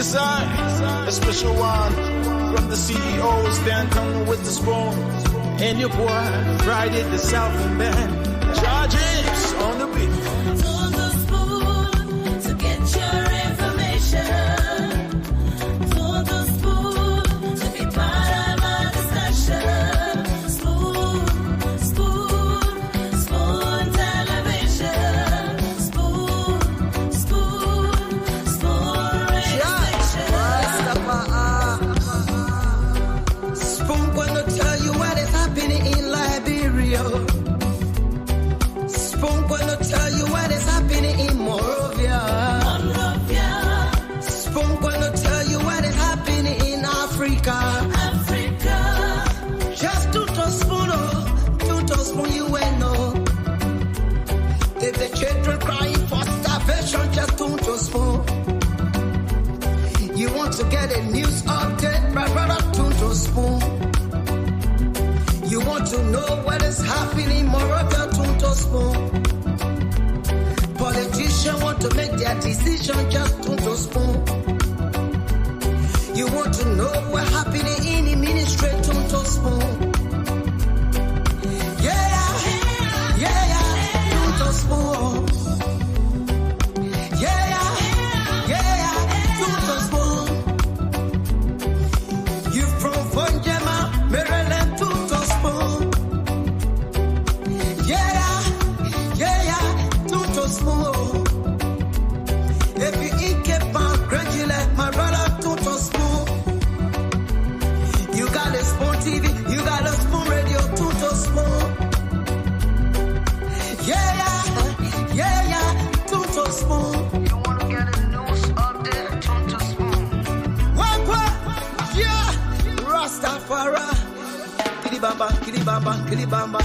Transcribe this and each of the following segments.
Yes, a special one from the CEO, stand coming with the spoon. And your boy, Friday the Southern Band, charges on the beat. On the spoon to get your information. On the spoon to be part of our discussion. Spoon, spoon, spoon television. Spoon, spoon, spoon radio station. Spoon gonna tell you what is happening in Liberia. Spoon gonna tell you what is happening in Monrovia. Spoon gonna tell you what is happening in Africa. Just to spoon, you will know. If the children crying for starvation, just to spoon. You want to get a news update, my brother, to spoon. You want to know what is happening in Monrovia, to spoon. Politicians want to make their decision, just to spoon. You want to know what's happening in the ministry, to spoon. Yeah, to spoon. Yeah, to spoon. You from Vonjema, Maryland, to spoon. Yeah, to spoon. If you eat kepan, gradually, my brother, to spoon. You got a spoon TV, you got a spoon radio, to spoon. Yeah, to spoon. You want to get a news update, to spoon. What? Yeah, Rastafari. Kilibamba, kilibamba, kilibamba.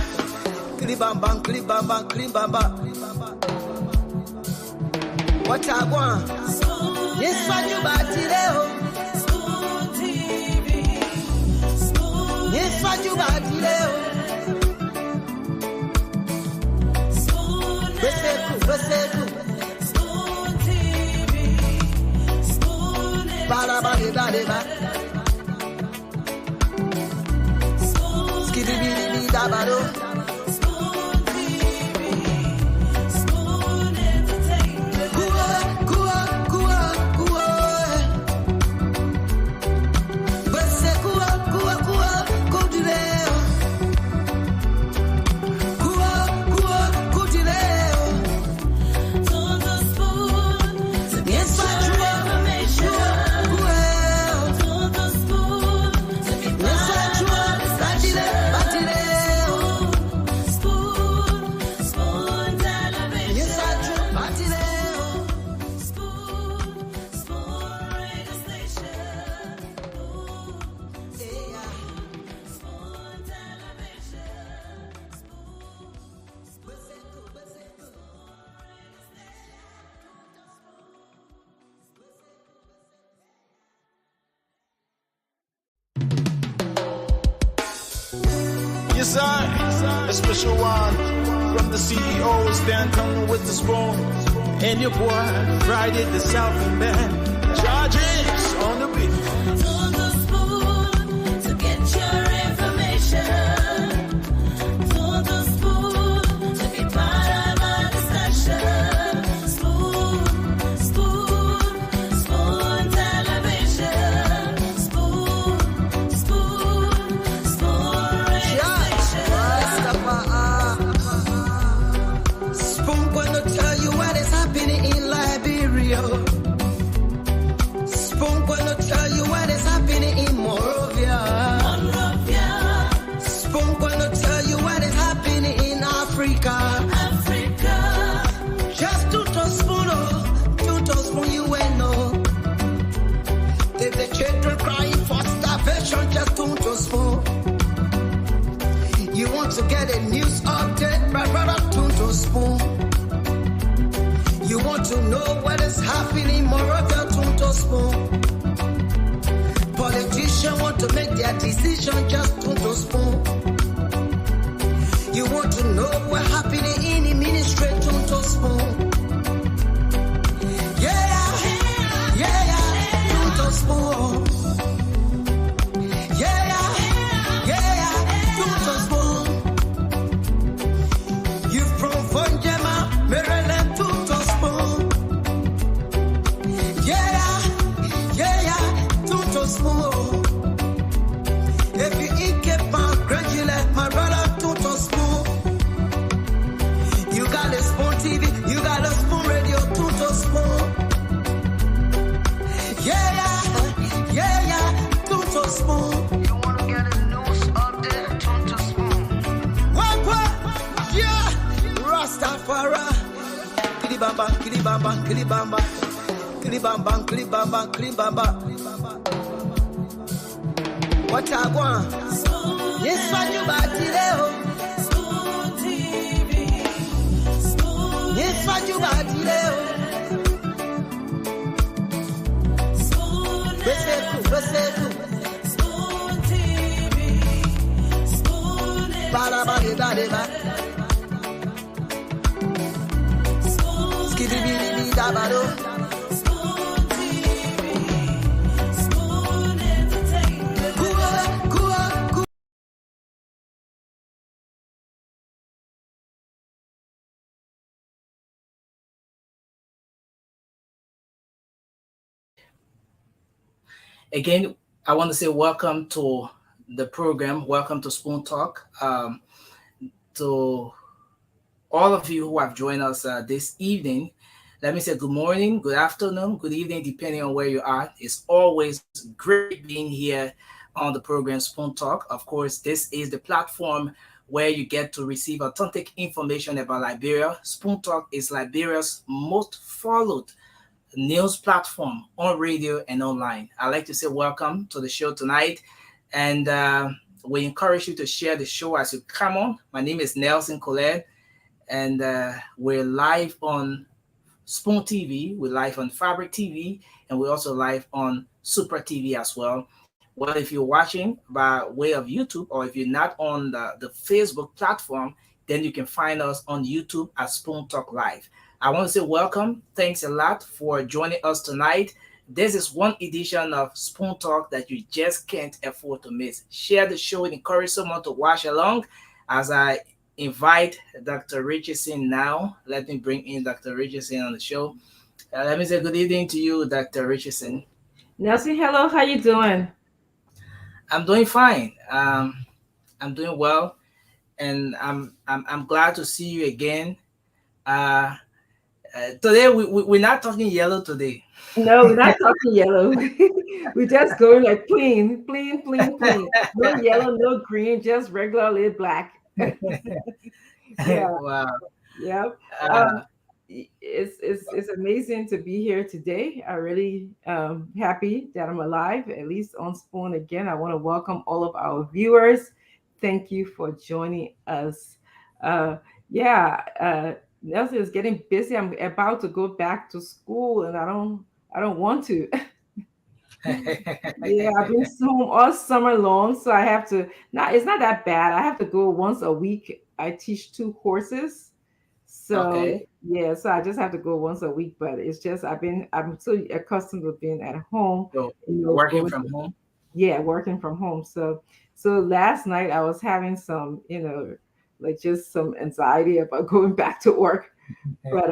Kilibamba, kilibamba, kilibamba. What I want? Yes, what you about today? Spoon TV. Yes, what you about today? Spoon TV. Spoon Ba-da-ba-de-ba-de-ba. Skiddy-biddy-biddy-da-ba-do. Spoon TV. Spoon entertainment. Kua. Bese kua, kudileo. Kua, kudileo. On the spoon to get Yes, your information. On the spoon to be part of our discussion. Spoon, spoon television. Spoon, spoon radio station. Spoon television. Yes, a special one from the CEO, stand coming with the spoon. And your boy, Friday the Southern Band, charges on the beat. On the spoon to get your information. On the spoon to be part of our discussion. Spoon, spoon, spoon television. Spoon, spoon, spoon radio station. Spoon gonna tell you what is happening in Liberia. Spoon gonna tell you what is happening in Monrovia. Spoon gonna tell you what is happening in Africa. Just to spoon, you will know. If the children crying for starvation, just to spoon. You want to get a news update, my brother, to spoon. You want to know what is happening in Monrovia, to spoon. Politicians want to make their decision, just to spoon. You want to know what's happening in the ministry, to spoon. Yeah, Yara. Kilibamba, kilibamba, kilibamba. Kilibamba, kilibamba, kilibamba. What I want? Yes, what you bought today? Yes, what you bought today? Beseku. Bala bala bala. Skibidi bidi dabado. Again, I want to say welcome to the program. Welcome to Spoon Talk. To all of you who have joined us this evening, let me say good morning, good afternoon, good evening, depending on where you are. It's always great being here on the program Spoon Talk. Of course, this is the platform where you get to receive authentic information about Liberia. Spoon Talk is Liberia's most followed news platform on radio and online. I'd like to say welcome to the show tonight. And we encourage you to share the show as you come on. My name is Nelson Colette, and we're live on Spoon TV, we're live on Fabric TV, and we're also live on Super TV as well. Well, if you're watching by way of YouTube, or if you're not on the Facebook platform, then you can find us on YouTube at Spoon Talk Live. I want to say welcome. Thanks a lot for joining us tonight. This is one edition of Spoon Talk that you just can't afford to miss. Share the show and encourage someone to watch along as I invite Dr. Richardson now. Let me bring in Dr. Richardson on the show. Let me say good evening to you, Dr. Richardson. Nelson, hello. How you doing? I'm doing fine. I'm doing well, and I'm glad to see you again. Today we're not talking yellow today. No, we're not talking yellow. We're just going like plain. No yellow, no green, just regularly black. Yeah, Wow. yeah. Uh, It's amazing to be here today. I really happy that I'm alive, at least on Spoon again. I want to welcome all of our viewers. Thank you for joining us. Uh, yeah, Nelson is getting busy. I'm about to go back to school, and I don't want to. Yeah, I've been home all summer long, so I have to. Not it's not that bad. I have to go once a week. I teach 2 courses, so okay. yeah, so I just have to go once a week. But it's just I'm so accustomed to being at home, So working going from home. yeah, working from home. So last night I was having some, like just some anxiety about going back to work, but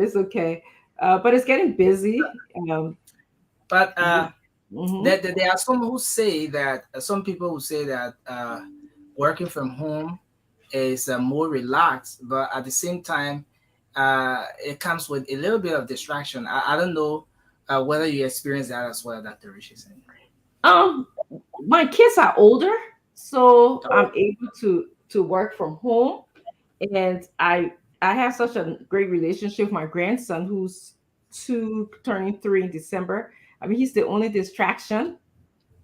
it's okay. But it's getting busy. But Mhm. there are some who say that some people who say that working from home is more relaxed, but at the same time, it comes with a little bit of distraction. I don't know whether you experience that as well, Dr. Richardson. Um, my kids are older, so I'm able to work from home, and I have such a great relationship with my grandson, who's 2 turning 3 in December. I mean, he's the only distraction.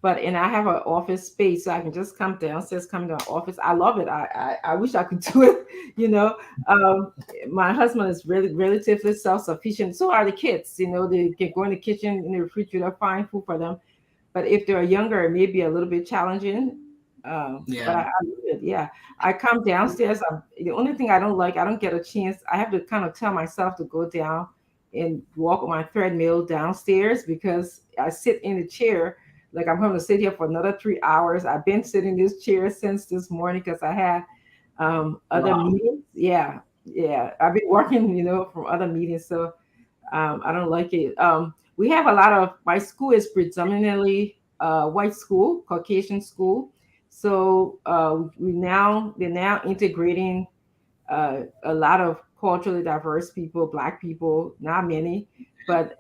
But and I have an office space, so I can just come downstairs, come to the office. I love it. I wish I could do it. You know, um, my husband is really relatively self-sufficient. So are the kids. They can go in the kitchen, in the refrigerator, find food for them. But if they're younger, it may be a little bit challenging. But Yeah. I love it. Yeah, I come downstairs. The only thing I don't like, I don't get a chance. I have to kind of tell myself to go down and walk on my treadmill downstairs because I sit in the chair. Like I'm going to sit here for another 3 hours. I've been sitting in this chair since this morning because I had other Wow. meetings. Yeah, yeah. I've been working, from other meetings. So I don't like it. We have a lot of my school is predominantly white school, Caucasian school. So they're now integrating a lot of culturally diverse people, Black people, not many, but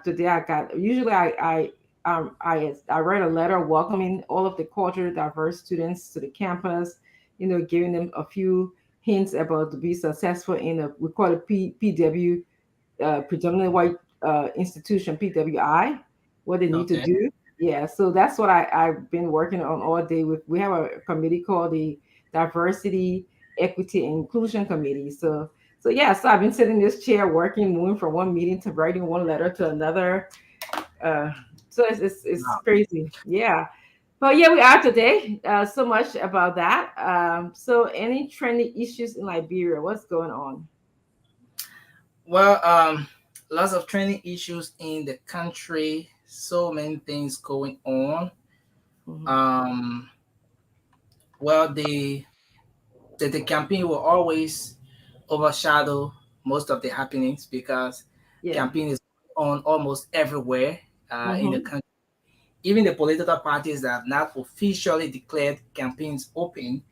today I got usually I write a letter welcoming all of the culturally diverse students to the campus, giving them a few hints about to be successful in a, we call it PW, predominantly white institution, PWI, what they need to Okay. do. Yeah, so that's what I've been working on all day with. We have a committee called the Diversity, Equity, and Inclusion Committee. So yeah, so I've been sitting in this chair working, moving from one meeting to writing one letter to another. Uh, so it's Wow. crazy. Yeah. But yeah, we are today. So much about that. So any trending issues in Liberia? What's going on? Well, lots of training issues in the country. So many things going on. Hmm. Um, well, the campaign will always overshadow most of the happenings because Yeah. campaign is on almost everywhere in the Mm-hmm. country. Even the political parties that have not officially declared campaigns open,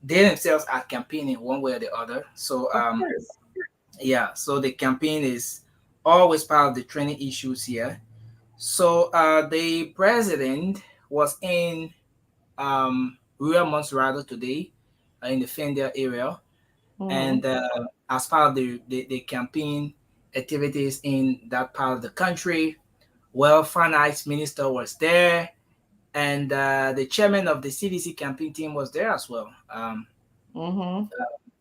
they themselves are campaigning one way or the other. So Of course. yeah, so the campaign is always part of the training issues here. So the president was in Rural Monserrato today in the Fender area, Mm-hmm. and as part of the campaign activities in that part of the country, well, finance minister was there, and the chairman of the CDC campaign team was there as well, Mm-hmm.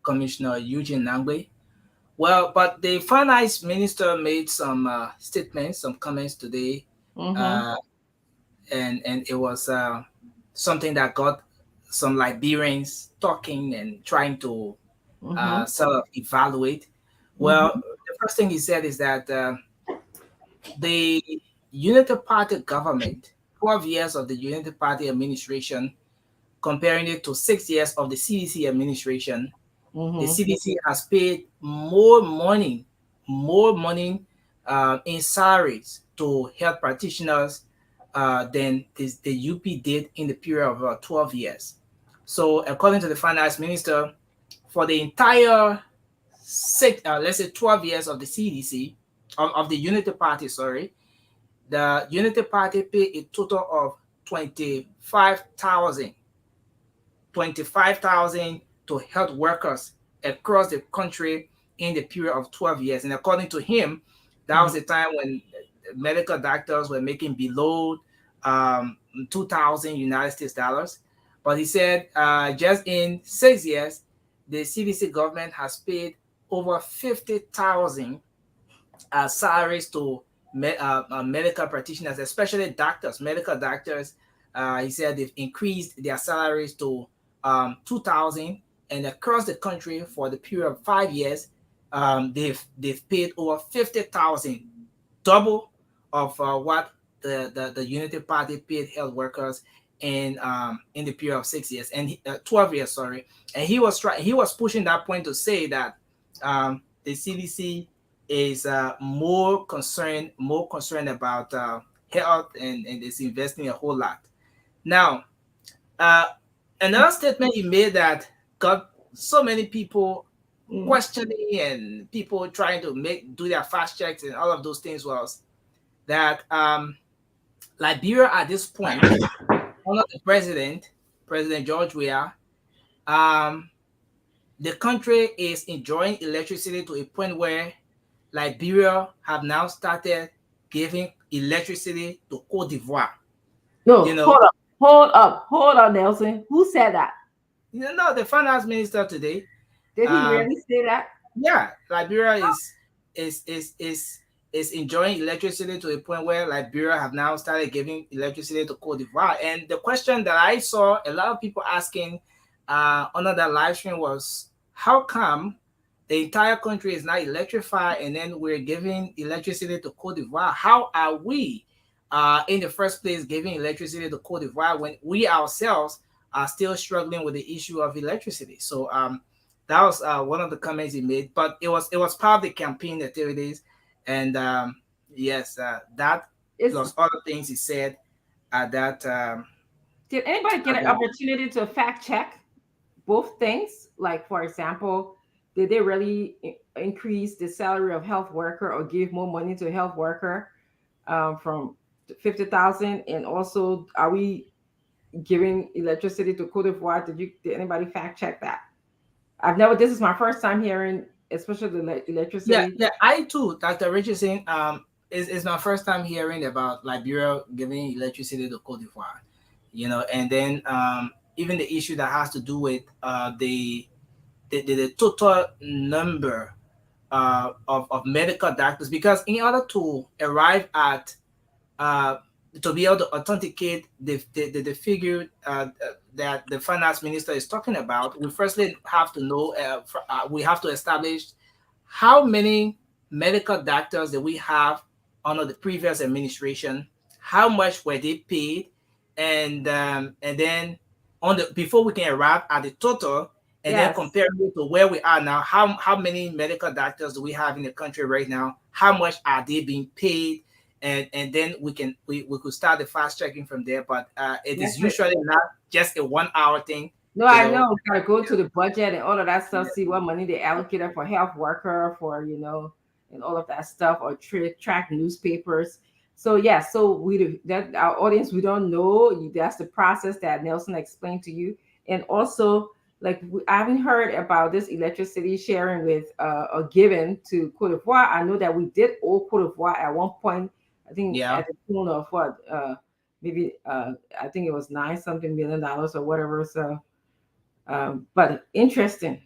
Commissioner Eugene Nangbe. Well, but the finance minister made some statements, some comments today, Mm-hmm. uh, and it was something that got some Liberians talking and trying to Mm-hmm. sort of evaluate. Well, Mm-hmm. the first thing he said is that the Unity Party government, 12 years of the Unity Party administration, comparing it to 6 years of the CDC administration, the Mm-hmm. CDC has paid more money in salaries to health practitioners than the UP did in the period of 12 years. So, according to the finance minister, for the entire let's say 12 years of the CDC, of the Unity Party, sorry, the Unity Party paid a total of 25,000 to health workers across the country in the period of 12 years. And according to him, that was Mm-hmm. a time when medical doctors were making below 2,000 United States dollars. But he said just in 6 years, the CDC government has paid over 50,000 salaries to medical practitioners, especially doctors, medical doctors. He said they've increased their salaries to 2,000, and across the country for the period of 5 years, they've paid over 50,000, double of what the Unity Party paid health workers in the period of 6 years and 12 years, sorry. And he was pushing that point to say that the CDC is more concerned about health and is investing a whole lot. Now, uh, another statement he made that got so many people Mm-hmm. questioning and people trying to do their fast checks and all of those things was that Liberia at this point, under the president, President George Weah, um, the country is enjoying electricity to a point where Liberia have now started giving electricity to Cote d'Ivoire. You No, know, hold up, Nelson. Who said that? the finance minister today. Did he Um, really say that? yeah, Liberia is is is is enjoying electricity to a point where Liberia have now started giving electricity to Cote d'Ivoire. And the question that I saw a lot of people asking under that live stream was, how come the entire country is not electrified and then we're giving electricity to Cote d'Ivoire? How are we in the first place giving electricity to Cote d'Ivoire when we ourselves are still struggling with the issue of electricity? So that was one of the comments he made, but it was part of the campaign activities, and yes, that Is plus other things he said at that. Did anybody get At an that opportunity to fact check both things? Like, for example, did they really increase the salary of health worker or give more money to a health worker from 50,000? And also, are we giving electricity to Cote d'Ivoire? Did anybody fact check that? I've never. This is my first time hearing, especially the Yeah, electricity. yeah, I too, Dr. Richardson, is my first time hearing about Liberia giving electricity to Cote d'Ivoire, and then even the issue that has to do with the total number of medical doctors, because in order to arrive at uh, to be able to authenticate the figure that the finance minister is talking about, we firstly have to know, we have to establish how many medical doctors that we have under the previous administration, how much were they paid, and then on the before we can arrive at the total, and then Yes, compare it to where we are now. How many medical doctors do we have in the country right now? How much are they being paid? And then we could start the fast checking from there. But it is definitely. usually not just a 1 hour thing, No, you I know. know. Gotta go to the budget and all of that stuff. Yeah. See what money they allocated for health worker, for and all of that stuff, or track newspapers. So yeah, so we that our audience, we don't know. That's the process that Nelson explained to you, and also like I haven't heard about this electricity sharing with or given to Cote d'Ivoire. I know that we did owe Cote d'Ivoire at one point. I think Yeah. at the tune of what maybe I think it was nine something $1 million or whatever. So but interesting.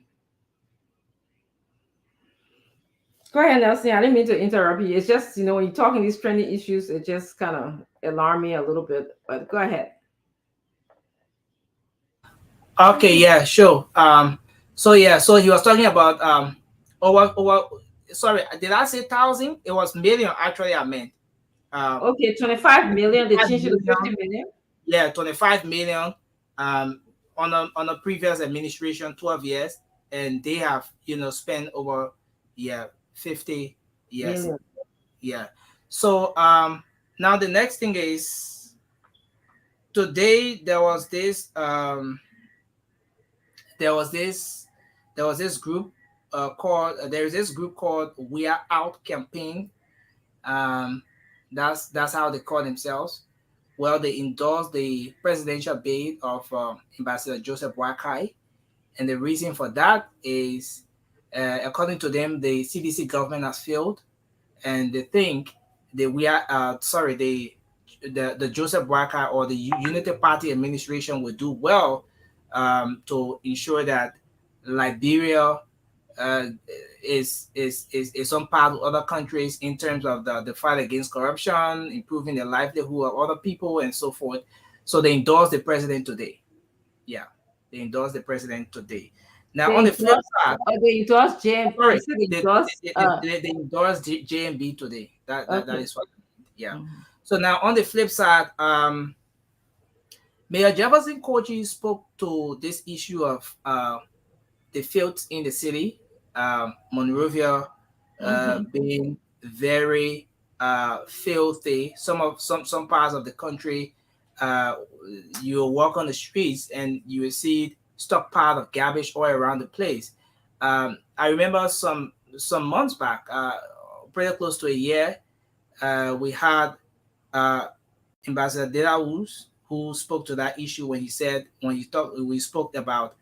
Go ahead, Nelson. I didn't mean to interrupt you. It's just, when you're talking these trending issues, it just kind of alarmed me a little bit. But go ahead. Okay, yeah, sure. So yeah, so he was talking about over. Sorry, did I say thousand? It was million. Actually, I meant um, Okay, 25 million. They 25 changed it to million. 50 million. Yeah, 25 million. On a previous administration, 12 years, and they have spent over, yeah, 50. Yes, Million. yeah. So now the next thing is, today there was this there was this group called there is this group called We Are Out Campaign. um that's how they call themselves. Well, they endorsed the presidential bid of Ambassador Joseph Wakai, and the reason for that is, according to them, the CDC government has failed, and they think that we are sorry the Joseph Wakai or the Unity Party administration will do well to ensure that Liberia uh, is on par with other countries in terms of the fight against corruption, improving the livelihood of other people, and so forth. So they endorsed the president today. Yeah, they endorsed the president today. Now, on They the flip endorsed, side, they endorsed JM. You sorry, said they endorsed, they endorsed JMB today. That okay. is what. Yeah. Mhm. So now, on the flip side, Mayor Jefferson Kochi spoke to this issue of the filth in the city, Monrovia Mhm. being very filthy. Some parts of the country, uh, you walk on the streets and you will see stockpile of garbage all around the place. I remember some months back, pretty close to a year, we had uh, Ambassador Delawus, who spoke to that issue when he said, we spoke about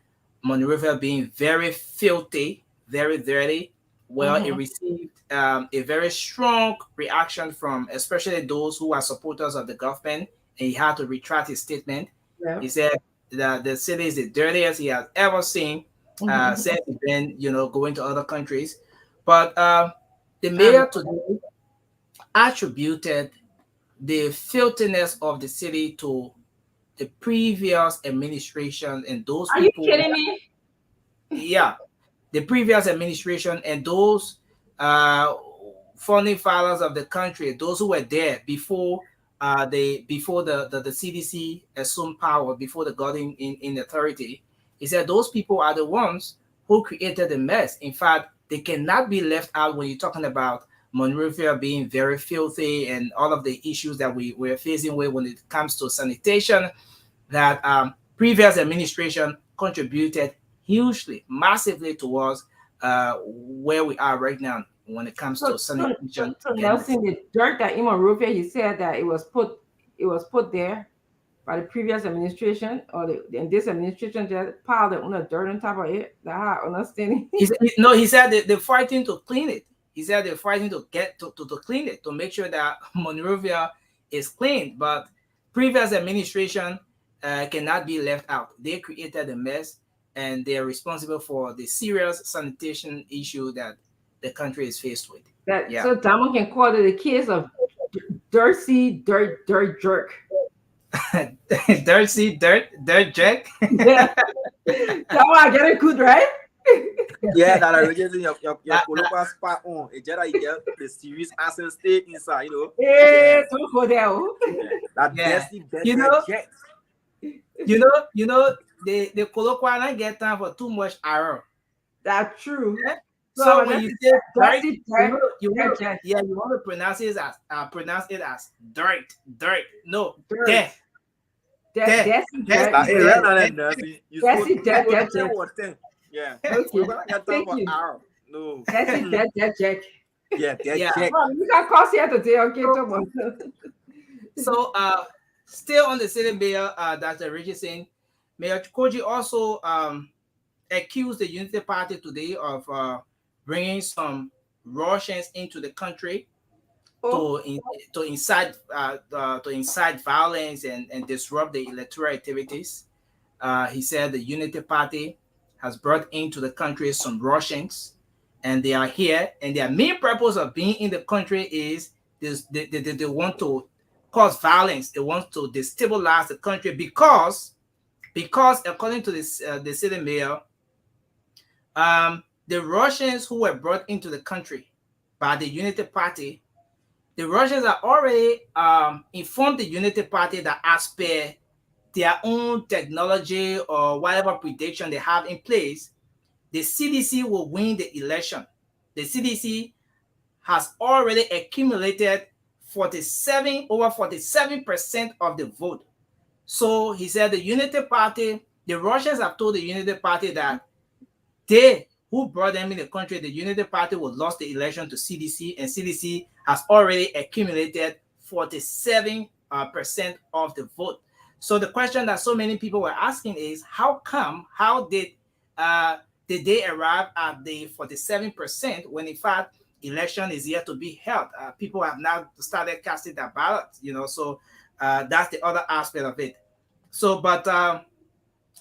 Monrovia being very filthy, very dirty. Well, it Mhm. received a very strong reaction from especially those who are supporters of the government, and he had to retract his statement. Yeah. He said that the city is the dirtiest he has ever seen Mhm. since he's been, going to other countries. But the I mayor know. today attributed the filthiness of the city to the previous administration and those Are you people. kidding me? Yeah, the previous administration and those uh, founding fathers of the country, those who were there before the CDC assumed power, before the got in authority. He said those people are the ones who created the mess. In fact, they cannot be left out when you're talking about Monrovia being very filthy and all of the issues that we're facing with when it comes to sanitation, that previous administration contributed hugely, massively towards where we are right now when it comes So, to so, so, sanitation so getting this. Nelson, the dirt that Imon Rufia, he said that it was put there. by the previous administration or in this administration just piled on the dirt on top of it. That's how I understand it. He said that they're fighting to clean it. He said they're fighting to get to clean it, to make sure that Monrovia is clean. But previous administration cannot be left out. They created a mess, and they're responsible for the serious sanitation issue that the country is faced with. So Diamond can call it the case of Dirty Dirt Jerk. Dirty Dirt Jack. Yeah. That one I get it good, right? Yeah, that are using your local spot on. It's just like you get the serious accent stay inside, you know. Yeah, don't go there. That Yeah. Jack. You know, the colloquial get time for too much error. That's true. Yeah? So when you say dirt, you want to pronounce it as dirt. No, dirt. Yeah. Thank you. No. That's Jack. Yeah. You can call here today, okay? So still on the city mayor, Dr. Richardson, Mayor Koji also accused the Unity Party today of bringing some Russians into the country to incite violence and disrupt the electoral activities. He said the Unity Party has brought into the country some Russians, and they are here, and their main purpose of being in the country is they want to cause violence. They want to destabilize the country because according to the city mayor, the Russians who were brought into the country by the Unity Party, the Russians are already informed the Unity Party that as per their own technology or whatever prediction they have in place, the CDC will win the election. The CDC has already accumulated over 47% of the vote. So he said the Unity Party, the Russians have told the Unity Party that they who brought them in the country, the Unity Party will lose the election to CDC, and CDC has already accumulated 47% of the vote. So the question that so many people were asking is, how did they arrive at the 47% when in fact election is yet to be held? People have now started casting their ballots, so that's the other aspect of it. So, but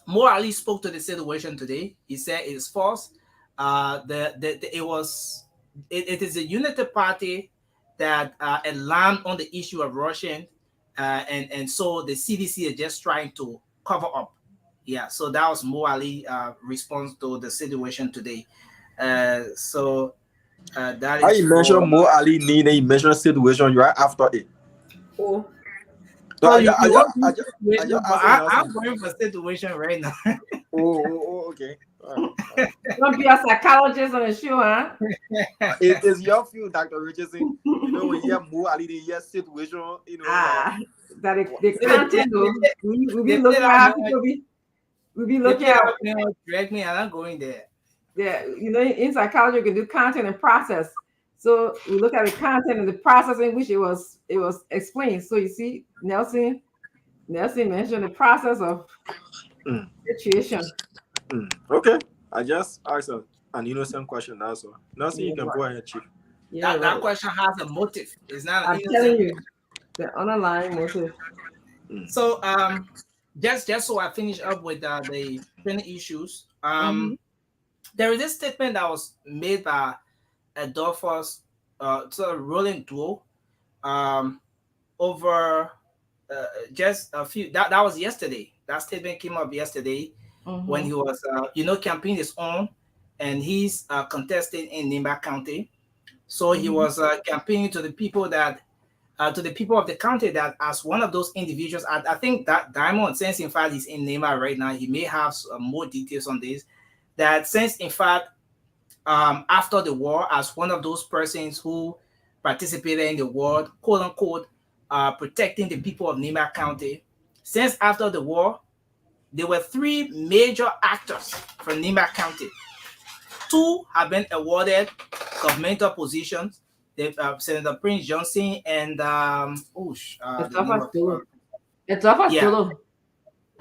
Mo Ali spoke to the situation today. He said it is false. It is the Unity Party that alarmed on the issue of Russian, and so the CDC is just trying to cover up. Yeah, so that was Mo Ali response to the situation today. That is. I mentioned Mo Ali need a mentioned situation right after it. Oh. So I'm I'm going for situation right now. Okay. All right. Don't be a psychologist on the show, huh? It is your field, Dr. Richardson. When you hear Mo Ali, they hear situation, that the content, we'll be looking at people. We'll be looking at. Direct me, I'm not going there. Yeah, in psychology, you can do content and process. So we look at the content and the process in which it was explained. So you see, Nelson mentioned the process of situation. Okay, I just asked an innocent question also. Nelson, you can go ahead, Chief. Yeah, that question has a motive. It's not. I'm telling you, the underlying motive. So just so I finish up with the training issues. There is this statement that was made by Adolphus, Rolling Duo, over just a few. That was yesterday. That statement came up yesterday when he was, campaigning his own, and he's contesting in Nimba County. So he was campaigning to the people of the county that as one of those individuals. I think that Diamond, since in fact he's in Nimba right now, he may have more details on this. That since in fact after the war, as one of those persons who participated in the war, quote unquote, protecting the people of Nimba County, since after the war, there were 3 major actors from Nimba County. 2 have been awarded governmental positions. Senator Prince Johnson and It's off Yeah. solo.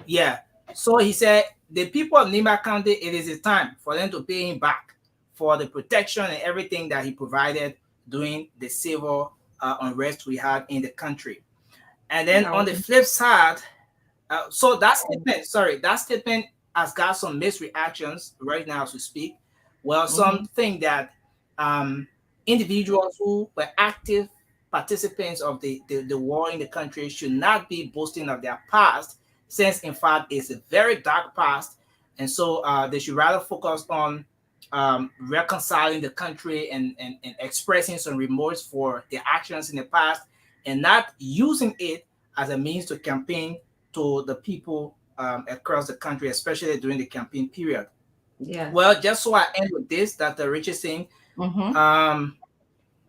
Yeah. So he said the people of Nimba County, it is a time for them to pay him back for the protection and everything that he provided during the civil unrest we had in the country. And then on the flip side, so that statement has got some mixed reactions right now as we speak. Well, some think that individuals who were active participants of the war in the country should not be boasting of their past, since in fact it's a very dark past. And so they should rather focus on reconciling the country and expressing some remorse for their actions in the past, and not using it as a means to campaign to the people across the country, especially during the campaign period. Yeah. Well, just so I end with this, Dr. Richardson,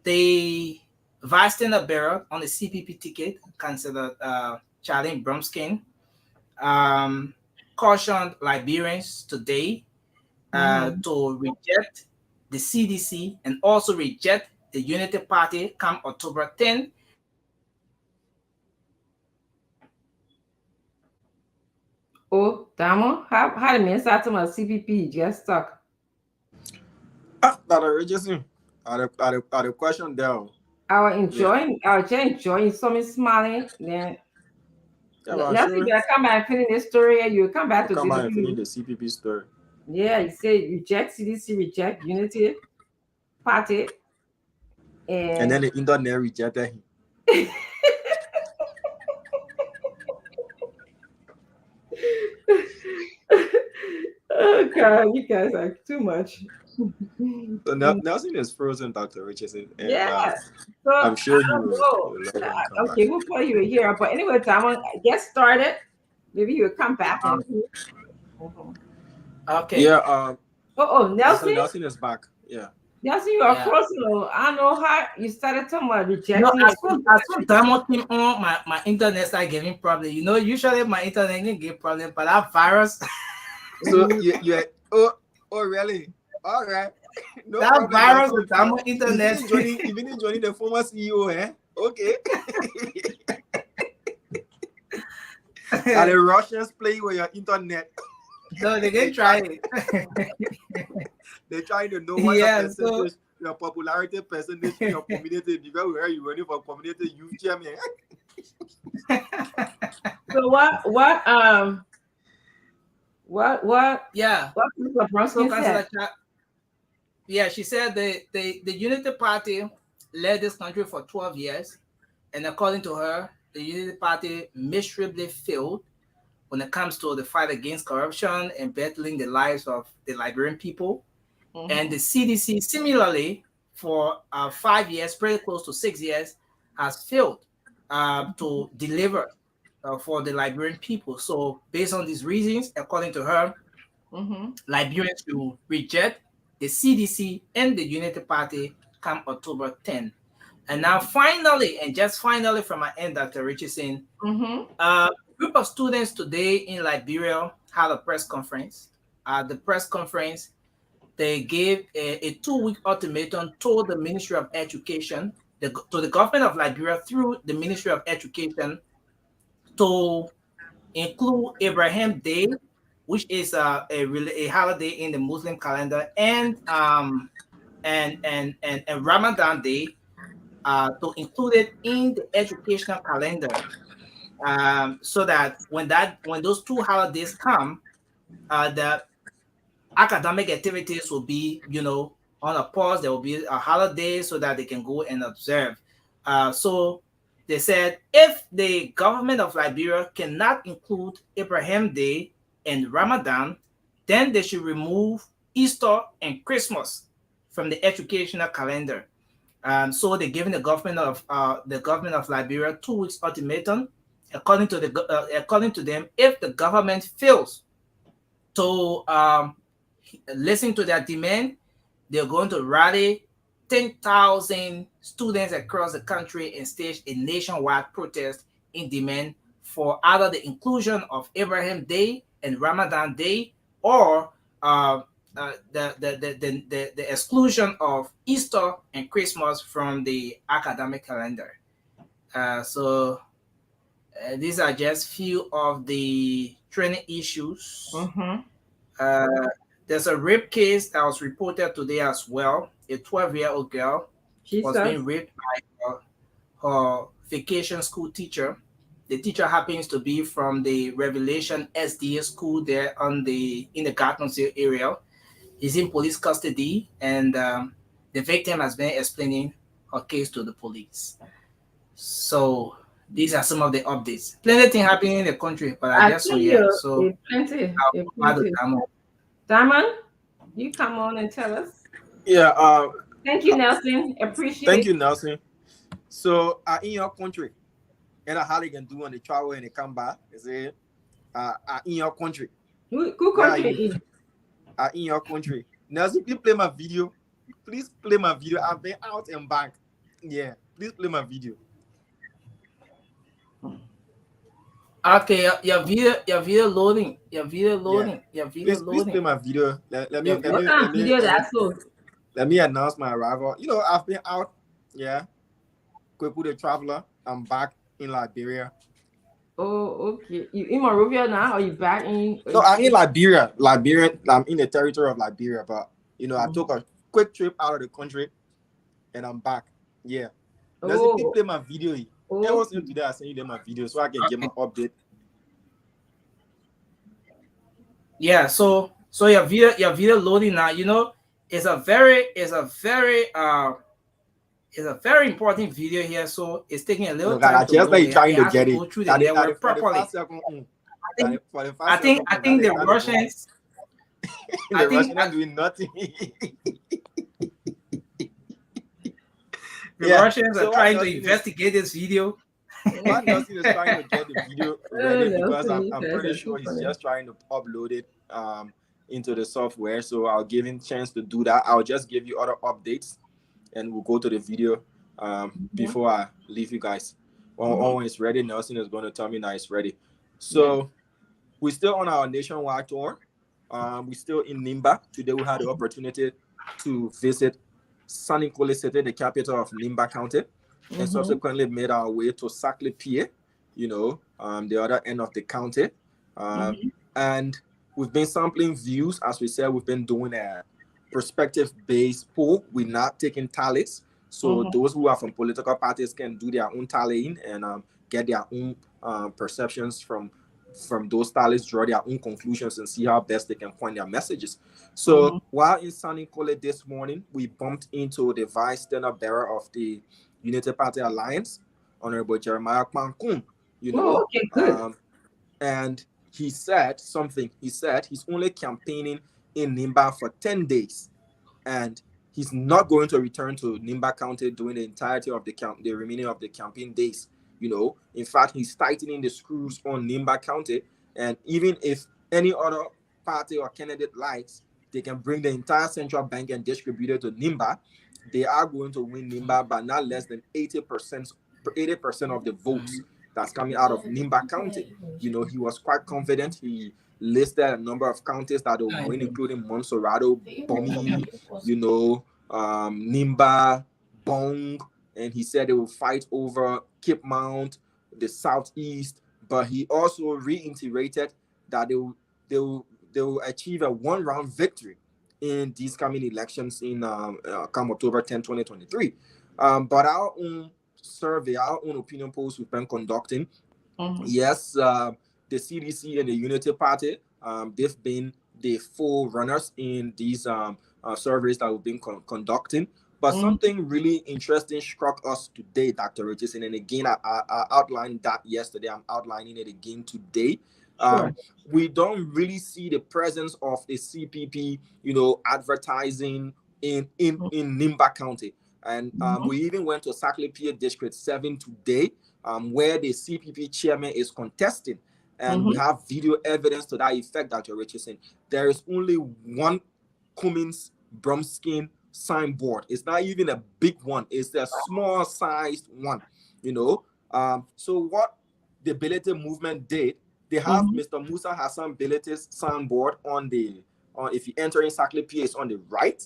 the vice standard bearer on the CPP ticket, considered Charlene Brumskin, cautioned Liberians today to reject the CDC and also reject the Unity Party come October 10. Oh, Damo, how the minister to my CPP just stuck. That Richardson, are the question there? I was just enjoying something smiling. Then let's see, I come back and finish this story, and you come back to come back and finish the CPP story. Yeah, you say reject CDC, reject Unity Party, and then the internet rejected him. Oh God, you guys are too much. So Nelson is frozen, Dr. Richardson. And, yeah, so I'm sure he will. Okay, we'll put you here. But anyway, I'm gonna get started. Maybe you'll come back. Okay. Yeah. Nelson. Nelson is back. Yeah. Nelson, you are frozen. I don't know how you started talking about rejecting. No, as soon Diamond came on, my internet started giving problem. You know, usually my internet didn't give problem, but that virus. So oh really? All right. No that problem. Virus with Diamond internet. Even joining the former CEO, eh? Okay. And the Russians play with your internet. No, they can try it. They're trying to know what your popularity percentage in your community, because where you running for community youth chairman. So what yeah. What yeah, she said the Unity Party led this country for 12 years, and according to her, the Unity Party miserably failed when it comes to the fight against corruption and battling the lives of the Liberian people. And the CDC, similarly, for 5 years, pretty close to 6 years, has failed to deliver for the Liberian people. So based on these reasons, according to her, Liberians will reject the CDC and the Unity Party come October 10. And now finally, and just finally from my end, Dr. Richardson, a group of students today in Liberia had a press conference. The press conference, they gave a 2-week ultimatum to the Ministry of Education, to the government of Liberia through the Ministry of Education, to include Abraham Day, which is a holiday in the Muslim calendar, and Ramadan Day, to include it in the educational calendar, so that when those two holidays come, the academic activities will be, on a pause. There will be a holiday so that they can go and observe. So they said if the government of Liberia cannot include Abraham Day and Ramadan, then they should remove Easter and Christmas from the educational calendar. So they're giving the government of Liberia 2 weeks ultimatum. According to them, if the government fails to listen to their demand, they're going to rally 10,000 students across the country and stage a nationwide protest in demand for either the inclusion of Abraham Day and Ramadan Day, or the exclusion of Easter and Christmas from the academic calendar. So These are just few of the training issues. Mm-hmm. There's a rape case that was reported today as well. A 12-year-old girl was Jesus. being raped by her vacation school teacher. The teacher happens to be from the Revelation SDA school there in the Gartonsville area. He's in police custody, and the victim has been explaining her case to the police. So these are some of the updates. Plenty of things happening in the country, but I just saw here. So plenty. I'll plenty. Diamond, you come on and tell us. Yeah. Thank you, Nelson. Appreciate. Thank you, Nelson. So, in your country, and how they can do on the travel and they come back, is it? In your country. Who country? In your country. Nelson, please play my video. Please play my video. I've been out and back. Yeah, please play my video. Okay, your video loading. Please play my video. Let me announce my arrival. You know, I've been out. Yeah. Kweku the traveler. I'm back in Liberia. Oh, okay. You in Monrovia now, or you back in? No, I'm in Liberia. I'm in the territory of Liberia, but you know, I took a quick trip out of the country, and I'm back. Yeah. Let's play my video. I was in today. I sent you my video so I can get my update. Yeah. So your video loading now. You know, it's a very important video here. So it's taking a little time. Just like trying to get it. Go through the network properly. I think the Russians. The Russians are doing nothing. The Russians are trying to investigate this video. One Nelson is trying to get the video ready because I'm pretty sure he's just trying to upload it into the software. So I'll give him a chance to do that. I'll just give you other updates and we'll go to the video before I leave you guys. When it's ready, Nelson is going to tell me now it's ready. So we're still on our nationwide tour. We're still in Nimba. Today we had the opportunity to visit San Nicolas City, the capital of Nimba County, and subsequently made our way to Saclay, you know, the other end of the county. And we've been sampling views. As we said, we've been doing a perspective-based poll. We're not taking tallies. So those who are from political parties can do their own tallying and get their own perceptions from those tallies, draw their own conclusions and see how best they can point their messages. So while in San Nicolas this morning, we bumped into the vice standard bearer of the Unity Party Alliance, Honorable Jeremiah Kwankun, you know. And he said something. He said he's only campaigning in Nimba for 10 days. And he's not going to return to Nimba County during the entirety of the remaining of the campaign days. You know, in fact, he's tightening the screws on Nimba County. And even if any other party or candidate likes, they can bring the entire central bank and distribute it to Nimba. They are going to win Nimba by not less than 80% of the votes that's coming out of Nimba County. You know, he was quite confident. He listed a number of counties that will win, including Monserrado, Bomi, you know, Nimba, Bong, and he said they will fight over Cape Mount, the southeast. But he also reiterated that they will achieve a one-round victory in these coming elections in come October 10, 2023. But our own survey, our own opinion polls we've been conducting, yes, the CDC and the Unity Party, they've been the full runners in these surveys that we've been conducting. But something really interesting struck us today, Dr. Richardson. And again, I outlined that yesterday. I'm outlining it again today. We don't really see the presence of the CPP, you know, advertising in Nimba County. And we even went to Saclay District 7 today, where the CPP chairman is contesting. And we have video evidence to that effect, Dr. Richardson. There is only one Cummins Bromskin signboard. It's not even a big one. It's a small sized one, you know. So what the Bility movement did, they have Mr. Musa Hassan Bility's signboard if you enter in Saclay, it's on the right.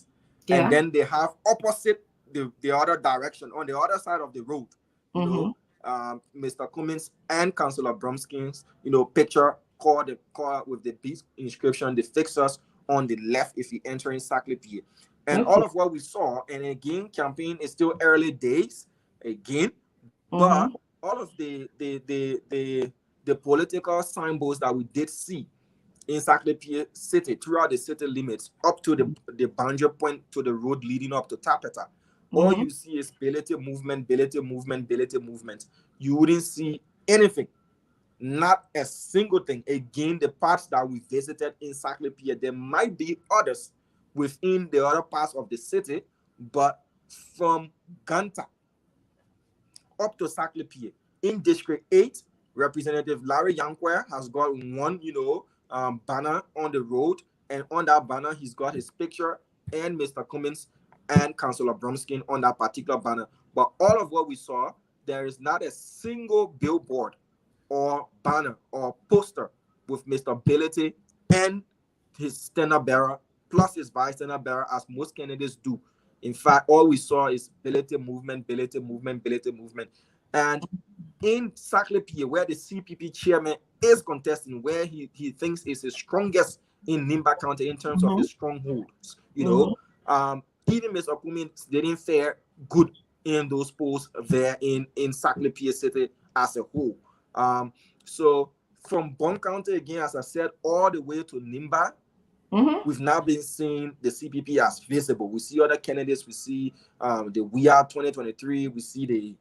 Yeah. And then they have opposite the other direction, on the other side of the road, you know. Mr. Cummins and Councillor Bromskin's, picture car with the beat inscription, the fixers on the left if you enter in Saclay. And all of what we saw, and again, campaign is still early days, again, but all of the political signposts that we did see in Saclay City, throughout the city limits, up to the boundary point to the road leading up to Tapeta, all you see is ability movement. You wouldn't see anything, not a single thing. Again, the parts that we visited in Saclay, there might be others within the other parts of the city, but from Ganta up to Saclay, in District 8, Representative Larry Yankwer has got one, banner on the road, and on that banner, he's got his picture and Mr. Cummins and Councillor Bromskin on that particular banner. But all of what we saw, there is not a single billboard or banner or poster with Mr. Ability and his standard bearer plus his vice standard bearer, as most candidates do. In fact, all we saw is ability movement. And in Saclay, where the CPP chairman is contesting, where he thinks is the strongest in Nimba County in terms of his strongholds, even Mr. Cummins didn't fare good in those polls there in Saclay City as a whole. So from Bon County, again, as I said, all the way to Nimba, we've now been seeing the CPP as visible. We see other candidates. We see the We Are 2023. We see the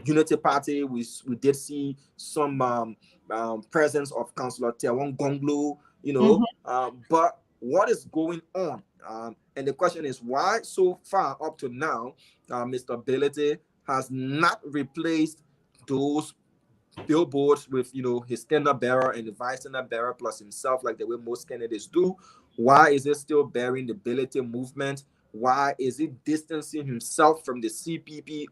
Unity Party. We did see some presence of Councillor Tewon Gonglo, but what is going on? And the question is, why so far up to now, Mr. Ability has not replaced those billboards with, his standard bearer and the vice standard bearer plus himself, like the way most candidates do? Why is it still bearing the Ability movement? Why is it distancing himself from the CPP,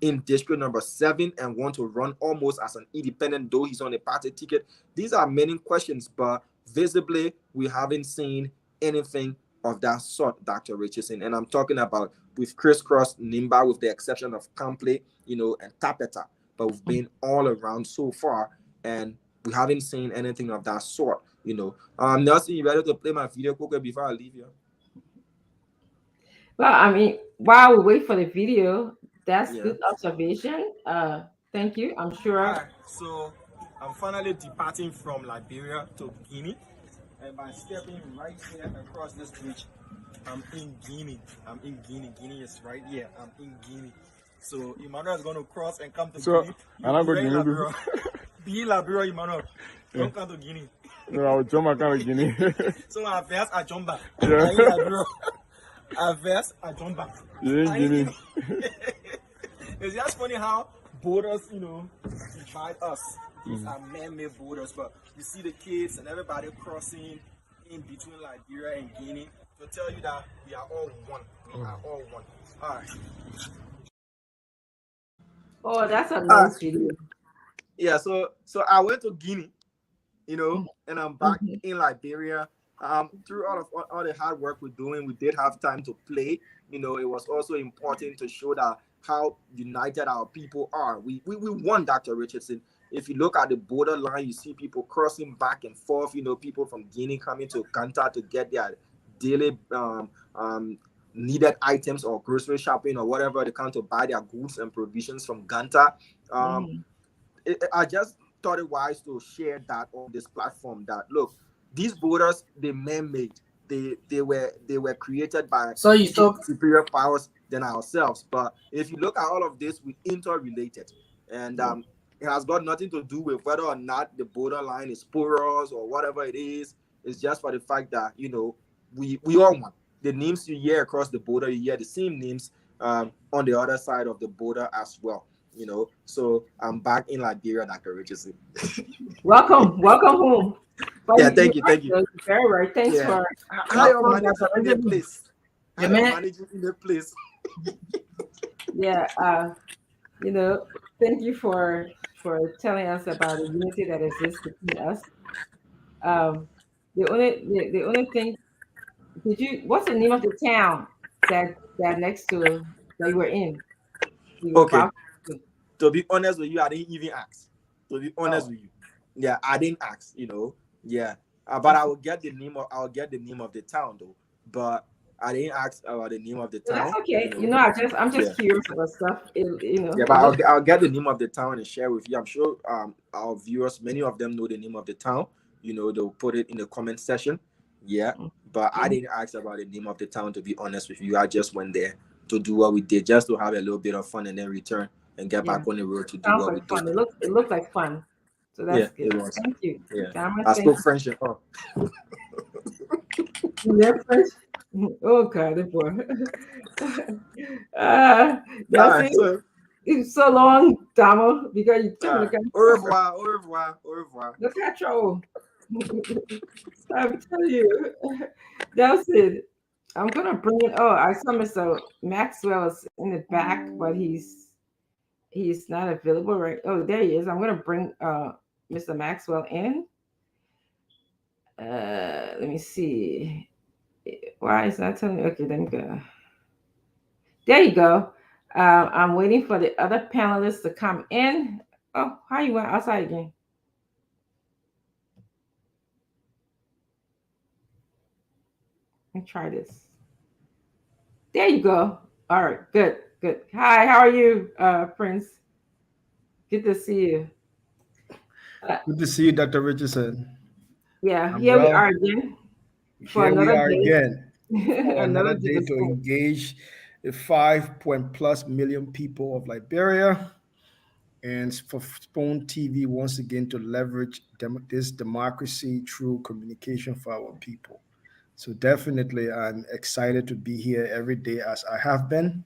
in district number 7 and want to run almost as an independent, though he's on a party ticket? These are many questions, but visibly, we haven't seen anything of that sort, Dr. Richardson. And I'm talking about with crisscross Nimba, with the exception of Campley, and Tapeta. But we've been all around so far, and we haven't seen anything of that sort, Nelson, you ready to play my video quickly before I leave you? Well, I mean, while we wait for the video, that's good observation. Thank you. I'm sure. Right, so I'm finally departing from Liberia to Guinea, and by stepping right here across this bridge, I'm in Guinea. Guinea is right here. I'm in Guinea. So Emmanuel is going to cross and come to Guinea. I'm not going to Guinea. Be Liberia, Emmanuel. Don't come to Guinea. No, I will jump back to Guinea. So I first I jump back. Yeah. I jump back. Yeah, Guinea. It's just funny how borders, divide us. These are man-made borders, but you see the kids and everybody crossing in between Liberia and Guinea to tell you that we are all one. All right. Oh, that's a nice video. Yeah, so I went to Guinea, and I'm back in Liberia. Through all the hard work we're doing, we did have time to play. It was also important to show that how united our people are. We won, Dr. Richardson. If you look at the borderline, you see people crossing back and forth. People from Guinea coming to Ganta to get their daily needed items or grocery shopping or whatever they come to buy their goods and provisions from Ganta. I just thought it wise to share that on this platform. That look, these borders, they're man-made. They were created by superior powers than ourselves. But if you look at all of this, we interrelated, and it has got nothing to do with whether or not the borderline is porous or whatever it is. It's just for the fact that we all want the names you hear across the border. You hear the same names on the other side of the border as well. So I'm back in Liberia, Dr. Richardson. Welcome home. But thank you. Very right. Thanks for how you managing in the place. Managing in the place. Yeah, thank you for telling us about the unity that exists between us. The only thing, what's the name of the town that next to that you were in? Okay. To be honest with you, I didn't even ask. To be honest Oh, with you, yeah, I didn't ask. Yeah. But I'll get the name of the town though. But I didn't ask about the name of the well, that's town. okay. I'm Yeah. just curious about stuff. Yeah, but It looks I'll get the name of the town and share with you. I'm sure our viewers, many of them know the name of the town. They'll put it in the comment section. Yeah, but I mhm. didn't ask about the name of the town, to be honest with you. I just went there to do what we did, just to have a little bit of fun and then return and get Yeah, back on the road to do sounds what we like do. fun. It looks like fun. So Yeah, that's good. it was. Thank you. Yeah, Dama, I thank spoke French and all. you. Reference. Oh God, the boy. All That's right, it. so It's so long, Dama, because you took me to get au trouble. revoir, au revoir, au revoir. Look at trouble. I'm telling you. That's it. I'm gonna bring it. Oh, I saw Mr. Maxwell is in the back, but he's not available right. Oh, there he is. I'm gonna bring Mr. Maxwell in. Let me see. Why is that telling me? Okay, let me go. There you go. I'm waiting for the other panelists to come in. Oh, how you went outside again? Let me try this. There you go. All right, good, good. Hi, how are you, Prince? Good to see you. Good to see you, Dr. Richardson. Yeah, I'm here we well. are again for Here we another are day. again for Another another day day of to school. engage the 5 plus million people of Liberia. And for Spoon TV, once again, to leverage this democracy through communication for our people. So definitely, I'm excited to be here every day as I have been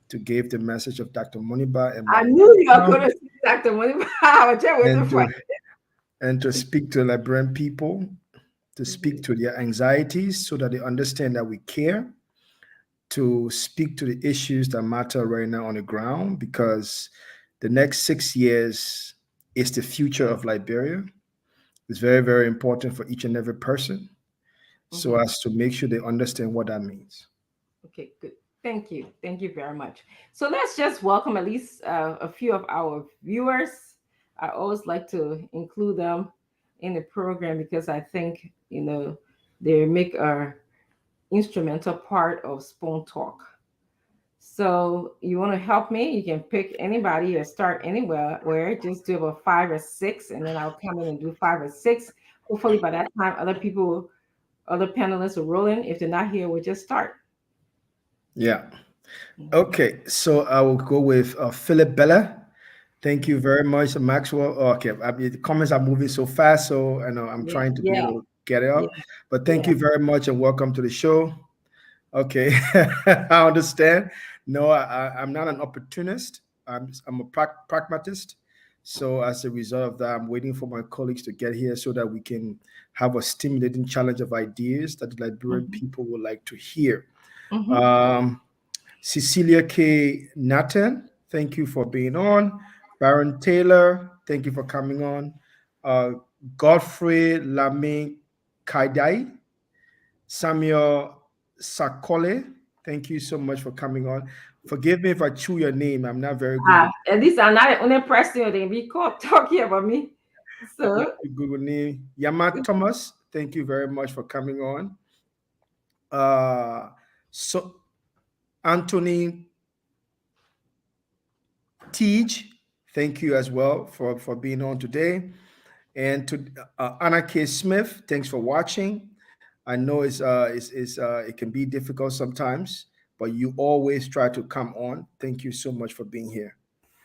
to give the message of Dr. Moniba and I my knew you were going background to see Dr. Money. I was just waiting and for to it. and to speak to Liberian people, to speak to their anxieties so that they understand that we care, to speak to the issues that matter right now on the ground, because the next 6 years is the future of Liberia. It's very, very important for each and every person, so Mhm. as to make sure they understand what that means. Okay, good. Thank you. Thank you very much. So let's just welcome at least a few of our viewers. I always like to include them in the program because I think, they make a instrumental part of Spoon Talk. So you want to help me? You can pick anybody or start anywhere. Where just do about 5 or 6, and then I'll come in and do 5 or 6. Hopefully, by that time, other panelists will roll in. If they're not here, we'll just start. Yeah. Okay. So I will go with Philip Bella. Thank you very much, Maxwell. Okay, the comments are moving so fast, so I know I'm Yeah, trying to be yeah, able to get it yeah, up. But thank yeah. you very much and welcome to the show. Okay, I understand. No, I'm not an opportunist. I'm a pragmatist. So as a result of that, I'm waiting for my colleagues to get here so that we can have a stimulating challenge of ideas that the Liberian Mm-hmm. people would like to hear. Mm-hmm. Um, Cecilia K. Nathan, thank you for being on. Baron Taylor, thank you for coming on. Uh, Godfrey Lame Kaidai, Samuel Sakole, thank you so much for coming on. Forgive me if I chew your name. I'm not very good with At least I'm not the only person they be caught talking about me. I'm not So very good with name. Yama Thomas, thank you very much for coming on. So Anthony Teach, thank you as well for being on today. And to Anna K. Smith, thanks for watching. I know it can be difficult sometimes, but you always try to come on. Thank you so much for being here.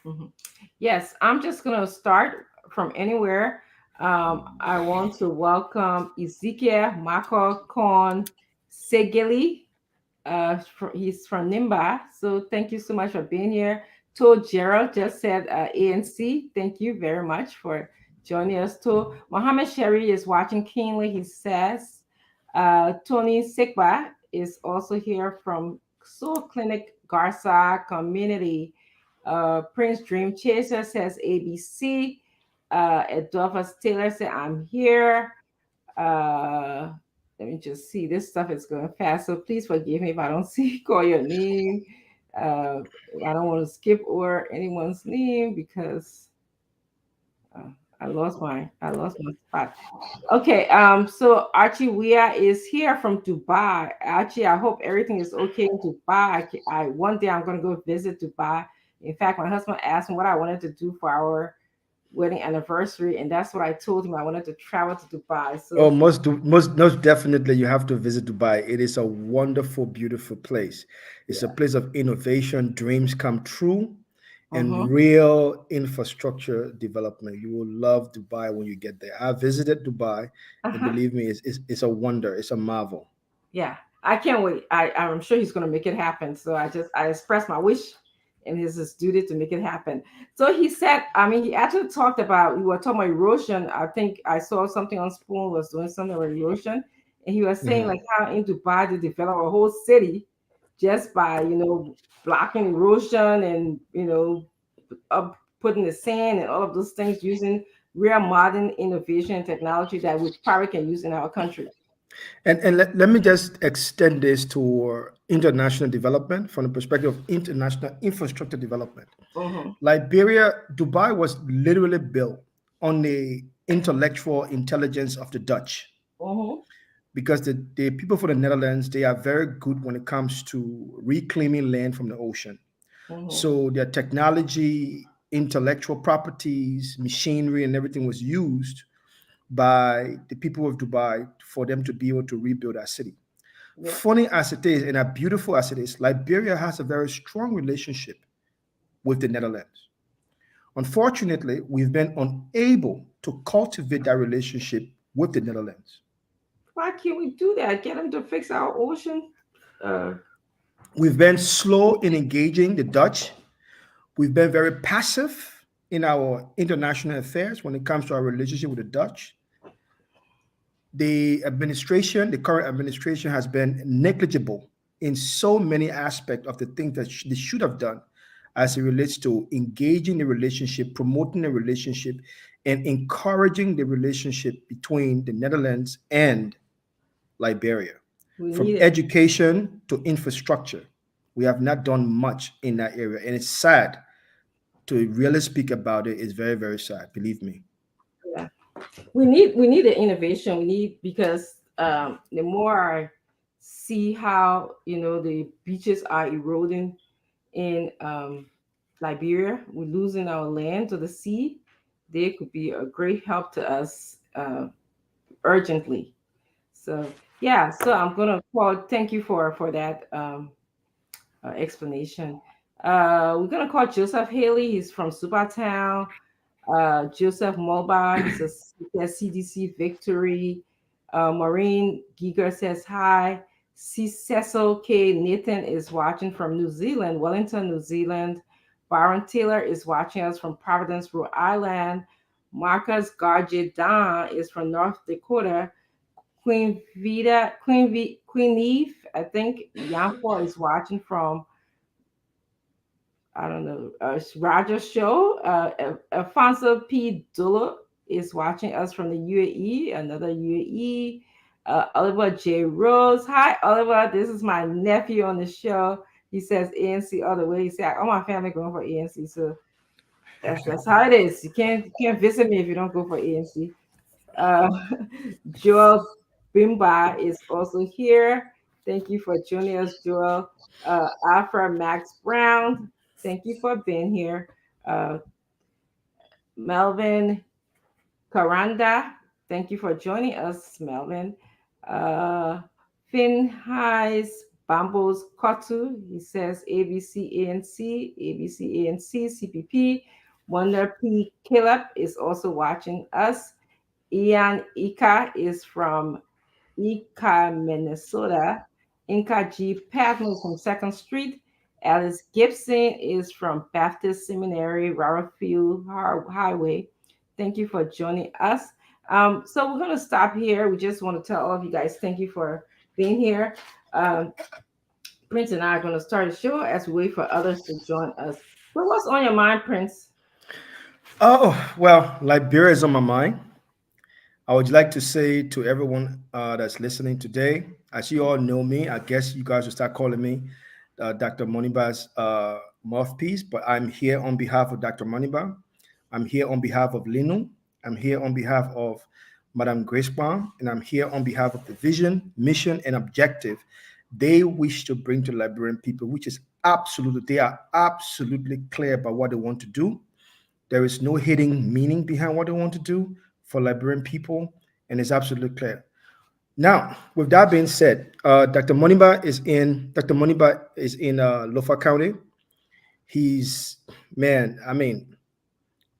mhm. Yes, I'm just gonna start from anywhere. I want to welcome Ezekiel Mako Kon Segeli. He's from Nimba. So thank you so much for being here. To Gerald just said ANC. Thank you very much for joining us. To Mohammed Sherry is watching keenly. He says Tony Sikba is also here from Soul Clinic Garza Community. Prince Dream Chaser says ABC. Adolphus Taylor said I'm here. Let me just see. This stuff is going fast, so please forgive me if I don't see call your name. Uh, I don't want to skip over anyone's name because uh, I lost my spot. Okay, so Archie Weah is here from Dubai. Archie, I hope everything is okay in Dubai. One day I'm gonna go visit Dubai. In fact, my husband asked me what I wanted to do for our wedding anniversary, and that's what I told him. I wanted to travel to Dubai. Oh, So, most definitely, you have to visit Dubai. It is a wonderful, beautiful place. It's a yeah. place of innovation, dreams come true, and Uh-huh. real infrastructure development. You will love Dubai when you get there. I visited Dubai, and Uh-huh. believe me, it's a wonder. It's a marvel. Yeah, I can't wait. I'm sure he's going to make it happen. So I expressed my wish, and it's his duty to make it happen. So he said, I mean, he actually talked about, we were talking about erosion. I think I saw something on Spoon was doing something about erosion, and he was saying Mhm. like how in Dubai they develop a whole city just by blocking erosion and up putting the sand and all of those things using real modern innovation and technology that we probably can use in our country. And let me just extend this to international development from the perspective of international infrastructure development. Mm-hmm. Liberia, Dubai was literally built on the intellectual intelligence of the Dutch, Mm-hmm. because the people from the Netherlands, they are very good when it comes to reclaiming land from the ocean. Mm-hmm. So their technology, intellectual properties, machinery, and everything was used by the people of Dubai for them to be able to rebuild our city. Yeah. Funny as it is, and as beautiful as it is, Liberia has a very strong relationship with the Netherlands. Unfortunately, we've been unable to cultivate that relationship with the Netherlands. Why can't we do that? Get them to fix our ocean. Uh, We've been slow in engaging the Dutch. We've been very passive in our international affairs when it comes to our relationship with the Dutch. The current administration, has been negligible in so many aspects of the things that they should have done as it relates to engaging the relationship, promoting the relationship, and encouraging the relationship between the Netherlands and Liberia. we From need it. education to infrastructure, we have not done much in that area. And it's sad to really speak about it. It's very, very sad, believe me. Yeah. We need the innovation. We need because the more I see how the beaches are eroding in Liberia, we're losing our land to the sea. They could be a great help to us urgently. So yeah, so I'm gonna call. Thank you for that explanation. We're gonna call Joseph Haley. He's from Supertown. Joseph Mulba, he's a CDC Victory. Maureen Giger says hi. Cecil K. Nathan is watching from New Zealand, Wellington, New Zealand. Byron Taylor is watching us from Providence, Rhode Island. Marcus Garje Don is from North Dakota. Queen Eve, I think Yanfor is watching from I don't know, Roger Show. Alfonso P. Dullo is watching us from the UAE, another UAE. Oliver J. Rose. Hi, Oliver. This is my nephew on the show. He says ANC all the way. He said, all my family going for ANC. So that's how it is. You can't visit me if you don't go for ANC. Uh, Joel Bimba is also here. Thank you for joining us, Joel. Alfred Max Brown, thank you for being here. Uh, Melvin Karanda, thank you for joining us, Melvin. Uh, Finn Highs Bambos Kotu, he says ABC ANC, ABC ANC, CPP. Wonder P. Caleb is also watching us. Ian Ika is from Ika, Minnesota. Inka G. Patton from Second Street. Alice Gibson is from Baptist Seminary, Rarafield Highway. Thank you for joining us. So we're going to stop here. We just want to tell all of you guys thank you for being here. Prince and I are going to start the show as we wait for others to join us. So what's on your mind, Prince? Oh, well, Liberia is on my mind. I would like to say to everyone that's listening today, as you all know me, I guess you guys will start calling me Dr. Moniba's mouthpiece, but I'm here on behalf of Dr. Moniba. I'm here on behalf of Linu. I'm here on behalf of Madame Grace Baum, and I'm here on behalf of the vision, mission, and objective they wish to bring to Liberian people, which is absolutely, they are absolutely clear about what they want to do. There is no hidden meaning behind what they want to do for Liberian people, and it's absolutely clear. Now, with that being said, Dr. Moniba is in Lofa County. He's, man, I mean,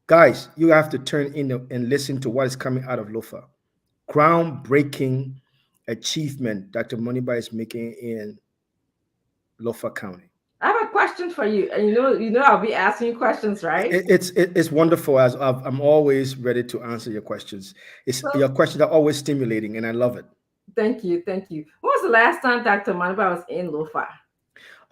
guys, you have to turn in and listen to what is coming out of Lofa. Groundbreaking achievement Dr. Moniba is making in Lofa County. I have a question for you, and I'll be asking you questions, right? It's wonderful. As I'm always ready to answer your questions. Your questions are always stimulating, and I love it. Thank you. When was the last time Dr. Moniba was in Lofa?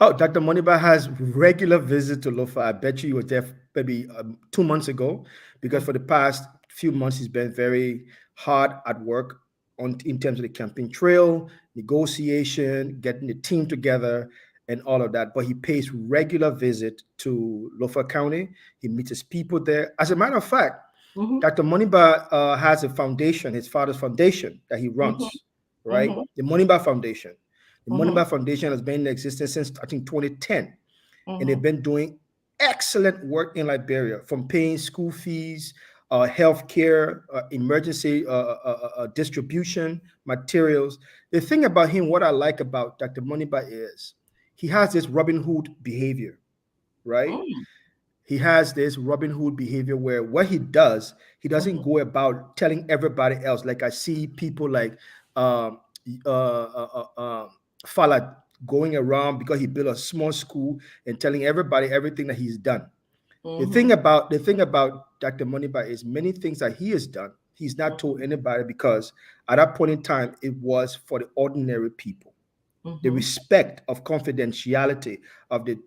Oh, Dr. Moniba has regular visits to Lofa. I bet you were there maybe 2 months ago, because for the past few months he's been very hard at work in terms of the campaign trail, negotiation, getting the team together, and all of that. But he pays regular visit to Lofa County. He meets his people there. As a matter of fact, Dr. Moniba has a foundation, his father's foundation, that he runs, right? The Moniba Foundation. The Moniba Foundation has been in existence since, I think, 2010. And they've been doing excellent work in Liberia, from paying school fees, healthcare, emergency distribution, materials. The thing about him, what I like about Dr. Moniba is he has this Robin Hood behavior, right? He has this Robin Hood behavior where what he does, he doesn't go about telling everybody else. Like I see people like Fala going around because he built a small school and telling everybody everything that he's done. The thing about Dr. Moniba is many things that he has done, he's not told anybody, because at that point in time, it was for the ordinary people. The respect of confidentiality of the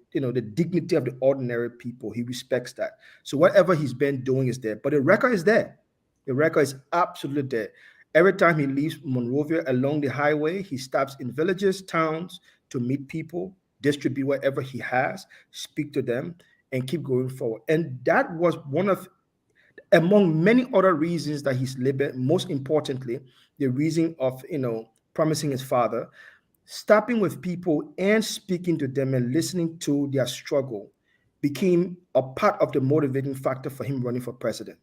dignity of the ordinary people. He respects that. So whatever he's been doing is there, but the record is there. The record is absolutely there. Every time he leaves Monrovia along the highway, he stops in villages, towns to meet people, distribute whatever he has, speak to them, and keep going forward. And that was one of, among many other reasons that he's liberated, most importantly, the reason of, promising his father, stopping with people and speaking to them and listening to their struggle became a part of the motivating factor for him running for president.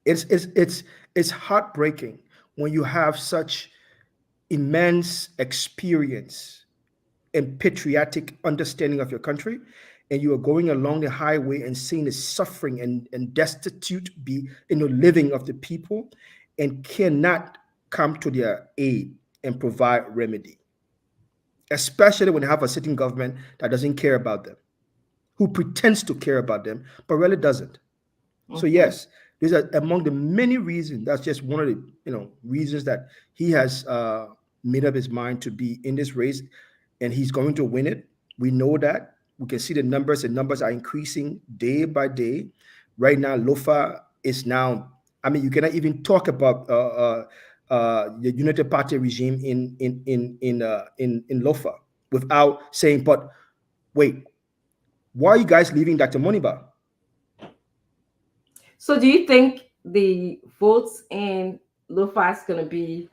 It's heartbreaking when you have such immense experience and patriotic understanding of your country, and you are going along the highway and seeing the suffering and destitute living of the people, and cannot come to their aid and provide remedy, especially when they have a sitting government that doesn't care about them, who pretends to care about them but really doesn't. So yes, these are among the many reasons. That's just one of the reasons that he has made up his mind to be in this race, and he's going to win it. We know that. We can see the numbers. The numbers are increasing day by day. Right now, Lofa is now. I mean, you cannot even talk about the United Party regime in Lofa without saying, "But wait, why are you guys leaving Dr. Moniba?" So do you think the votes in Lofa is going to be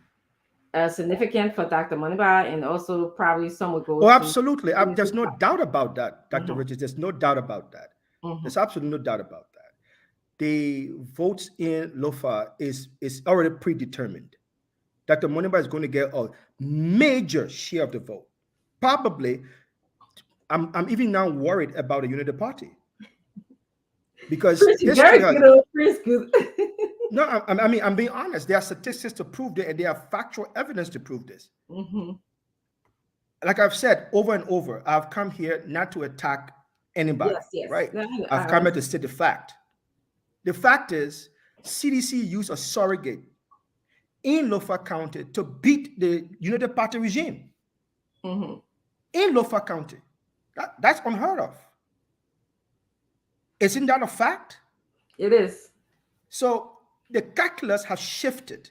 significant for Dr. Moniba, and also probably some will go? Oh, absolutely. There's no doubt about that, Dr. Richards. There's no doubt about that. There's absolutely no doubt about that. The votes in Lofa is already predetermined. Dr. Moniba is going to get a major share of the vote. Probably, I'm even now worried about the United Party. Because no, I mean, I'm being honest. There are statistics to prove that, and there are factual evidence to prove this. Like I've said over and over, I've come here not to attack anybody, right? I've come here to state the fact. The fact is, CDC used a surrogate in Lofa County to beat the United Party regime. In Lofa County. That's unheard of. Isn't that a fact? It is. So the calculus has shifted.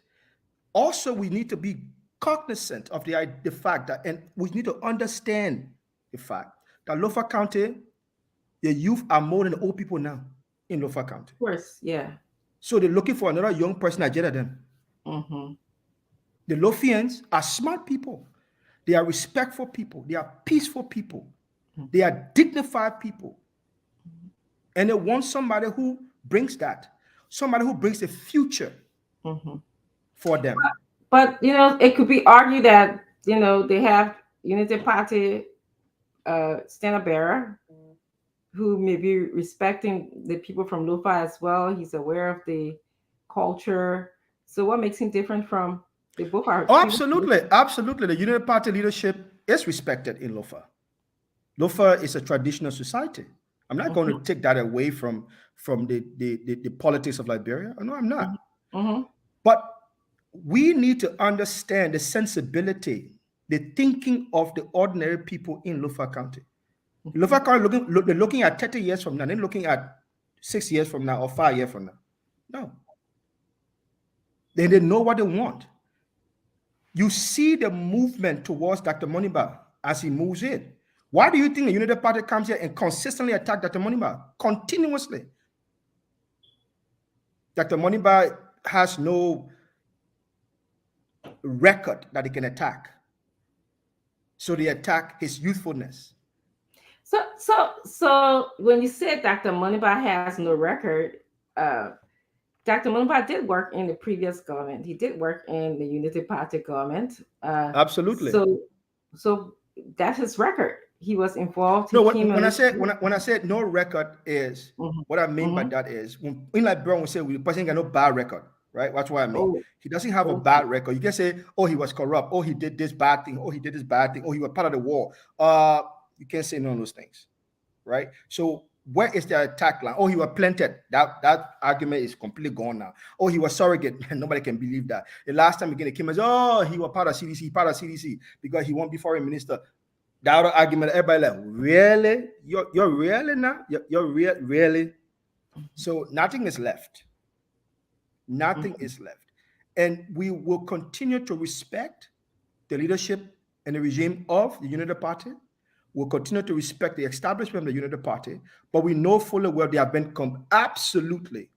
Also, we need to be cognizant of the fact that, and we need to understand the fact that Lofa County, the youth are more than the old people now in Lofa County. Of course, yeah. So they're looking for another young person ahead of them. The Lofians are smart people. They are respectful people. They are peaceful people. They are dignified people. And they want somebody who brings that, somebody who brings the future for them. But, it could be argued that, they have Unity Party standard bearer who may be respecting the people from Lofa as well. He's aware of the culture. So what makes him different from the both are? Oh, absolutely. Absolutely. The Unity Party leadership is respected in Lofa. Lofa is a traditional society. I'm not going to take that away from the politics of Liberia. No, I'm not. But we need to understand the sensibility, the thinking of the ordinary people in Lofa County. Lofa County they're looking at 30 years from now, they're looking at 6 years from now or 5 years from now. No. They know what they want. You see the movement towards Dr. Moniba as he moves in. Why do you think the Unity Party comes here and consistently attack Dr. Moniba? Continuously. Dr. Moniba has no record that he can attack. So they attack his youthfulness. So when you said Dr. Moniba has no record, Dr. Moniba did work in the previous government. He did work in the Unity Party government. Absolutely. So that's his record. He was involved. No, when I said no record is what I mean by that is when in Liberia we say the person got no bad record, right? That's what I mean. He doesn't have a bad record. You can say, oh, he was corrupt. Oh, he did this bad thing. Oh, he did this bad thing. Oh, he was part of the war. You can't say none of those things, right? So where is the attack line? Oh, he was planted. That argument is completely gone now. Oh, he was surrogate. Nobody can believe that. The last time again, it came as, oh, he was part of CDC, because he won't be foreign minister. The other argument, everybody like, really? You're really now? You're really? So nothing is left. Nothing is left. And we will continue to respect the leadership and the regime of the Unity Party. We'll continue to respect the establishment of the Unity Party, but we know fully well they have been absolutely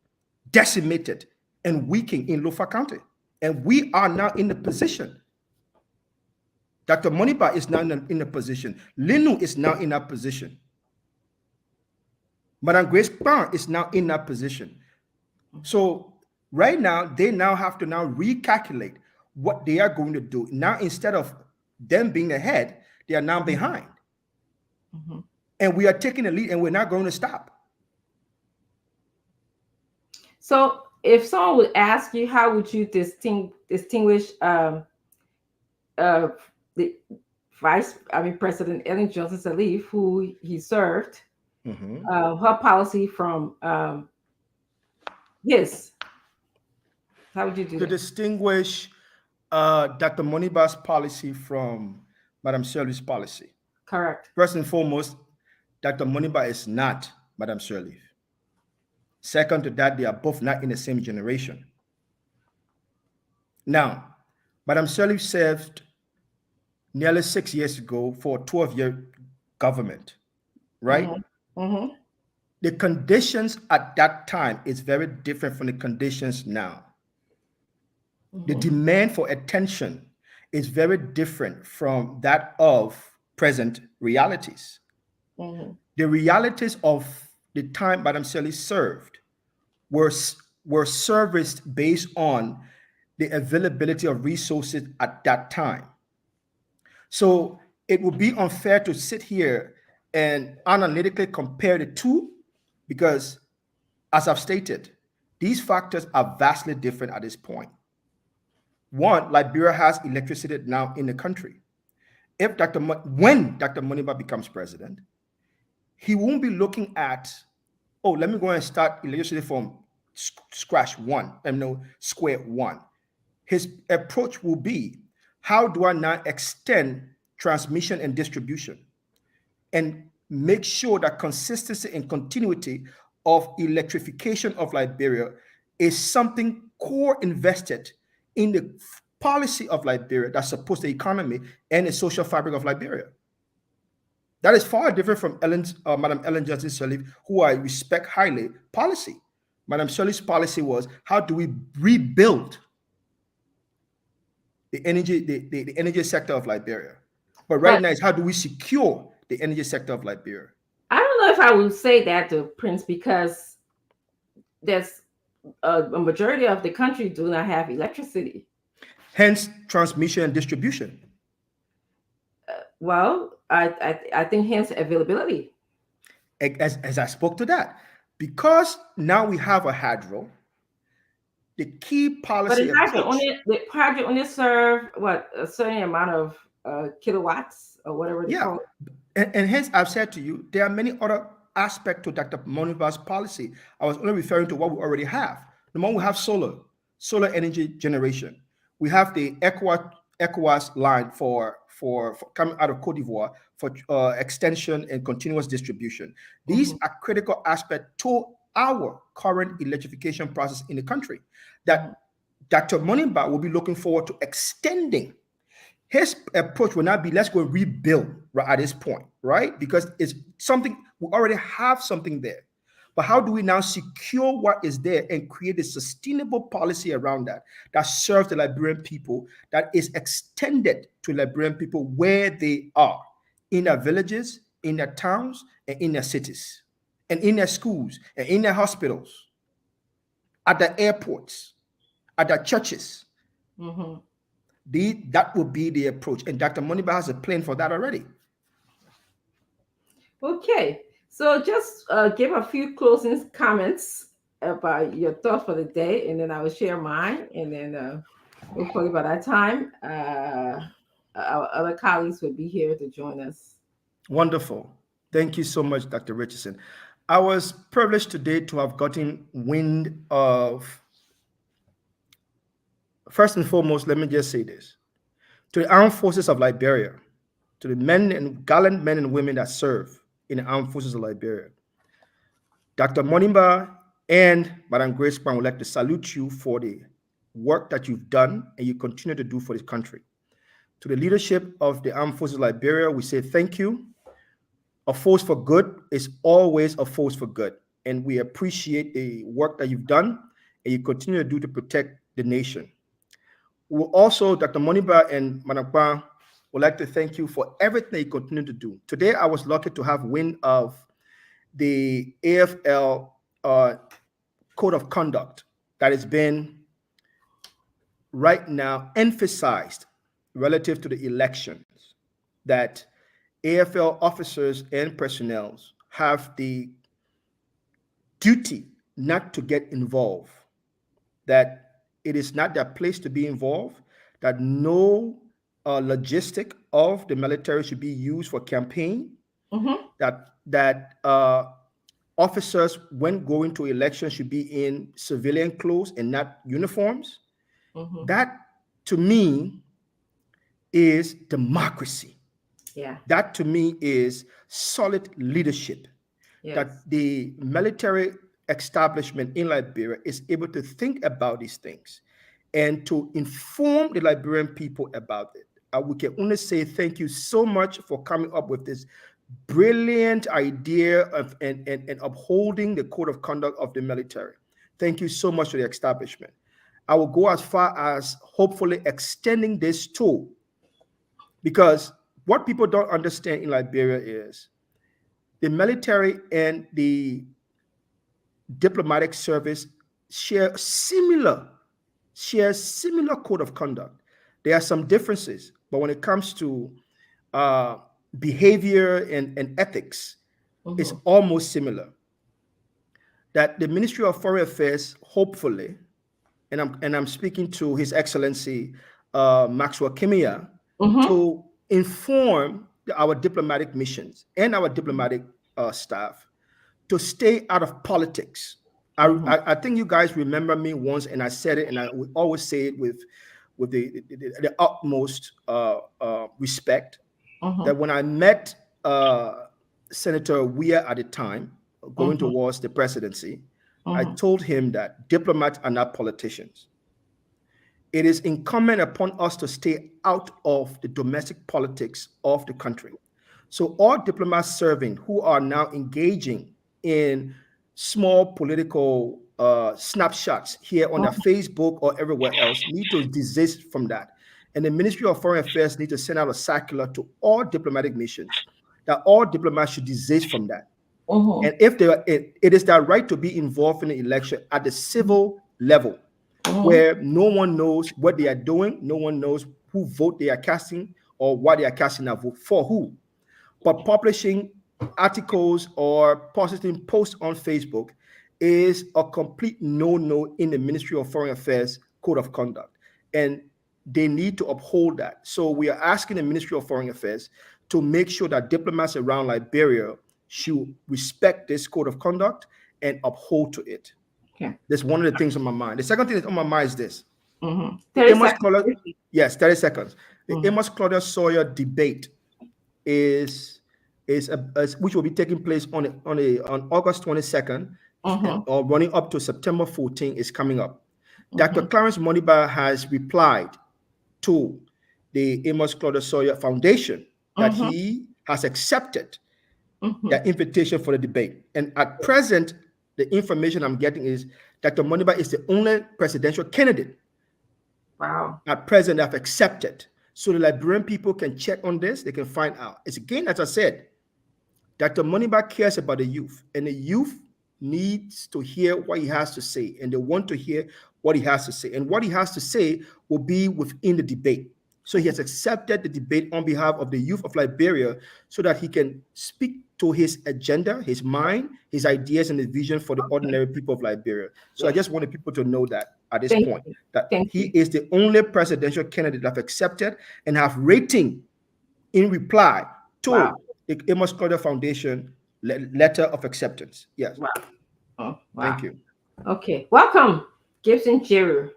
decimated and weakened in Lofa County. And we are now in the position. Dr. Moniba is now in a position. Linu is now in that position. Madam Grace Kwan is now in that position. So right now, they now have to now recalculate what they are going to do. Now, instead of them being ahead, they are now behind. And we are taking the lead and we're not going to stop. So if someone would ask you, how would you distinguish the President Ellen Johnson Sirleaf, who he served, her policy from his? How would you do that? To distinguish Dr. Moniba's policy from Madam Sirleaf's policy. Correct. First and foremost, Dr. Moniba is not Madam Sirleaf. Second to that, they are both not in the same generation. Now, Madam Sirleaf served nearly 6 years ago for a 12-year government, right? The conditions at that time is very different from the conditions now. The demand for attention is very different from that of present realities. The realities of the time Madam Sirleaf served were serviced based on the availability of resources at that time. So it would be unfair to sit here and analytically compare the two, because as I've stated, these factors are vastly different at this point. One, Liberia has electricity now in the country. When Dr. Moniba becomes president, he won't be looking at, oh, let me go and start electricity from square one. His approach will be, how do I now extend transmission and distribution and make sure that consistency and continuity of electrification of Liberia is something core invested in the policy of Liberia that supports the economy and the social fabric of Liberia. That is far different from Madam Ellen Johnson Sirleaf, who I respect highly, policy. Madam Sirleaf's policy was, how do we rebuild the energy sector of Liberia? But right now, it's how do we secure the energy sector of Liberia? I don't know if I would say that to Prince, because there's a majority of the country do not have electricity. Hence, transmission and distribution. Well, I think hence availability. As I spoke to that, because now we have a hydro, the key policy but the project only serve what, a certain amount of kilowatts or whatever they call it. And hence I've said to you, there are many other aspects to Dr. Moniba's policy. I was only referring to what we already have. The moment we have solar energy generation, we have the ECOWAS line for coming out of Cote d'Ivoire for extension and continuous distribution. These are critical aspects to our current electrification process in the country that Dr. Moniba will be looking forward to extending. His approach will not be, let's go rebuild right at this point, right? Because it's something, we already have something there. But how do we now secure what is there and create a sustainable policy around that serves the Liberian people, that is extended to Liberian people where they are, in their villages, in their towns, and in their cities, and in their schools, and in their hospitals, at the airports, at the churches. That would be the approach. And Dr. Moniba has a plan for that already. Okay. So just give a few closing comments about your thoughts for the day, and then I will share mine, and then hopefully by that time, our other colleagues will be here to join us. Wonderful. Thank you so much, Dr. Richardson. I was privileged today to have gotten wind of, first and foremost, let me just say this. To the armed forces of Liberia, to the gallant men and women that serve in the armed forces of Liberia, Dr. Moniba and Madam Grace Brown would like to salute you for the work that you've done and you continue to do for this country. To the leadership of the armed forces of Liberia, we say thank you. A force for good is always a force for good. And we appreciate the work that you've done and you continue to do to protect the nation. We'll also, Dr. Moniba and Madam Brown, would like to thank you for everything you continue to do. Today, I was lucky to have wind of the AFL code of conduct that has been right now emphasized relative to the elections, that AFL officers and personnel have the duty not to get involved, that it is not their place to be involved, that no logistic of the military should be used for campaign, that officers, when going to elections, should be in civilian clothes and not uniforms. That, to me, is democracy. That, to me, is solid leadership. That the military establishment in Liberia is able to think about these things and to inform the Liberian people about it. We can only say thank you so much for coming up with this brilliant idea of and upholding the code of conduct of the military. Thank you so much to the establishment. I will go as far as hopefully extending this tool, because what people don't understand in Liberia is the military and the diplomatic service share similar code of conduct. There are some differences, but when it comes to behavior and ethics, it's almost similar. That the Ministry of Foreign Affairs, hopefully, and I'm speaking to His Excellency Maxwell Kimia, to inform our diplomatic missions and our diplomatic staff to stay out of politics. I think you guys remember me once, and I said it, and I would always say it with the utmost respect, that when I met Senator Weir at the time, going towards the presidency, I told him that diplomats are not politicians. it is incumbent upon us to stay out of the domestic politics of the country. So all diplomats serving who are now engaging in small political snapshots here on their Facebook or everywhere else need to desist from that. And the Ministry of Foreign Affairs need to send out a circular to all diplomatic missions that all diplomats should desist from that. And if it is their right to be involved in the election at the civil level, where no one knows what they are doing, no one knows who vote they are casting or why they are casting a vote for who. But publishing articles or posting posts on Facebook is a complete no-no in the Ministry of Foreign Affairs Code of Conduct. And they need to uphold that. So we are asking the Ministry of Foreign Affairs to make sure that diplomats around Liberia should respect this code of conduct and uphold to it. Okay. That's one of the things on my mind. The second thing that's on my mind is this. 30 seconds. Yes, 30 seconds. The Amos Claudia Sawyer debate is which will be taking place on August 22nd or running up to September 14 is coming up. Dr. Clarence Moniba has replied to the Amos Claudia Sawyer Foundation that he has accepted the invitation for the debate. And at present, the information I'm getting is Dr. Moniba is the only presidential candidate. Wow. At present, I've accepted. So the Liberian people can check on this. They can find out. It's again, as I said, Dr. Moniba cares about the youth, and the youth needs to hear what he has to say, and they want to hear what he has to say. And what he has to say will be within the debate. So he has accepted the debate on behalf of the youth of Liberia so that he can speak to his agenda, his mind, his ideas, and his vision for the ordinary people of Liberia. So I just wanted people to know that at this point, that he is the only presidential candidate that I've accepted and have rating in reply to the Amos Claudia Foundation letter of acceptance. Yes. Wow. Oh, wow. Thank you. Okay. Welcome, Gibson Jeru.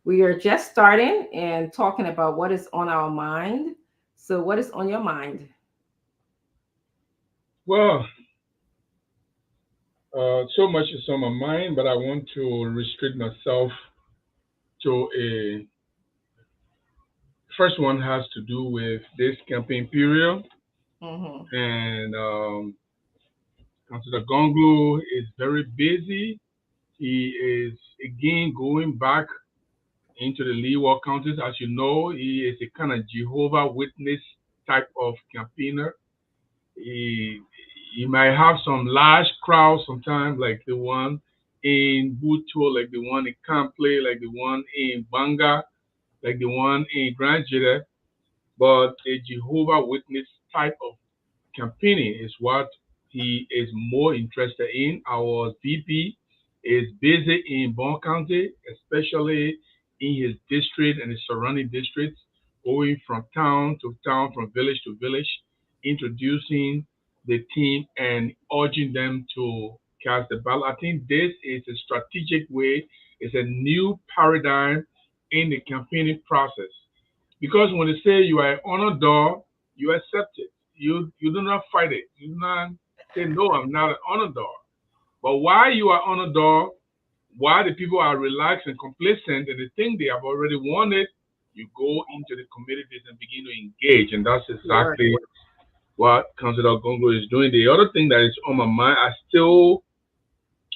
We are just starting and talking about what is on our mind. So what is on your mind? Well, so much is on my mind, but I want to restrict myself to a first one has to do with this campaign period. And Councillor Gonglo is very busy. He is again going back into the Leeward counties. As you know, he is a kind of Jehovah Witness type of campaigner. He might have some large crowds sometimes, like the one in Buto, like the one in Kample, like the one in Banga, like the one in Grand Jede. But a Jehovah Witness type of campaigning is what he is more interested in. Our VP is busy in Bon County, especially in his district and the surrounding districts, going from town to town, from village to village, introducing the team and urging them to cast the ballot. I think this is a strategic way. It's a new paradigm in the campaigning process. Because when they say you are an honored dog, you accept it. You do not fight it. You do not say, no, I'm not an honored dog. But while you are honored dog, while the people are relaxed and complacent and they think they have already won it, you go into the communities and begin to engage. And that's exactly what Councillor Gonglo is doing. The other thing that is on my mind, I still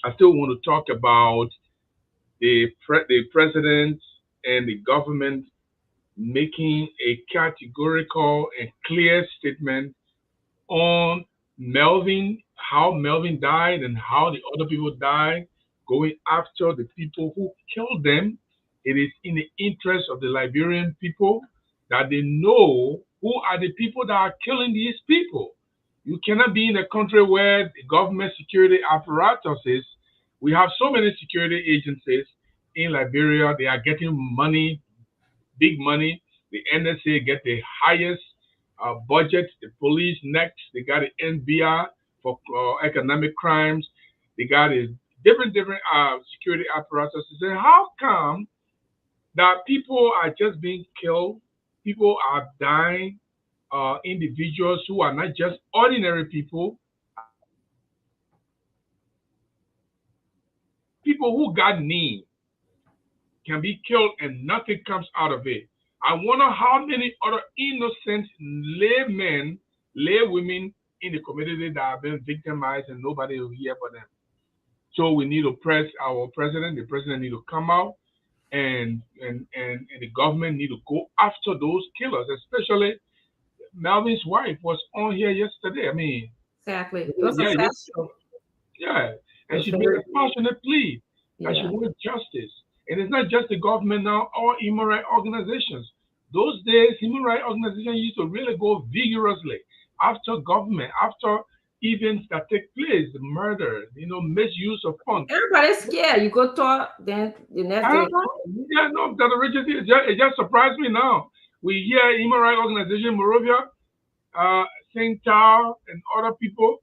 want to talk about the president and the government making a categorical and clear statement on Melvin, how Melvin died and how the other people died, going after the people who killed them. It is in the interest of the Liberian people that they know who are the people that are killing these people. You cannot be in a country where the government security apparatuses, we have so many security agencies in Liberia, they are getting money, big money. The NSA get the highest budget, the police next, they got the NBI for economic crimes, they got a different security apparatuses. And how come that people are just being killed, people are dying, individuals who are not just ordinary people, people who got names, can be killed and nothing comes out of it. I wonder how many other innocent laymen, laywomen in the community that have been victimized and nobody will hear for them. So we need to press our president. The president need to come out, and the government need to go after those killers, especially Melvin's wife was on here yesterday. I mean, Exactly. It was a yeah, sad yes, show. yeah, It and was she made very, a passionate plea that she yeah. wanted justice. And it's not just the government now, all human rights organizations. Those days, human rights organizations used to really go vigorously after government, after events that take place, murder, misuse of funds. Everybody's scared. You go talk, then the next I day. don't know. Yeah, no, Dr. Richard, it just surprised me now. We hear human rights organization, Morovia, St. Tao, and other people.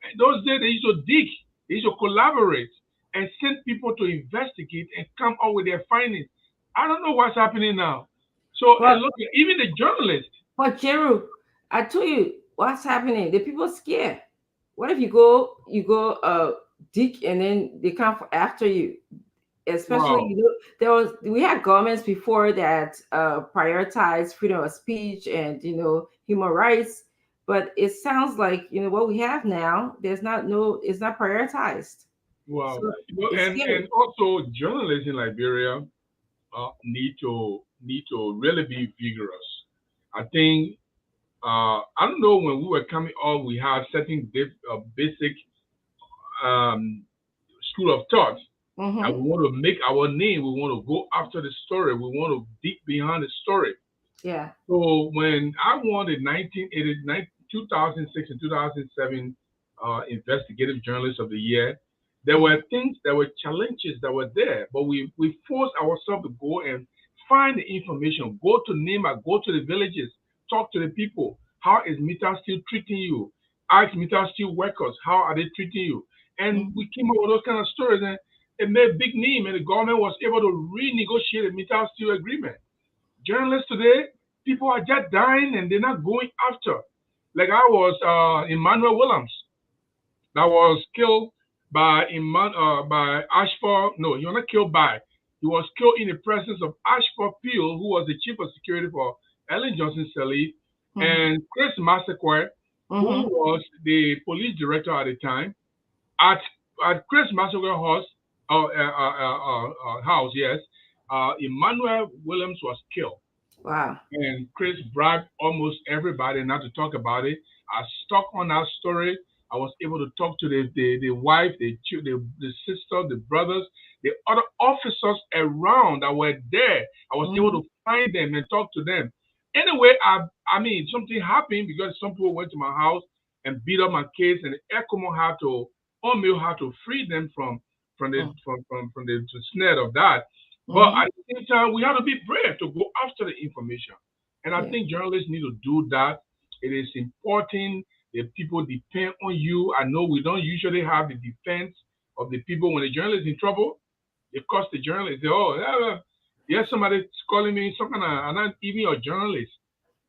And those days, they used to dig, they used to collaborate and send people to investigate and come up with their findings. I don't know what's happening now. So, But and look, even the journalists, but Jeru, I told you what's happening. The people scared. What if you go dig and then they come after you? Especially, wow, we had governments before that prioritized freedom of speech and human rights, but it sounds like what we have now. It's not prioritized. wow. So it's scary. And also journalists in Liberia need to really be vigorous. I think I don't know, when we were coming up, we had certain basic um, school of thought. And Mm-hmm. we want to make our name. We want to go after the story. We want to dig behind the story. Yeah. So when I won the 1989, 2006 and 2007 Investigative Journalist of the Year, there were things, there were challenges that were there, but we forced ourselves to go and find the information, go to Nimba, go to the villages, talk to the people. How is Mita still treating you? Ask Mita still workers, how are they treating you? And Mm-hmm. we came up with those kind of stories, and it made a big name, and the government was able to renegotiate the Mita Steel agreement. Journalists today, people are just dying and they're not going after. Like I was Emmanuel Williams that was killed by Ashford. No, he was not killed by. He was killed in the presence of Ashford Peel, who was the chief of security for Ellen Johnson Sirleaf, Mm-hmm. and Chris Massaquoi, who Mm-hmm. was the police director at the time. At Chris Massaquoi house, yes, Emmanuel Williams was killed. Wow. And Chris bribed almost everybody not to talk about it. I stuck on that story. I was able to talk to the wife, the sister, the brothers, the other officers around that were there. I was able Mm-hmm. to find them and talk to them. Anyway, I mean, something happened because some people went to my house and beat up my kids, and ECOMO had to, Omil had to free them from the snare of that. But Mm-hmm. at the same time, we have to be brave to go after the information. And I Yeah. think journalists need to do that. It is important that people depend on you. I know we don't usually have the defense of the people when the journalist is in trouble. It costs the journalist. They, oh, yes, somebody's calling me, something, I'm not even a journalist.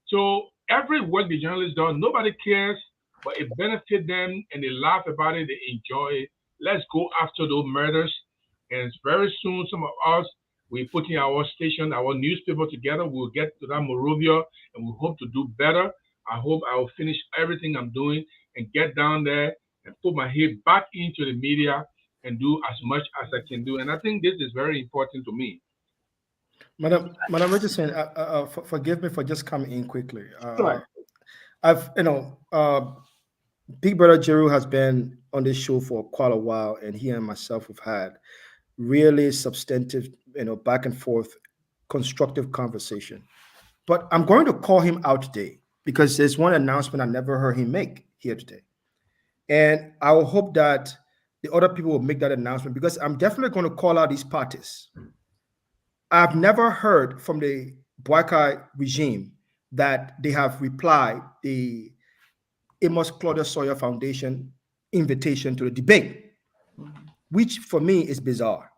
So every work the journalist does, nobody cares, but it benefits them and they laugh about it, they enjoy it. Let's go after those murders. And very soon, some of us, we're putting our station, our newspaper together. We'll get to that Morovia and we hope to do better. I hope I will finish everything I'm doing and get down there and put my head back into the media and do as much as I can do. And I think this is very important to me. Madam Richardson, forgive me for just coming in quickly. Sure. I've, Big Brother Jeru has been on this show for quite a while, and he and myself have had really substantive, back and forth, constructive conversation. But I'm going to call him out today because there's one announcement I never heard him make here today. And I will hope that the other people will make that announcement because I'm definitely going to call out these parties. I've never heard from the Boakai regime that they have replied the Amos Claudius Sawyer Foundation invitation to the debate, which for me is bizarre.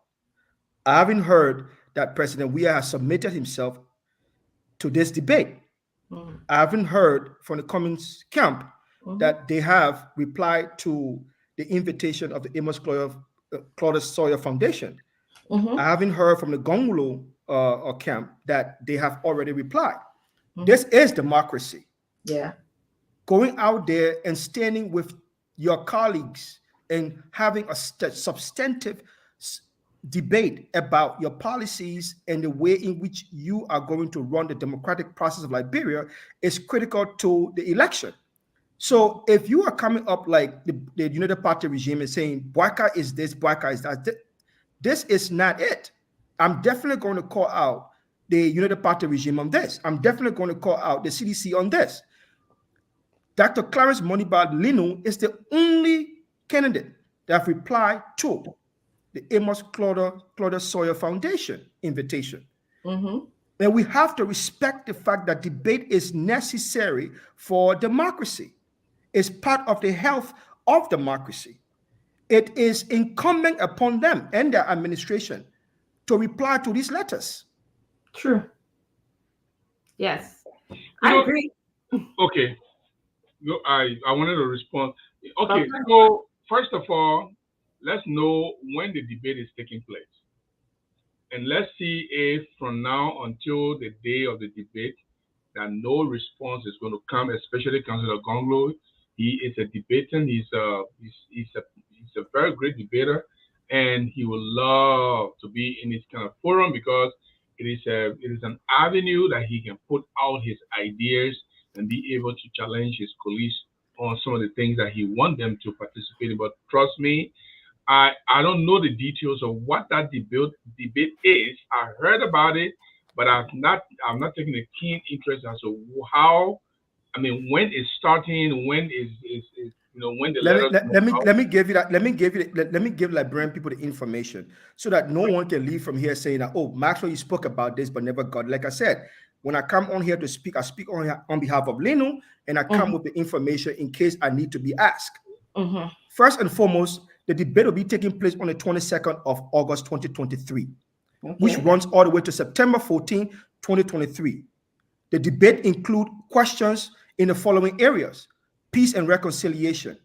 I haven't heard that President Weah has submitted himself to this debate. Mm-hmm. I haven't heard from the Cummins camp Mm-hmm. that they have replied to the invitation of the Amos Claudius Sawyer Foundation. I haven't heard from the Gonglo camp that they have already replied. Mhm. This is democracy. Yeah. Going out there and standing with your colleagues and having a substantive debate about your policies and the way in which you are going to run the democratic process of Liberia is critical to the election. So if you are coming up like the United Party regime and saying Boyka is this, Boyka is that, this is not it. I'm definitely going to call out the United Party regime on this. I'm definitely going to call out the CDC on this. Dr. Clarence Moniba Linu is the only candidate that have replied to the Amos Claudia Sawyer Foundation invitation. Mm-hmm. And we have to respect the fact that debate is necessary for democracy. It's part of the health of democracy. It is incumbent upon them and their administration to reply to these letters. True. Yes, I agree. Okay. No, I wanted to respond. Okay, so first of all, let's know when the debate is taking place. And let's see if from now until the day of the debate, that no response is going to come, especially Councillor Gonglo. He is a debatant. He's a very great debater, and he would love to be in this kind of forum because it is an avenue that he can put out his ideas and be able to challenge his colleagues on some of the things that he wants them to participate in. But trust me, I don't know the details of what that debate is. I heard about it, but I'm not taking a keen interest as to how. I mean, when it's starting, when is when the let me give Liberian people the information so that no one can leave from here saying that, oh, Maxwell, you spoke about this but never got. Like I said, when I come on here to speak, I speak on behalf of Lenu, and I come with the information in case I need to be asked. First and foremost, the debate will be taking place on the 22nd of August 2023, which runs all the way to September 14, 2023. The debate includes questions in the following areas: peace and reconciliation,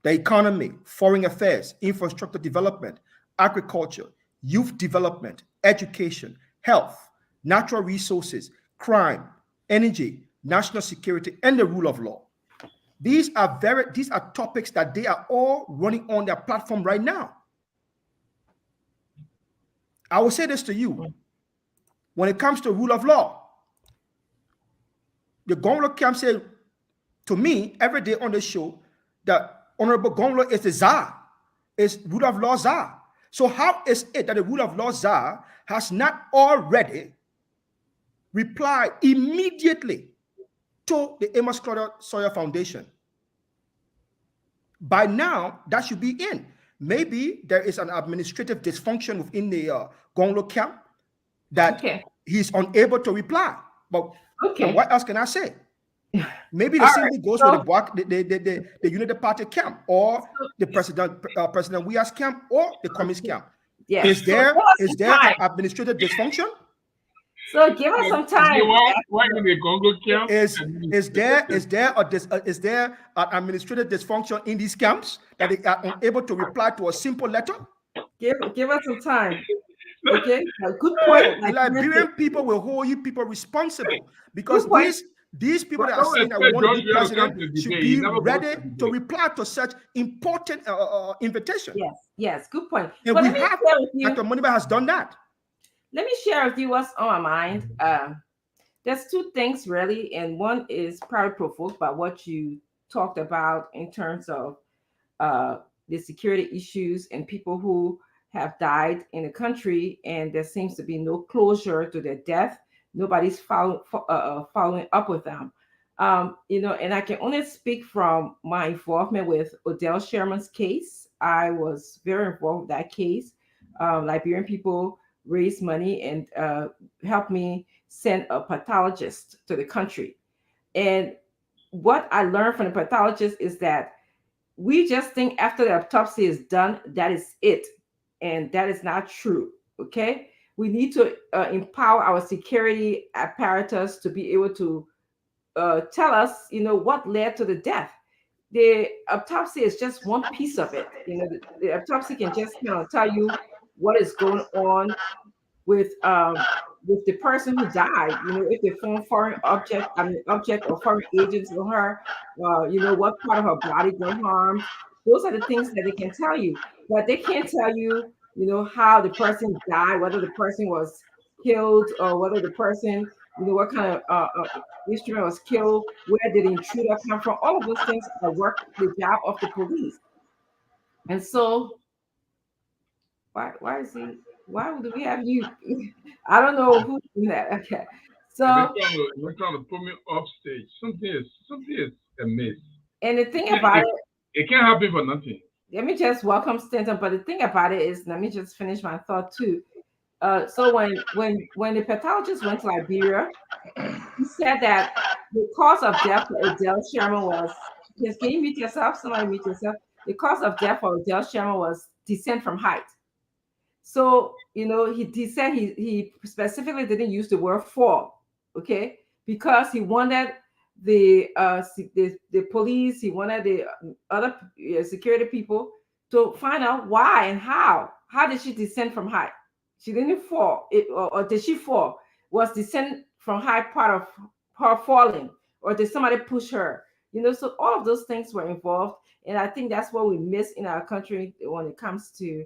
the economy, foreign affairs, infrastructure development, agriculture, youth development, education, health, natural resources, crime, energy, national security, and the rule of law. These are topics that they are all running on their platform right now. I will say this to you. When it comes to rule of law, the Gonglo camp said to me every day on the show that Honorable Gonglo is the czar, is rule of law czar. So how is it that the rule of law czar has not already replied immediately to the Amos Claudia Sawyer Foundation? By now, that should be in. Maybe there is an administrative dysfunction within the Gonglo camp that he's unable to reply. But what else can I say? Maybe the same goes with the United Party camp or the President Wia's camp or the Communist camp. Yes. Is there an administrative dysfunction? So give us some time. Is there an administrative dysfunction in these camps that they are unable to reply to a simple letter? Give us some time. Okay, good point. Liberian people will hold you people responsible because these people that are saying that we want to be president should be ready to reply to such important invitation. Yes, good point. And we have Dr. Moniba has done that. Let me share with you what's on my mind. There's two things really, and one is probably provoked by what you talked about in terms of the security issues and people who have died in the country, and there seems to be no closure to their death. Nobody's following up with them. And I can only speak from my involvement with Odell Sherman's case. I was very involved with that case. Liberian people raised money and helped me send a pathologist to the country. And what I learned from the pathologist is that we just think after the autopsy is done, that is it. And that is not true, okay? We need to empower our security apparatus to be able to tell us, what led to the death. The autopsy is just one piece of it. The autopsy can just tell you what is going on with the person who died. You know, if they found foreign object or foreign agents on her, you know, what part of her body got harmed. Those are the things that they can tell you, but they can't tell you, you know, how the person died, whether the person was killed or whether the person, you know, what kind of instrument was killed, where did the intruder come from. All of those things are the job of the police. And so why is he? Why do we have you? I don't know who's doing that. Okay, And so they're trying to put me off stage. Something is amiss. and the thing about it, It can't happen for nothing. let me just welcome Stanton. But the thing about it is, let me just finish my thought too. So when the pathologist went to Liberia, he said that the cause of death for Adele Sherman was. Yes, can you mute yourself? Somebody mute yourself. The cause of death for Adele Sherman was descent from height. So, you know, he said he specifically didn't use the word fall, okay, because he wanted the police, he wanted the other security people to find out why and how. How did she descend from height? She didn't fall, or did she fall? Was descent from height part of her falling, or did somebody push her? You know, so all of those things were involved, and I think that's what we miss in our country when it comes to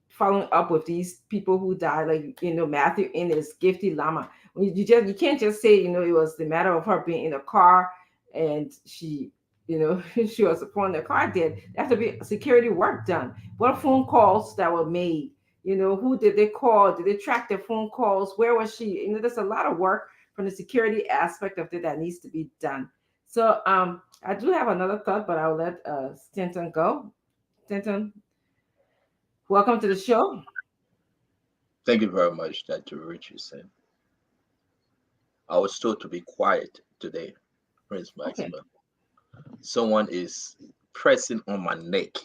following up with these people who died, like, you know, Matthew Innes, Gifty Lama. You can't just say, you know, it was the matter of her being in a car and she, you know, she was upon the car dead. There has to be security work done. What phone calls that were made? You know, who did they call? Did they track their phone calls? Where was she? You know, there's a lot of work from the security aspect of it that needs to be done. So I do have another thought, but I'll let Stanton go. Stanton, welcome to the show. Thank you very much, Dr. Richardson. I was told to be quiet today, Prince Maximum. Okay. Someone is pressing on my neck,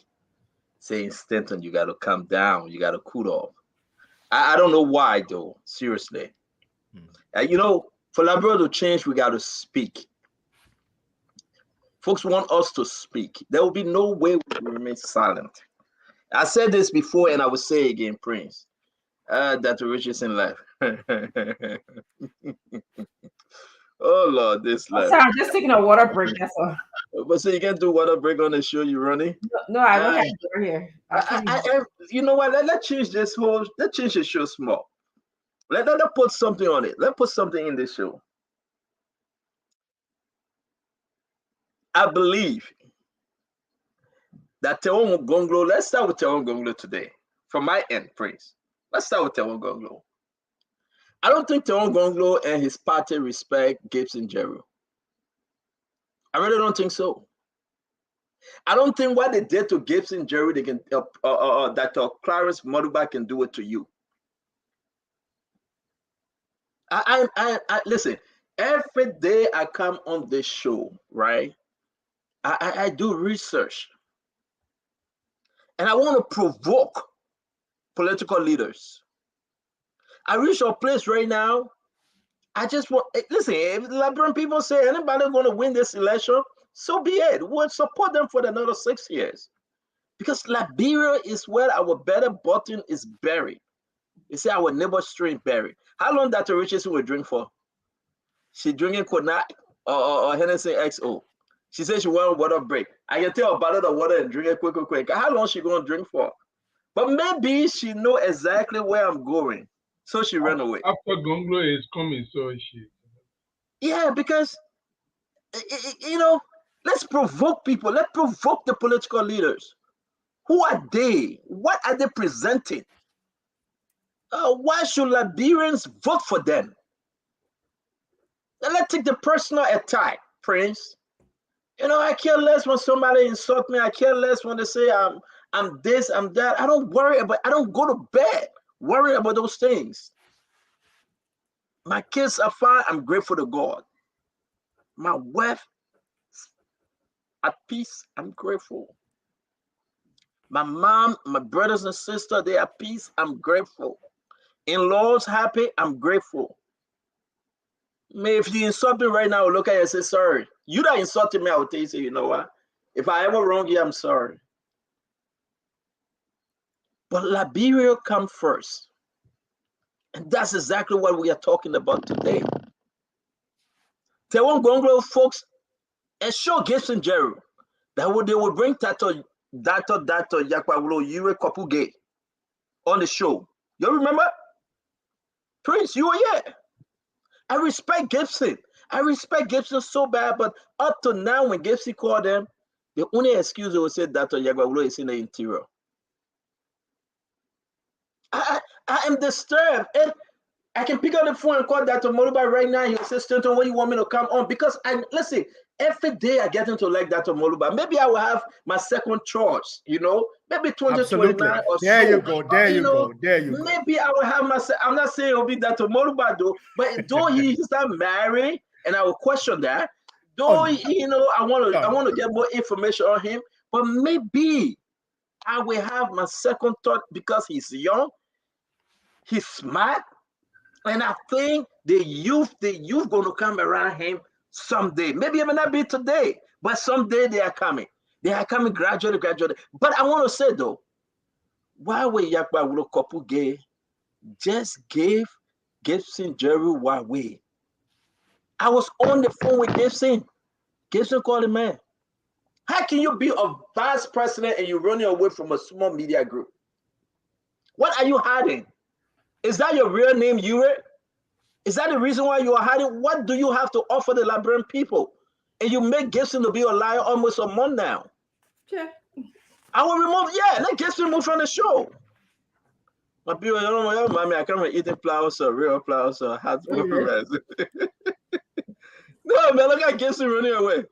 saying, Stanton, you got to calm down. You got to cool off. I don't know why, though, seriously. You know, for Liberia to change, we got to speak. Folks want us to speak. There will be no way we will remain silent. I said this before, and I will say again, Prince. Dr. Richardson left. Oh Lord, this left. Sorry, I'm just taking a water break. That's all. But so you can do water break on the show. You running? No, I don't have water here. You know what? Let's change this whole. Let's change the show small. Let's put something on it. Let's put something in this show. I believe that Teon Gonglo, let's start with Teon Gonglo today. From my end, Prince. Let's start with Teon Gonglo. I don't think Teon Gonglo and his party respect Gibson Jeru. I really don't think so. I don't think what they did to Gibson Jeru, they can that Clarence Moduba can do it to you. I listen. Every day I come on this show, right? I do research. And I want to provoke political leaders. I reach a place right now. I just want, listen, if Liberian people say anybody going to win this election, so be it. We'll support them for another 6 years. Because Liberia is where our better button is buried. You see, our neighbor stream buried. How long Dr. Richardson will drink for? She drinking Cognac or Hennessy XO. She said she want a water break. I can tell her bottle of water and drink it quick. How long she going to drink for? But maybe she know exactly where I'm going. So she ran away. After Gonglo is coming, so she... Yeah, because, you know, let's provoke people. Let's provoke the political leaders. Who are they? What are they presenting? Why should Liberians vote for them? Now let's take the personal attack, Prince. You know, I care less when somebody insult me. I care less when they say I'm this, I'm that. I don't worry about, I don't go to bed worrying about those things. My kids are fine. I'm grateful to God. My wife at peace. I'm grateful. My mom, my brothers and sisters, they are at peace. I'm grateful. In-laws happy. I'm grateful. May if you insult me right now, look at you and say sorry. You that insulted me, I will tell you, say, you know what? If I ever wrong you, I'm sorry. But Liberia come first. And that's exactly what we are talking about today. Tewon Gonglo folks and show Gibson Jerry that they would bring Dato Yakwawulo Yure Kopuge on the show. You remember? Prince, you were here. I respect Gibson. I respect Gibson so bad, but up to now, when Gibson called them, the only excuse they would say Dato Yakwawulo is in the interior. I am disturbed. And I can pick up the phone and call Dr. Moluba right now. He'll say, Stanton, when you want me to come on? Because listen, every day I get into like Dr. Moluba. Maybe I will have my second choice, maybe 2029 or there so. You go. There you go. Maybe I will have my, I'm not saying it'll be Dr. Moluba though, but though he's not married, and I will question that, though, I want to get more information on him, but maybe I will have my second thought because he's young, he's smart, and I think the youth going to come around him someday. Maybe it may not be today, but someday they are coming. They are coming gradually. But I want to say though, why we Yakwawulo Kopuge just gave Gibson Jerry Huawei. I was on the phone with Gibson. Gibson called him, man. How can you be a vice president and you're running away from a small media group? What are you hiding? Is that your real name, Yure? Is that the reason why you are hiding? What do you have to offer the Liberian people? And you make Gibson to be a liar almost a month now. Yeah. I will remove, let Gibson move from the show. My people, mommy, I can't eating flowers or real flowers or hot rice. No, man, look at Gibson running away.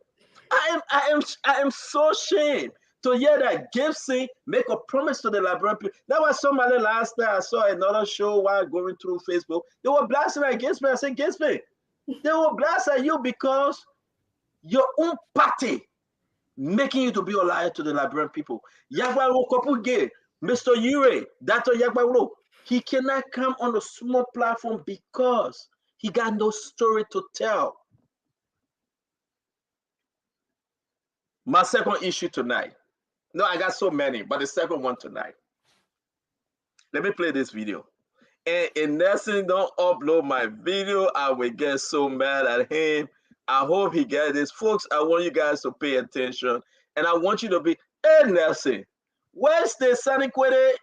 I am so ashamed to hear that Gibson make a promise to the Liberian people. That was somebody last night. I saw another show while going through Facebook. They were blasting at Gibson. I said, Gibson, they will blast at you because your own party making you to be a liar to the Liberian people. Yakwawulo Kopuge, Mr. Yure, Dato Yakwawulo, he cannot come on a small platform because he got no story to tell. My second issue tonight. No, I got so many, but the second one tonight. Let me play this video. And if Nelson don't upload my video, I will get so mad at him. I hope he gets this. Folks, I want you guys to pay attention. And I want you to be, hey, Nelson, where's the Sanikwede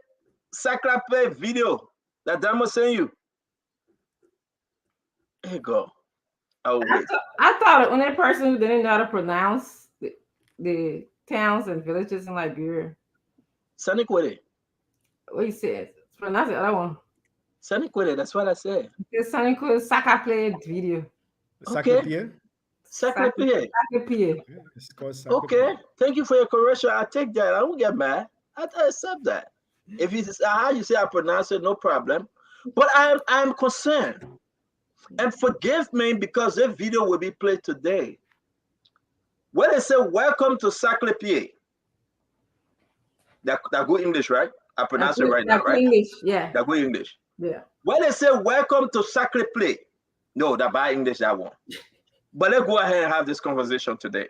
Sakrape video that Damo sent you? Here you go. I thought the only person who didn't know how to pronounce the towns and villages in Liberia. Sanikwede. What you said? Pronounce the other one. Sanikwede, that's what I said. The Sanikwede Sakrape video. Okay. Sakrape. Okay, thank you for your correction. I take that. I won't get mad. I accept that. If it's how you say I pronounce it, no problem. But I'm concerned. And forgive me because that video will be played today. When they say welcome to Sakrape, that good English, right? I pronounce it right now, right? English, yeah. That good English. Yeah. When they say welcome to Sakrape, no, that bad English, that one. But let's go ahead and have this conversation today.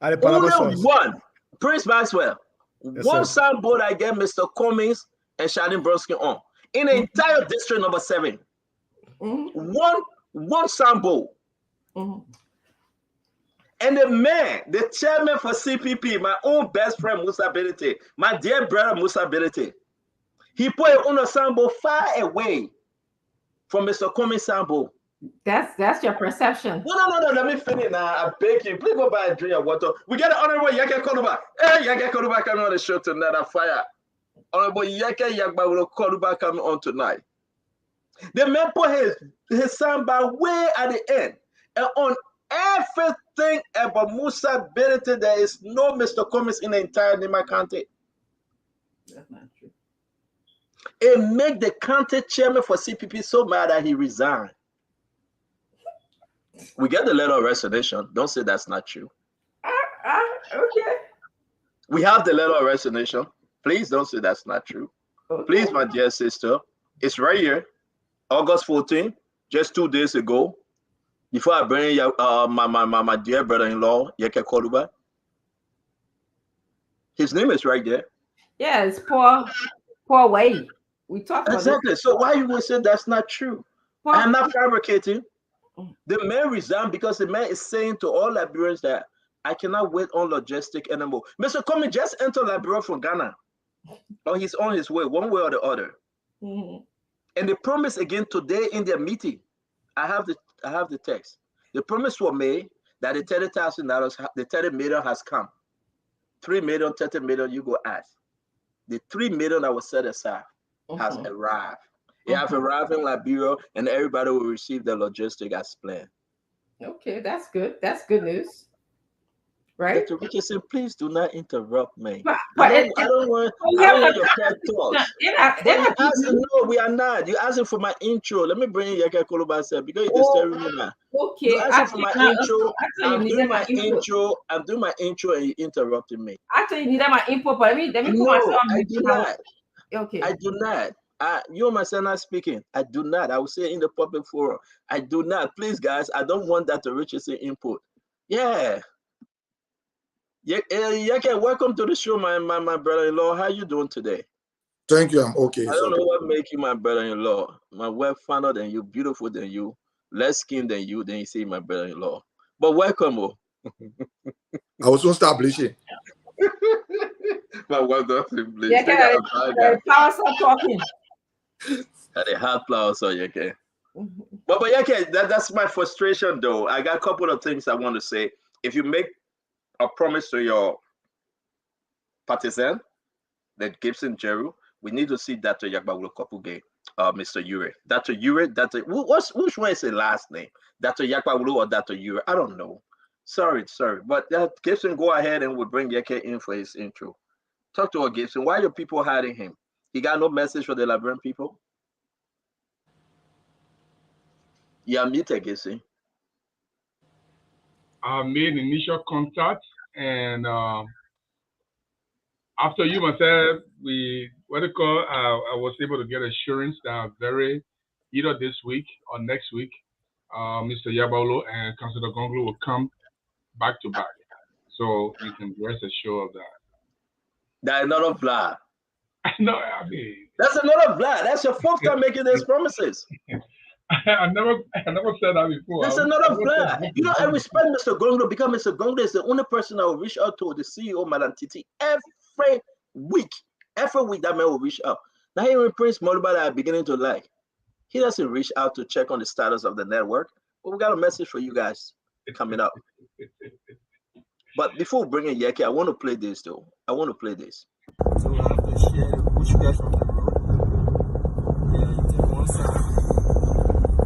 Only one, Prince Maxwell, one soundboard I get Mr. Cummings and Shadin Bronsky on. In the entire district number 7. One soundboard. And the man, the chairman for CPP, my own best friend Musa Benete, my dear brother Musa Benete, he put it on a soundboard far away from Mr. Cummings' soundboard. That's your perception. No. Let me finish now. I beg you. Please go buy a drink of water. We get an honorable Yaka Koduba. Hey, Yaka Koduba coming on the show tonight. I fire. Honorable Yaka Yagbawulo Koduba coming on tonight. The man put his soundbar way at the end. And on everything about Musa Benete, there is no Mr. Cummings in the entire Nimba County. That's not true. It made the county chairman for CPP so mad that he resigned. We get the letter of resignation. Don't say that's not true. Okay. We have the letter of resignation. Please don't say that's not true. Okay. Please, my dear sister. It's right here. August 14th, just 2 days ago. Before I bring my dear brother-in-law, Yeke Koduba. His name is right there. Yeah, it's poor way. We talked about this. Exactly. So why you would say that's not true? I Poor, am not fabricating. The man resigned because the man is saying to all Liberians that I cannot wait on logistic anymore. Mr. Comey just entered Liberia from Ghana, or he's on his way, one way or the other. Mhm. And they promised again today in their meeting. I have the text. The promise was made that the $30,000, the 30 million has come. 3 million, 30 million, you go ask. The 3 million that was set aside has Mhm. arrived. It has arrived in Liberia, and everybody will receive the logistic as planned. Okay, that's good. That's good news, right? Dr. Richardson, please do not interrupt me. But I we don't having want a your pet conversation. talks. They're But you not asked, giving you. no, we are not. You asking for my intro. Let me bring in Yaka Koloba because you're Oh, disturbing me now. You okay. asking for my intro. I thought you I'm doing needed my my input. intro. I'm doing my intro, and you interrupting me. I thought you needed my input, but let me put myself No, on I mute. do not. I Okay. do not. You and my son are speaking. I do not. I will say in the public forum. I do not. Please, guys, I don't want that to Richardson input. Yeah. Yeah, Yaka, welcome to the show, my brother-in-law. How you doing today? Thank you. I'm okay. I don't know what make you my brother-in-law. My wife finer than you, beautiful than you, less skin than you, then you say my brother-in-law. But welcome, oh. I was going to start bleaching. My wife doesn't bleach. Yeah, They got a bad guy. power stop talking. And a hard flower, so Yaka. But Yaka, that's my frustration though. I got a couple of things I want to say. If you make a promise to your partisan, that Gibson Jeru, we need to see Dr. Yagbawulo Kopuge, Mr. Ure. Which one is the last name? Dr. Yagbawulo or Dr. Ure? I don't know. Sorry. But Gibson, go ahead and we'll bring Yeke in for his intro. Talk to her, Gibson. Why are people hiding him? He got no message for the Liberian people? Yeah, muted, Gibson. I made initial contact, and after you myself, I was able to get assurance that either this week or next week, Mr. Yabaulo and Councilor Gonglu will come back to back. So you can rest assured of that. That's another blah. No, I mean, that's another blah. That's your fourth time making these promises. I never said that before. There's another blah. I respect Mr. Gonglo because Mr. Gonglo is the only person I will reach out to, the CEO, Madam Titi, every week. Every week that man will reach out. Now even Prince Moluba that I'm beginning to like. He doesn't reach out to check on the status of the network. But we got a message for you guys coming up. But before we bring in Yeki, I want to play this though. So I have to share push you guys from the road. Yeah, you take one side.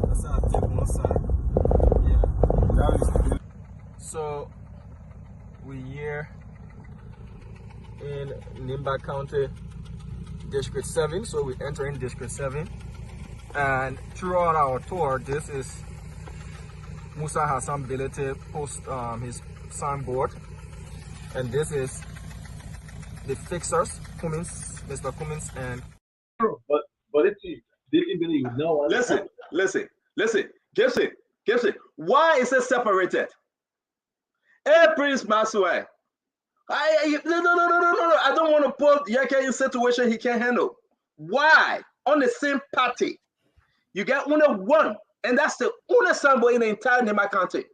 That's how I take one side. Yeah. That is good. So we here in Nimba County, District 7. So we enter in District 7. And throughout our tour, this is Musa Hassan Bilete post his signboard. And this is the fixers, Mr. Cummins and... But it's didn't know. Listen. Gibson. Why is it separated? Hey, Prince Maswai. No. I don't want to put Yeke in a situation he can't handle. Why? On the same party. You get only one, and that's the only sample in the entire Nimba County.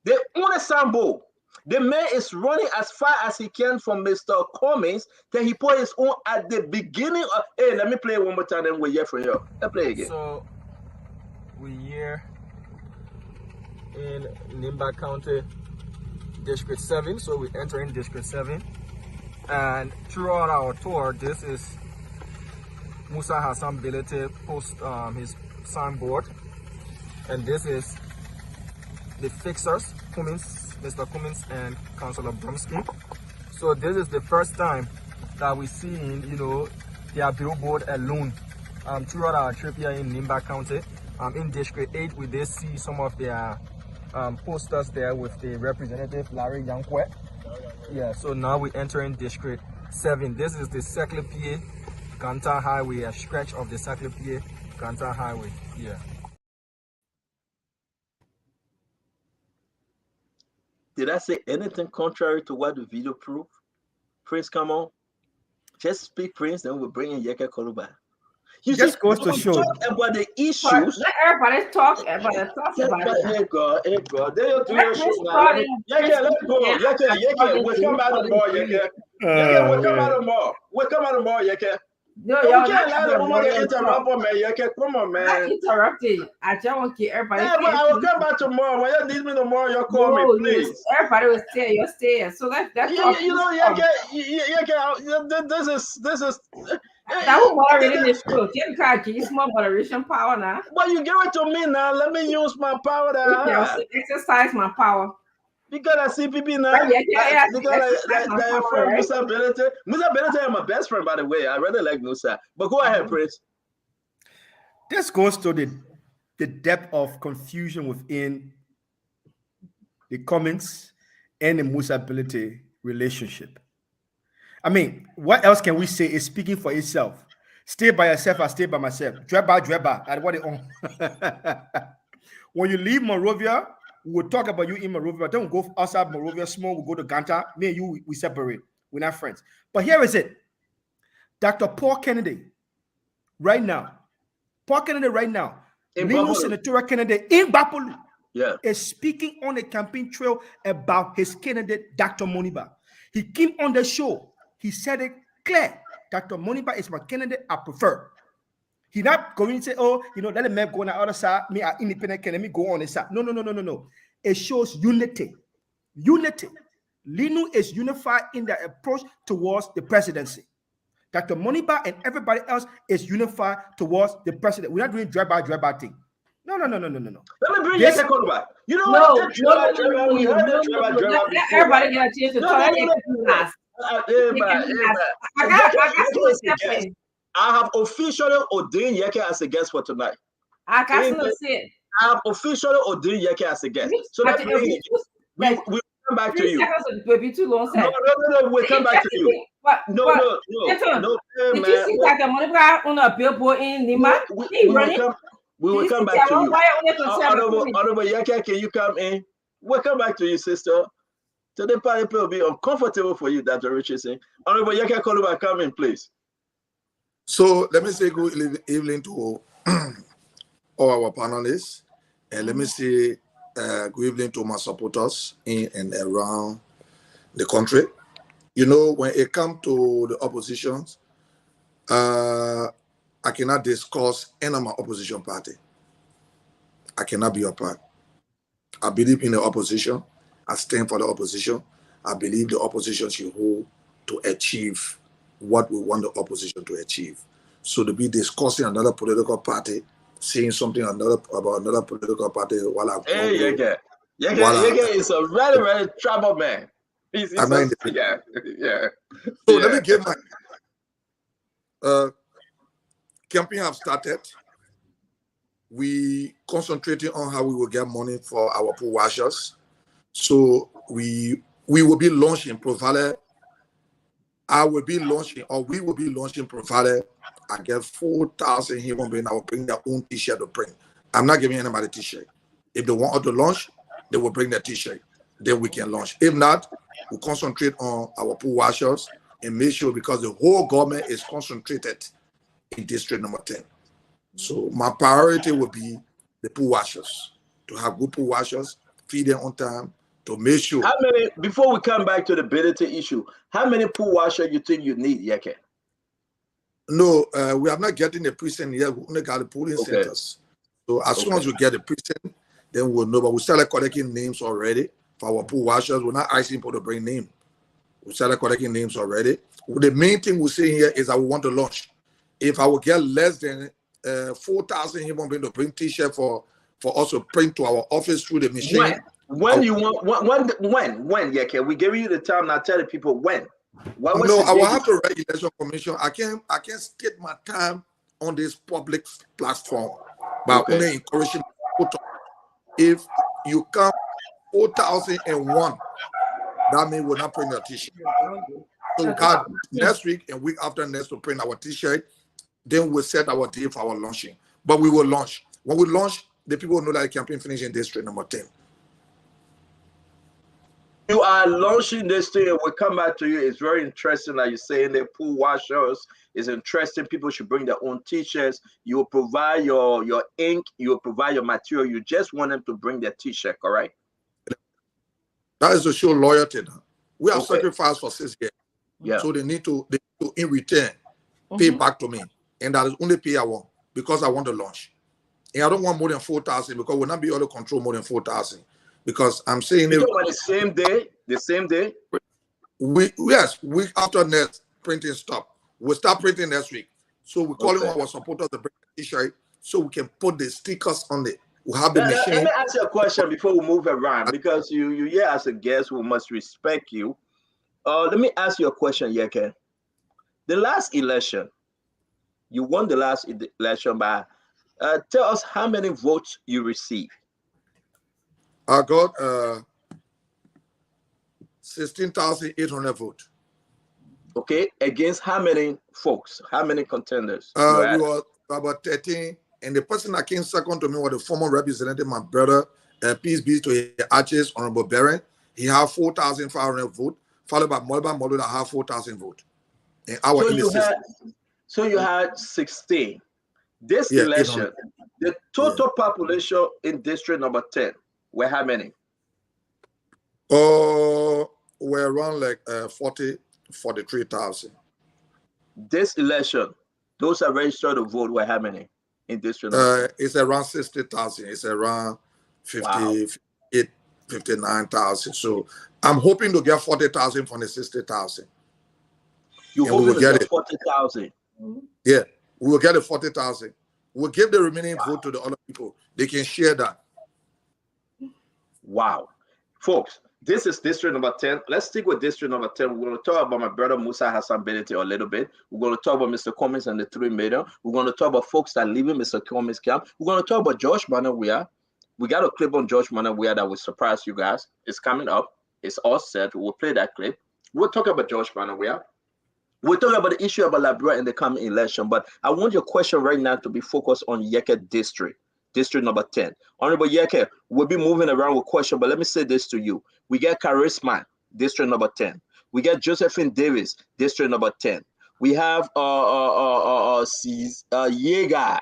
The only sample. The man is running as far as he can from Mr. Cummins. Then he put his own at the beginning of. Hey, let me play it one more time, then we'll hear from you. Let's play again. So we here in Nimba County, District 7. So we enter in District 7. And throughout our tour, this is Musa Hassan Bilete post his signboard. And this is the fixers, Mr. Cummins and Councilor Bromsky. So this is the first time that we see, their billboard alone throughout our trip here in Nimba County. In District 8, we did see some of their posters there with the representative Larry Yankwe. Yeah, so now we enter in District 7. This is the Seklepie Ganta Highway, a stretch of the Seklepie Ganta Highway. Yeah. Did I say anything contrary to what the video proved? Prince, come on. Just speak, Prince, then we'll bring in Yeke Koluba. You Just see, goes to we show. talk about the issues. Let everybody talk about it. Hey God, then you do your show Prince now. brought in- Yeke, let's go. Prince Yeke, we'll come out tomorrow, Yeke. Yeke, we'll come out tomorrow. We'll come out tomorrow, Yeke. No, We y'all can't not allow the woman to interrupt. interrupt us, man. Yeke, come on, I'm not man. interrupting. I just want to keep everybody. Yeah, but I will come back tomorrow. When you need me tomorrow, you call me, please. Everybody will stay. You're staying. So let's talk. You know, Yeke, this is. That was moderating the show. It's more moderation power now. But you give it to me now. Let me use my power that I have. Exercise my power. Because I see people now. Because I friend Musa Benete. Musa Benete is my best friend, by the way. I really like Musa. But go ahead, Prince. This goes to the depth of confusion within the comments and the Musa Benete relationship. I mean, what else can we say is speaking for itself. Stay by yourself, I stay by myself. Dreba. That's what they own. When you leave Monrovia, we will talk about you in Monrovia. Don't go outside Monrovia small. We'll go to Ganta. Me and you, we separate. We're not friends. But here is it. Dr. Paul Kennedy, right now, leading senatorial candidate in Bapolu, is speaking on the campaign trail about his candidate, Dr. Moniba. He came on the show. He said it clear. Dr. Moniba is my candidate I prefer. He's not going to say, oh, let the man go on the other side. Me, I independent candidate, me go on the side. No. It shows unity. Linu is unified in their approach towards the presidency. Dr. Moniba and everybody else is unified towards the president. We're not doing drive-by thing. No. Let me bring Yeke Koluba. You know what? We heard the drive-by. Everybody get a chance to talk. I have officially ordained Yeke as a guest for tonight. I have officially ordained Yeke as a guest. So that means we'll come back to you. No, we'll come back to you. No, did you see Dr. Moniba on a billboard in Nimba? We will come back to you. Honorable Yeke, can you come in? We'll come back to you, sister. Today, people will be uncomfortable for you, Dr. Richardson. Honorable Yeke Koluba, come in, please. So let me say good evening to all our panelists, and let me say good evening to my supporters in and around the country. When it comes to the oppositions, I cannot discuss any of my opposition party. I cannot be a part. I believe in the opposition. I stand for the opposition. I believe the opposition should hold to achieve what we want the opposition to achieve. So to be discussing another political party, saying something about another political party while I'm Yeke is a very, very trouble man. So let me give my campaign have started. We concentrating on how we will get money for our poor washers. So we will be launching provided I will be launching, or we will be launching provided I get 4,000 human beings. I will bring their own t-shirt to print. I'm not giving anybody a t-shirt. If they want to launch, they will bring their t-shirt. Then we can launch. If not, we'll concentrate on our pool washers and make sure, because the whole government is concentrated in district number 10. So my priority will be the pool washers, to have good pool washers, feed them on time, to make sure. How many, before we come back to the ability issue, how many pool washers you think you need, Yeke? No, we are not getting the precinct yet. We only got the polling centers. So as soon as we get the precinct, then we'll know. But we started collecting names already for our pool washers. We're not asking people to bring names. We started collecting names already. The main thing we're saying here is that we want to launch. If I will get less than 4,000 human beings to bring t-shirt for us to print to our office through the machine. When Yeke? We give you the time now. Tell the people when. No, I will have to write election commission. I can't state my time on this public platform, but I'm only encouraging people. If you come 4,001, that means we're not printing a t-shirt. So we got next week and week after next to print our t-shirt. Then we'll set our day for our launching. But we will launch. When we launch, the people will know that the campaign finished in district number 10. You are launching this thing, and we'll come back to you. It's very interesting that you're saying that pool washers is interesting. People should bring their own t-shirts. You will provide your ink, you will provide your material. You just want them to bring their t-shirt, correct? That is to show loyalty. We have Okay. sacrificed for 6 years. Yeah. So they need to in return pay back to me. And that is only pay I want because I want to launch. And I don't want more than 4,000 because we'll not be able to control more than 4,000. Because I'm saying you talking about the same day? Yes, week after next printing stop. We'll start printing next week. So we're calling our supporters to bring the t-shirt so we can put the stickers on it. We'll have the machine. Let me ask you a question before we move around, because you here as a guest, we must respect you. Let me ask you a question, Yeke. The last election, you won the last election by, tell us how many votes you received. I got 16,800 votes. Okay, against how many folks? How many contenders? We were about 13, and the person that came second to me was the former representative, my brother, peace be to his arches, Honorable Barron. He had 4,500 votes, followed by Molba Molu that had 4,000 votes. And I was so you had 16. This election, the total population in district number 10 were how many? We're around like 43,000. This election, those are registered to vote were how many in district? It's around 60,000. It's around 58, 59,000. So I'm hoping to get 40,000 from the 60,000. You hoping to get 40,000? Yeah, we will get the 40,000. We'll give the remaining vote to the other people. They can share that. Wow, folks. This is district number 10. Let's stick with district number 10. We're going to talk about my brother Musa Hassan Benete a little bit. We're going to talk about Mr. Cummins and the 3 million. We're going to talk about folks that live in Mr. Cummins camp. We're going to talk about George Manawia. We got a clip on George Manawia that will surprise you guys. It's coming up. It's all set. We'll play that clip. We'll talk about George Manawia. We'll talk about the issue about Liberia in the coming election. But I want your question right now to be focused on Yeke district. District number 10. Honorable Yeke, we'll be moving around with questions, but let me say this to you. We get Charisma, district number 10. We get Josephine Davis, district number 10. We have Yeager,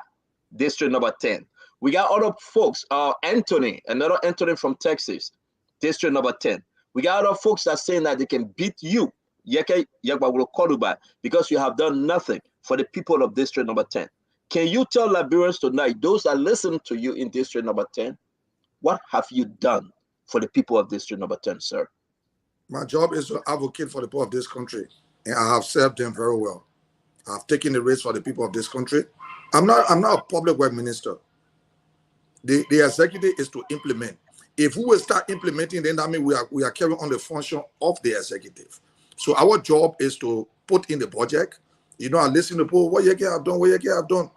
district number 10. We got other folks, Anthony, another Anthony from Texas, district number 10. We got other folks that are saying that they can beat you, Yeke Yagbawolo Koruba, because you have done nothing for the people of district number 10. Can you tell Liberians tonight, those that listen to you in district number 10, what have you done for the people of district number 10, sir? My job is to advocate for the people of this country, and I have served them very well. I've taken the race for the people of this country. I'm not a public work minister. The executive is to implement. If we will start implementing, then that means we are carrying on the function of the executive. So our job is to put in the budget. You know, I listen to people, what you have done, what you have done.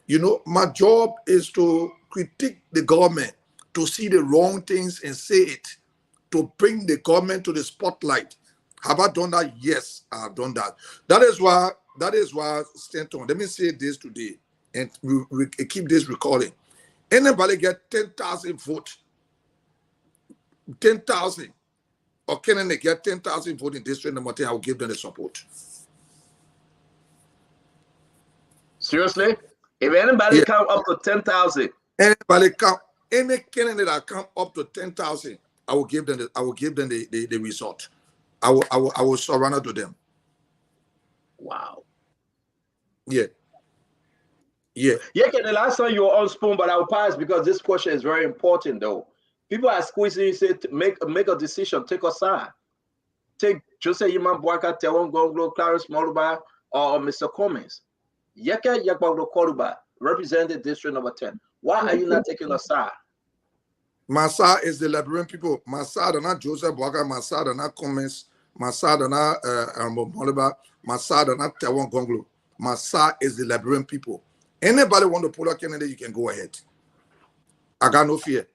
You know, my job is to critique the government, to see the wrong things and say it, to bring the government to the spotlight. Have I done that? Yes, I have done that. That is why, Stanton, let me say this today, and we keep this recording. Anybody get 10,000 votes, 10,000, or can they get 10,000 votes in district number 10, I will give them the support. Seriously? If anybody come up to 10,000, anybody come, any candidate that come up to 10,000, I will give them the result. I will surrender to them. Wow. Yeah. Yeah, the last time you were on Spoon, but I'll pass because this question is very important though. People are squeezing you, say make a decision, take a side. Take Jose Yiman Bwaka, Tewon Gonglo, Clarence Moluba, or Mr. Cummins. Yeke Yagbawolo Koruba, represented district number 10. Why are you not taking a side? My side is the Liberian people. My side are not Joseph Bwaka, my side are not Cummins, my side are not Moluba, my side are not Tewon Gonglo. My side is the Liberian people. Anybody want to pull a candidate, you can go ahead. I got no fear.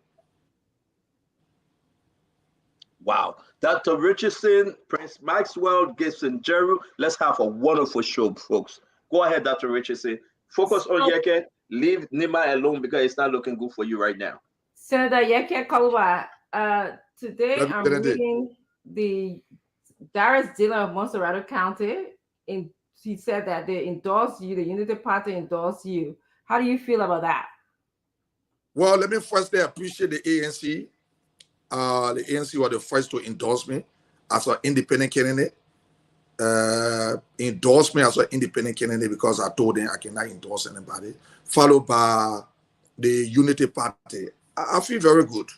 Wow. Dr. Richardson, Prince Maxwell, Gibson, Jeru. Let's have a wonderful show, folks. Go ahead, Dr. Richardson. Focus on Yeke. Leave Nimba alone because it's not looking good for you right now. Senator Yeke Koruba, today I'm reading the Darius Dillon of Monserrate County, and she said that they endorsed you, the Unity Party endorsed you. How do you feel about that? Well, let me first appreciate the ANC. The ANC were the first to endorse me as an independent candidate. Endorse me as an independent candidate because I told them I cannot endorse anybody. Followed by the Unity Party. I feel very good.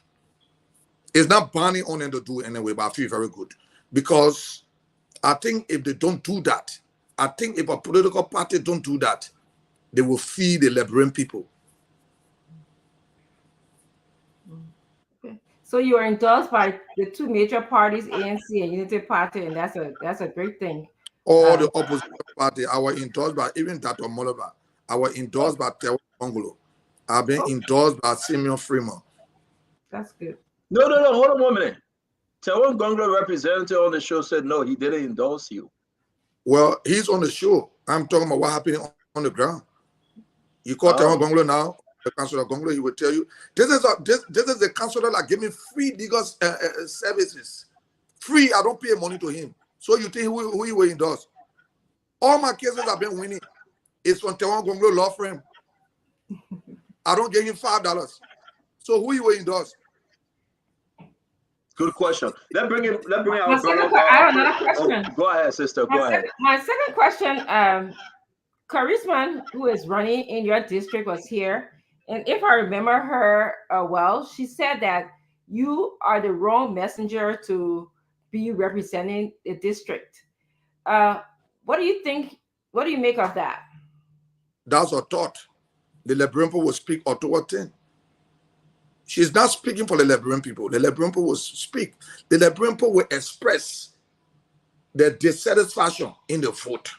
It's not binding on them to do anyway, but I feel very good. Because I think if they don't do that, I think if a political party don't do that, they will feed the Liberian people. Okay. So you are endorsed by the two major parties, ANC and Unity Party, and that's a great thing. All the opposition party, I was endorsed by even Dr. Moloba. I was endorsed by Tewa Gongolo. I've been endorsed by Simeon Freeman. That's good. No, hold on 1 minute. Tewa Gongolo representative on the show said no, he didn't endorse you. Well, he's on the show. I'm talking about what happened on the ground. You call Tewa Gongolo now, the councillor Gongolo, he will tell you, this is the councillor that gave me free legal services. Free, I don't pay money to him. So you think who he will endorse? All my cases have been winning. It's from Tewa Gongolo law firm. I don't give him $5. So who he will endorse? Good question. Let's bring our brother. I have another question. Go ahead, sister. Go ahead. My second question, Charisma, who is running in your district, was here. And if I remember her well, she said that you are the wrong messenger to be representing the district. What do you think? What do you make of that? That's a thought. The Liberian people will speak Ottawa 10. She's not speaking for the Liberian people. The Liberian people will speak. The Liberian people will express their dissatisfaction in the vote.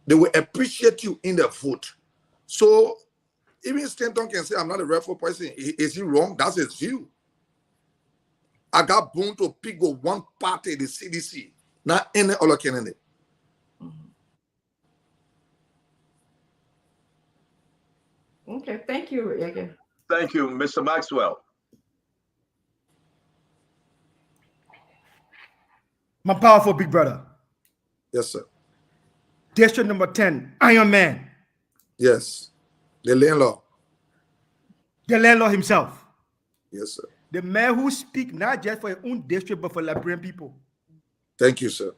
They will appreciate you in the vote. So even Stanton can say, I'm not a rightful person. Is he wrong? That's his view. I got born to pick one party, the CDC, not any other candidate. Okay, thank you, Yeke. Thank you, Mr. Maxwell. My powerful big brother. Yes, sir. District number 10, Iron Man. Yes. The landlord. The landlord himself. Yes, sir. The man who speaks not just for his own district, but for Liberian people. Thank you, sir.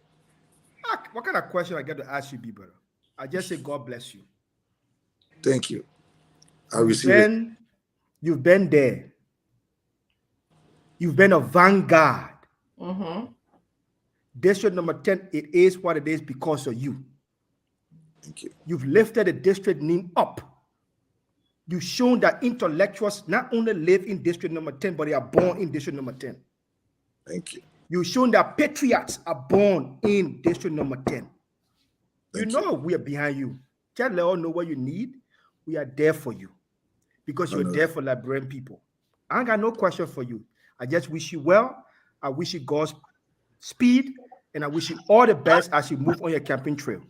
What kind of question I get to ask you, big brother? I just say, God bless you. Thank you. I receive it. You've been there. You've been a vanguard. District number 10, it is what it is because of you. Thank you. You've lifted the district name up. You've shown that intellectuals not only live in district number 10, but they are born in district number 10. Thank you. You've shown that patriots are born in district number 10. You know we are behind you. Just let us know what you need. We are there for you because you're there for Liberian people. I ain't got no question for you. I just wish you well. I wish you God's speed, and I wish you all the best as you move on your campaign trail.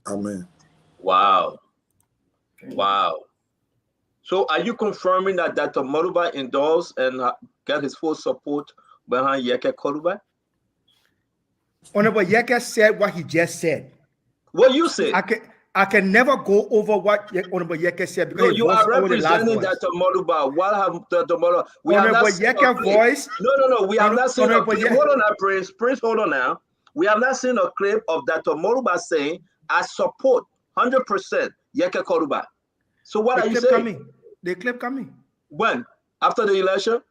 Amen. Wow. Wow. So are you confirming that Dr. Moluba endorsed and got his full support behind Yeke Koluba? Honorable Yeke said what he just said. What you said? I can never go over what Honorable Yeke said because you are representing Dr. Moluba. What have Dr. Moluba? Honorable Yeke voice. No. We have not seen a clip. Hold on now, Prince. Prince, hold on now. We have not seen a clip of Dr. Moluba saying, I support 100% Yeke Koluba. So what are you saying? The clip coming. When? After the election?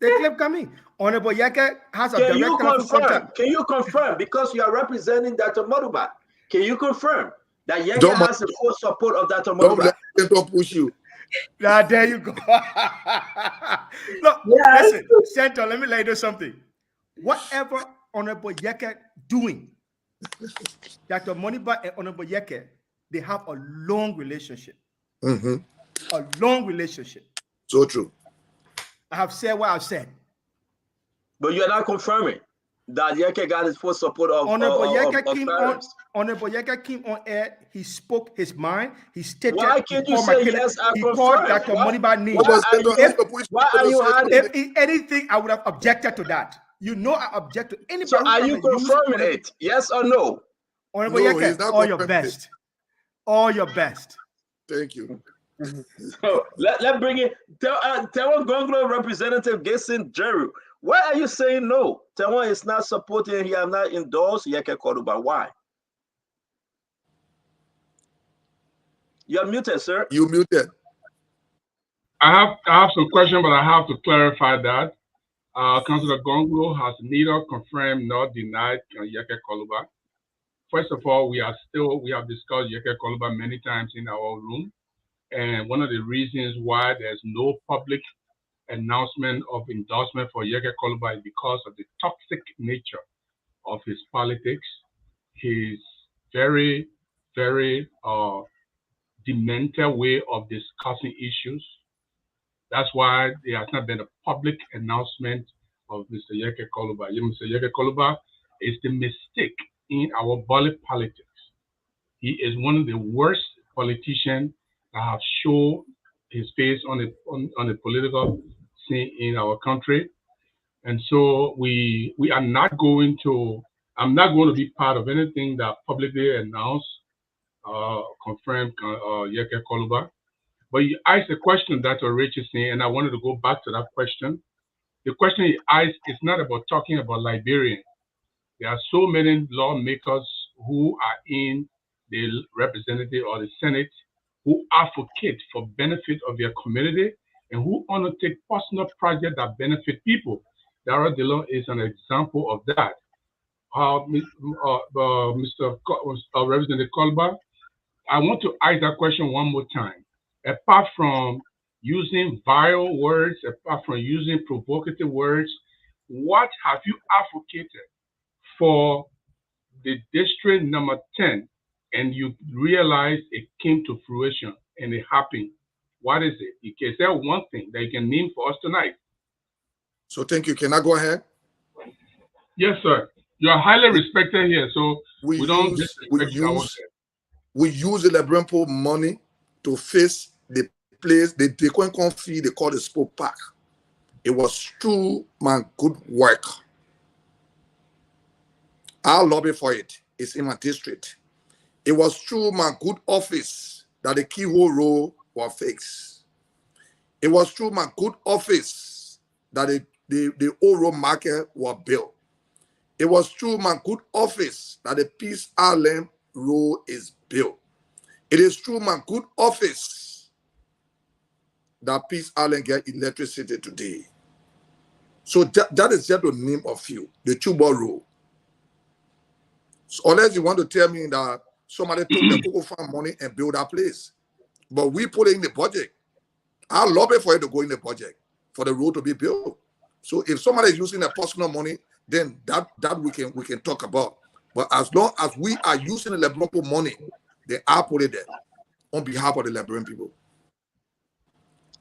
The clip coming. Honorable Yeke has a direct telephone contact. Can you confirm? Because you are representing Dr. Moluba. Can you confirm that Yeke has the full support of Dr. Moluba? Don't push you. Now, there you go. Look, listen, Senator, let me let you know something. Whatever Honorable Yeke doing, Dr. Moluba and Honorable Yeke, they have a long relationship. A long relationship. So true. I have said what I've said. But you're not confirming that Yeke got his full support of Honorable Yeke came on air. He spoke his mind. He stated. Why can't you say yes? He called Dr. Moluba name. Why are you hiding? If anything, I would have objected to that. You know I object to anybody. So are you confirming it? Yes or no? Honorable No, Yeke, he's not all your confirming it. best. All your best. Thank you. So let bring it. Taiwan Gonglo representative Jason Jerry. Why are you saying no? Taiwan is not supporting. He have not endorsed Yeke Koluba. Why? You're muted, sir. You muted. I have some questions, but I have to clarify that. Councillor Gonglo has neither confirmed nor denied Yeke Koluba. First of all, we have discussed Yeke Koluba many times in our room. And one of the reasons why there's no public announcement of endorsement for Yeke Koluba is because of the toxic nature of his politics. His very, very demented way of discussing issues. That's why there has not been a public announcement of Mr. Yeke Koluba. Mr. Yeke Koluba is the mistake in our body politics. He is one of the worst politicians that have shown his face on the political scene in our country. And so we are not going to, I'm not going to be part of anything that publicly announced, confirmed Yeke Koluba. But you asked a question, Dr. Richardson, and I wanted to go back to that question. The question he asked is not about talking about Liberian. There are so many lawmakers who are in the representative or the Senate who advocate for benefit of their community and who undertake personal projects that benefit people. Dara Dillon is an example of that. Mr. Representative Koluba, I want to ask that question one more time. Apart from using vile words, apart from using provocative words, what have you advocated for the district number 10 and you realize it came to fruition and it happened? What is it? Is there one thing that you can name for us tonight? So thank you. Can I go ahead? Yes, sir. You are highly respected here, so we don't we use the Lebrenpo money to face the place, the Dequencon fee they call the Spoke Park. It was true, man, good work. I'll lobby for it. It's in my district. It was true, my good office that the keyhole row was fixed. It was true, my good office that the old road market was built. It was true, my good office that the Peace Island road is built. It is true, my good office that Peace Island get electricity today. So that is just the name of few, the Chuba road. So unless you want to tell me that somebody took the Cocoa Farm money and built that place. But we put it in the budget. I'll lobby for it to go in the budget for the road to be built. So if somebody is using their personal money, then that we can talk about. But as long as we are using the Lebronco money, then I put it there on behalf of the Liberian people.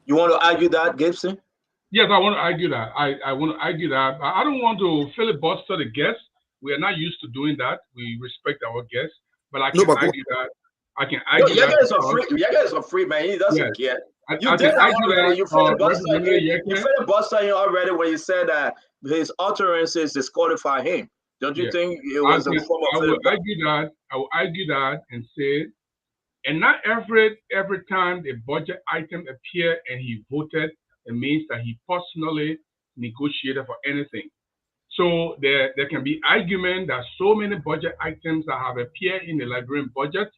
You want to argue that, Gibson? Yes, I want to argue that. I want to argue that. I don't want to filibuster the guests. We are not used to doing that. We respect our guests, but I can argue that. I can argue that. Yaga is a free man. He doesn't care. You did that already. You filibustered him already when you said that his utterances disqualify him. Don't you think it was a form of filibuster? I will argue that and say, and not every time the budget item appeared and he voted, it means that he personally negotiated for anything. So there can be argument that so many budget items that have appeared in the Liberian budget,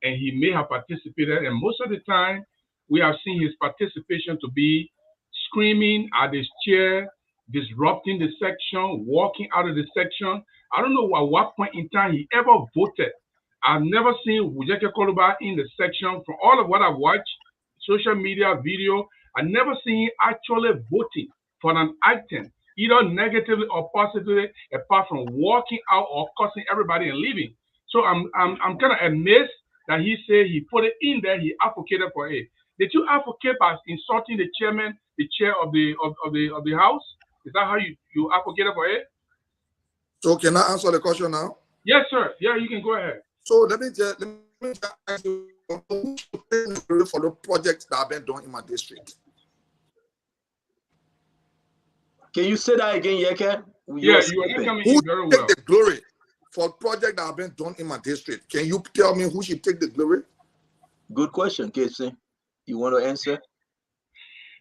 and he may have participated, and most of the time, we have seen his participation to be screaming at his chair, disrupting the section, walking out of the section. I don't know at what point in time he ever voted. I've never seen Yeke Koluba in the section. From all of what I've watched, social media, video, I've never seen him actually voting for an item, either negatively or positively, apart from walking out or cursing everybody and leaving. So I'm kind of amazed that he said he put it in there, he advocated for it. Did you advocate by insulting the chairman, the chair of the house? Is that how you advocated for it? So can I answer the question now? Yes, sir. Yeah, you can go ahead. So let me just ask you for the projects that have been done in my district. Can you say that again, Yeke? You are not coming Who in very take well. the glory for projects that have been done in my district? Can you tell me who should take the glory? Good question, Casey. You want to answer?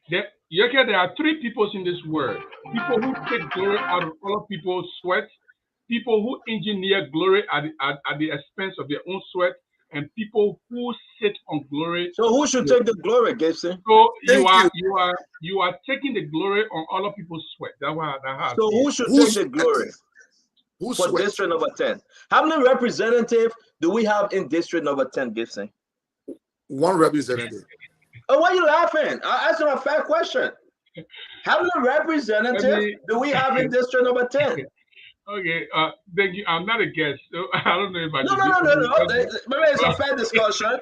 There are three peoples in this world. People who take glory out of other people's sweat, people who engineer glory at the expense of their own sweat, and people who sit on glory. So who should take the glory, Gibson? So you are taking the glory on other people's sweat. That's why that So who should take the glory? Who for district number 10? How many representatives do we have in district number 10, Gibson? One representative. Oh, why are you laughing? I asked you a fair question. How many representatives do we have in district number 10? Okay, thank you. I'm not a guest, so I don't know if I No. Maybe it's a fair discussion.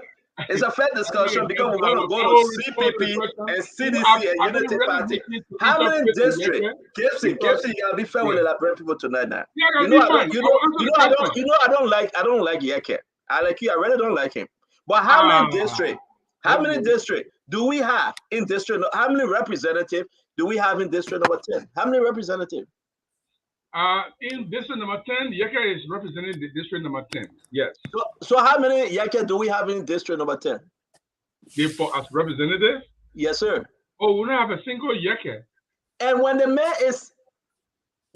It's a fair discussion because we're going to go to CPP and CDC and Unity Party. How many districts? Gibson, you gotta be fair with the Liberian people tonight now. I don't like Yeke. I like you. I really don't like him. But how many districts? How many districts do we have in district? How many representatives do we have in district number 10? How many representatives? In district number 10, Yeke is representing the district number 10. Yes. So how many Yeke do we have in district number 10? As representative? Yes, sir. Oh, we don't have a single Yeke. And when the man is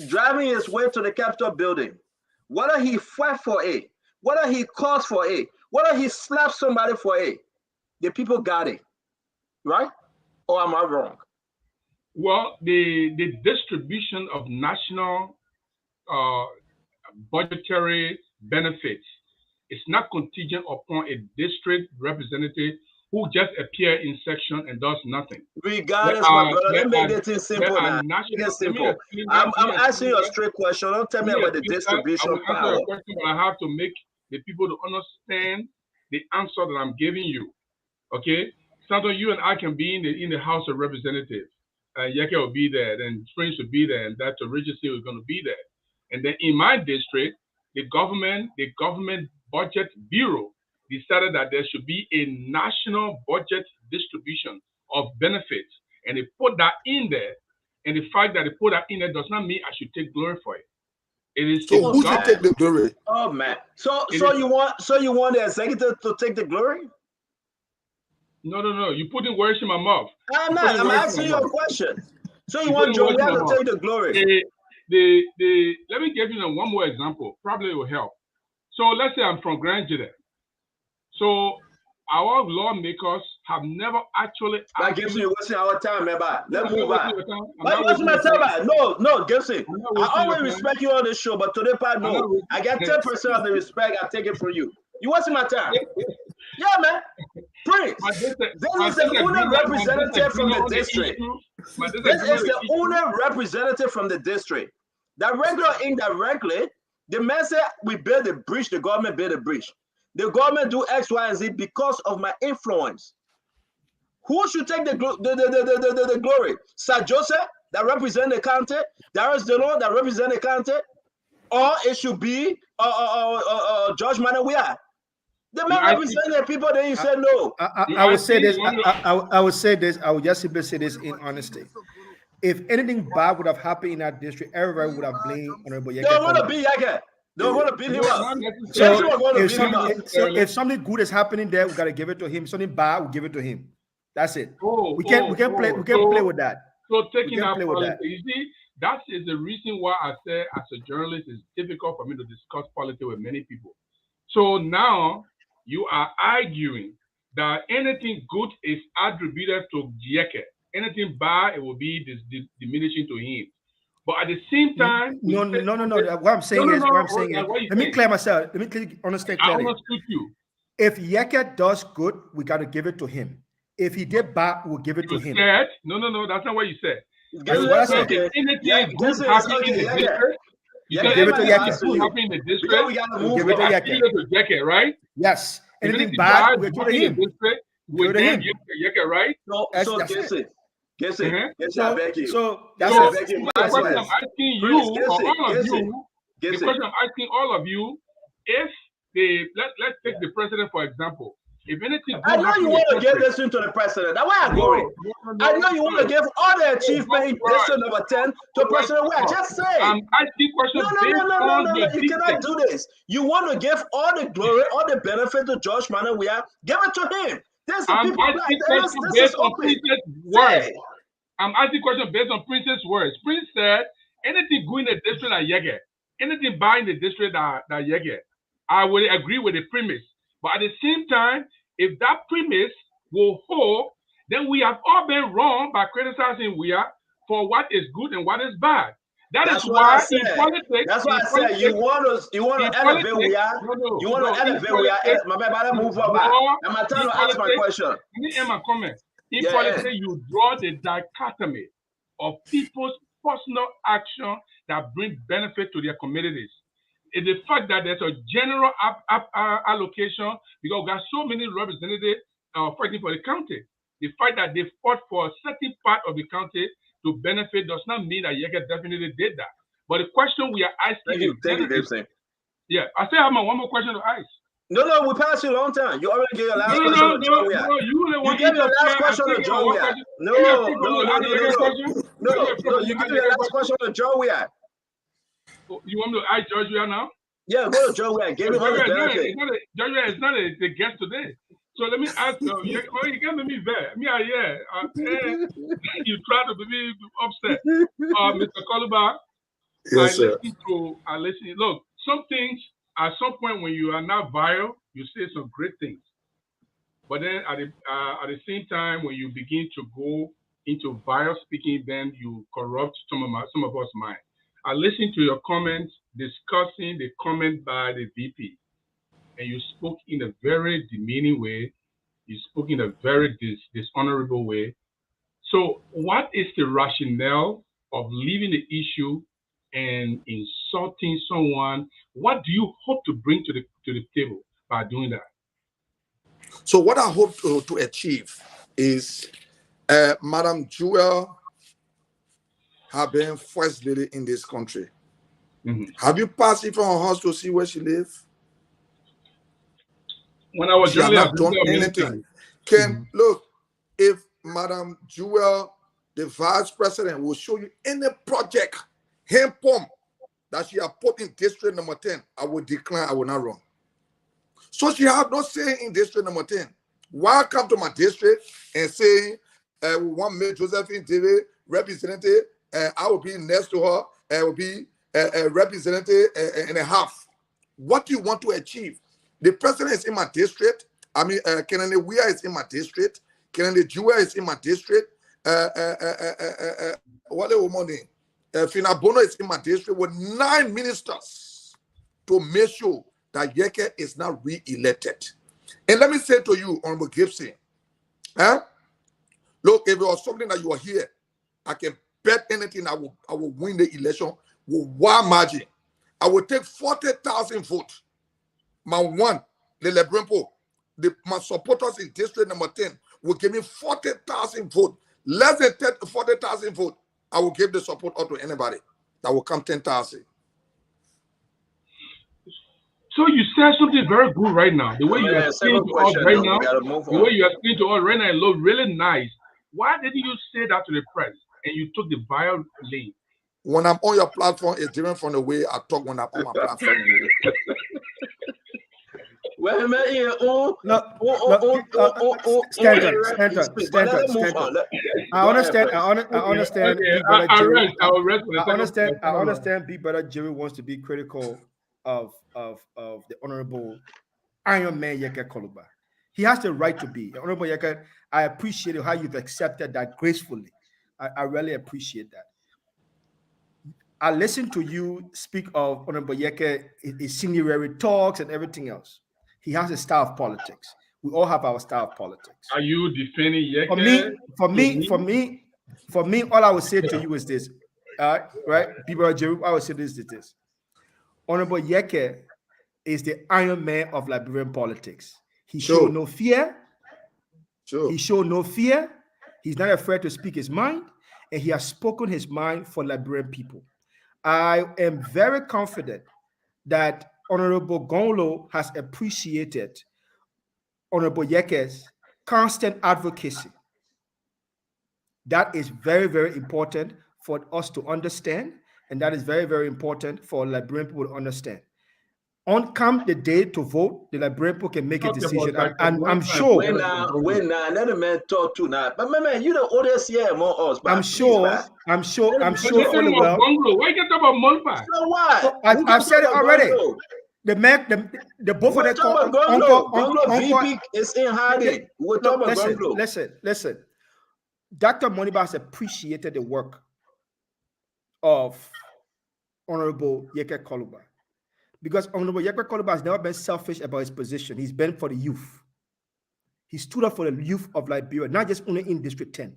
driving his way to the Capitol building, whether he fight for a, whether he calls for a, whether he slaps somebody for a, the people got it, right? Or am I wrong? Well, the distribution of national budgetary benefits is not contingent upon a district representative who just appear in section and does nothing. Regardless, my brother, let me make it simple now. Simple. I'm asking you a straight question. Don't tell me about the distribution power. I have to make the people to understand the answer that I'm giving you. Okay? Sometimes you and I can be in the House of Representatives. Yeke will be there, then Springs will be there, and that Regency is going to be there. And then in my district, the government budget bureau decided that there should be a national budget distribution of benefits, and they put that in there. And the fact that they put that in there does not mean I should take glory for it. It is so who should take the glory? Oh man! So you want the executive to take the glory? No. You putting words in my mouth. I'm not. I'm asking you a question. So you want Joe to take the glory? Let me give you one more example. Probably it will help. So let's say I'm from Grand Jide. So our lawmakers have never actually. That gives you wasting our time, remember? Let's move on. Why wasting my time? No, Gibson. I always respect you on this show, but today, part no. I get 10% of the respect I take it from you. You wasting my time. Yeah, man. Prince. This is the owner representative from the district. This is the owner representative from the district. Directly or indirectly, the man said we build a bridge, the government build a bridge. The government do X, Y, and Z because of my influence. Who should take the glory? Sir Joseph, that represent the county, Darius Delon, that represent the county, or it should be George Manawia. The man representing the people, then you say no. I would say this. I would say this. I would just simply say this in honesty. If anything bad would have happened in that district, everybody would have blamed Honorable Yeke. They don't want to be Yeke. They don't want to beat him up. So if something good is happening there, we gotta give it to him. Something bad, we give it to him. That's it. We can't play with that. So taking that politics, you see, that is the reason why I say as a journalist it's difficult for me to discuss politics with many people. So now you are arguing that anything good is attributed to Yeke. Anything bad, it will be diminishing to him. But at the same time, no. What I'm saying is, let me clear myself. Let me understand clearly. I understood you. If Yeke does good, we got to give it to him. If he did bad, we'll give it to him. No, that's not what you said. That's what I said. If anything good happened in the district, you give it to Yeke. We give it to Yeke, right? Yes. Anything bad, we give it to him. With them, Yeke, right? So guess it. Guess it. So that's the question I'm asking you, or all of you. The question I'm asking all of you: if let's take the president for example. If anything I good know happen you in want the to give country, this thing to the president. That's why I'm going. I know you want to give all the achievement in district number 10 to President Ware. Just say. I'm asking questions based on your You details. cannot do this. You want to give all the glory, all the benefit to George Manuel Weah. Give it to him. This I'm people asking this questions is based on open. Prince's words. Say. I'm asking questions based on Prince's words. Prince said, anything good in the district that you get, anything bad in the district that you get, I will agree with the premise. But at the same time, if that premise will hold, then we have all been wrong by criticizing Weah for what is good and what is bad. That's why in politics. That's why I said you want to elevate Weah. You want to elevate Weah. My man, move over. I'm trying to ask my question. Let me end my comment. In politics, you draw the dichotomy of people's personal action that bring benefit to their communities. It's the fact that there's a general allocation because we got so many representatives fighting for the county. The fact that they fought for a certain part of the county to benefit does not mean that Yeke definitely did that. But the question we are asking Thank you, Dave. Yeah, I still have one more question to ask. No, we passed you a long time. You already gave your last question to John Weah. You gave your last question to John Weah. No, you gave your last question to John Weah. You want me to ask George Weah now? Yeah, go to John Weah. Give him all the benefit. George Weah is not the guest today. So let me ask you, you can't make me bad. You try to be upset. Mr. Koluba, yes, I listen. Look, some things, at some point when you are not viral, you say some great things. But then at the same time, when you begin to go into viral speaking, then you corrupt some of us mind. I listened to your comments discussing the comment by the VP, and you spoke in a very demeaning way. You spoke in a very dishonorable way. So what is the rationale of leaving the issue and insulting someone? What do you hope to bring to the table by doing that? So what I hope to achieve is Madam Jewel have been first lady in this country. Mm-hmm. Have you passed it from her house to see where she lives? When I was she has not done anything. Look, if Madam Jewel, the vice president, will show you any project, hand pump, that she has put in district number 10, I will decline, I will not run. So she has no say in district number 10. Why come to my district and say, we want Ms. Josephine David representative, I will be next to her, I will be a representative and a half. What do you want to achieve? The president is in my district. I mean, Kennedy Weah is in my district. Kennedy Jewel is in my district. What a woman name. Fina Bono is in my district with 9 ministers to make sure that Yeke is not re-elected. And let me say to you, Honorable Gibson, look, if it was something that you are here, I can bet anything I will win the election with wide margin. I will take 40,000 votes. My one, Lele Brempo, my supporters in district number 10 will give me 40,000 votes. Less than 40,000 votes, I will give the support out to anybody. That will come 10,000. So you said something very good right now. The way you are speaking to us right now, the way you are speaking to us right now, it looks really nice. Why didn't you say that to the press and you took the viral lane? When I'm on your platform, it's different from the way I talk when I'm on my platform. Stanton. I understand. I understand. Big Brother Jerry wants to be critical of the Honorable Iron Man Yeke Koluba. He has the right to be. Honorable Yeke, I appreciate how you've accepted that gracefully. I really appreciate that. I listened to you speak of Honorable Yeke, his senior talks and everything else. He has a style of politics. We all have our style of politics. Are you defending Yeke? For me, all I would say to you is this. Right? People are Jeru, I would say this. Honorable Yeke is the Iron Man of Liberian politics. He showed no fear. He showed no fear. He's not afraid to speak his mind, and he has spoken his mind for Liberian people. I am very confident that Honorable Gonlo has appreciated Honorable Yeke's constant advocacy. That is very, very important for us to understand, and that is very, very important for Liberian people to understand. On come the day to vote, the Liberian people can make a decision, and I'm sure. When now, let the man talk to now. But man, you the oldest here among us. But I'm sure. Fully well. Why you talk about Molpa? So what? So I've said it already. The both of them. Uncle VP is in hiding. We're talking about Gonglo. Listen. Dr. Moniba has appreciated the work of Honorable Yeke Koluba, because Honorable Yeke Koluba has never been selfish about his position. He's been for the youth. He stood up for the youth of Liberia, not just only in District 10.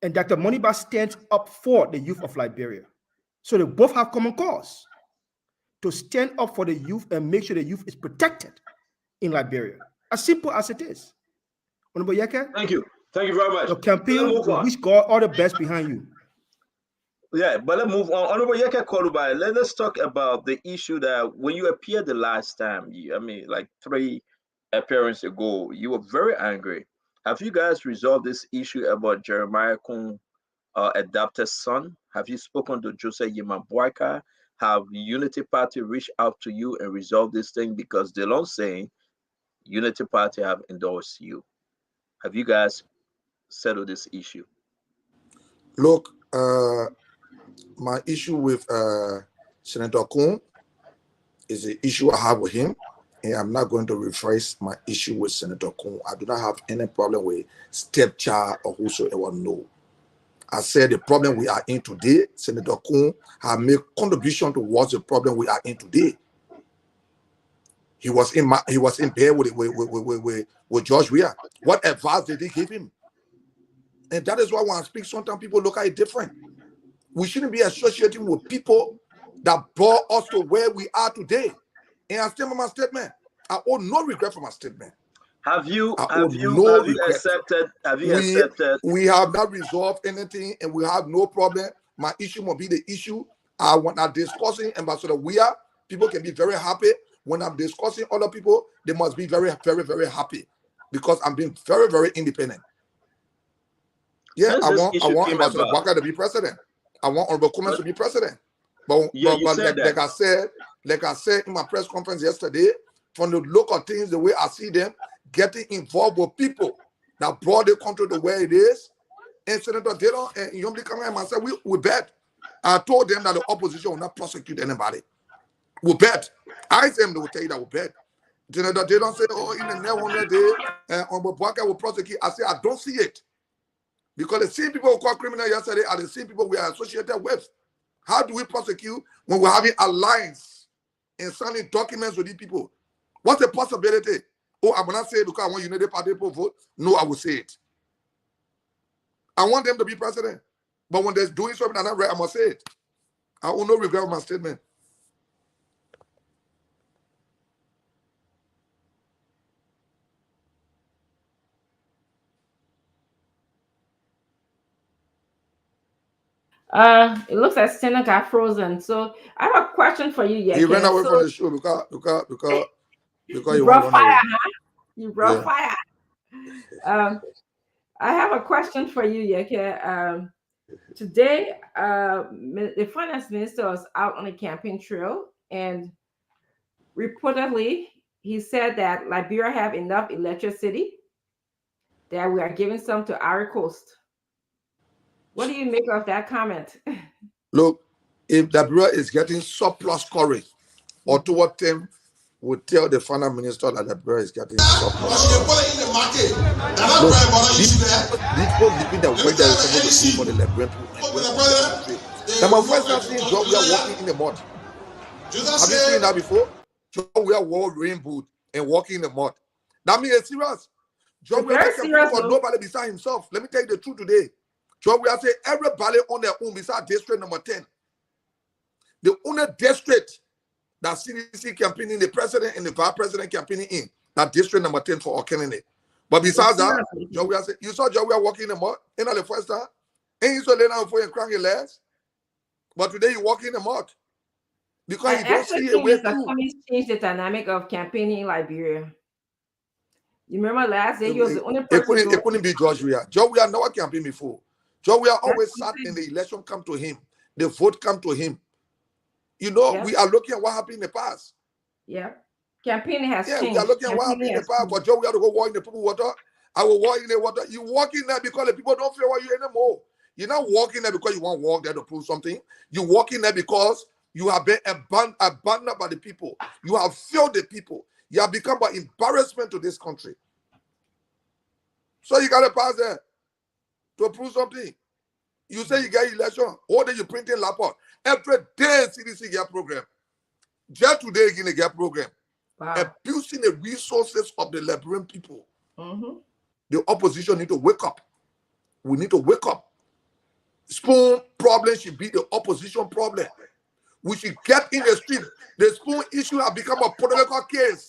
And Dr. Moniba stands up for the youth of Liberia. So they both have common cause to stand up for the youth and make sure the youth is protected in Liberia. As simple as it is. Honorable Yeke, thank you very much. Your campaign, we wish God all the best behind you. Yeah, but let's move on. Honorable Yeke Koluba, let's talk about the issue that when you appeared the last time, like 3 appearances ago, you were very angry. Have you guys resolved this issue about Jeremiah Kun, adopted son? Have you spoken to Joseph Yemabwaka? Have Unity Party reached out to you and resolved this thing? Because Delon saying Unity Party have endorsed you. Have you guys settled this issue? Look, my issue with Senator Kun is the issue I have with him, and I'm not going to rephrase my issue with Senator Kun. I do not have any problem with stepchild or whosoever. No. I said the problem we are in today, Senator Kun has made contribution towards the problem we are in today. He was in bed with George Weah. What advice did he give him? And that is why when I speak, sometimes people look at it different. We shouldn't be associating with people that brought us to where we are today. And I stand by my statement. I owe no regret for my statement. Have you accepted? We have not resolved anything, and we have no problem. My issue will be the issue. When I'm discussing Ambassador Weah, people can be very happy. When I'm discussing other people, they must be very, very, very happy, because I'm being very, very independent. Yeah, I want Ambassador Baka to be president. I want Honorable Cummins to be president. But like I said in my press conference yesterday, from the local things, the way I see them, getting involved with people that brought the country to where it is. And Senator Dillon and Yomli Kamara and myself, we bet. I told them that the opposition will not prosecute anybody. We bet. I said them, they will tell you that we bet. Senator Dillon said, oh, in the next 100 days, Honorable Baka will prosecute. I said, I don't see it. Because the same people who called criminal yesterday are the same people we are associated with. How do we prosecute when we're having alliance and signing documents with these people? What's the possibility? Oh, I'm not saying because I want United Party to vote. No, I will say it. I want them to be president. But when they're doing something I'm not right, I must say it. I will not regret my statement. It looks like Stena got frozen. So I have a question for you, Yeke. He ran away from the show because you brought fire, huh? You brought fire. I have a question for you, Yeke. Today, the finance minister was out on a campaign trail, and reportedly, he said that Liberia have enough electricity, that we are giving some to Ivory Coast. What do you make of that comment? Look, if Liberia is getting surplus courage, or toward them, will tell the finance minister that Liberia is getting surplus. Look, these people believe that way there is supposed to be for the Liberian people. Now, my first time seeing John, we are walking in the mud. Have you seen that before? John, we are wearing rainbow and walking in the mud. That means it's serious. John, we are taking for nobody beside himself. Let me tell you the truth today. John, we are saying everybody on their own beside district number 10. The only district that CDC campaigning, the president and the vice president campaigning in, that district number 10 for our candidate. But besides that, John, we are saying, you saw John, we are walking in the mud, in the first time, and you saw Lena before you crying your legs. But today you walk in the mud. Because you don't see a way through. Change the dynamic of campaigning in Liberia. You remember last day he was the only person. It couldn't be George Weah. George Weah never campaigned before. George Weah always sat That's in the election come to him. The vote come to him. You know, Yep. we are looking at what happened in the past. Yeah. Campaigning has Yeah, changed. we are looking at what happened in the past. For George Weah to go walk in the people water, I will walk in the water. You walk in there because the people don't favor you anymore. You're not walking there because you want to walk there to prove something. You walk in there because you have been abandoned by the people. You have failed the people. You have become an embarrassment to this country. So you got to pass there to prove something. You say you get election, all day you printing laptop. Every day CDC get program. Just today again they get program. Wow. Abusing the resources of the Liberian people. Mm-hmm. The opposition need to wake up. We need to wake up. Spoon problem should be the opposition problem. We should get in the street. The spoon issue has become a political case.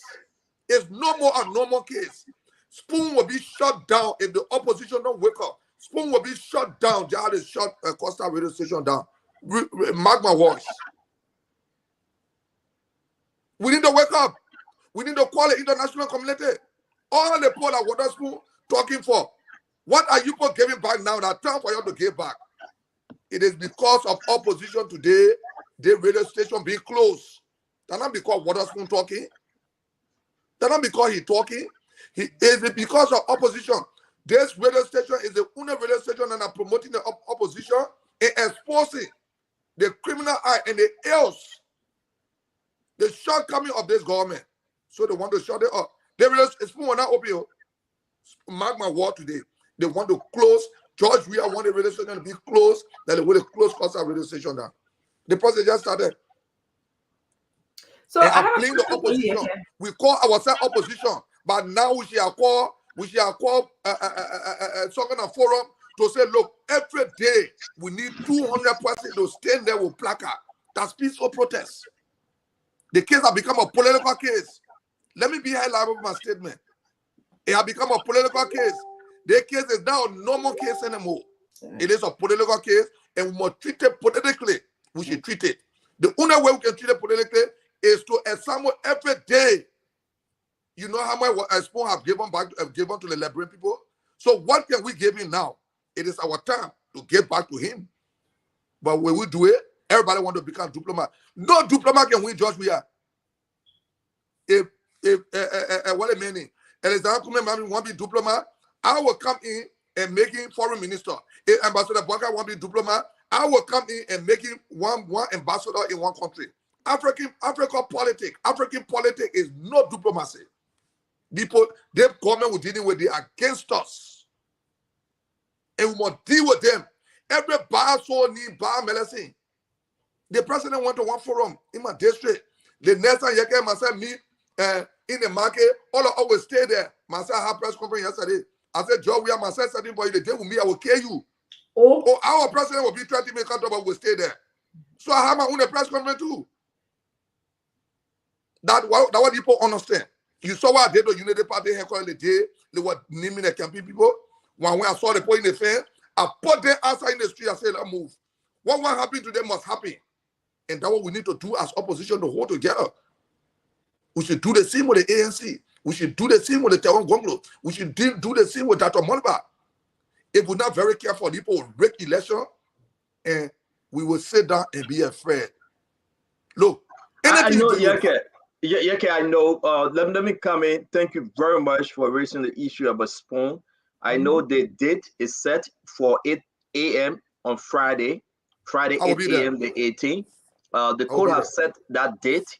It's no more a normal case. Spoon will be shut down if the opposition don't wake up. Spoon will be shut down. They had to shut Costa radio station down. Mark my words. We need to wake up. We need to call the international community. All the people that Water Spoon talking for. What are you people giving back now? That time for you to give back. It is because of opposition today, the radio station being closed. That's not because Water Spoon talking. That's not because he talking. Is it because of opposition? This radio station is the only radio station that are promoting the opposition and exposing the criminal eye and the ills, the shortcoming of this government. So they want to shut it up. They will Spoon will not open. Mark my word today. They want to close. George Weah want the radio station to be closed. Then they will close Costa radio station down. The process just started. So and I blame the opposition. We call ourselves opposition, but now we shall call Second Forum to say, look, every day we need 200 persons to stand there with placard. That's peaceful protest. The case has become a political case. Let me be highlighted with my statement. It has become a political case. The case is now a normal case anymore. It is a political case, and we must treat it politically. We should treat it. The only way we can treat it politically is to examine every day. You know how much Spoon have given to the Liberian people? So what can we give him now? It is our time to get back to him. But when we do it, everybody want to become diplomat. No diplomat can win George Weah. If what a meaning. Alexander Kume want to be diplomat, I will come in and make him foreign minister. If Ambassador Baka want to be diplomat, I will come in and make him one ambassador in one country. African politics is no diplomacy. People, their government we're dealing with, they are against us. And we must deal with them. Every bar so need bar medicine. The president went to one forum in my district. The next time you can myself meet in the market, all I always stay there. Myself had press conference yesterday. I said, Joe, we are myself something for you. The day with me, I will kill you. Oh, our president will be trying to make control, but we'll stay there. So I have my own press conference too. That what people understand. You saw what I did to Unity Party headquarters the day they were naming the campaign people. When I saw the point in the fence, I put them outside in the street. I said, let's move. What happened to them must happen. And that's what we need to do as opposition to hold together. We should do the same with the ANC. We should do the same with the Taiwan Gonglo. We should do the same with Dr. Monba. If we're not very careful, people will break election and we will sit down and be afraid. Look, I know, Yeke, I know. Let me come in. Thank you very much for raising the issue about Spoon. I know the date is set for 8 a.m. on Friday 8 a.m. the 18th. The court has set that date.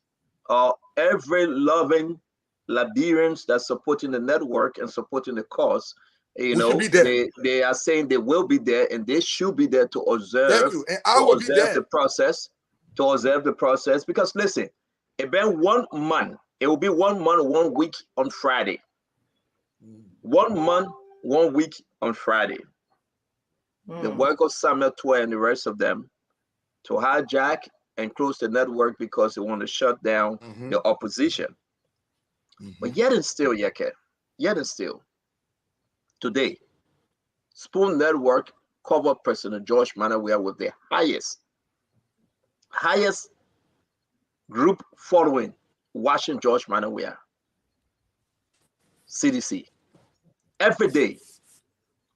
Every loving Liberians that's supporting the network and supporting the cause, they are saying they will be there and they should be there to observe, the process. To observe the process. Because listen, it been 1 month. It will be 1 month, 1 week on Friday. 1 month, 1 week on Friday. The work of Samuel Twe and the rest of them to hijack and close the network because they want to shut down the opposition. But yet and still, today, Spoon Network covered President George Weah with the highest group following watching George Weah. CDC. Every day,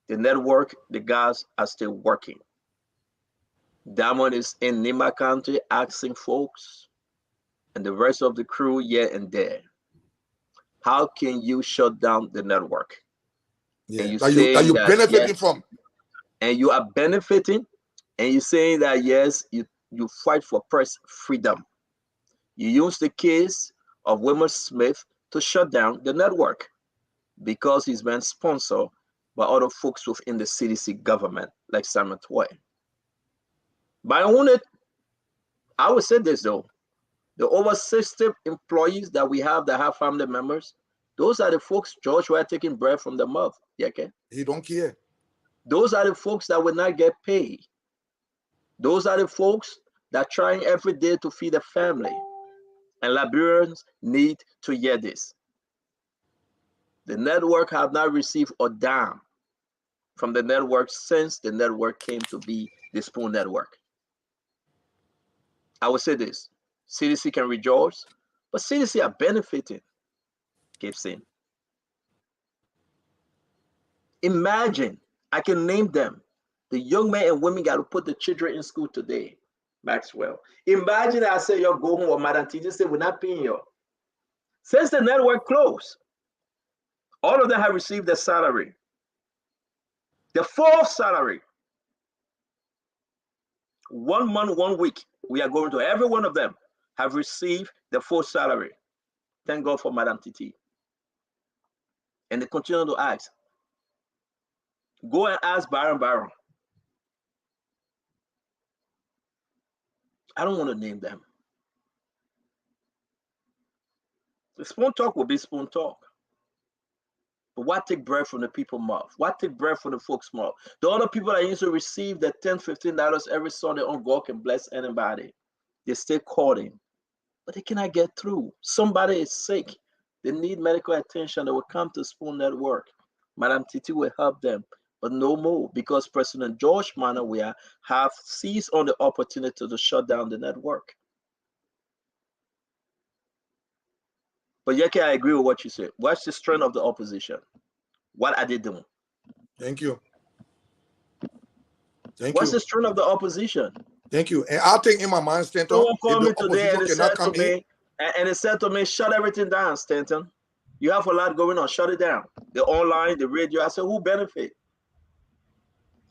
the network, the guys are still working. Diamond is in Nimba County asking folks and the rest of the crew here and there, how can you shut down the network? Yeah, And you that say you that benefiting yes, from. and you are benefiting, and you're saying that yes, you fight for press freedom. You use the case of Wilmer Smith to shut down the network because he's been sponsored by other folks within the CDC government, like Simon Toy. But I would say this though, the over 60 employees that we have that have family members, those are the folks, George, who are taking bread from the mouth. Yeah, okay? He don't care. Those are the folks that will not get paid. Those are the folks that are trying every day to feed a family. And Liberians need to hear this. The network have not received a dime from the network since the network came to be the Spoon Network. I would say this, CDC can rejoice, but CDC are benefiting, keep saying. Imagine, I can name them, the young men and women got to put the children in school today, Maxwell. Imagine I say you go home or Madam Titi say we're not paying you. Since the network closed, all of them have received their salary. The full salary. 1 month, 1 week, we are going to every one of them have received the full salary. Thank God for Madam Titi. And they continue to ask. Go and ask Baron. I don't want to name them. The spoon talk will be spoon talk. But why take bread from the people's mouth? Why take bread from the folks' mouth? The other people that used to receive the $10, $15 every Sunday on God can bless anybody. They still calling, but they cannot get through. Somebody is sick. They need medical attention. They will come to Spoon Network. Madam Titi will help them, but no more because President George Manawia have seized on the opportunity to shut down the network. But Yeke, I agree with what you said. What's the strength of the opposition? What are they doing? Thank you. What's the strength of the opposition? Thank you. And I think in my mind, Stanton, Someone called me if the today and opposition they cannot said to me, and they said to me, shut everything down, Stanton. You have a lot going on, shut it down. The online, the radio. I said, who benefit?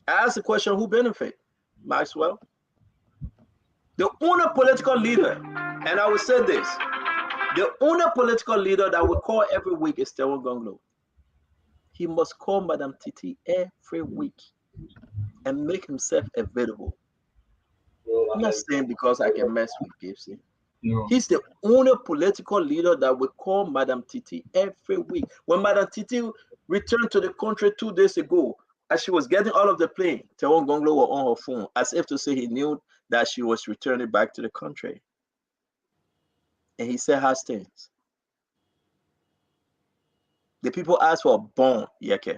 I asked the question, who benefit? Maxwell. The only political leader, and I will say this, the only political leader that we call every week is Tewan Gonglo. He must call Madam Titi every week and make himself available. I'm not saying because I can mess with Gibson. No. He's the only political leader that will call Madam Titi every week. When Madam Titi returned to the country 2 days ago, as she was getting out of the plane, Tewan Gonglo was on her phone, as if to say he knew that she was returning back to the country. And he said, how's things? The people asked for a bond, Yeke.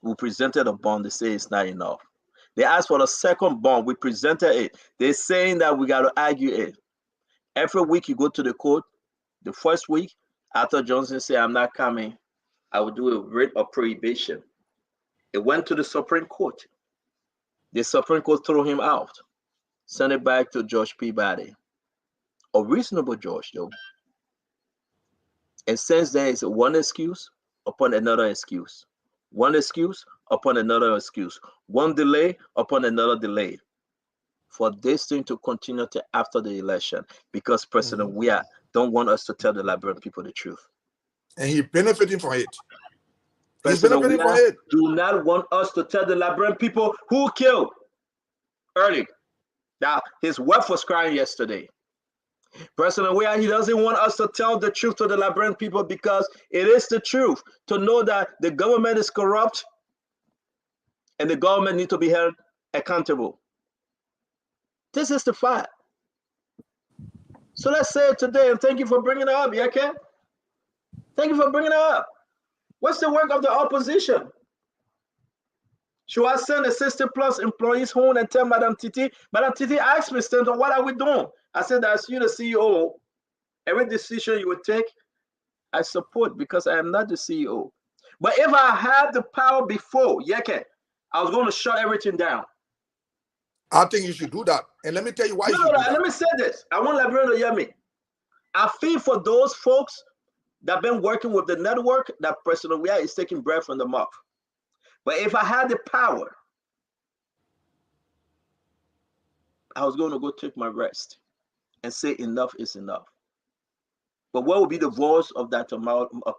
We presented a bond, they say it's not enough. They asked for the second bond, we presented it. They're saying that we got to argue it. Every week you go to the court, the first week, after Johnson said, I'm not coming, I will do a writ of prohibition. It went to the Supreme Court. The Supreme Court threw him out, sent it back to Judge Peabody. A reasonable judge, though. And since then, it's one excuse upon another excuse. One excuse upon another excuse. One delay upon another delay. For this thing to continue to after the election, because President Weah don't want us to tell the Liberian people the truth. And he's benefiting from it. President Weah do not want us to tell the Liberian people who killed Early. Now, his wife was crying yesterday. President Weah, he doesn't want us to tell the truth to the Liberian people because it is the truth to know that the government is corrupt and the government needs to be held accountable. This is the fact. So let's say it today, and thank you for bringing it up, Yeke. Thank you for bringing it up. What's the work of the opposition? Should I send the 60+ employees home and tell Madam Titi? Madam Titi asked me, Stanton, what are we doing? I said, as you, the CEO, every decision you would take, I support because I am not the CEO. But if I had the power before, I was going to shut everything down. I think you should do that. And let me tell you why you should do that. Let me say this. I want Liberian to hear me. I feel for those folks that have been working with the network that President Weah is taking breath from the mouth. But if I had the power, I was going to go take my rest and say enough is enough. But what would be the voice of Dr.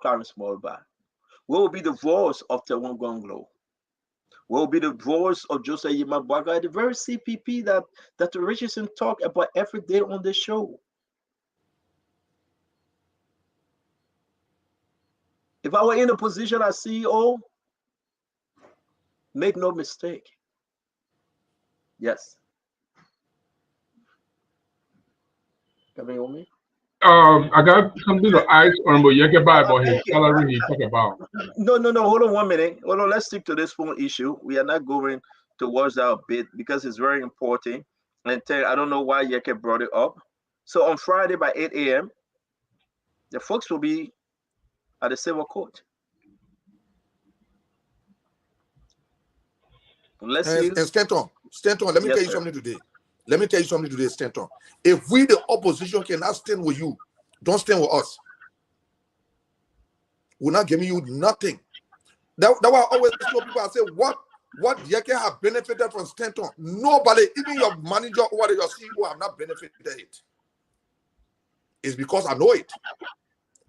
Clarence Smallback? What would be the voice of Tewan Gonglo? What will be the voice of Joseph Yimabaga, the very CPP that Dr. Richardson talk about every day on the show? If I were in a position as CEO, make no mistake. Yes. Coming on me? I got something to ask on what you about his salary he talk about. No. Hold on 1 minute. Hold on. Let's stick to this phone issue. We are not going towards that bit because it's very important. And I don't know why Yeke brought it up. So on Friday by 8 a.m., the folks will be at the civil court. Let's see. And Stanton, let me tell you something today. Let me tell you something today, Stanton. If we, the opposition, cannot stand with you, don't stand with us. We're not giving you nothing. That's why I always tell people, I say, what Yeke have benefited from Stanton? Nobody, even your manager or your CEO have not benefited it. It's because I know it.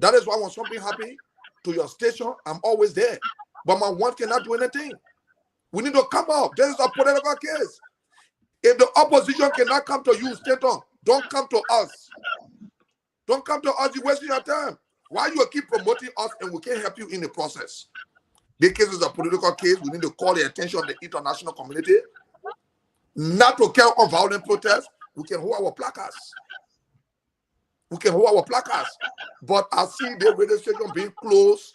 That is why when something happens to your station, I'm always there. But my one cannot do anything. We need to come out. This is a political case. If the opposition cannot come to you, Stanton, don't come to us. Don't come to us. You're wasting your time. Why you keep promoting us and we can't help you in the process? This case is a political case. We need to call the attention of the international community. Not to carry on violent protests. We can hold our placards. But I see the radio station being closed,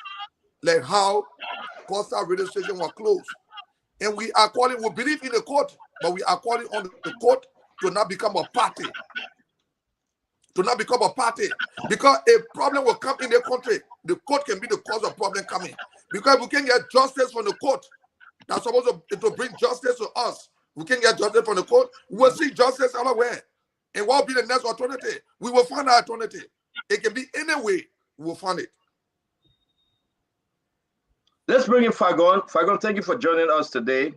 like how Costa radio station was closed. And we are calling, we believe in the court, but we are calling on the court to not become a party. Because a problem will come in the country. The court can be the cause of problem coming. Because we can get justice from the court. That's supposed to bring justice to us. We can get justice from the court. We will see justice elsewhere. And what will be the next alternative? We will find an alternative. It can be any way. We will find it. Let's bring in Fagon. Fagon, thank you for joining us today.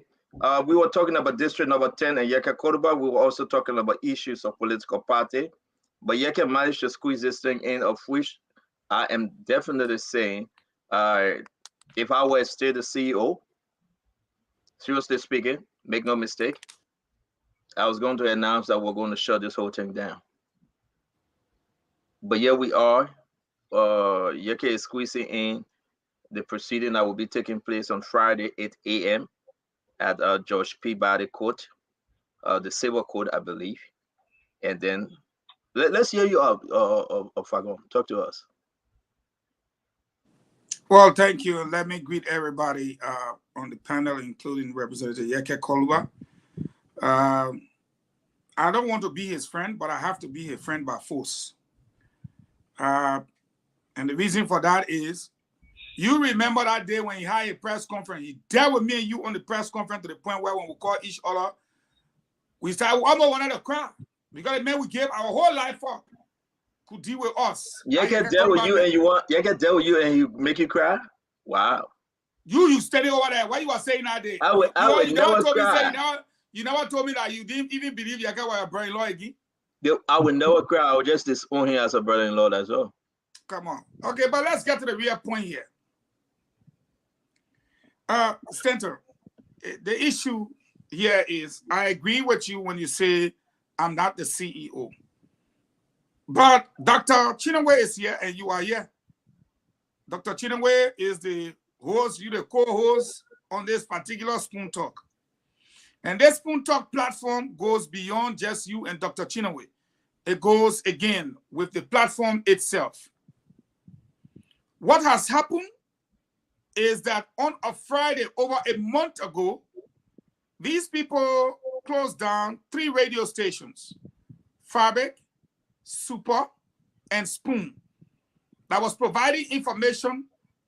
We were talking about District Number 10 and Yeke Koruba. We were also talking about issues of political party. But Yeke managed to squeeze this thing in, of which I am definitely saying, if I were still the CEO, seriously speaking, make no mistake, I was going to announce that we're going to shut this whole thing down. But here we are. Yeke is squeezing in the proceeding that will be taking place on Friday, 8 a.m. at George Peabody Court, the civil court, I believe. And then let's hear you out, Fagon. Talk to us. Well, thank you. Let me greet everybody on the panel, including Representative Yeke Koruba. I don't want to be his friend, but I have to be his friend by force. And the reason for that is, you remember that day when he had a press conference, he dealt with me and you on the press conference to the point where when we call each other, we started almost wanted to cry. Because the man we gave our whole life up could deal with us. Yeke dealt with you and Yeke dealt with you and he make you cry? Wow. You steady over there. What you were saying that day? I would never cry. You never told me that you didn't even believe Yeke was a brother-in-law again. I would never cry. I would just disown him as a brother-in-law as well. Come on. Okay, but let's get to the real point here. Stanton, the issue here is, I agree with you when you say I'm not the CEO. But Dr. Chinwe is here and you are here. Dr. Chinwe is the host, you the co-host on this particular Spoon Talk. And this Spoon Talk platform goes beyond just you and Dr. Chinwe. It goes again with the platform itself. What has happened is that on a Friday over a month ago, these people closed down 3 radio stations, Fabric, Super, and Spoon, that was providing information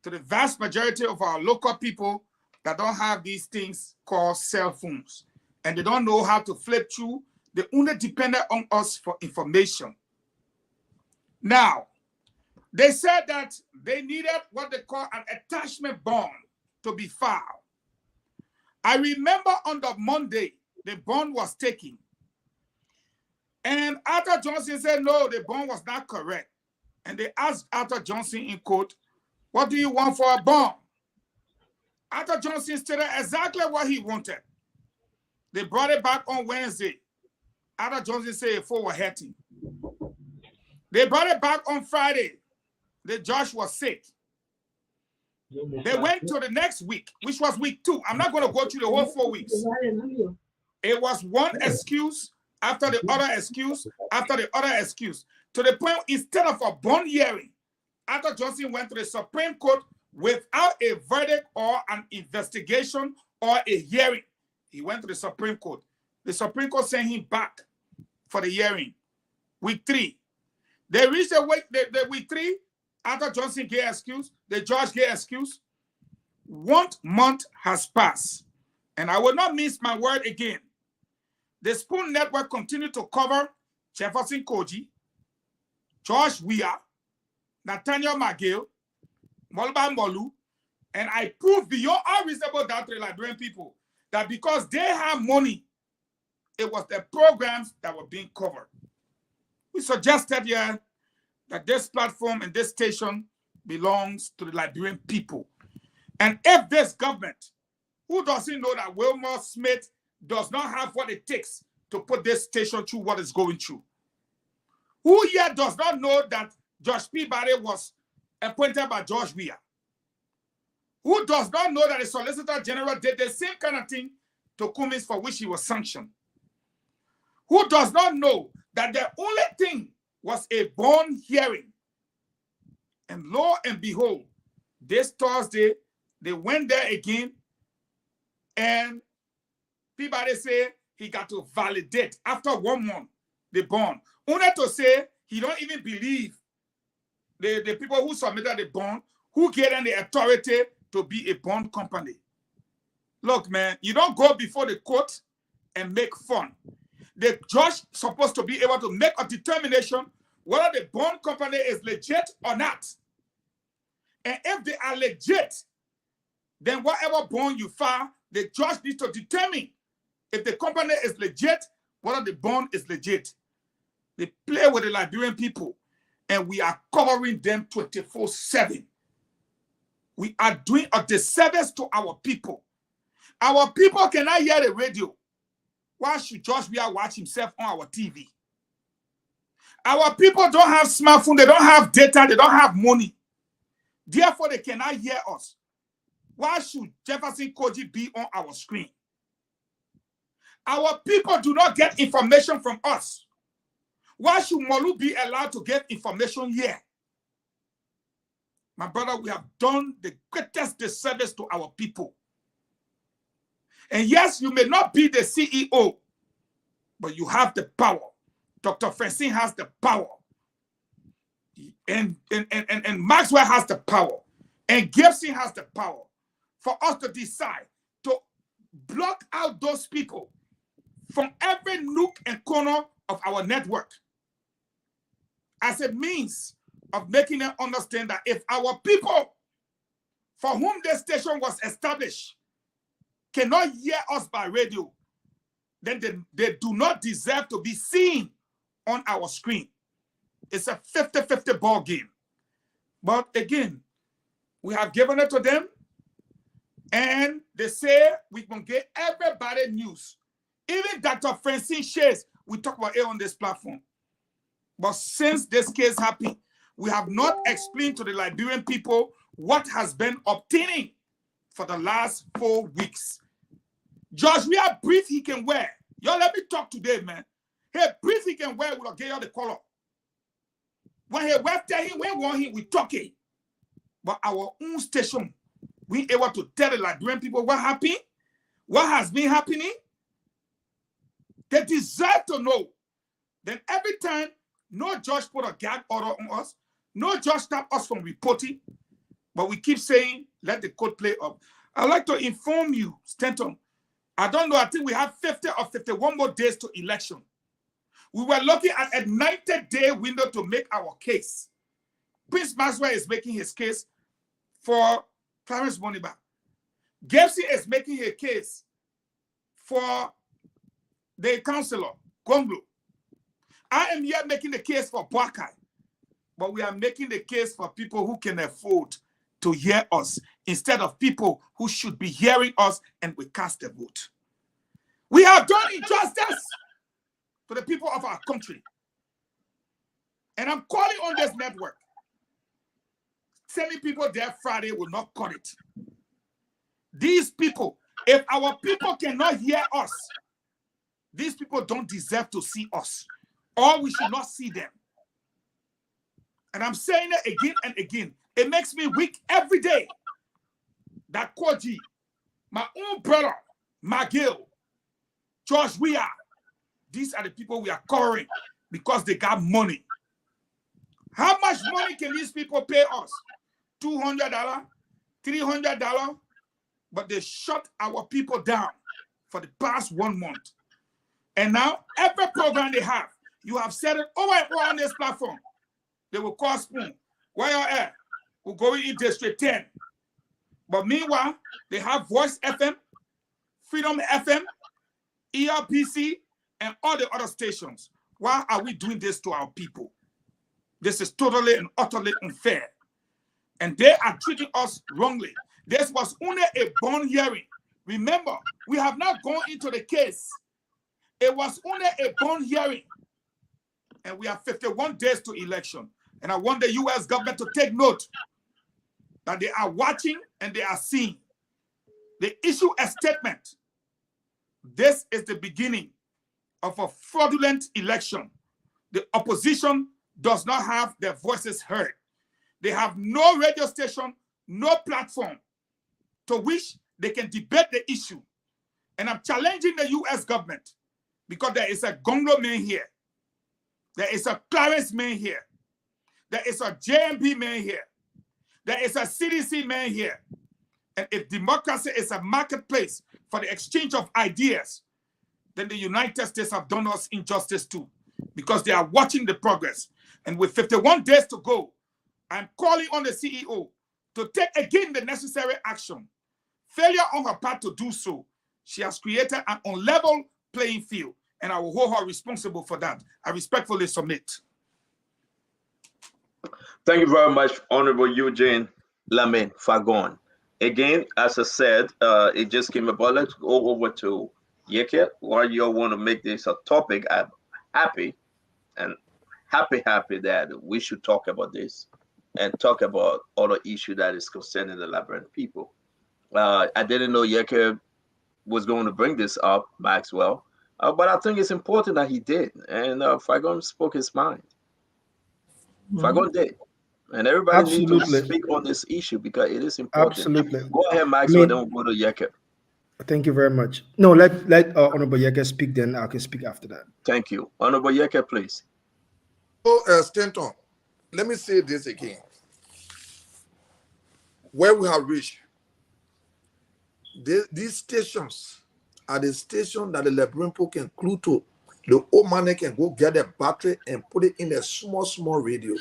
to the vast majority of our local people that don't have these things called cell phones, and they don't know how to flip through. They only depend on us for information. Now, they said that they needed what they call an attachment bond to be filed. I remember on the Monday, the bond was taken. And Arthur Johnson said, no, the bond was not correct. And they asked Arthur Johnson in court, what do you want for a bond? Arthur Johnson stated exactly what he wanted. They brought it back on Wednesday. Arthur Johnson said for were hurting. They brought it back on Friday. The judge was sick. They went to the next week, which was week 2. I'm not going to go through the whole 4 weeks. It was one excuse after the other excuse after the other excuse. To the point, instead of a bond hearing, Arthur Johnson went to the Supreme Court without a verdict or an investigation or a hearing. He went to the Supreme Court. The Supreme Court sent him back for the hearing. Week 3. They reached the week 3. Arthur Johnson gave excuse. The judge gave excuse. 1 month has passed. And I will not miss my word again. The Spoon Network continued to cover Jefferson Koji, George Weah, Nathaniel McGill, Molba Molu, and I proved beyond all reasonable doubt to the Liberian people that because they have money, it was the programs that were being covered. We suggested here that this platform and this station belongs to the Liberian people. And if this government, who doesn't know that Wilmore Smith does not have what it takes to put this station through what it's going through? Who here does not know that Josh Peabody was appointed by George Weah? Who does not know that the Solicitor General did the same kind of thing to Cummings for which he was sanctioned? Who does not know that the only thing was a bond hearing? And lo and behold, this Thursday, they went there again, and Peabody said he got to validate after 1 month the bond. Only to say he don't even believe the people who submitted the bond, who gave them the authority to be a bond company. Look, man, you don't go before the court and make fun. The judge is supposed to be able to make a determination whether the bond company is legit or not. And if they are legit, then whatever bond you file, the judge needs to determine if the company is legit, whether the bond is legit. They play with the Liberian people, and we are covering them 24/7. We are doing a disservice to our people. Our people cannot hear the radio. Why should George Weah watch himself on our TV? Our people don't have smartphone, they don't have data, they don't have money. Therefore, they cannot hear us. Why should Jefferson Koji be on our screen? Our people do not get information from us. Why should Molu be allowed to get information here? My brother, we have done the greatest disservice to our people. And yes, you may not be the CEO, but you have the power. Dr. Francine has the power. And Maxwell has the power. And Gibson has the power for us to decide to block out those people from every nook and corner of our network as a means of making them understand that if our people for whom this station was established cannot hear us by radio, then they do not deserve to be seen on our screen. It's a 50-50 ball game. But again, we have given it to them, and they say we can get everybody news. Even Dr. Francine Shays, we talk about it on this platform. But since this case happened, we have not explained to the Liberian people what has been obtaining for the last 4 weeks. George, we have brief he can wear. Y'all let me talk today, man. Hey, brief he can wear, we'll get you the color. When he went there, we want him, we talking. But our own station, we able to tell the Liberian people what happened, what has been happening. They deserve to know. Then every time, no judge put a gag order on us, no judge stop us from reporting. But we keep saying, let the court play up. I'd like to inform you, Stanton, I don't know, I think we have 50 or 51 more days to election. We were looking at a 90-day window to make our case. Prince Maxwell is making his case for Clarence Moniba. Gibson is making a case for the councillor, Gonglo. I am here making the case for Boakai, but we are making the case for people who can afford to hear us instead of people who should be hearing us and we cast a vote. We have done injustice to the people of our country. And I'm calling on this network. Sending people there Friday will not cut it. These people, if our people cannot hear us, these people don't deserve to see us, or we should not see them. And I'm saying it again and again. It makes me weak every day that Koji, my own brother, McGill, George Weah, these are the people we are covering because they got money. How much money can these people pay us? $200, $300? But they shut our people down for the past 1 month. And now, every program they have, you have said it over and over on this platform. They will call Spoon. Where you at? We're going in District 10. But meanwhile, they have Voice FM, Freedom FM, ERPC, and all the other stations. Why are we doing this to our people? This is totally and utterly unfair. And they are treating us wrongly. This was only a bond hearing. Remember, we have not gone into the case. It was only a bond hearing. And we have 51 days to election. And I want the U.S. government to take note that they are watching and they are seeing. They issue a statement. This is the beginning of a fraudulent election. The opposition does not have their voices heard. They have no radio station, no platform to which they can debate the issue. And I'm challenging the U.S. government because there is a Gonglo man here. There is a Clarence man here. There is a JMP man here. There is a CDC man here. And if democracy is a marketplace for the exchange of ideas, then the United States have done us injustice too, because they are watching the progress. And with 51 days to go, I'm calling on the CEO to take again the necessary action. Failure on her part to do so, she has created an unlevel playing field, and I will hold her responsible for that. I respectfully submit. Thank you very much, Honorable Eugene Lamin Fagon. Again, as I said, it just came about. Let's go over to Yeke. Why you want to make this a topic? I'm happy that we should talk about this and talk about other issue that is concerning the Liberian people. I didn't know Yeke was going to bring this up, Maxwell, but I think it's important that he did. And Fagon spoke his mind. Fagon did. And everybody needs to speak on this issue because it is important. Absolutely. Go ahead, Maxwell, then we'll go to Yeke. Thank you very much. No, let Honorable Yeke speak, then I can speak after that. Thank you. Honorable Yeke, please. So, Stanton, let me say this again. Where we have reached, these stations are the stations that the Liberian people can clue to. The old man can go get a battery and put it in a small radio.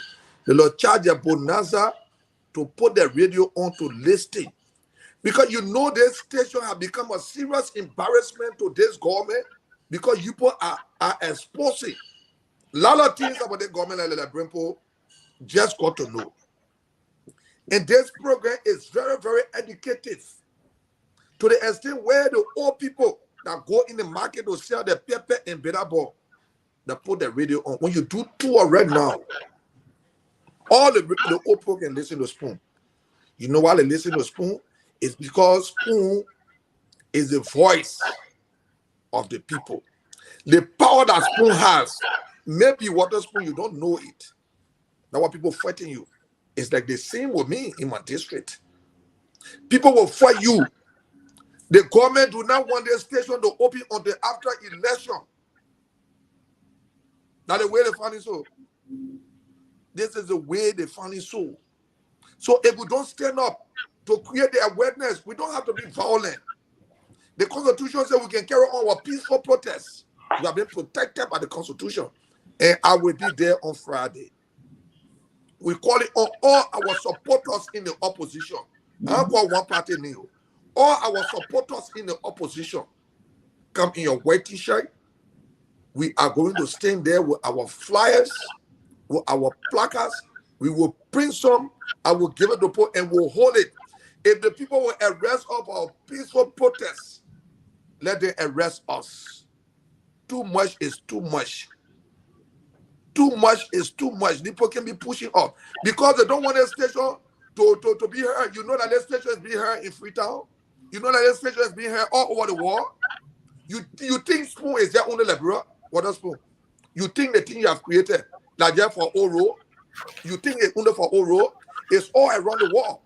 They will charge a bonanza to put the radio on to listen. Because you know this station have become a serious embarrassment to this government because people are exposing a lot of things about the government and the Liberian people just got to know. And this program is very, very educative to the extent where the old people that go in the market to sell the pepper and bitter ball, they put the radio on. When you do tour right now, all the old people can listen to Spoon. You know why they listen to Spoon? It's because Spoon is the voice of the people. The power that Spoon has, maybe Water Spoon, you don't know it. That's why people fighting you. It's like the same with me in my district. People will fight you. The government do not want the station to open until after election. That's the way they find it so. This is the way they find it so. So if we don't stand up to create the awareness, we don't have to be violent. The Constitution says we can carry on our peaceful protests. We have been protected by the Constitution. And I will be there on Friday. We call it on all our supporters in the opposition. I don't call one party new. All our supporters in the opposition, come in your white t-shirt. We are going to stand there with our flyers, with our placards. We will print some. I will give it to people and we'll hold it. If the people will arrest us for our peaceful protests, let them arrest us. Too much is too much. Too much is too much. People can be pushing up because they don't want their station to be heard. You know that their station is being heard in Freetown. You know that their station is being heard all over the world. You think Spoon is their only liberal? What is Spoon? You think the thing you have created, like there for Oro, you think it's only for Oro? It's all around the world.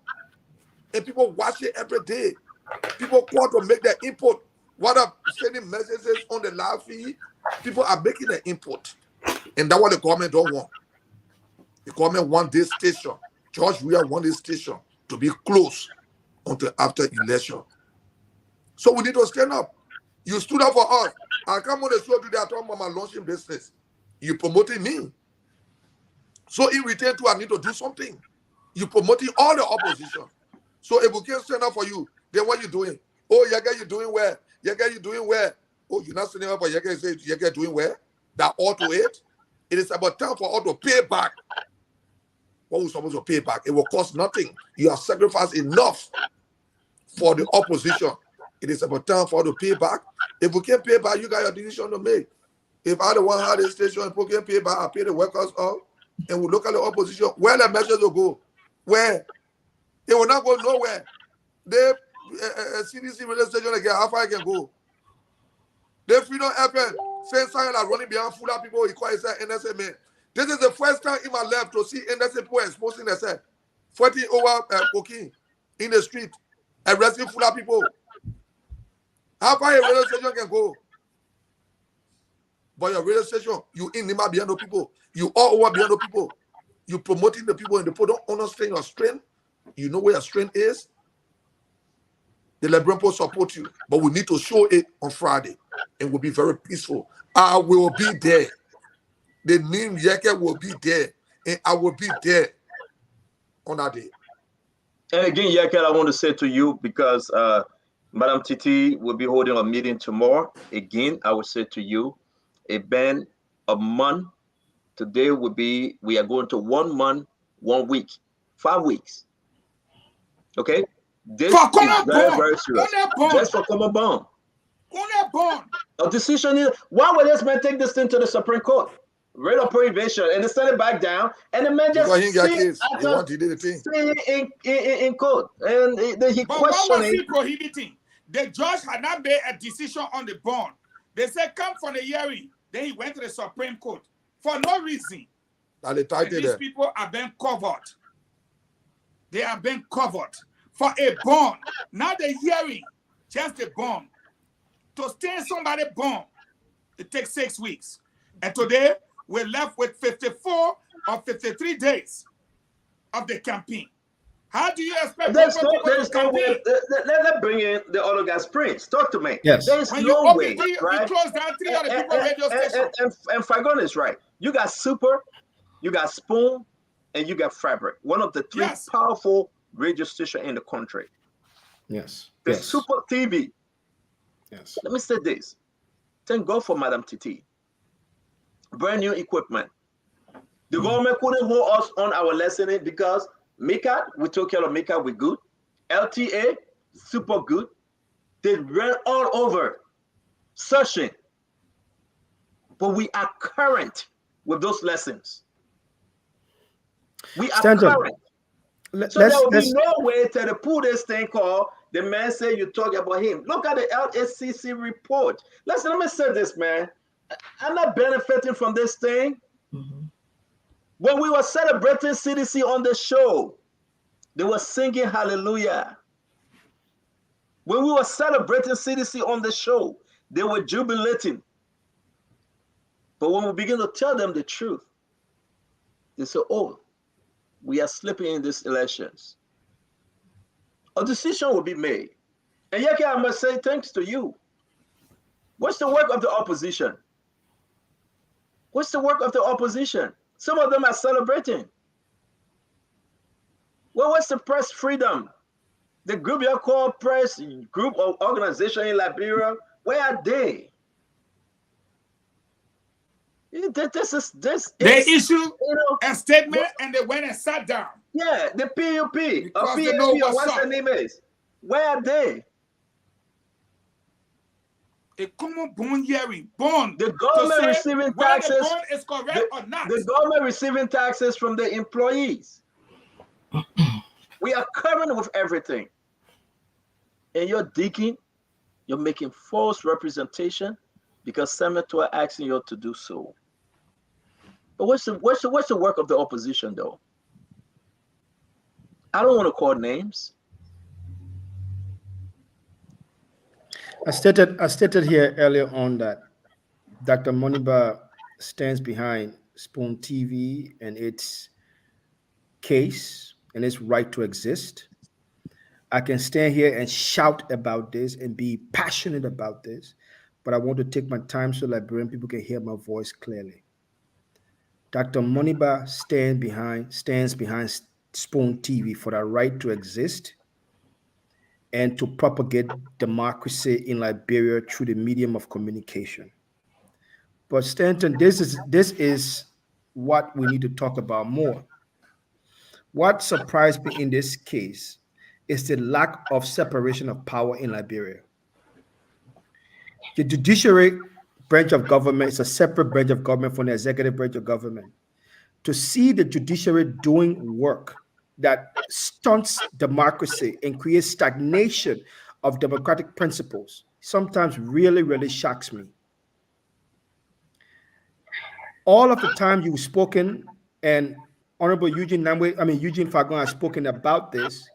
And people watch it every day. People want to make their input. What are sending messages on the live feed? People are making their input. And that's what the government don't want. The government want this station, George Weah want this station to be closed until after election. So we need to stand up. You stood up for us. I come on the show today, I talk about my launching business. You promoting me. So in return too, I need to do something. You promoting all the opposition. So if we can't stand up for you, then what you doing? Oh, Yaga, you doing well. Yaga, you doing well. Oh, you're not standing up for Yaga, say Yaga doing well. That ought to it. It is about time for all to pay back. What we're supposed to pay back? It will cost nothing. You have sacrificed enough for the opposition. It is about time for all to pay back. If we can't pay back, you got your decision to make. If I don't want to have this station, if we can't pay back, I pay the workers off, and we look at the opposition. Where the measures will go? Where? It will not go nowhere. The CDC radio station again, how far I can go? The Freedom FM, same sign like running behind full of people, he call himself NSA man. This is the first time in my life to see NSA people exposing themselves, fighting over cocaine in the street, arresting full of people. How far a radio station can go? But your radio station, you in Nimba behind the people, you all over behind the people, you promoting the people, and the people don't understand your strength. You know where your strength is. The Liberian people support you, but we need to show it on Friday, and we'll be very peaceful. I will be there. The name Yeke will be there, and I will be there on that day. And again, Yeke, I want to say to you, because Madam Titi will be holding a meeting tomorrow. Again, I will say to you, it's been a month. Today will be, we are going to 1 month, 1 week, 5 weeks. Okay? This is very, very serious. Just for common bond. A decision is, why would this man take this thing to the Supreme Court? Rate of prohibition, and they send it back down, and the man just in court, and he questioning. But what was he prohibiting? The judge had not made a decision on the bond. They said, come for the hearing. Then he went to the Supreme Court for no reason. And these people are being covered. They are being covered for a bond. Not the hearing, just the bond. To stand somebody bond, it takes 6 weeks. And today, we're left with 54 or 53 days of the campaign. How do you expect there's no way. Let's bring in the other guy's Prince. Talk to me. Yes. There's when no way, right? You close down 3 other people radio stations. And Fagon is right. You got Super, you got Spoon, and you got Fabric. One of the 3 powerful radio stations in the country. Yes. The Super TV. Yes. Let me say this. Thank God for Madam Titi. Brand new equipment. The government couldn't hold us on our listening because Mika, we took care of Mika, we're good. LTA, super good. They ran all over, searching. But we are current with those lessons. We are current. So there will be no way to pull this thing called, the man said you talk about him. Look at the LSCC report. Listen, let me say this, man. I'm not benefiting from this thing. When we were celebrating CDC on the show, they were singing hallelujah. When we were celebrating CDC on the show, they were jubilating. But when we begin to tell them the truth, they say, oh, we are slipping in these elections, a decision will be made. And yet, I must say thanks to you. What's the work of the opposition? What's the work of the opposition? Some of them are celebrating. Well, what's the press freedom? The group you call press group or organization in Liberia, where are they? They issued a statement and they went and sat down. Yeah, the PUP because or they know PAP or what's what's up. the name is. Where are they? A common bond hearing, bond. The government receiving whether taxes. the bond is correct or not. The government receiving taxes from the employees. We are current with everything. And you're digging, you're making false representation because senators are asking you to do so. But what's the work of the opposition though? I don't want to call names. I stated here earlier on that Dr. Moniba stands behind Spoon TV and its case and its right to exist. I can stand here and shout about this and be passionate about this, but I want to take my time so Liberian people can hear my voice clearly. Dr. Moniba stands behind Spoon TV for the right to exist and to propagate democracy in Liberia through the medium of communication. But Stanton, this is what we need to talk about more. What surprised me in this case is the lack of separation of power in Liberia. The judiciary branch of government is a separate branch of government from the executive branch of government. To see the judiciary doing work that stunts democracy and creates stagnation of democratic principles sometimes really, really shocks me. All of the time you've spoken, and Honorable Eugene Fagon has spoken about this,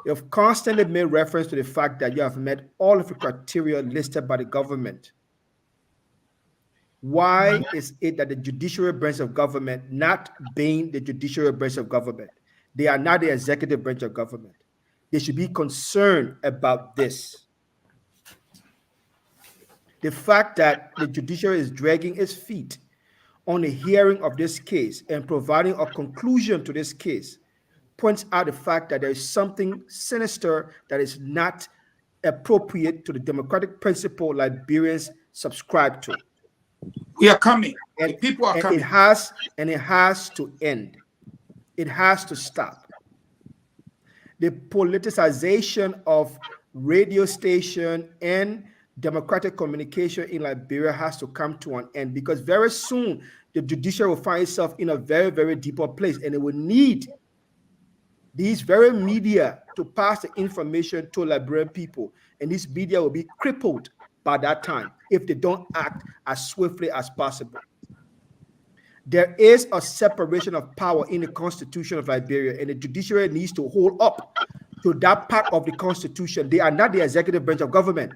you've constantly made reference to the fact that you have met all of the criteria listed by the government. Why is it that the judiciary branch of government, not being the judiciary branch of government, they are not the executive branch of government, they should be concerned about this? The fact that the judiciary is dragging its feet on the hearing of this case and providing a conclusion to this case points out the fact that there is something sinister that is not appropriate to the democratic principle Liberians subscribe to. We are coming. And the people are coming. It has to end. It has to stop. The politicization of radio station and democratic communication in Liberia has to come to an end, because very soon the judiciary will find itself in a very, very deeper place, and it will need these very media to pass the information to Liberian people, and this media will be crippled by that time if they don't act as swiftly as possible. There is a separation of power in the Constitution of Liberia, and the judiciary needs to hold up to that part of the Constitution. They are not the executive branch of government.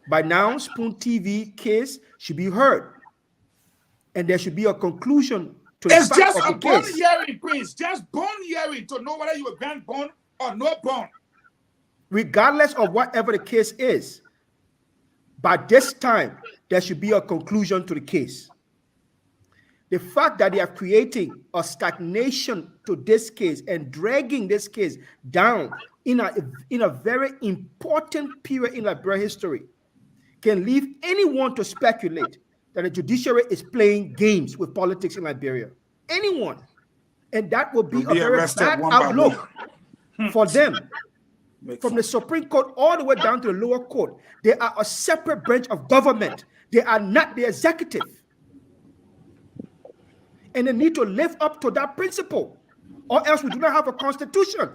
By now, Spoon TV case should be heard, and there should be a conclusion to the it's fact just of a the bond case. hearing, Prince. Just bond hearing to know whether you are grant bond or no bond. Regardless of whatever the case is, by this time, there should be a conclusion to the case. The fact that they are creating a stagnation to this case and dragging this case down in a very important period in Liberian history can leave anyone to speculate that the judiciary is playing games with politics in Liberia. Anyone. And that will be a very bad outlook for them. From the Supreme Court all the way down to the lower court, they are a separate branch of government. They are not the executive. And they need to live up to that principle, or else we do not have a constitution.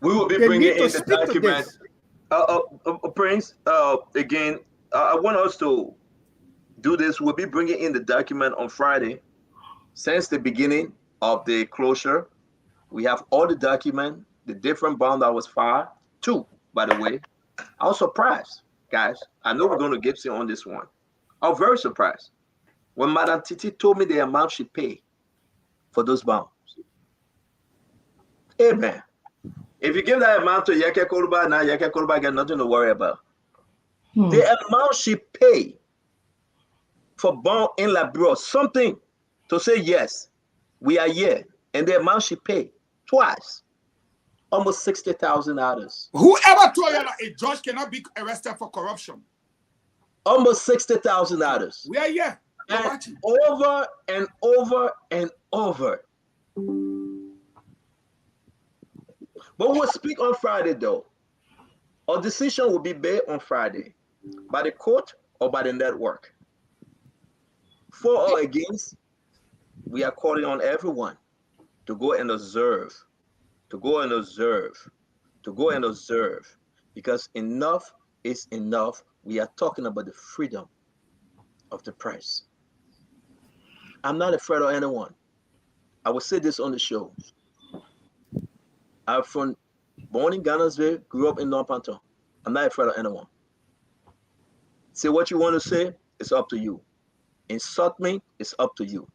We will be bringing in the document. Prince, again, I want us to do this. We'll be bringing in the document on Friday. Since the beginning of the closure, we have all the document, the different bond that was filed. 2, by the way. I was surprised, guys. I know we're going to get you on this one. I'm very surprised. When Madam Titi told me the amount she paid for those bonds, amen. If you give that amount to Yeke Koruba, now Yeke Koruba got nothing to worry about. The amount she paid for bond in Labrador, something to say yes, we are here, and the amount she paid twice, almost $60,000. Whoever told you that a judge cannot be arrested for corruption? Almost $60,000. We are here. And over and over and over. But we'll speak on Friday, though. Our decision will be made on Friday by the court or by the network. For or against, we are calling on everyone to go and observe, to go and observe, to go and observe, because enough is enough. We are talking about the freedom of the press. I'm not afraid of anyone. I will say this on the show. I'm born in Ghana's, grew up in North Panton. I'm not afraid of anyone. Say what you want to say, it's up to you. Insult me, it's up to you.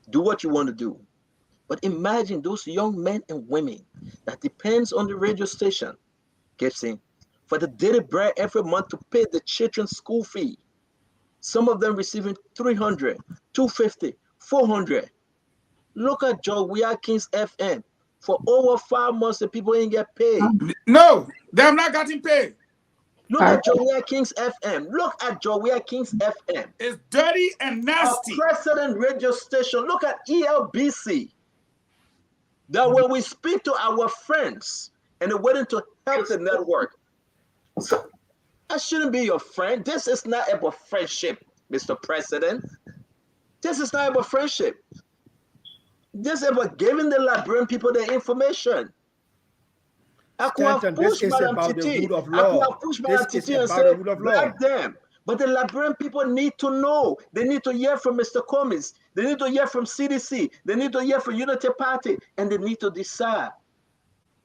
Do what you want to do. But imagine those young men and women that depends on the radio station, Gibson, for the daily bread every month to pay the children's school fee. Some of them receiving $300, $250, $400. Look at Joe King's FM. For over 5 months, the people ain't get paid. No, they have not gotten paid. Look at Joe King's FM. Look at Joe King's FM. It's dirty and nasty. A precedent radio station. Look at ELBC. That when we speak to our friends and they're willing to help the network, I shouldn't be your friend. This is not about friendship, Mr. President. This is not about friendship. This is about giving the Liberian people the information. Stanton, this is about the rule of law. This is about the rule of law. Them. But the Liberian people need to know. They need to hear from Mr. Cummings. They need to hear from CDC. They need to hear from Unity Party. And they need to decide,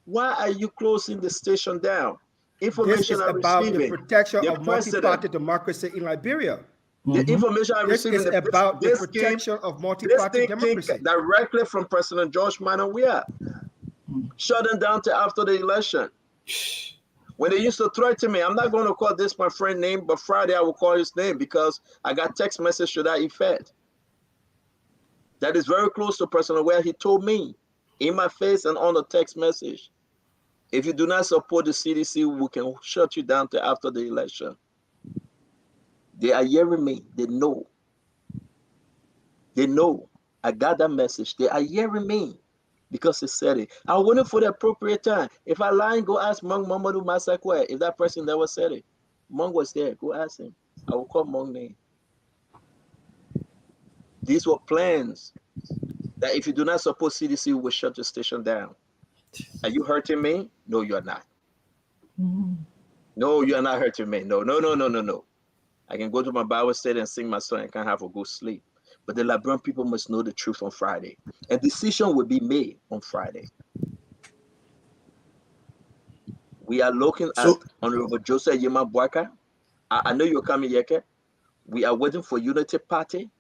why are you closing the station down? Information this is about the protection of multi-party democracy in Liberia. The information I'm receiving is about the protection of multi-party democracy. Directly from President George Manawia. Shut them down till after the election. When they used to threaten me, I'm not going to call this my friend name, but Friday I will call his name because I got text message to that effect. That is very close to President where he told me in my face and on the text message, if you do not support the CDC, we can shut you down till after the election. They are hearing me. They know. They know. I got that message. They are hearing me because he said it. I'm waiting for the appropriate time. If I lie, go ask Mong Mamadou Masakwe. If that person never said it, Mong was there. Go ask him. I will call Mong name. These were plans that if you do not support CDC, we will shut the station down. Are you hurting me? No, you are not. No, you are not hurting me. No. I can go to my Bible study and sing my song and can't have a good sleep. But the Liberian people must know the truth on Friday. A decision will be made on Friday. We are looking at Honorable Joseph Yema Boaka. I know you're coming, Yeke. We are waiting for Unity Party.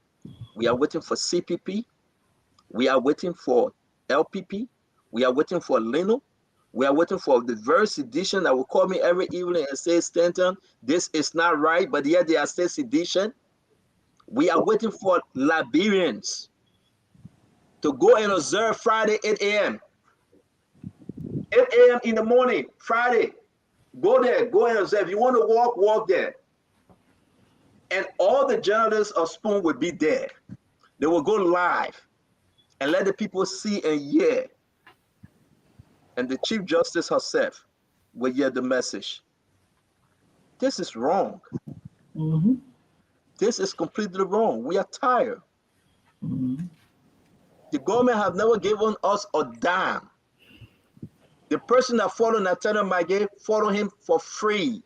We are waiting for CPP. We are waiting for LPP. We are waiting for Lino. We are waiting for the very sedition that will call me every evening and say, Stanton, this is not right, but yet they are still sedition. We are waiting for Liberians to go and observe Friday, 8 a.m. 8 a.m. in the morning, Friday. Go there, go and observe. If you want to walk there. And all the journalists of Spoon will be there. They will go live and let the people see and hear. And the Chief Justice herself will hear the message. This is wrong. This is completely wrong. We are tired. The government have never given us a dime. The person that followed Nathaniel Magay, follow him for free.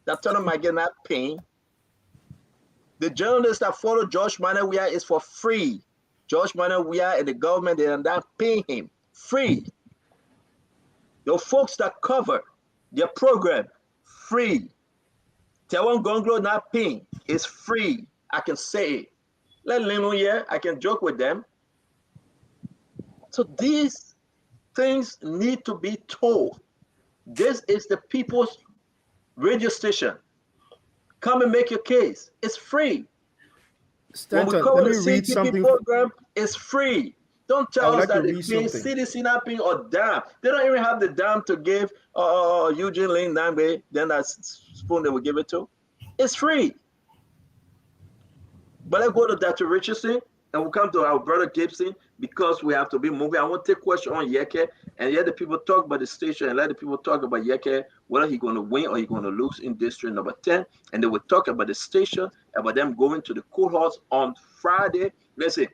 Nathaniel Magay not paying. The journalist that followed George Manawia is for free. George Manawia and the government, they are not paying him. Free. The folks that cover their program, free. Tawan Gonglo not paying is free. I can say it. Let Lino here, I can joke with them. So these things need to be told. This is the people's radio station. Come and make your case. It's free. When we Stanton, cover let the me read CPP something. program, it's free. Don't I tell would us like to that they read pay something. CDC not paying or damn. They don't even have the dam to give Eugene Lane Nambe, then that spoon they will give it to. It's free. But let's go to Dr. Richardson and we'll come to our brother Gibson because we have to be moving. I want to take question on Yeke and let the people talk about the station and let the people talk about Yeke, whether he's going to win or he's going to lose in district number 10. And then we'll talk about the station, about them going to the courthouse on Friday. Listen,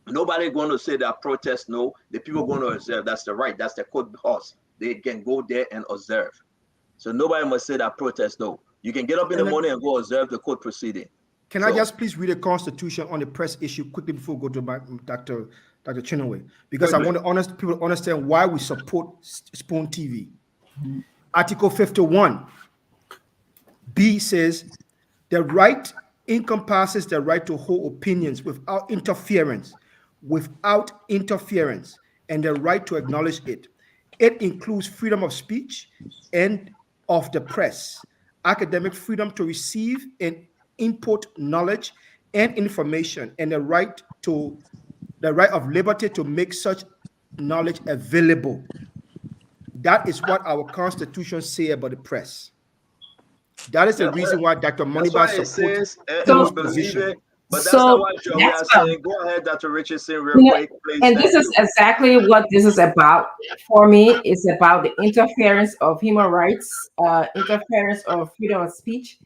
nobody going to say that protest. No, the people going to observe. That's the right. That's the courthouse. They can go there and observe. So nobody must say that protest. No, you can get up in the morning and go observe the court proceeding. Can I just please read the Constitution on the press issue quickly before we go to Dr. Chinaway? Because I want people to understand why we support Spoon TV. Article 51 B says the right encompasses the right to hold opinions without interference, and the right to acknowledge it. It includes freedom of speech and of the press, academic freedom to receive and input knowledge and information, and the right of liberty to make such knowledge available. That is what our Constitution says about the press. That is the reason why Dr. Moniba supports Spoon's position. But that's not what we are saying. Go ahead, Dr. Richardson, real quick, please. And this is exactly what this is about. For me, it's about the interference of human rights, interference of freedom of speech.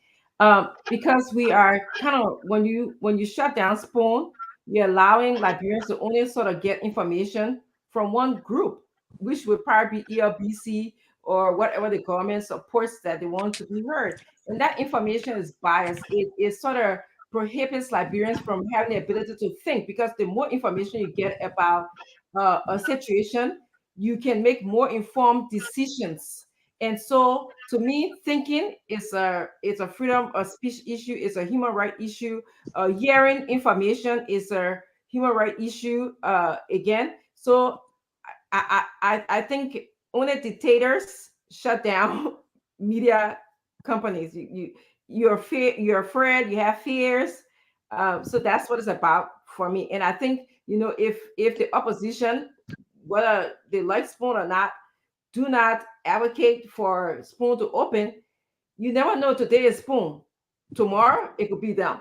Because we are kind of, when you shut down Spoon, you're allowing Liberians to only sort of get information from one group, which would probably be ELBC or whatever the government supports that they want to be heard. And that information is biased. It sort of prohibits Liberians from having the ability to think, because the more information you get about a situation, you can make more informed decisions. And so, to me, thinking it's a freedom of speech issue. It's a human right issue. Hearing information is a human right issue. Again, so I think only dictators shut down media companies. You're afraid. You have fears. So that's what it's about for me. And I think, if the opposition, whether they like Spoon or not, do not advocate for Spoon to open, you never know. Today is Spoon. Tomorrow, it could be them.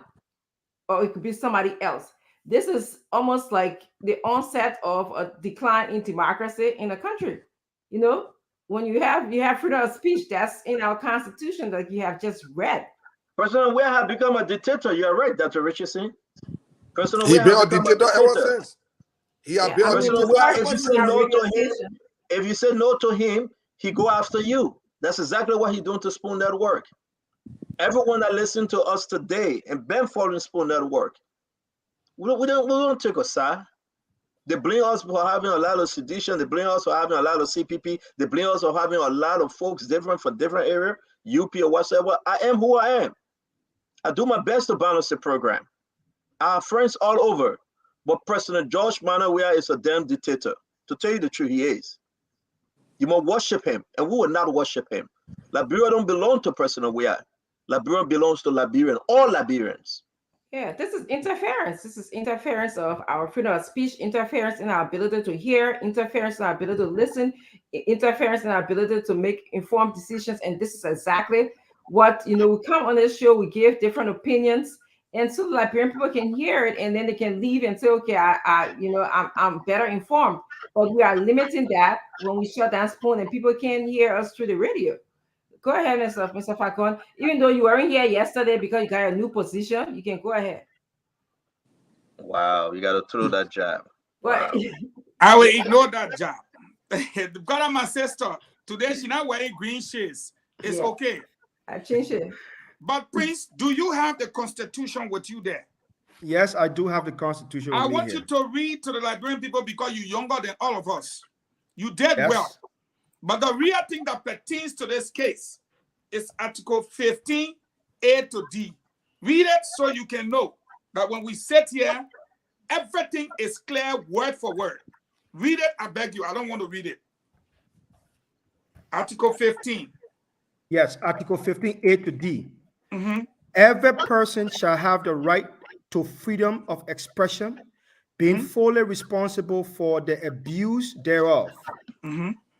Or it could be somebody else. This is almost like the onset of a decline in democracy in the country. When you have freedom of speech, that's in our Constitution that you have just read. President Weah have become a dictator. You're right, Dr. Richardson. President He Weah been has a become dictator ever since. He has been a President dictator. Weah, if you say no to him, if you say no to him, he go after you. That's exactly what he's doing to Spoon Network. Everyone that listened to us today and been following Spoon Network, we don't take a side. They blame us for having a lot of sedition. They blame us for having a lot of CPP. They blame us for having a lot of folks different for different area, UP or whatever. I am who I am. I do my best to balance the program. I have friends all over, but President George Manawea is a damn dictator. To tell you the truth, he is. You must worship him, and we will not worship him. Liberia don't belong to President Weah. Liberia belongs to Liberian, all Liberians. Yeah, this is interference. This is interference of our freedom of speech, interference in our ability to hear, interference in our ability to listen, interference in our ability to make informed decisions. And this is exactly what, we come on this show, we give different opinions, and so the Liberian people can hear it, and then they can leave and say, okay, I'm better informed. But we are limiting that when we shut down Spoon, and people can't hear us through the radio. Go ahead, Mr. Falcon. Even though you weren't here yesterday because you got a new position, you can go ahead. Wow, you got to throw that jab. Wow. I will ignore that jab. Because I'm my sister. Today, she's not wearing green shades. It's okay. I changed it. But Prince, do you have the Constitution with you there? Yes, I do have the Constitution with I me want here. you to read to the Liberian people because you're younger than all of us. You did well. But the real thing that pertains to this case is Article 15, A to D. Read it so you can know. that when we sit here, everything is clear word for word. Read it, I beg you. I don't want to read it. Article 15. Yes, Article 15, A to D. Mm-hmm. Every person shall have the right to freedom of expression, being fully responsible for the abuse thereof.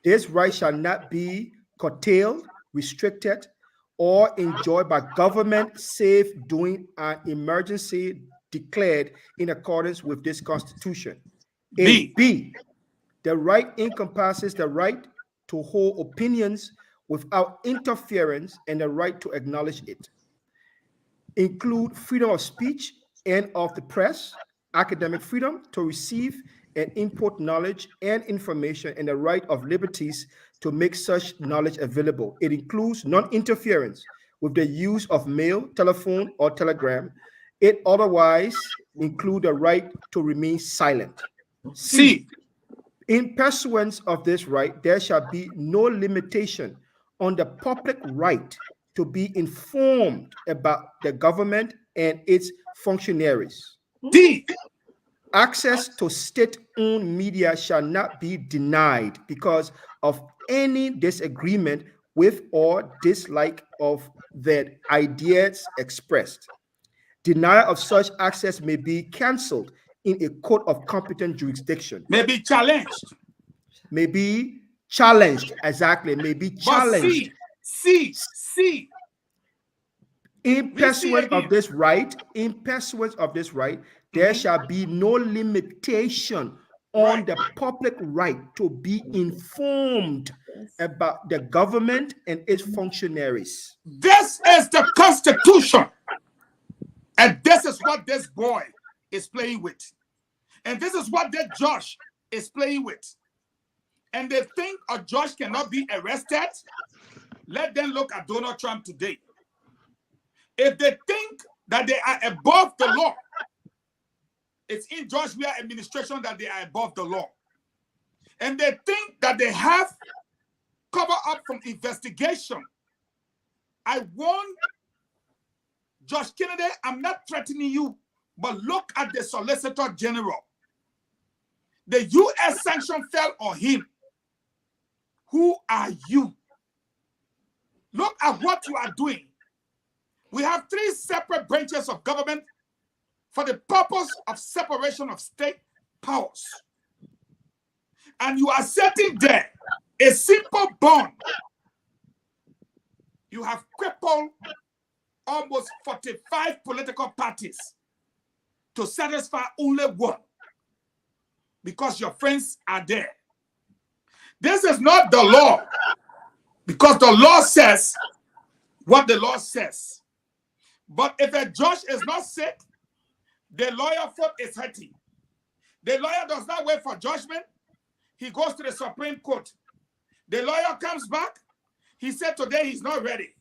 This right shall not be curtailed, restricted, or enjoyed by government save during an emergency declared in accordance with this Constitution. B. The right encompasses the right to hold opinions without interference and the right to acknowledge it. Include freedom of speech and of the press, academic freedom to receive and import knowledge and information, and the right of liberties to make such knowledge available. It includes non-interference with the use of mail, telephone, or telegram. It otherwise includes the right to remain silent. C. In pursuance of this right, there shall be no limitation on the public right to be informed about the government and its functionaries. D. Access to state-owned media shall not be denied because of any disagreement with or dislike of the ideas expressed. Denial of such access may be canceled in a court of competent jurisdiction. May be challenged. May be challenged, exactly. May be challenged. C. In pursuance of this right, there shall be no limitation on the public right to be informed about the government and its functionaries. This is the Constitution. And this is what this boy is playing with. And this is what that judge is playing with. And they think a judge cannot be arrested. Let them look at Donald Trump today. If they think that they are above the law, it's in George Weah administration that they are above the law. And they think that they have cover up from investigation. I warn Josh Kennedy, I'm not threatening you, but look at the Solicitor General. The U.S. sanction fell on him. Who are you? Look at what you are doing. We have 3 separate branches of government for the purpose of separation of state powers. And you are setting there a simple bond. You have crippled almost 45 political parties to satisfy only one because your friends are there. This is not the law because the law says what the law says. But if a judge is not sick, the lawyer foot is hurting. The lawyer does not wait for judgment. He goes to the Supreme Court. The lawyer comes back. He said today he's not ready.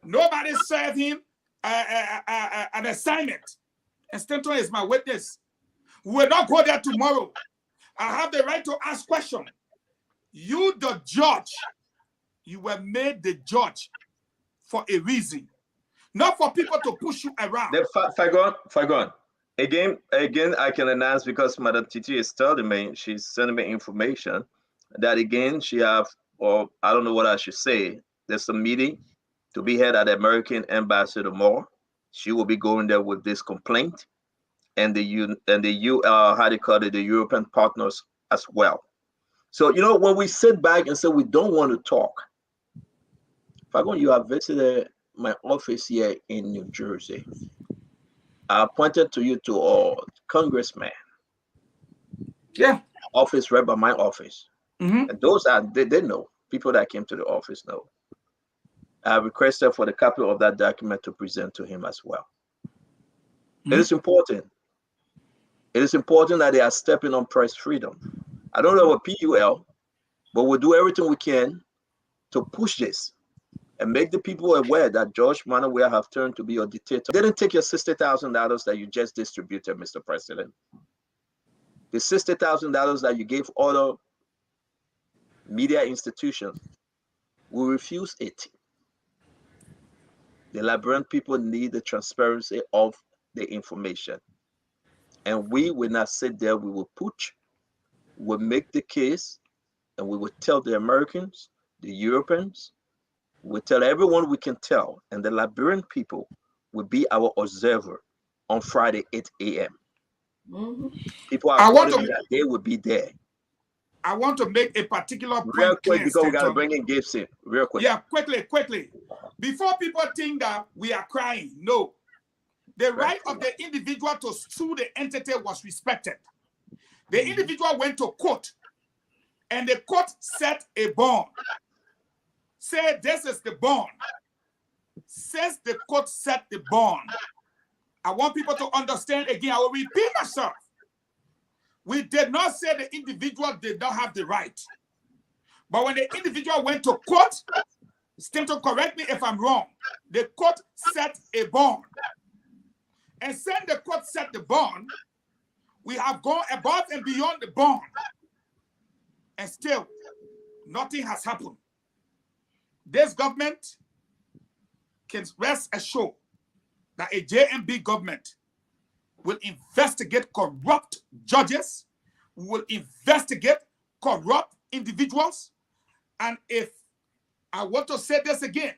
Nobody served him an assignment. And Stanton is my witness. We will not go there tomorrow. I have the right to ask questions. You, the judge, you were made the judge for a reason. Not for people to push you around. Fagon. Again, I can announce because Madam Titi is telling me, she's sending me information that again, she have, or I don't know what I should say, there's a meeting to be held at the American Embassy tomorrow. She will be going there with this complaint and the European partners as well. So, you know, when we sit back and say we don't want to talk, Fagon, you have visited my office here in New Jersey. I pointed to you to a congressman. Yeah. Office right by my office. And those are, they know. People that came to the office know. I requested for the copy of that document to present to him as well. It is important. It is important that they are stepping on press freedom. I don't know what PUL, but we'll do everything we can to push this and make the people aware that George Weah have turned to be a dictator. They didn't take your $60,000 that you just distributed, Mr. President. The $60,000 that you gave other media institutions, we refuse it. The Liberian people need the transparency of the information. And we will not sit there, we will push, we'll make the case, and we will tell the Americans, the Europeans, we'll tell everyone we can tell, and the Liberian people will be our observer on Friday, 8 a.m. People are calling me that they will be there. I want to make a particular point real quick clear, because we got to Stanton. bring in Gibson. Real quick. Yeah, quickly. Before people think that we are crying, no. The right of the individual to sue the entity was respected. The individual went to court, and the court set a bond. Said this is the bond. Since the court set the bond, I want people to understand again. I will repeat myself. We did not say the individual did not have the right. But when the individual went to court, Stanton, correct me if I'm wrong, the court set a bond. And since the court set the bond, we have gone above and beyond the bond. And still, nothing has happened. This government can rest assured that a JMB government will investigate corrupt judges, will investigate corrupt individuals. And if, I want to say this again,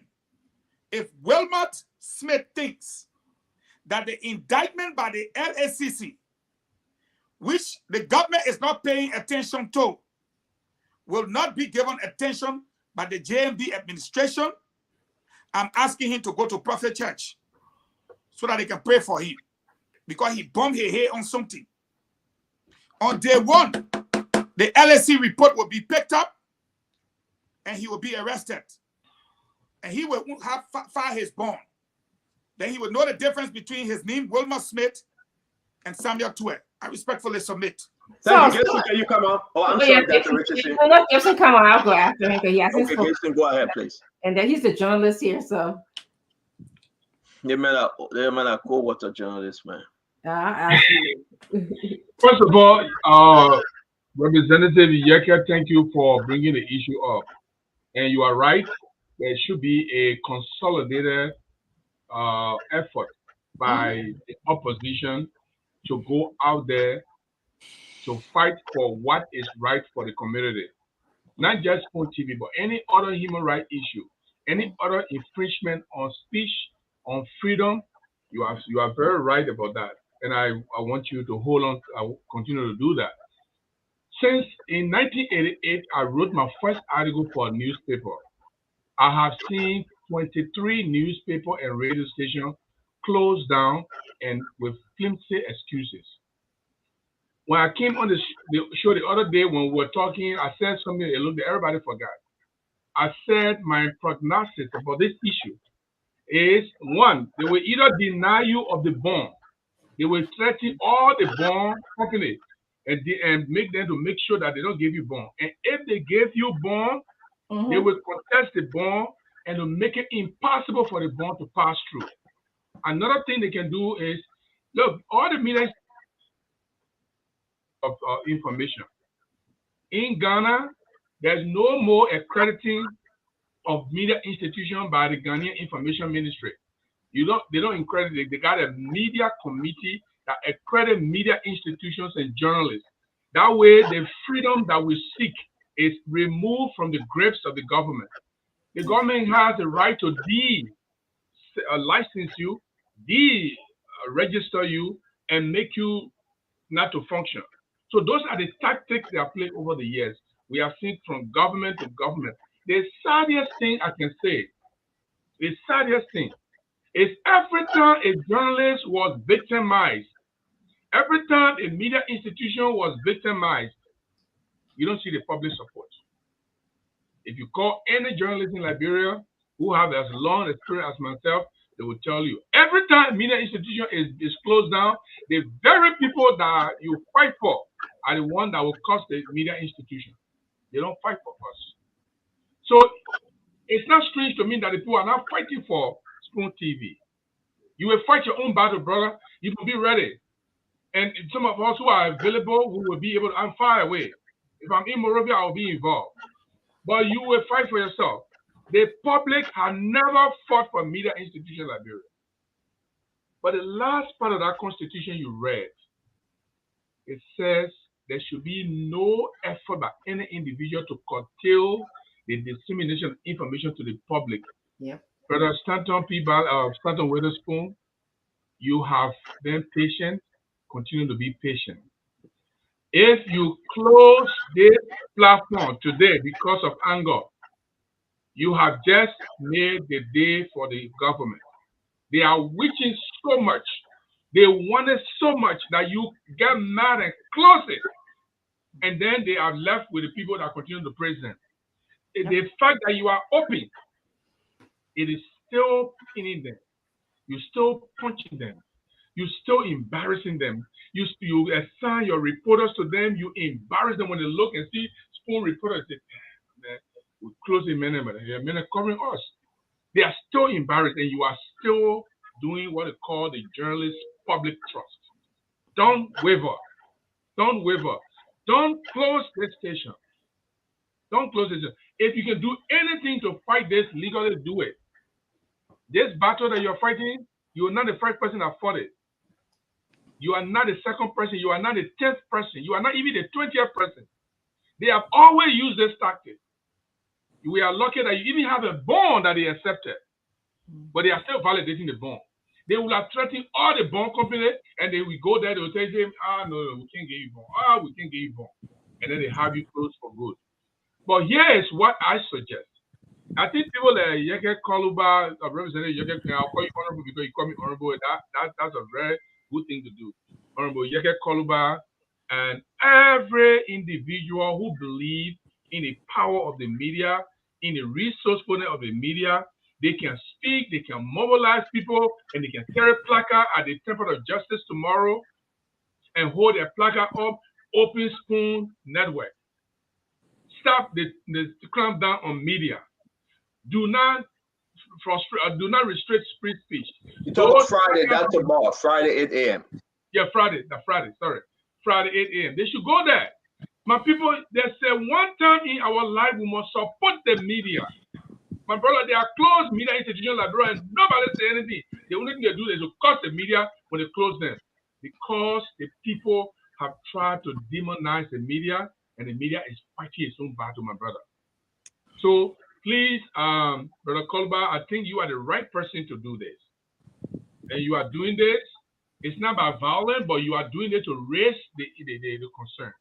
if Wilmot Smith thinks that the indictment by the LACC, which the government is not paying attention to, will not be given attention by the JMB administration, I'm asking him to go to Prophet Church so that they can pray for him, because he bumped his head on something. On day one, the LAC report will be picked up and he will be arrested. And he will have file his bond. Then he will know the difference between his name, Wilma Smith, and Samuel Tue. I respectfully submit. Thank you. Gibson, can you come on? Oh, I'm sorry, Dr. Richardson. Let Gibson come on. I'll go after him. He has okay, Gibson, go ahead, please. And then he's a journalist here, so. They're a co-water journalist, man. First of all, Representative Yeka, thank you for bringing the issue up. And you are right. There should be a consolidated effort by the opposition to go out there to fight for what is right for the community. Not just on TV, but any other human rights issue, any other infringement on speech, on freedom. You are very right about that. And I want you to hold on, I will continue to do that. Since in 1988, I wrote my first article for a newspaper. I have seen 23 newspaper and radio stations closed down and with flimsy excuses. When I came on the show the other day when we were talking, I said something that everybody forgot. I said my prognosis about this issue is, one, they will either deny you of the bond. They will threaten all the bond companies and make them to make sure that they don't give you bond. And if they give you bond, they will contest the bond and will make it impossible for the bond to pass through. Another thing they can do is, look, all the media of information. In Ghana, there's no more accrediting of media institution by the Ghanaian Information Ministry. They don't accredit it. They got a media committee that accredit media institutions and journalists. That way, the freedom that we seek is removed from the grips of the government. The government has the right to license you, register you, and make you not to function. So those are the tactics they have played over the years. We have seen from government to government. The saddest thing I can say, the saddest thing is every time a journalist was victimized, every time a media institution was victimized, you don't see the public support. If you call any journalist in Liberia who have as long experience as myself, they will tell you, every time media institution is closed down, the very people that you fight for are the ones that will cost the media institution. They don't fight for us. So it's not strange to me that the people are not fighting for Spoon TV. You will fight your own battle, brother. You will be ready. And some of us who are available, we will be able to, I'm far away. If I'm in Morovia, I will be involved. But you will fight for yourself. The public have never fought for media institution Liberia. But the last part of that Constitution you read, it says there should be no effort by any individual to curtail the dissemination of information to the public. Yeah. Brother Stanton Stanton Witherspoon, you have been patient, continue to be patient. If you close this platform today because of anger, you have just made the day for the government. They are wishing so much. They wanted so much that you get mad and close it. And then they are left with the people that continue to praise them. Yep. The fact that you are open, it is still pinning them. You're still punching them. You're still embarrassing them. You assign your reporters to them. You embarrass them when they look and see Spoon reporters. Say, man, we close the men are covering us. They are still embarrassed, and you are still doing what is called the journalist public trust. Don't waver. Don't waver. Don't close this station. Don't close this station. If you can do anything to fight this legally, do it. This battle that you're fighting, you are not the first person that fought it. You are not the second person. You are not the 10th person. You are not even the 20th person. They have always used this tactic. We are lucky that you even have a bond that they accepted, but they are still validating the bond. They will have threatened all the bond companies, and they will go there. They will tell them, no, we can't get you bond. We can't get you bond. And then they have you closed for good. But here is what I suggest. I think people like Yeke Koluba, Representative Yeke, I'll call you honorable because you call me honorable. That's a very good thing to do. Honorable Yeke Koluba, and every individual who believes in the power of the media, in the resourcefulness of the media, they can speak, they can mobilize people, and they can carry placard at the Temple of Justice tomorrow and hold a placard up, Open Spoon Network. Stop the clamp down on media. Do not frustrate, do not restrict free speech. You talk about Friday, that's tomorrow, Friday 8 a.m. Yeah, Friday, sorry. Friday 8 a.m. They should go there. My people, they say one time in our life we must support the media. My brother, they are closed media institutions like bro, and nobody say anything. The only thing they do is to cut the media when they close them. Because the people have tried to demonize the media, and the media is fighting its own battle, my brother. So please, Brother Kolba, I think you are the right person to do this. And you are doing this. It's not about violence, but you are doing it to raise the concern.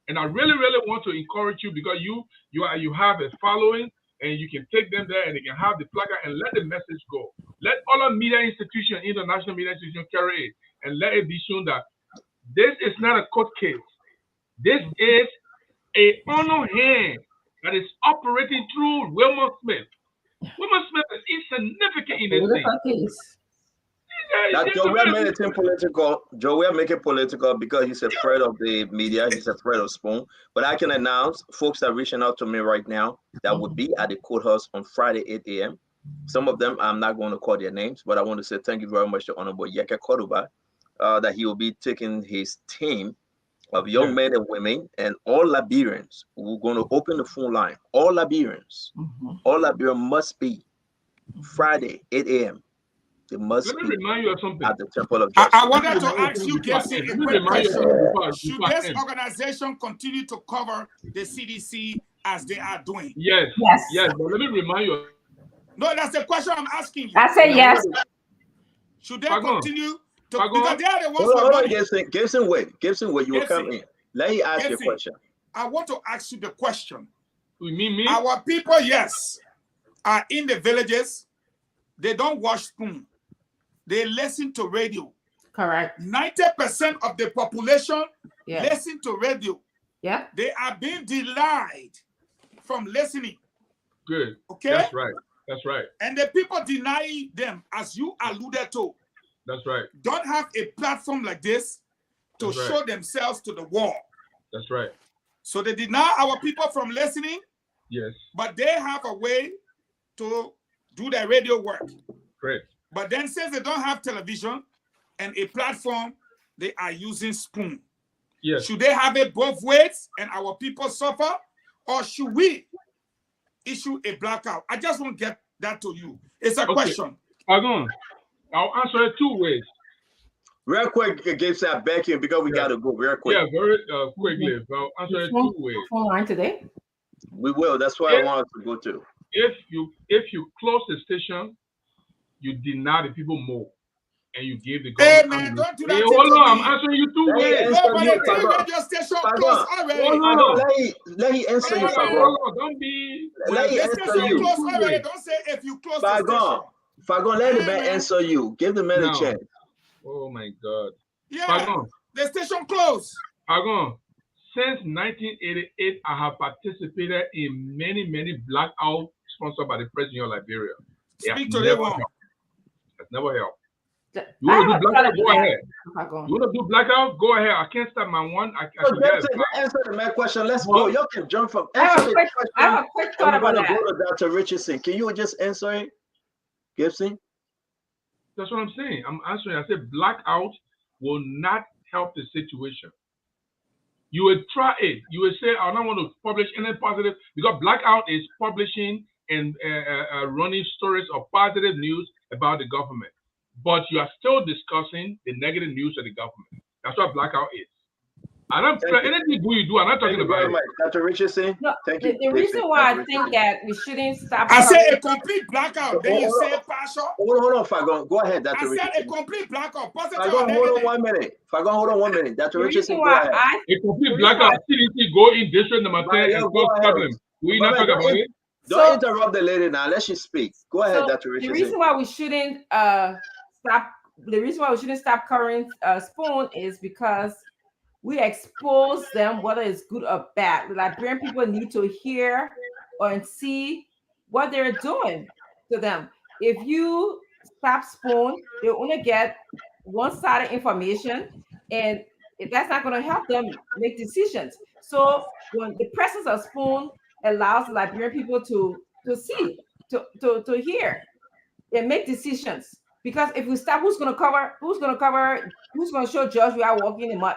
And I really, really want to encourage you because you have a following, and you can take them there and they can have the placard and let the message go. Let other media institutions, international media institutions carry it, and let it be shown that this is not a court case. This is a honor hand that is operating through Wilma Smith. Wilma Smith is insignificant in this thing. That Joe, we are making political. Joe, we are making political because he's afraid of the media. He's afraid of Spoon. But I can announce, folks are reaching out to me right now that would be at the courthouse on Friday 8 a.m. Some of them, I'm not going to call their names, but I want to say thank you very much to Honorable Yeke Koruba, that he will be taking his team of young men and women and all Liberians. We're going to open the phone line. All Liberians, all Liberians must be Friday 8 a.m. They must Let me remind you of something. At the Temple of Justice. I wanted to ask you, Casey, a quick question. Should this organization continue to cover the CDC as they are doing? Yes. But let me remind you. No, that's the question I'm asking you. I say yes. Should they continue to, because they are the ones hold on, Gibson, wait. You will come in. Let me ask you a question. I want to ask you the question. You mean me? Our people, yes, are in the villages. They don't wash spoon. They listen to radio. Correct. 90% of the population listen to radio. Yeah. They are being denied from listening. Good. Okay? That's right. And the people deny them, as you alluded to. That's right. Don't have a platform like this to show themselves to the world. That's right. So they deny our people from listening. Yes. But they have a way to do their radio work. Great. But then since they don't have television and a platform, they are using spoon. Yes. Should they have it both ways and our people suffer? Or should we issue a blackout? I just want to get that to you. It's a question. I'll answer it two ways. Real quick, Gibson, I beg you because we got to go real quick. Yeah, very quickly. I'll answer it two ways. Phone line today? We will. That's why I want us to go to. If you close the station, you deny the people more, and you give the government. Hey man, don't do that. Hold on, I'm answering you two ways. No, but the radio station closed already. Let me answer you, Don't be. Let me answer you. Closed already. Don't say if you close the station. Fagon, let the man answer you. Give the man a chance. Oh my God. Yeah. Fagon. The station closed. Fagon. Since 1988, I have participated in many blackout sponsored by the president of Liberia. Speak to them one. That's never helped. You want to do blackout? Go ahead. You want to do blackout? Go ahead. I can't stop my one. Answer the man question. Let's go. You can jump from. I have a quick thought about that. Go to Dr. Richardson. Can you just answer it, Gibson? That's what I'm saying. I'm answering. I said blackout will not help the situation. You would try it. You would say, I don't want to publish any positive, because blackout is publishing and running stories of positive news about the government. But you are still discussing the negative news of the government. That's what blackout is. I don't anything you do. I'm not talking about it. Dr. Richardson. No, thank you. The reason why I think that we shouldn't stop. I said a complete blackout. Then you say partial. Hold on, Fagon. Go ahead, Dr. Richardson. I said a complete blackout. Positive. Fagon, hold on 1 minute. Fagon, hold on 1 minute. Dr. Richardson, go ahead. A complete blackout. CDC go in district number 10 and cause problem. We not talk about it. Don't interrupt the lady now. Let she speak. Go ahead, Dr. Richardson. The reason why we shouldn't stop current spoon is because we expose them, whether it's good or bad. The Liberian people need to hear and see what they're doing to them. If you stop spoon, they only get one-sided information, and that's not going to help them make decisions. So when the presence of spoon allows the Liberian people to see, to hear, and make decisions. Because if we stop, who's going to show George we are walking in the mud?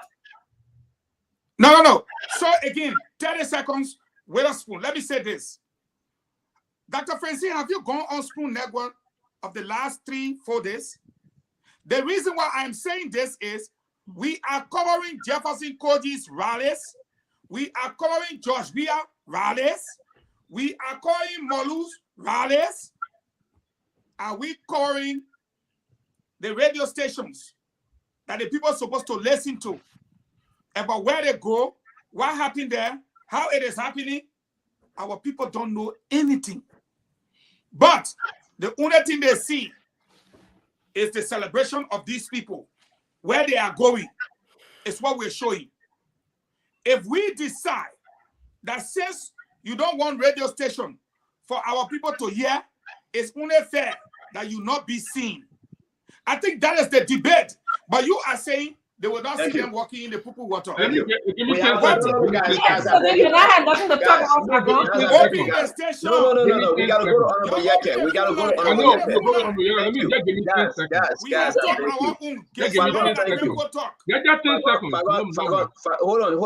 No. So again, 30 seconds with a spoon. Let me say this. Dr. Francine, have you gone on Spoon Network of the last 3-4 days? The reason why I'm saying this is we are covering Jefferson Koji's rallies. We are covering George Weah rallies. We are covering Molu's rallies. Are we covering the radio stations that the people are supposed to listen to about where they go, what happened there, how it is happening? Our people don't know anything. But the only thing they see is the celebration of these people. Where they are going is what we're showing. If we decide that since you don't want radio station for our people to hear, it's only fair that you not be seen. I think that is the debate. But you are saying they will not see them walking in the poo-poo water. So then you not have nothing to talk about. Open the station. No. We gotta go to Honorable Yeke. We gotta go to Honorable Yeke. Hold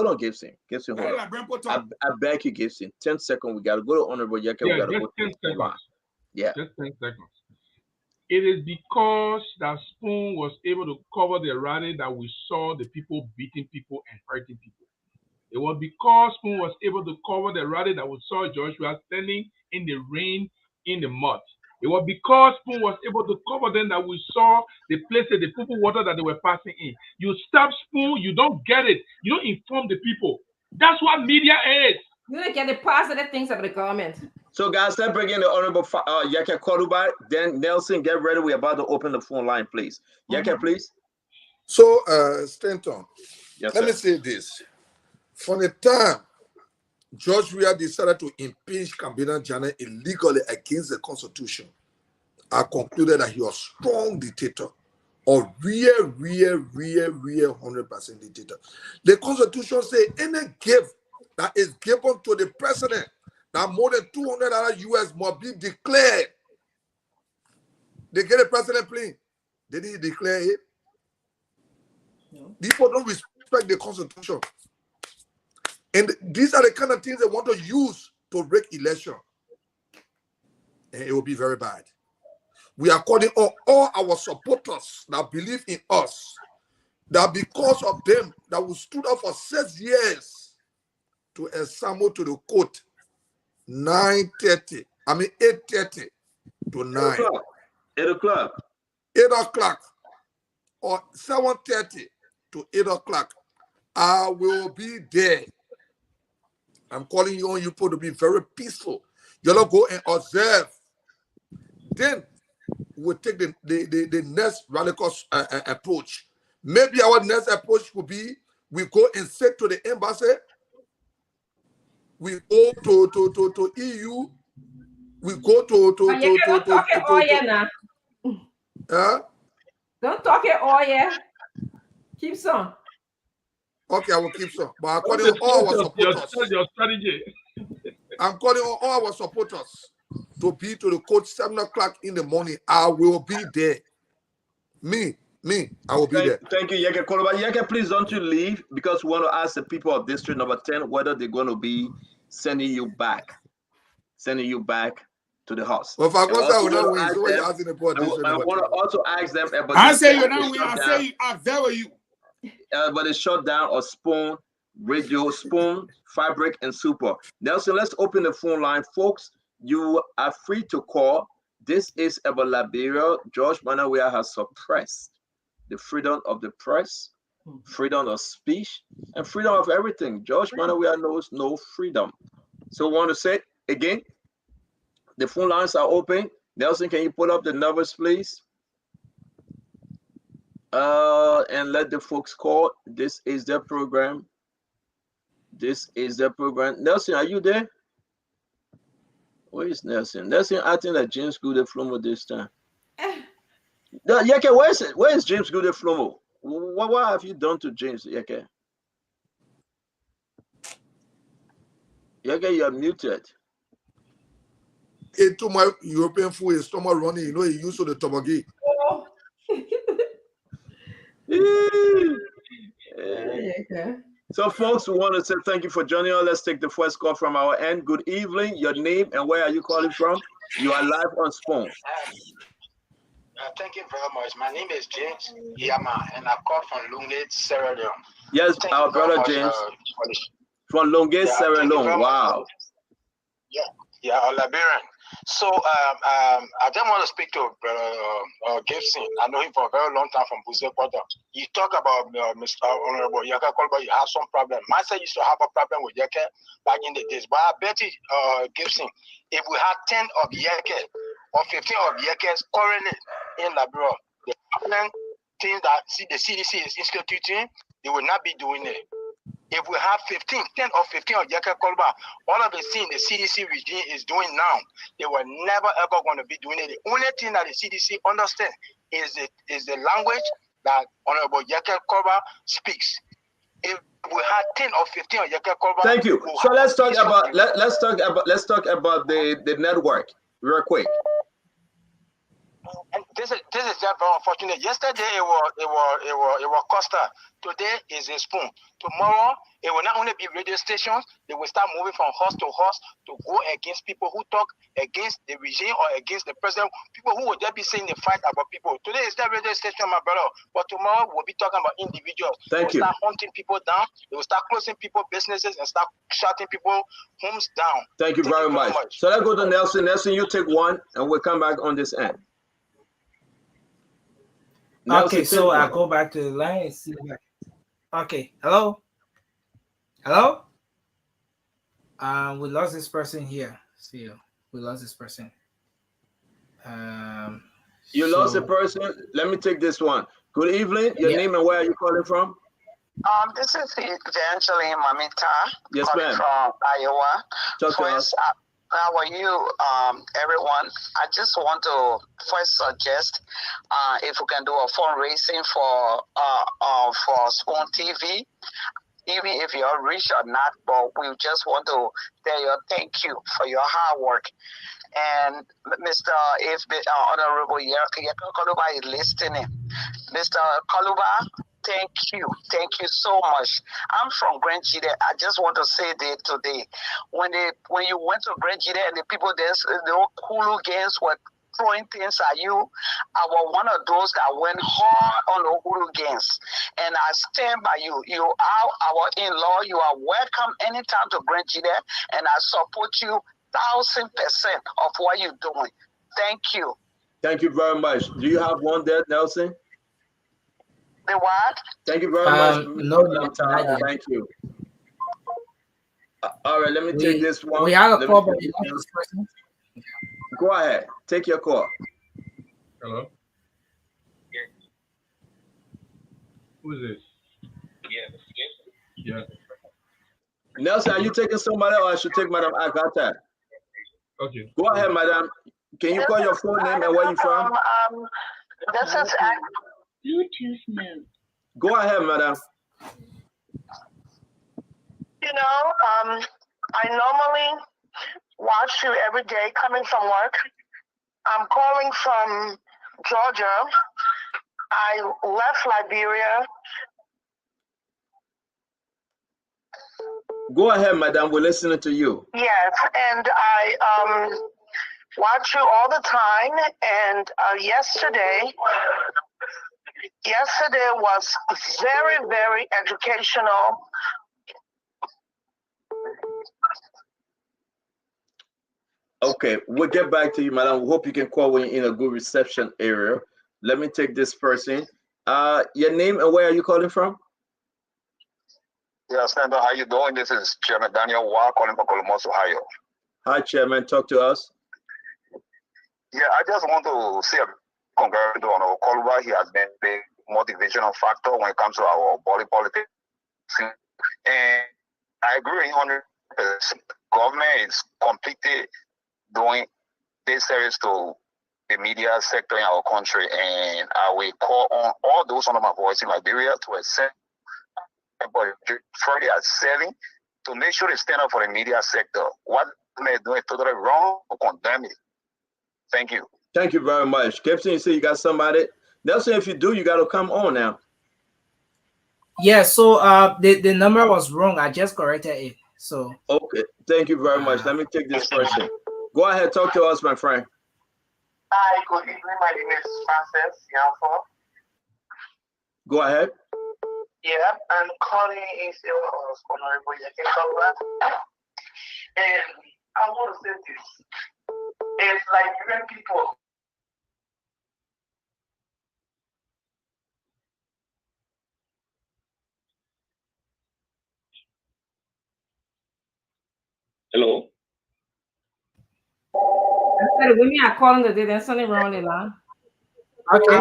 on, Gibson. Hold on. I beg you, Gibson. 10 seconds. We gotta go to Honorable Yeke. We gotta go to just 10 seconds. It is because that Spoon was able to cover the rally that we saw the people beating people and hurting people. It was because Spoon was able to cover the rally that we saw Joshua standing in the rain, in the mud. It was because Spoon was able to cover them that we saw the places, the people water that they were passing in. You stop Spoon, you don't get it. You don't inform the people. That's what media is. You don't get the positive things of the government. So, guys, let's bring in the Honorable Yeke Koruba. Then Nelson, get ready. We're about to open the phone line, please. Yeke, please. So, Stanton, yes, let me say this. From the time George Weah decided to impeach Kabila Janet illegally against the Constitution, I concluded that he was a strong dictator, or real 100% dictator. The Constitution says any gift that is given to the president, that more than $200 US must be declared. They get a president plane. Did he declare it? No. People don't respect the Constitution. And these are the kind of things they want to use to break election. And it will be very bad. We are calling on all our supporters that believe in us that because of them that we stood up for 6 years to assemble to the court 8:30 to 9. 8 o'clock. 8 o'clock or 7:30 to 8 o'clock. I will be there. I'm calling you on you to be very peaceful. You'll go and observe. Then we'll take the next radical approach. Maybe our next approach will be we go and say to the embassy, we go to EU, we go to Don't talk it all, yeah. Keep some. Okay, I will keep some. But according to all our supporters, your strategy. I'm calling on all our supporters to be to the court 7 o'clock in the morning. I will be there. Me, I will be there. Thank you, Yeke Koloba. Yeke, please don't you leave, because we want to ask the people of District Number 10 whether they're going to be sending you back to the house. Well, if I go I want to also ask them about I say you know, I say I dare you. But the shutdown of Spoon, Radio, Spoon, Fabric, and Super. Nelson, let's open the phone line. Folks, you are free to call. This is about Liberia. George Manawia has suppressed the freedom of the press, freedom of speech, and freedom of everything. George Manawia knows no freedom. So I want to say again, the phone lines are open. Nelson, can you pull up the numbers, please? And let the folks call. This is their program. Nelson, are you there? Where is Nelson? Nelson acting like James Goode Flomo this time. Yeke, where is James Goode Flomo? What have you done to James, Yeke? Yeke, you are muted. Into my European food is stomach running. You know, he used to the toboggy. Oh. Okay. So, folks, we want to say thank you for joining us. Let's take the first call from our end. Good evening. Your name and where are you calling from? You are live on Spoon. Thank you very much. My name is James Yama, and I call from Lungate, Sierra Leone. Yes, our brother James from Lungate, Sierra Leone. Wow. Yeah, Liberian. So I just want to speak to Gibson. I know him for a very long time from Buse Quarter. You talk about Mr. Honorable Yeke Kolba, you have some problem. Myself used to have a problem with Yeke back in the days. But I bet you, Gibson, if we had 10 of Yeke or 15 of Yekes currently in Liberia, the problem things that the CDC is instituting, they will not be doing it. If we have 10 or 15 of Yeke Kolba, all of the things the CDC regime is doing now, they were never ever going to be doing it. The only thing that the CDC understands is the language that Honorable Yeke Kolba speaks. If we had 10 or 15 of Yeke Kolba, thank you. So let's talk about the network real quick. And this is just very unfortunate. Yesterday it was Costa. Today is a Spoon. Tomorrow it will not only be radio stations. They will start moving from horse to horse to go against people who talk against the regime or against the president. People who will just be saying the fight about people. Today is that radio station, my brother. But tomorrow we'll be talking about individuals. They will start hunting people down. They will start closing people businesses and start shutting people homes down. Thank you very much. So let's go to Nelson. Nelson, you take one, and we'll come back on this end. Okay, so I'll go back to the line and see. Okay, hello? We lost this person here. See, we lost this person. You lost the person? Let me take this one. Good evening. Your name and where are you calling from? This is Evangeline Mamita. Yes, ma'am. From Iowa. Talk to us. How are you, everyone? I just want to first suggest if we can do a fundraising for Spoon TV, even if you're rich or not, but we just want to tell you thank you for your hard work. And Honorable Yeke Kolba is listening. Mr. Kolba, thank you so much. I'm from Grand Jide. I just want to say that today, when you went to Grand Jide and the people there, the Kulu gangs were throwing things at you, I was one of those that went hard on the Kulu gangs. and I stand by you. You are our in-law. You are welcome anytime to bring you there, and I support you 1,000% of what you're doing. Thank you. Thank you very much. Do you have one there, Nelson? The what? Thank you very much. No, thank you. All right, let me take this one. We have a call, but we lost this person. Go ahead. Take your call. Hello? Who is this? Yeah. Nelson, are you taking somebody or I should take Madam Agatha? Okay. Go ahead, Madam. Can you call your full name and where you from? This is Bluetooth mode. Go ahead, Madam. You know, I normally watch you every day coming from work. I'm calling from Georgia. I left Liberia. Go ahead, Madam. We're listening to you. Yes, and I watch you all the time. And yesterday was very, very educational. Okay, we'll get back to you, Madam. We hope you can call when you're in a good reception area. Let me take this person. Your name and where are you calling from? Yeah, Senator, how you doing? This is Chairman Daniel Wah calling from Columbus, Ohio. Hi, Chairman. Talk to us. Yeah, I just want to say a congratulations on our Columbus. He has been a motivational factor when it comes to our body politics. And I agree 100%. Government is completely doing this service to the media sector in our country. And I will call on all those under my voice in Liberia to accept Friday at 7 to make sure they stand up for the media sector. What they're doing is totally wrong to condemn it. Thank you. Thank you very much. Gibson, you say you got somebody? Nelson, if you do, you got to come on now. Yeah, so the number was wrong. I just corrected it. So okay, thank you very much. Let me take this person. Go ahead, talk to us, my friend. Hi, good evening. My name is Francis Yanfo. Go ahead. Yeah, I'm calling in favor of Honorable Yake Kalua. And I want to say this. It's Liberian people. Hello. When you are calling the day, there's something wrong with the line. Okay.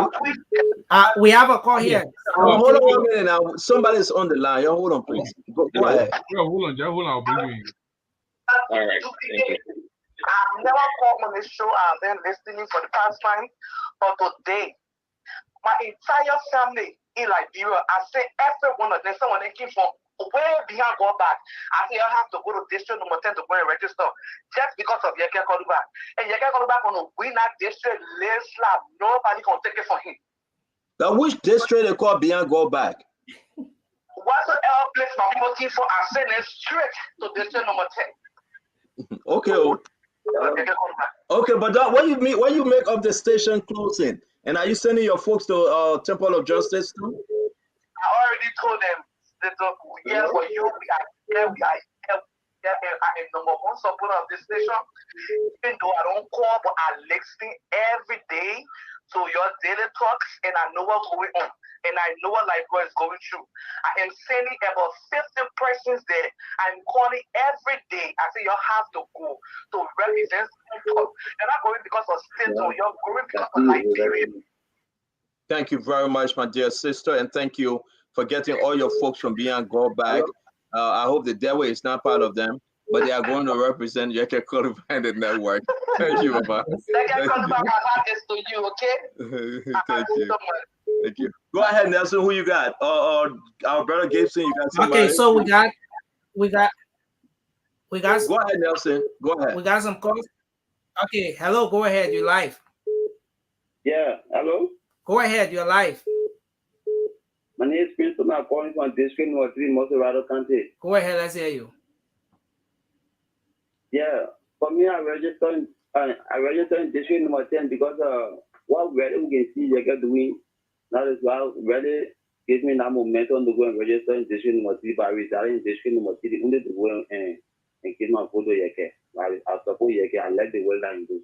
We have a call here. Hold on 1 minute now. Somebody's on the line. Yo, hold on, please. Go ahead. Yeah, hold on, I'll bring you in. All right. Thank you. I've never called on this show. I've been listening for the past time. But today, my entire family in Liberia, I say every one of them, someone that came from way behind go back. I say I have to go to district number 10 to go and register just because of Yeke Koluba. And Yeke Koluba on a winner district list slap. Nobody can take it from him. Now, which district they call beyond go back? Whatsoever place I'm looking for, I send it straight to district number 10. Okay. Okay, but that, when you make up the station closing, and are you sending your folks to Temple of Justice too? I already told them that yeah, for you, we are here, I am number one supporter of this station. Even though I don't call, but I listen every day to your daily talks, and I know what's going on. And I know what Liberia is going through. I am sending about 50 persons there. I'm calling every day. I say you have to go to represent. You're not going because of state, so you're going because of Liberia. Thank you very much, my dear sister, and thank you for getting all your folks from beyond go back. I hope the devil is not part of them, but they are going to represent Yeke Koluba and the network. Thank you, Baba. Yeke Koluba, my heart is to you, okay? Thank you. Thank you. Go ahead, Nelson. Who you got? Our brother Gibson. You got somebody? Okay, so we got. Go ahead, Nelson. Go ahead. We got some calls. Okay, hello. Go ahead. You're live. Yeah. Hello. Go ahead. You're live. My name is Princeton. I'm calling from District North 3, Montserrat County. Go ahead. Let's hear you. Yeah. For me, I registered in District number 10 because what really we can see they are doing. That is why really gives me that momentum to go and register in district number 3, but residing in district number 3, only to go and give my vote to Yeke. I support Yeke. I like the way that you do.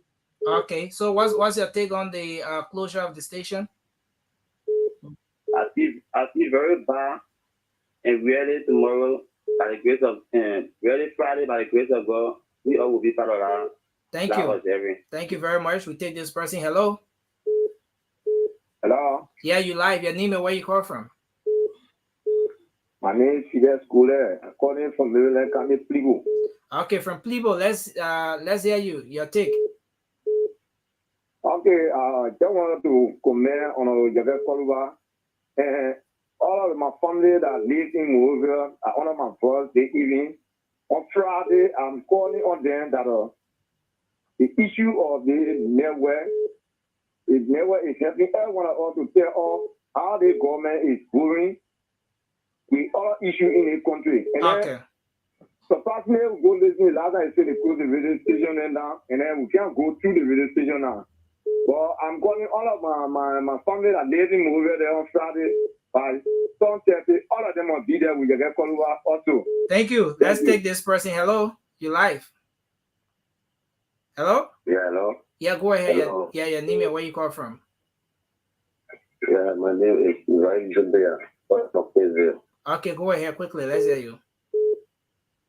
Okay, so what's your take on the closure of the station? I feel very bad, and really tomorrow, by the grace of really Friday, by the grace of God, we all will be part of that. Thank you. Thank you very much. We take this person. Hello. Hello. Yeah, you live. Your name and where you call from? My name is Fidel Schooler. I'm calling from Maryland County, Plibo. Okay, from Plibo. Let's hear you. Your take. Okay, just wanted to comment on Javel Koluba and all of my family that live in Monrovia. I honor my voice this evening. On Friday, I'm calling on them that the issue of the network is helping everyone of us to tell us how the government is going with all issues in the country. And okay. So personally, we go listen. Last time I said they close the radio station now, and then we can't go through the radio station now. But I'm calling all of my family that lives in Monrovia there on Friday by 7:30. All of them will be there with Javel Koluba also. Thank you. Let's take this person. Hello, you live. Hello? Yeah, hello. Yeah, go ahead. Hello. Yeah, your name and where you call from? Yeah, my name is Ryan Jubea. Okay, go ahead quickly. Let's hear you.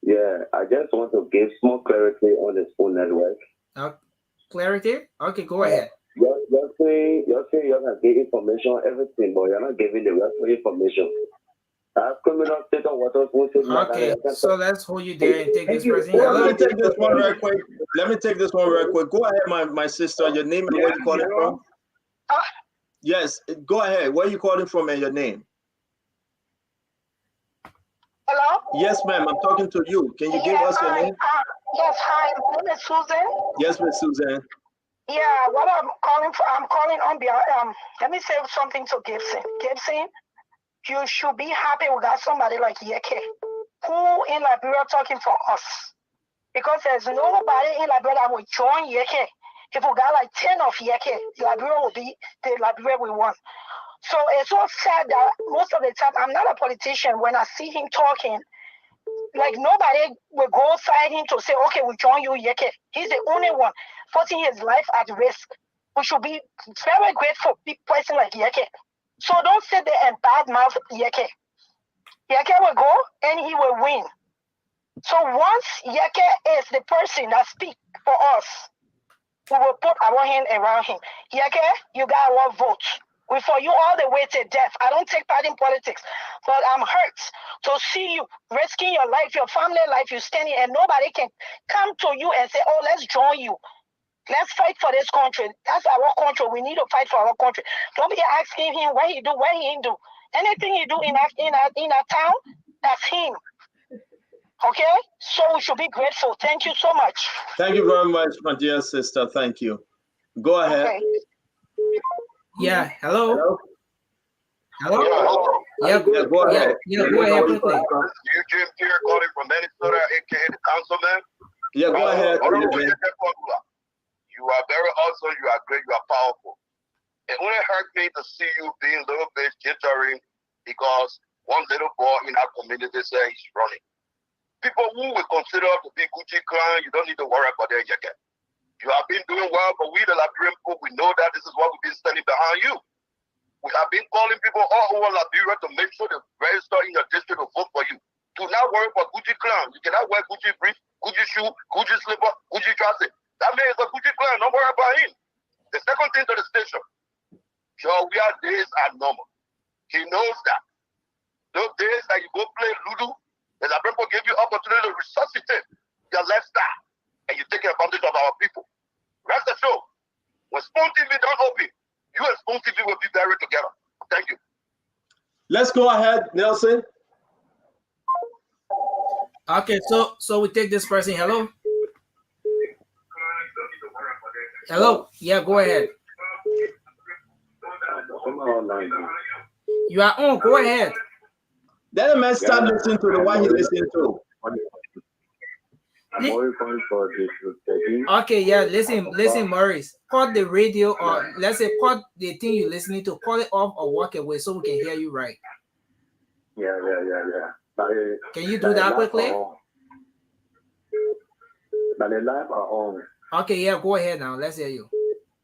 Yeah, I just want to give small clarity on the phone network. Clarity? Okay, go ahead. You're saying you can give information on everything, but you're not giving the rest of information. Okay, so let's hold you there and take this person. Let me take this one real quick. Go ahead, my sister. Your name and where you calling from? Yes, go ahead. Where you calling from and your name? Hello? Yes, ma'am. I'm talking to you. Can you give us your name? Yes, hi. My name is Susan. Yes, Miss Susan. Yeah, what I'm calling on behalf. Let me say something to Gibson. Gibson, you should be happy we got somebody like Yeke, who in Liberia talking for us. Because there's nobody in Liberia that will join Yeke. If we got like 10 of Yeke, Liberia will be the Liberia we want. So it's so sad that most of the time, I'm not a politician. When I see him talking, like nobody will go side him to say, okay, we join you, Yeke. He's the only one putting his life at risk. We should be very grateful for a person like Yeke. So don't sit there and badmouth Yeke. Yeke will go and he will win. So once Yeke is the person that speaks for us, we will put our hand around him. Yeke, you got our vote. We for you all the way to death. I don't take part in politics, but I'm hurt to see you risking your life, your family life, you standing, and nobody can come to you and say, oh, let's join you. Let's fight for this country. That's our country. We need to fight for our country. Don't be asking him what he do, what he ain't do. Anything he do in a town, that's him. Okay? So we should be grateful. Thank you so much. Thank you very much, my dear sister. Thank you. Go ahead. Okay. Yeah, hello? Hello? Yeah, go ahead. Yeah, go ahead quickly. Eugene Pierre calling from Minnesota, aka the councilman. Yeah, go ahead. You are very awesome. You are great. You are powerful. It only hurt me to see you being a little bit jittery because one little boy in our community said he's running. People who we consider to be Gucci clan, you don't need to worry about their jacket. You have been doing well, but we, the Liberian people, we know that this is what we've been standing behind you. We have been calling people all over Liberia to make sure they register in your district to vote for you. Do not worry about Gucci clan. You cannot wear Gucci brief, Gucci shoe, Gucci slipper, Gucci trousers. That man is a Gucci clan. Don't worry about him. The second thing to the station, your weird days are normal. He knows that. Those days that you go play Ludo, the Liberian people give you opportunity to resuscitate your lifestyle, and you take advantage of our people. Rest assured, when Spoon TV don't open, you and Spoon TV will be buried together. Thank you. Let's go ahead, Nelson. Okay, so we take this person. Hello? Hello? Yeah, go ahead. You are on. Go ahead. Let a man start listening to the one he's listening to. Okay, yeah, listen, Maurice. Cut the radio or let's say cut the thing you're listening to, call it off or walk away so we can hear you right. Can you do that quickly? Okay, yeah, go ahead now. Let's hear you.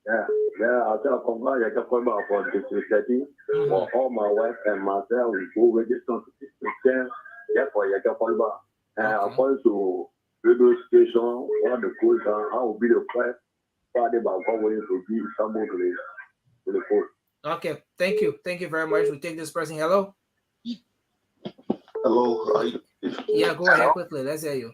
I'll tell Congress, I can come out for the study. For all my wife and myself, we go register to the therefore, you can come back. According to radio station, one of the codes, I will be the first party about going to be someone to the court. Okay, thank you. Thank you very much. We take this person. Hello? Hello. Yeah, go ahead quickly. Let's hear you.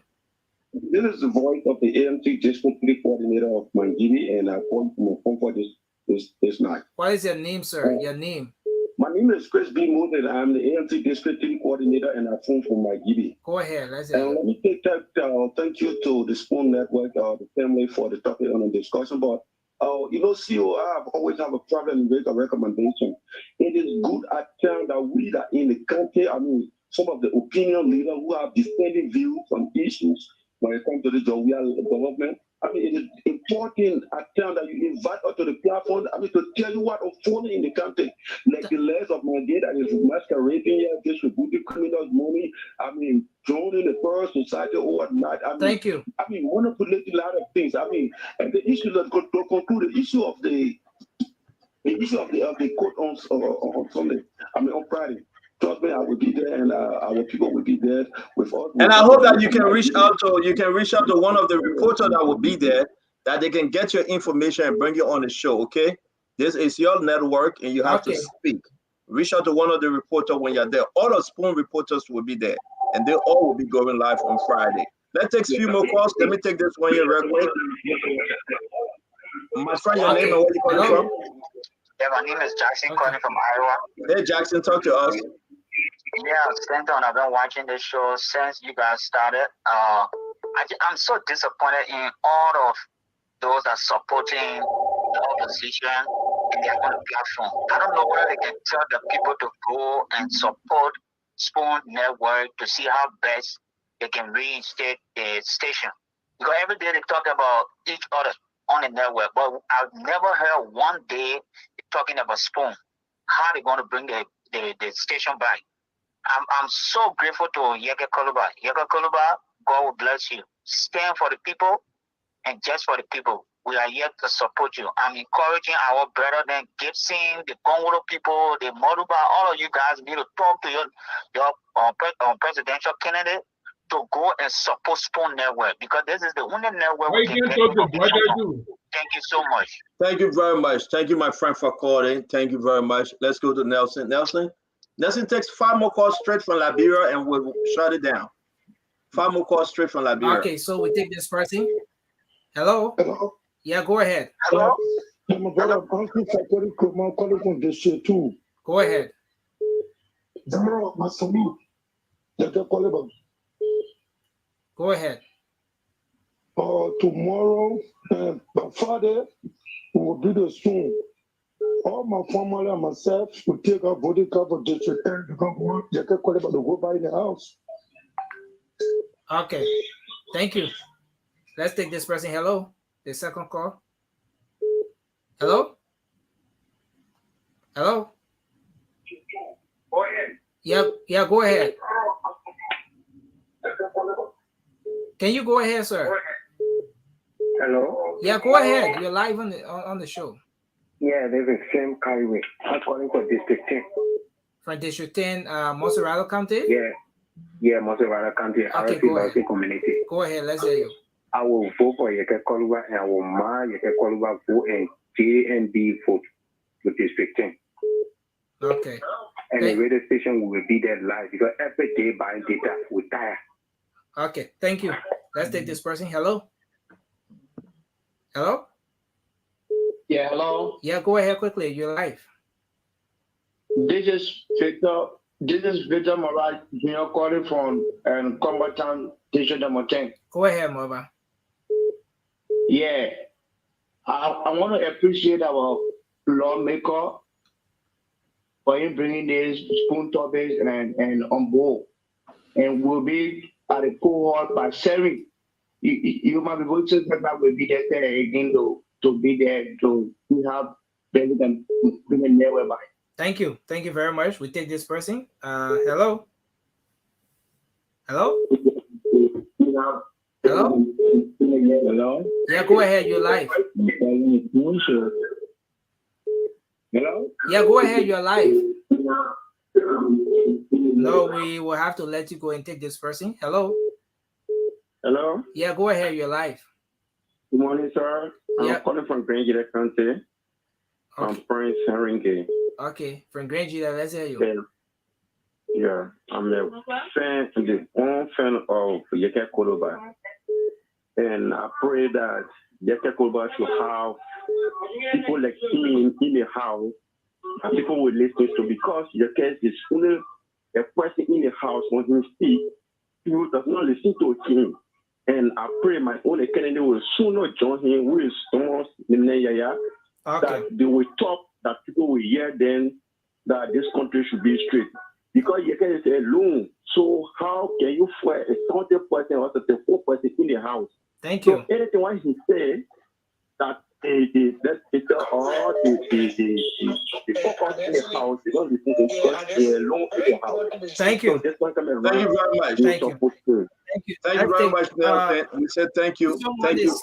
This is the voice of the AMT District Coordinator of Mangini, and I called from my phone for this night. What is your name, sir? Your name? My name is Chris B. Moses. I'm the AMT District Coordinator, and I phone from Mangini. Go ahead. Let's hear you. Let me take that. Thank you to the Spoon Network, the family, for the topic on the discussion. But CEO, I always have a problem and make a recommendation. It is good at times that we that in the country, some of the opinion leaders who have dissenting views on issues when it comes to the government. It is important at times that you invite us to the platform, to tell you what unfolding in the country. Like the less of my day that is masquerading here, distributing criminals' money, joining the first society or whatnot. Thank you. Manipulating a lot of things. And the issue that to conclude the issue of the court on Sunday, on Friday. Trust me, I will be there, and our people will be there with us. And I hope that you can reach out to one of the reporters that will be there, that they can get your information and bring you on the show. Okay, this is your network, and you have to speak. Reach out to one of the reporters when you're there. All the Spoon reporters will be there, and they all will be going live on Friday. Let's take a few more calls. Let me take this one here real quick. My friend, your name and where you calling from? Yeah, my name is Jackson, calling from Iowa. Hey, Jackson, talk to us. Yeah, Stanton, I've been watching this show since you guys started. I'm so disappointed in all of those that are supporting the opposition in their own platform. I don't know whether they can tell the people to go and support Spoon Network to see how best they can reinstate the station. Because every day they talk about each other on the network, but I've never heard one day talking about Spoon, how they're going to bring the station back. I'm so grateful to Yeke Koluba. Yeke Koluba, God will bless you. Stand for the people and just for the people. We are here to support you. I'm encouraging our brother then Gibson, the Congo people, the Moruba, all of you guys need to talk to your presidential candidate to go and support Spoon Network, because this is the only network we can get. Thank you so much. Thank you very much. Thank you, my friend, for calling. Thank you very much. Let's go to Nelson. Nelson takes 5 more calls straight from Liberia, and we'll shut it down. 5 more calls straight from Liberia. Okay, so we take this person. Hello? Hello? Yeah, go ahead. Hello? My brother, I'm calling from this shit too. Go ahead. Go ahead. Tomorrow, my father will be the soon. All my family and myself will take our body card for district 10 to come you can call about the go buy in the house. Okay. Thank you. Let's take this person. Hello? The second call. Hello? Hello? Go ahead. Yeah, go ahead. Can you go ahead, sir? Hello? Yeah, go ahead. You're live on the show. Yeah, this is Sam Kaiwe. I'm calling for District 10. From District 10, Moserado County? Yeah, Moserado County. Okay, go ahead. Community. Go ahead, let's hear you. I will vote for Yeke Koluba, and I will mark Yeke Koluba vote and JNB vote for District 10. Okay. And the radio station will be there live, because every day buying data will tire. Okay, thank you. Let's take this person. Hello? Hello? Yeah, hello? Yeah, go ahead quickly. You're live. This is Victor Morat, Junior calling from Combatant District number 10. Go ahead, Mova. Yeah. I want to appreciate our lawmaker for him bringing this Spoon topics and on board. And we'll be at the cohort by 7. You might be able to that will be there again to be there to have better than bring a network by. Thank you. Thank you very much. We take this person. Hello. Hello? Hello? Hello? Yeah, go ahead. You're live. Hello? Yeah, go ahead. You're live. No, we will have to let you go and take this person. Hello? Hello? Yeah, go ahead. You're live. Good morning, sir. I'm calling from Nimba County. I'm Prince Henry. Okay, from Granger, let's hear you. Yeah, I'm a fan, the fan of Yeke Koloba. And I pray that Yeke Koloba should have people like him in the house and people will listen to, because Yeke is only a person in the house when he speaks, people does not listen to him. And I pray my own Kennedy will sooner join him with Thomas Nimneyaya, that they will talk, that people will hear them, that this country should be straight. Because you can say alone, so how can you fight a 20 person or 34 person in the house? Thank you. So anything what he said, that the focus in the house, they don't listen to because they alone in the house. Thank you. So this one coming Thank you around. very much. Thank you. Thank you. Thank you very much, Nelson. We said thank you. Thank you.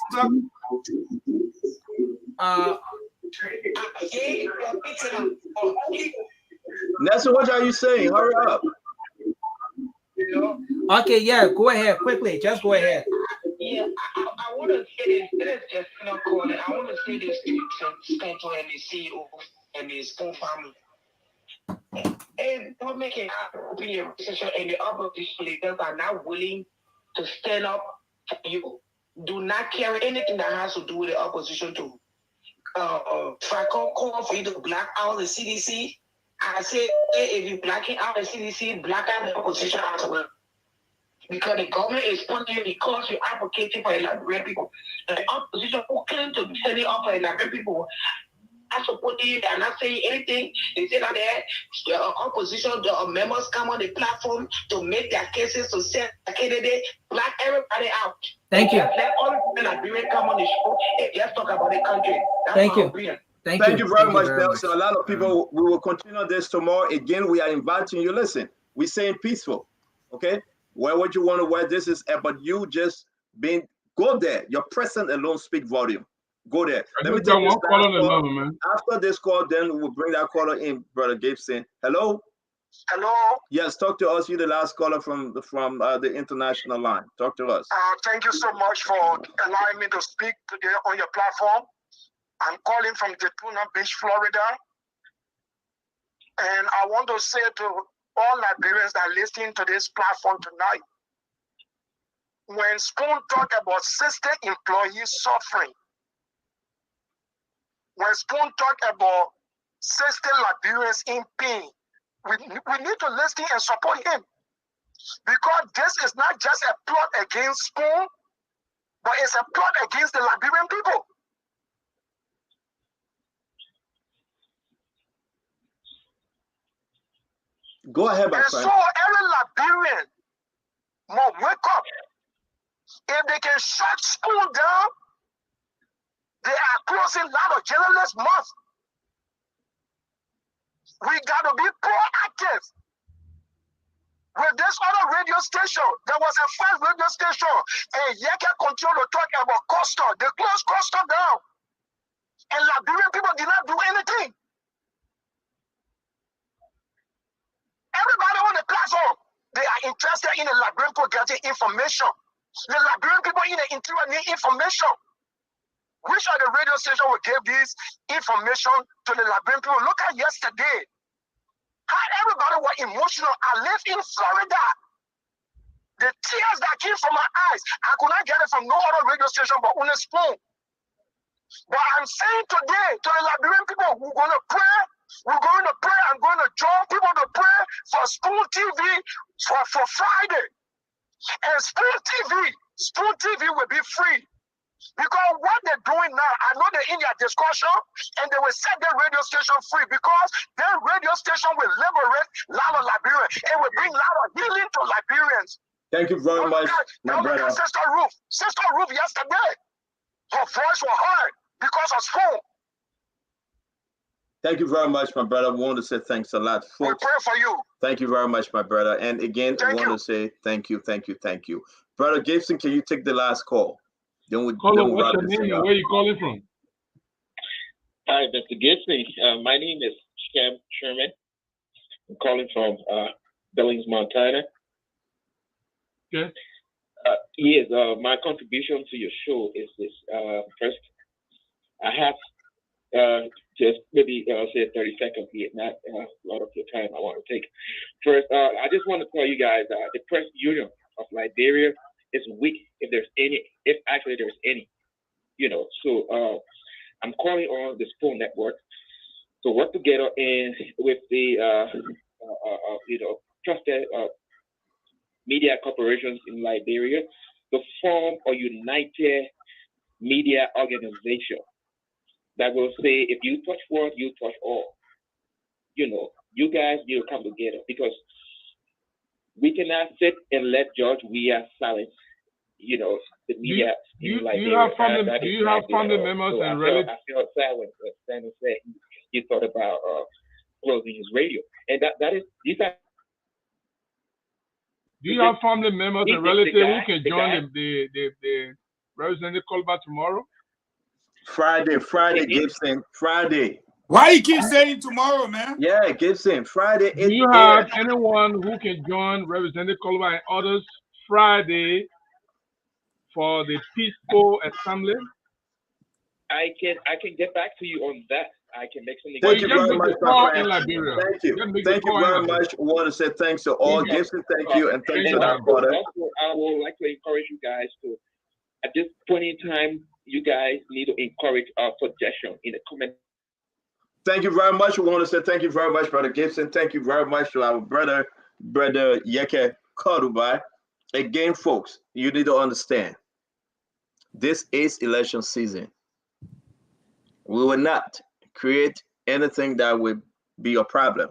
Nelson, what are you saying? Hurry up. Okay, yeah, go ahead quickly. Just go ahead. Yeah, I want to say this. This is not calling. I want to say this to Spencer and the CEO and his full family. And don't make it be a recession, and the opposition leaders are not willing to stand up for you. Do not carry anything that has to do with the opposition to Franco call for you to black out the CDC. I say, if you blacking out the CDC, black out the opposition as well. Because the government is funding because you're advocating for Liberian people. The opposition who claim to be standing up for Liberian people are supporting, they're not saying anything. They say that the opposition, the members come on the platform to make their cases, to send a candidate, black everybody out. Thank you. Let all the Liberians come on the show and just talk about the country. That's Thank you. opinion. Thank you very much, very Nelson. A lot of people, we will continue this tomorrow. Again, we are inviting you. Listen, we're saying peaceful, okay? Wear what you want to wear. This is, but you just go there. Your presence alone speak volume. Go there. Let me take this last call. Man. After this call, then we'll bring that caller in, Brother Gibson. Hello? Hello? Yes, talk to us. You're the last caller from the international line. Talk to us. Thank you so much for allowing me to speak today on your platform. I'm calling from Daytona Beach, Florida. And I want to say to all Liberians that are listening to this platform tonight, when Spoon talk about sister employees suffering, when Spoon talk about sister Liberians in pain, we need to listen and support him. Because this is not just a plot against Spoon, but it's a plot against the Liberian people. Go ahead, my and friend. So every Liberian must wake up. If they can shut Spoon down, they are closing a lot of journalists' mouths. We got to be proactive. With this other radio station, there was a first radio station, and Yeke continued to talk about Costa. They closed Costa down. And Liberian people did not do anything. Everybody on the platform, they are interested in the Liberian people getting information. The Liberian people in the interior need information. Which of the radio stations will give this information to the Liberian people? Look at yesterday. How everybody was emotional. I live in Florida. The tears that came from my eyes, I could not get it from no other radio station but on a Spoon. But I'm saying today to the Liberian people, we're going to pray. We're going to pray. I'm going to join people to pray for Spoon TV for Friday. And Spoon TV will be free. Because what they're doing now, I know they're in their discussion and they will set their radio station free because their radio station will liberate a lot of Liberians. It will bring a lot of healing to Liberians. Thank you very much, my brother. Sister Ruth yesterday, her voice was heard because of Spoon. Thank you very much, my brother. I want to say thanks a lot, folks. We pray for you. Thank you very much, my brother. And again, I want to say thank you. Brother Gibson, can you take the last call? Then we'll what's wrap your this name thing and up. where you calling from? Hi, Mr. Gibson. My name is Shem Sherman. I'm calling from Billings, Montana. Okay. Yes, my contribution to your show is this. First, I have just maybe say 30 seconds here, not a lot of your time I want to take. First, I just want to tell you guys the press union of Liberia is weak, if there's any, if actually there's any, So I'm calling on the Spoon Network to work together with the trusted media corporations in Liberia to form a united media organization that will say, if you touch one, you touch all. You guys need to come together because we cannot sit and let George Weah silence, the media in Liberia. Do you have family members so and relatives? I felt sad when Stanley said he thought about closing his radio. And that is, these are. Do you have family members and relatives who can join the Representative Colbert tomorrow? Friday, Gibson. Friday. Why you keep saying tomorrow, man? Yeah, Gibson. Friday. Do you have anyone who can join Representative Colbert and others Friday for the peaceful assembly? I can get back to you on that. I can make something. Thank you very much, my friend. Thank you. Thank you very much. I want to say thanks to all. Gibson, thank you, and thanks to our brother. Also, I would like to encourage you guys to, at this point in time, you guys need to encourage our suggestion in the comment. Thank you very much. We want to say thank you very much, Brother Gibson. Thank you very much to our brother Yeke Kodubai. Again, folks, you need to understand, this is election season. We will not create anything that will be a problem.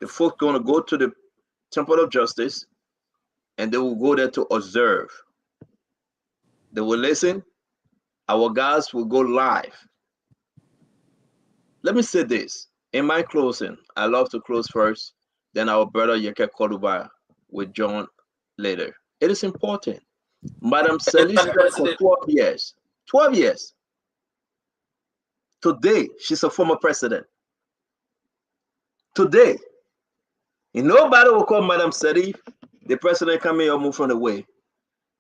The folks going to go to the Temple of Justice, and they will go there to observe. They will listen. Our guys will go live. Let me say this. In my closing, I love to close first, then our brother Yeke Kodubai will join later. It is important. Madam Sally served for 12 years. 12 years. Today, she's a former president. Today, nobody will call Madam Sadi, the president coming or move from the way.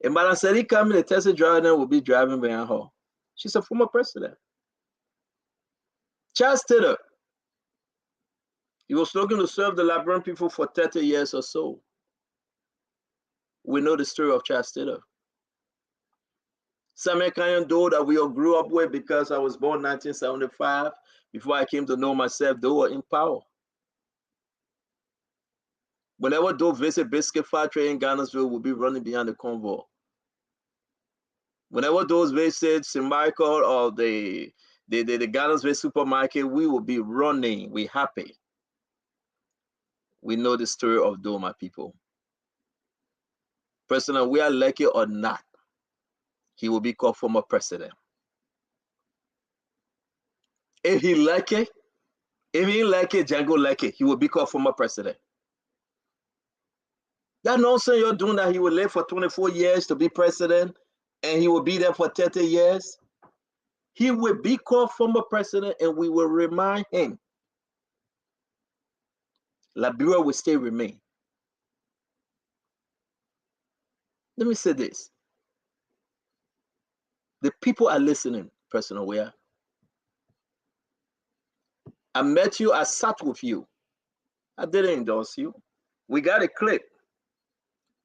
If Madam Sadi coming, the taxi driver will be driving behind her. She's a former president. Charles Taylor, he was looking to serve the Liberian people for 30 years or so. We know the story of Charles Taylor. Samuel Kenyon Doe that we all grew up with because I was born in 1975. Before I came to know myself, they were in power. Whenever Doe visit Biscuit Factory in Ghana's,ville will be running behind the convoy. Whenever those visit St. Michael or the Ghana's,ville supermarket, we will be running. We're happy. We know the story of Doe, my people. President, we are lucky or not, he will be called former president. If he like it, if he like it, Django like it, he will be called former president. That nonsense you're doing that he will live for 24 years to be president and he will be there for 30 years. He will be called former president and we will remind him. Liberia will still remain. Let me say this. The people are listening, President Weah. I met you, I sat with you. I didn't endorse you. We got a clip.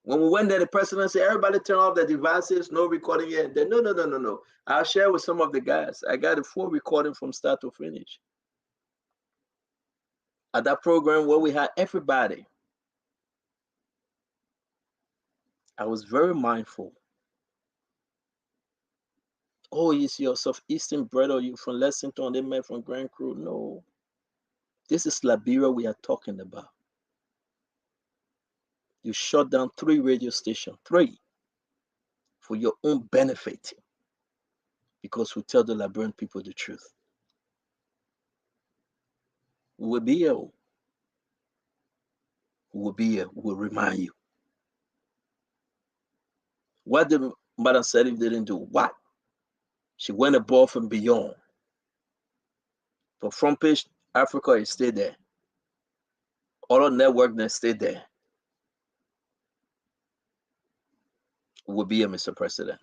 When we went there, the president said, everybody turn off the devices, no recording yet. Then, no. I'll share with some of the guys. I got a full recording from start to finish. At that program where we had everybody, I was very mindful. Oh, is your Southeastern brother, you from Lexington, they met from Grand Crew? No. This is Liberia we are talking about. You shut down 3 radio stations, 3, for your own benefit, because we tell the Liberian people the truth. We will be here. We will be here. We will remind you. What did Madam Serif didn't do? What? She went above and beyond. For front page Africa, it stayed there. Other network that stayed there. We will be here, Mr. President.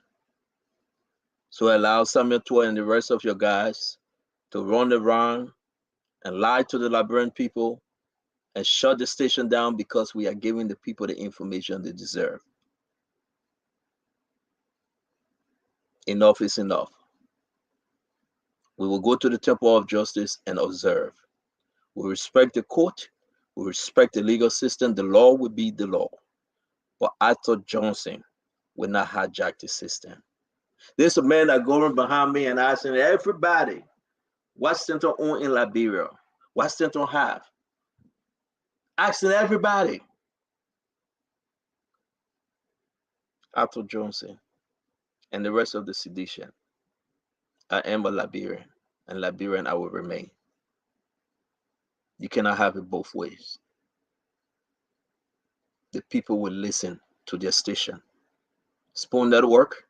So allow Samuel Tua and the rest of your guys to run around and lie to the Liberian people and shut the station down because we are giving the people the information they deserve. Enough is enough. We will go to the temple of justice and observe. We respect the court. We respect the legal system. The law will be the law. But Arthur Johnson will not hijack the system. There's a man that going behind me and asking everybody, what Central own in Liberia? What Central have? Asking everybody. Arthur Johnson and the rest of the sedition. I am a Liberian, and Liberian I will remain. You cannot have it both ways. The people will listen to their station. Spoon Network,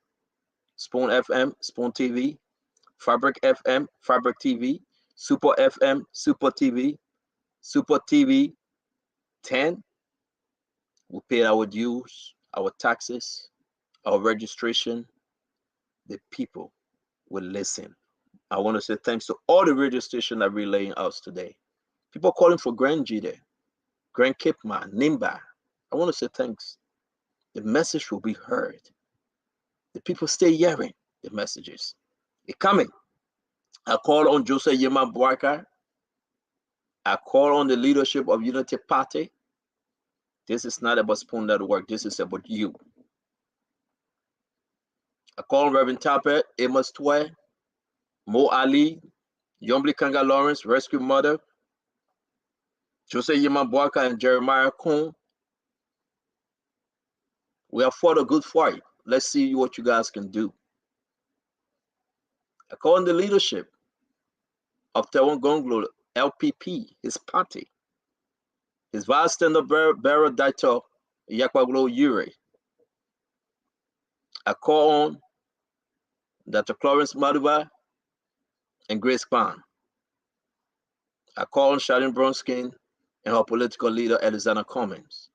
Spoon FM, Spoon TV, Fabric FM, Fabric TV, Super FM, Super TV, Super TV 10. We pay our dues, our taxes, our registration. The people will listen. I want to say thanks to all the radio stations that relaying us today. People calling for Grand G there, Grand Cape Man, Nimba. I want to say thanks. The message will be heard. The people stay hearing the messages. It's coming. I call on Joseph Yema Boaka. I call on the leadership of Unity Party. This is not about Spoon Network. This is about you. I call on Reverend Tapper, Amos Twe, Mo Ali, Yombli Kanga Lawrence, Rescue Mother, Jose Yema Boaka, and Jeremiah Kuhn. We have fought a good fight. Let's see what you guys can do. I call on the leadership of Tewon Gonglo, LPP, his party, his vice standard bearer, Dr. Yakwaglo Yuri. I call on Dr. Clarence Maduba and Grace Kwan. I call on Sharon Bronskin and her political leader, Alexander Cummings.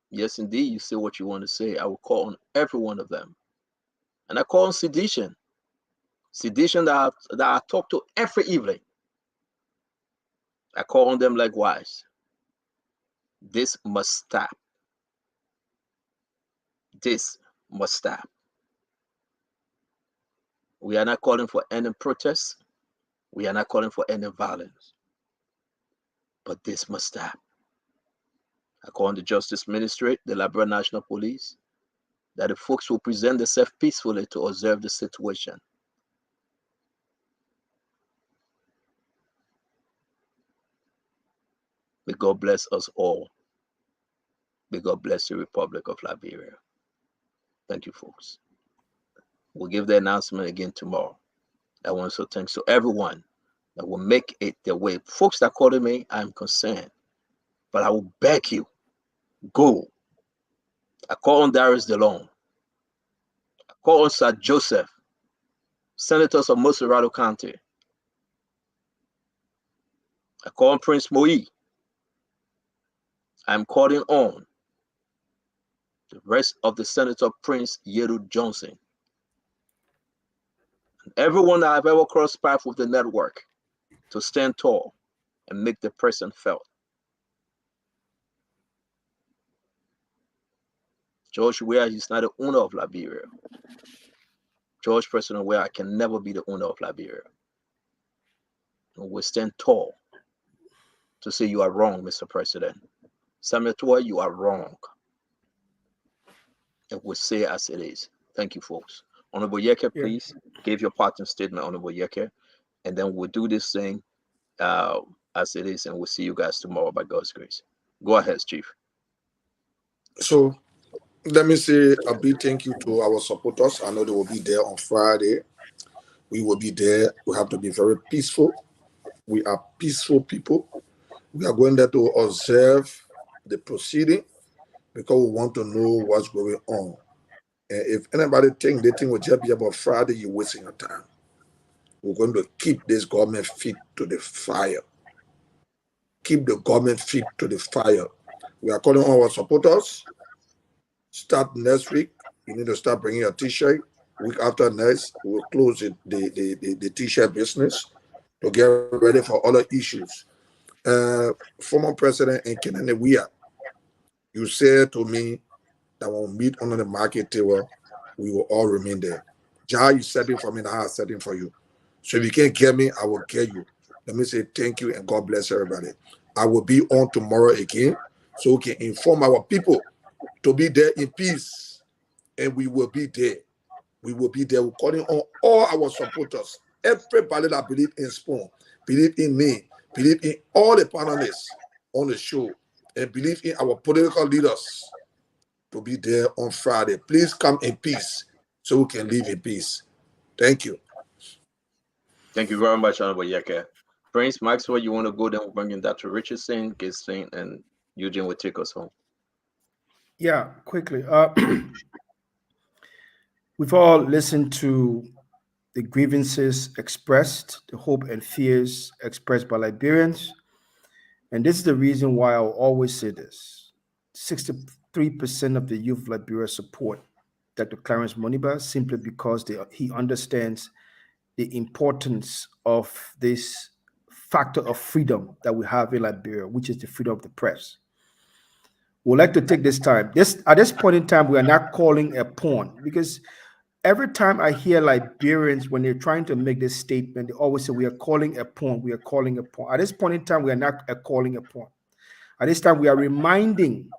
Yes, indeed, you say what you want to say. I will call on every one of them. And I call on Sedition. Sedition that I talk to every evening. I call on them likewise. This must stop. This must stop. We are not calling for any protests. We are not calling for any violence. But this must stop. I call on the Justice Ministry, the Liberia National Police, that the folks will present themselves peacefully to observe the situation. May God bless us all. May God bless the Republic of Liberia. Thank you, folks. We'll give the announcement again tomorrow. I want to say thanks to everyone that will make it their way. Folks that called me, I'm concerned. But I will beg you, go. I call on Darius DeLong. I call on Sir Joseph, senators of Moserado County. I call on Prince Moi. I'm calling on the rest of the Senator Prince Yeru Johnson. And everyone that I've ever crossed paths with the network to stand tall and make the presence felt. George Weah is not the owner of Liberia. George President Weah can never be the owner of Liberia. And we stand tall to say you are wrong, Mr. President. Samuel Tua, you are wrong. And we'll say as it is. Thank you, folks. Honorable Yeke, please give your parting statement, Honorable Yeke, and then we'll do this thing as it is, and we'll see you guys tomorrow by God's grace. Go ahead, Chief. So let me say a big thank you to our supporters. I know they will be there on Friday. We will be there. We have to be very peaceful. We are peaceful people. We are going there to observe the proceeding because we want to know what's going on. And if anybody think they think will just be about Friday, you're wasting your time. We're going to keep this government feet to the fire. Keep the government feet to the fire. We are calling on our supporters. Start next week. You need to start bringing your t-shirt. Week after next, we'll close the t-shirt business to get ready for other issues. Former President and Kennedy Weah, you said to me that when we meet under the market table, we will all remain there. Jah, you set it for me, now I set it for you. So if you can't get me, I will get you. Let me say thank you and God bless everybody. I will be on tomorrow again so we can inform our people to be there in peace. And we will be there. We will be there. We're calling on all our supporters. Everybody that believe in Spoon, believe in me, believe in all the panelists on the show, and believe in our political leaders to be there on Friday. Please come in peace so we can live in peace. Thank you. Thank you very much, Honorable Yeke. Prince Maxwell, you want to go, then we'll bring in Dr. Richardson, Gibson, and Eugene will take us home. Yeah, quickly. We've all listened to the grievances expressed, the hope and fears expressed by Liberians. And this is the reason why I'll always say this. 63% of the youth of Liberia support Dr. Clarence Moniba simply because he understands the importance of this factor of freedom that we have in Liberia, which is the freedom of the press. We'd like to take this time. At this point in time, we are not calling a pawn, because every time I hear Liberians, when they're trying to make this statement, they always say, we are calling a pawn, we are calling a pawn. At this point in time, we are not calling a pawn. At this time, we are reminding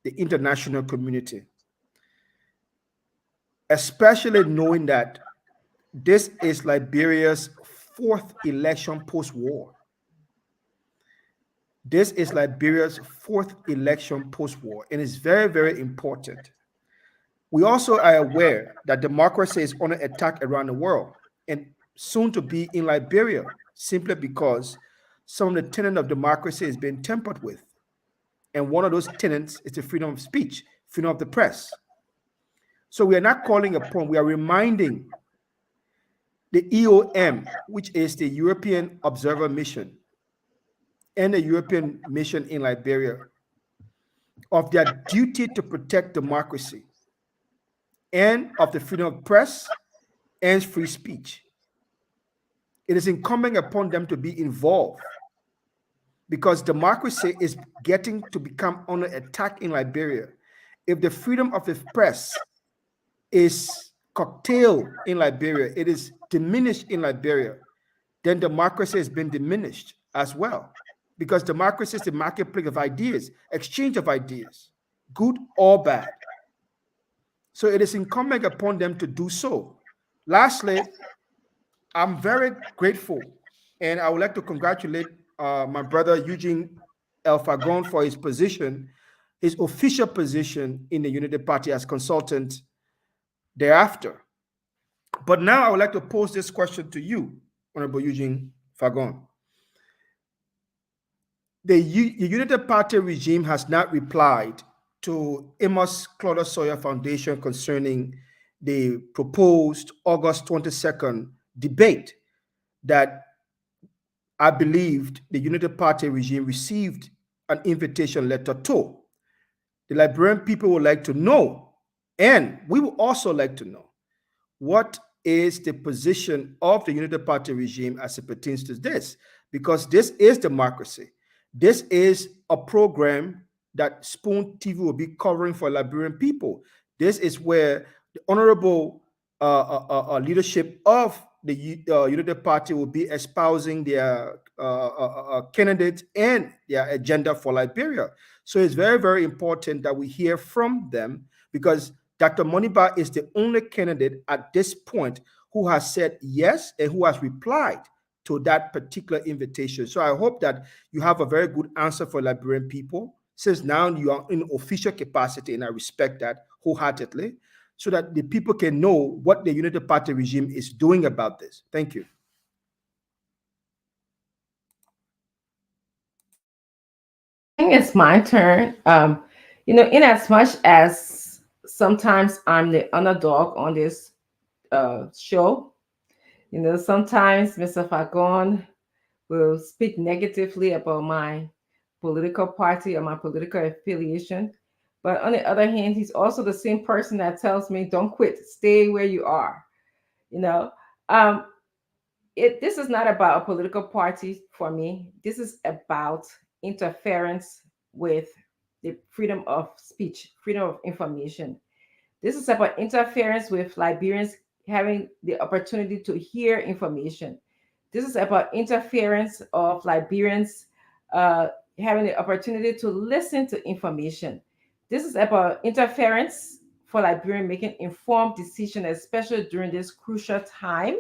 the international community, especially knowing that this is Liberia's 4th election post-war. This is Liberia's 4th election post-war, and it's very, very important. We also are aware that democracy is under attack around the world and soon to be in Liberia, simply because some of the tenets of democracy is being tampered with. And one of those tenets is the freedom of speech, freedom of the press. So we are not calling upon, we are reminding the EOM, which is the European Observer Mission, and the European Mission in Liberia, of their duty to protect democracy and of the freedom of press and free speech. It is incumbent upon them to be involved, because democracy is getting to become under attack in Liberia. If the freedom of the press is curtailed in Liberia, it is diminished in Liberia, then democracy has been diminished as well. Because democracy is the marketplace of ideas, exchange of ideas, good or bad. So it is incumbent upon them to do so. Lastly, I'm very grateful, and I would like to congratulate my brother Eugene Fagon for his position, his official position in the Unity Party as consultant thereafter. But now I would like to pose this question to you, Honorable Eugene Fagon. The Unity Party regime has not replied to Amos Claudia Sawyer Foundation concerning the proposed August 22nd debate that I believed the Unity Party regime received an invitation letter to. The Liberian people would like to know, and we would also like to know, what is the position of the Unity Party regime as it pertains to this? Because this is democracy. This is a program that Spoon TV will be covering for Liberian people. This is where the honorable leadership of the Unity Party will be espousing their candidates and their agenda for Liberia. So it's very, very important that we hear from them, because Dr. Moniba is the only candidate at this point who has said yes and who has replied to that particular invitation. So I hope that you have a very good answer for Liberian people, since now you are in official capacity, and I respect that wholeheartedly. so that the people can know what the United Party regime is doing about this. Thank you. I think it's my turn. In as much as sometimes I'm the underdog on this show, sometimes Mr. Fagon will speak negatively about my political party or my political affiliation. But on the other hand, he's also the same person that tells me, don't quit, stay where you are. This is not about a political party for me. This is about interference with the freedom of speech, freedom of information. This is about interference with Liberians having the opportunity to hear information. This is about interference of Liberians having the opportunity to listen to information. This is about interference for Liberians making informed decisions, especially during this crucial time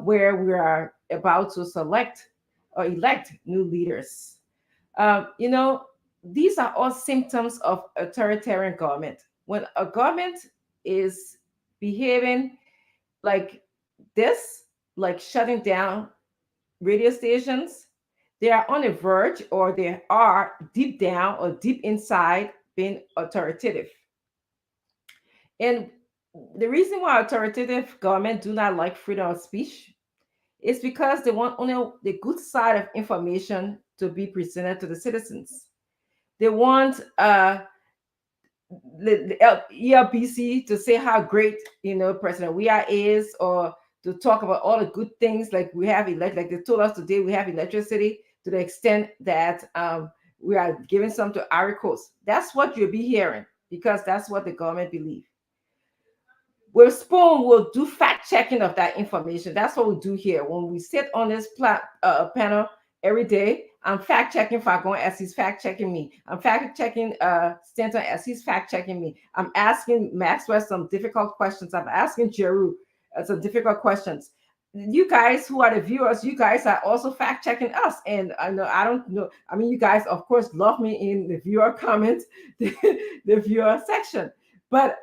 where we are about to select or elect new leaders. These are all symptoms of authoritarian government. When a government is behaving like this, like shutting down radio stations, they are on the verge or they are deep down or deep inside being authoritative. And the reason why authoritative government do not like freedom of speech is because they want only the good side of information to be presented to the citizens. They want the ELBC to say how great President Weah is, or to talk about all the good things, like we have like they told us today, we have electricity to the extent that we are giving some to Ivory Coast. That's what you'll be hearing, because that's what the government believes. With Spoon, we'll do fact checking of that information. That's what we do here. When we sit on this panel every day, I'm fact checking Fagon as he's fact checking me. I'm fact checking Stanton as he's fact checking me. I'm asking Maxwell some difficult questions. I'm asking Jeru some difficult questions. You guys who are the viewers, you guys are also fact checking us. And I don't know. I mean, you guys, of course, love me in the viewer comments, the viewer section. But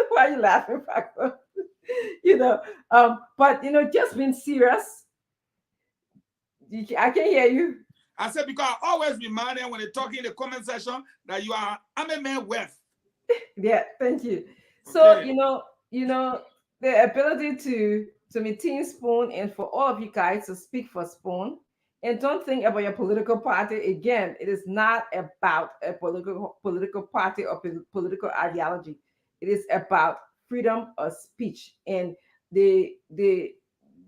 why are you laughing, Fagon? But just being serious. I can hear you. I said, because I always remind them when they talk in the comment section that I'm a man with. Yeah, thank you. Okay. So, the ability to maintain Spoon, and for all of you guys to speak for Spoon, and don't think about your political party. Again, it is not about a political party or political ideology. It is about freedom of speech and the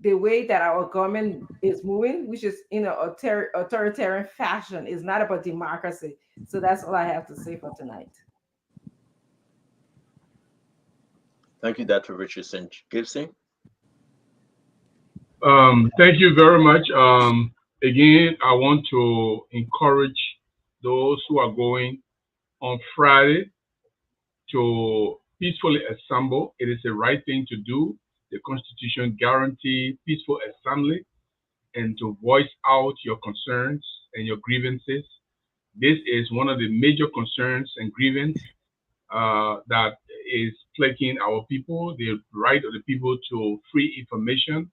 way that our government is moving, which is in an authoritarian fashion, is not about democracy. So that's all I have to say for tonight. Thank you, Dr. Richardson. Gibson? Thank you very much. Again, I want to encourage those who are going on Friday to peacefully assemble. It is the right thing to do. The Constitution guarantees peaceful assembly and to voice out your concerns and your grievances. This is one of the major concerns and grievances that is plaguing our people, the right of the people to free information.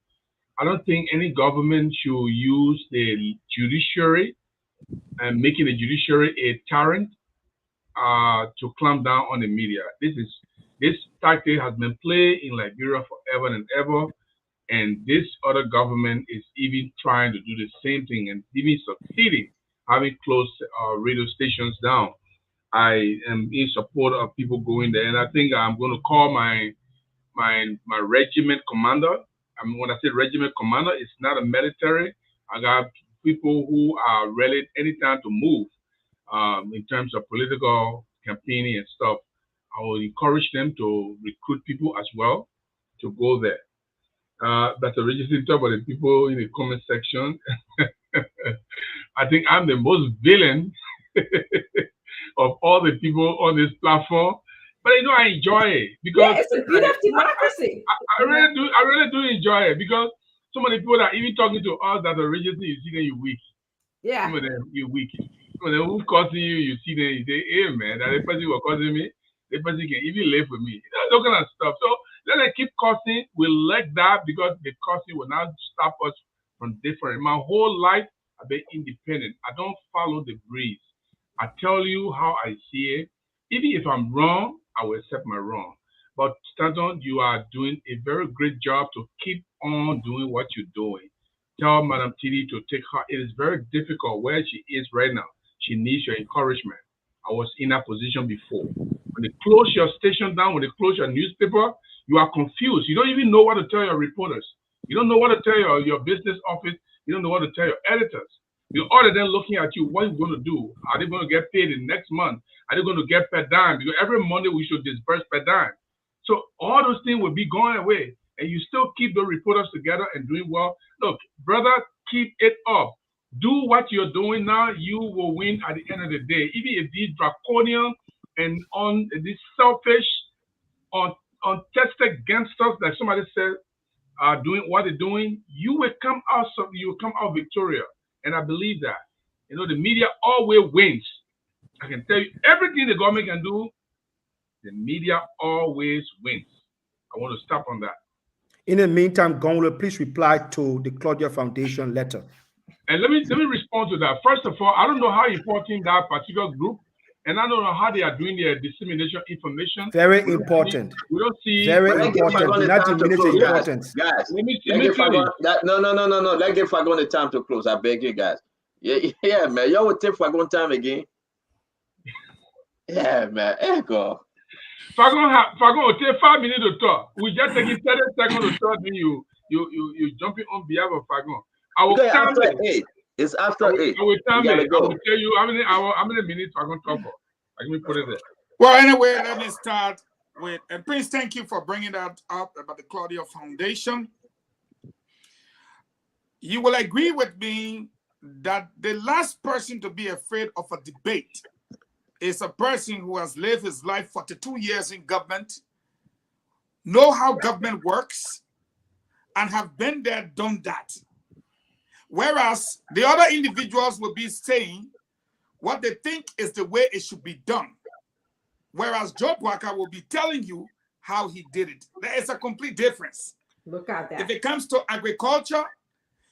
I don't think any government should use the judiciary and making the judiciary a tyrant to clamp down on the media. This tactic has been played in Liberia forever and ever, and this other government is even trying to do the same thing and even succeeding, having closed radio stations down. I am in support of people going there, and I think I'm going to call my regiment commander. I mean, when I say regiment commander, it's not a military. I got people who are ready anytime to move in terms of political campaigning and stuff. I will encourage them to recruit people as well to go there. That's a register talk about the people in the comment section. I think I'm the most villain of all the people on this platform. But I enjoy it because it's a beauty of democracy. I really do enjoy it because some of the people that are even talking to us that are registered, you see them, you're weak. Yeah. Some of them, you're weak. Some of them who causing you, you see them, you say, hey man, that person was causing me. the person can even live with me. That kind of stuff. So let them keep cursing. We like that because the cursing will not stop us from different. My whole life, I've been independent. I don't follow the breeze. I tell you how I see it. Even if I'm wrong, I will accept my wrong. But Stanton, you are doing a very great job to keep on doing what you're doing. Tell Madam TD to take her. It is very difficult where she is right now. She needs your encouragement. I was in that position before. When they close your station down, when they close your newspaper, you are confused. You don't even know what to tell your reporters. You don't know what to tell your business office. You don't know what to tell your editors. You other than looking at you, what are you going to do? Are they going to get paid in next month? Are they going to get per dime? Because every Monday we should disperse per dime. So all those things will be going away. And you still keep the reporters together and doing well. Look, brother, keep it up. Do what you're doing now. You will win at the end of the day. Even if these draconian and on these selfish, untested gangsters, like somebody said, are doing what they're doing, you will come out. You will come out victorious. And I believe that. You know, the media always wins. I can tell you everything the government can do, the media always wins. I want to stop on that. In the meantime, Gonglo, please reply to the Claudia Foundation letter. And let me respond to that. First of all, I don't know how important that particular group, and I don't know how they are doing their dissemination information. Very important. We don't see. Very important. Do not diminish the importance. Guys, let me no. Let's give Fagon the time to close. I beg you guys. Yeah, man. Y'all will take Fagon time again. Yeah, man. There you go. Fagon will take 5 minutes to talk. We just take 30 seconds to talk. Then you jumping on behalf of Fagon. I will time it. It's after 8. I will time it. I will tell you how many minutes Fagon talk for. Let me put it there. Well, anyway, let me start with, and Prince, thank you for bringing that up about the Claudia Foundation. You will agree with me that the last person to be afraid of a debate is a person who has lived his life 42 years in government, know how government works, and have been there, done that. Whereas the other individuals will be saying what they think is the way it should be done. Whereas Joe Bwaka will be telling you how he did it. There is a complete difference. Look at that. If it comes to agriculture,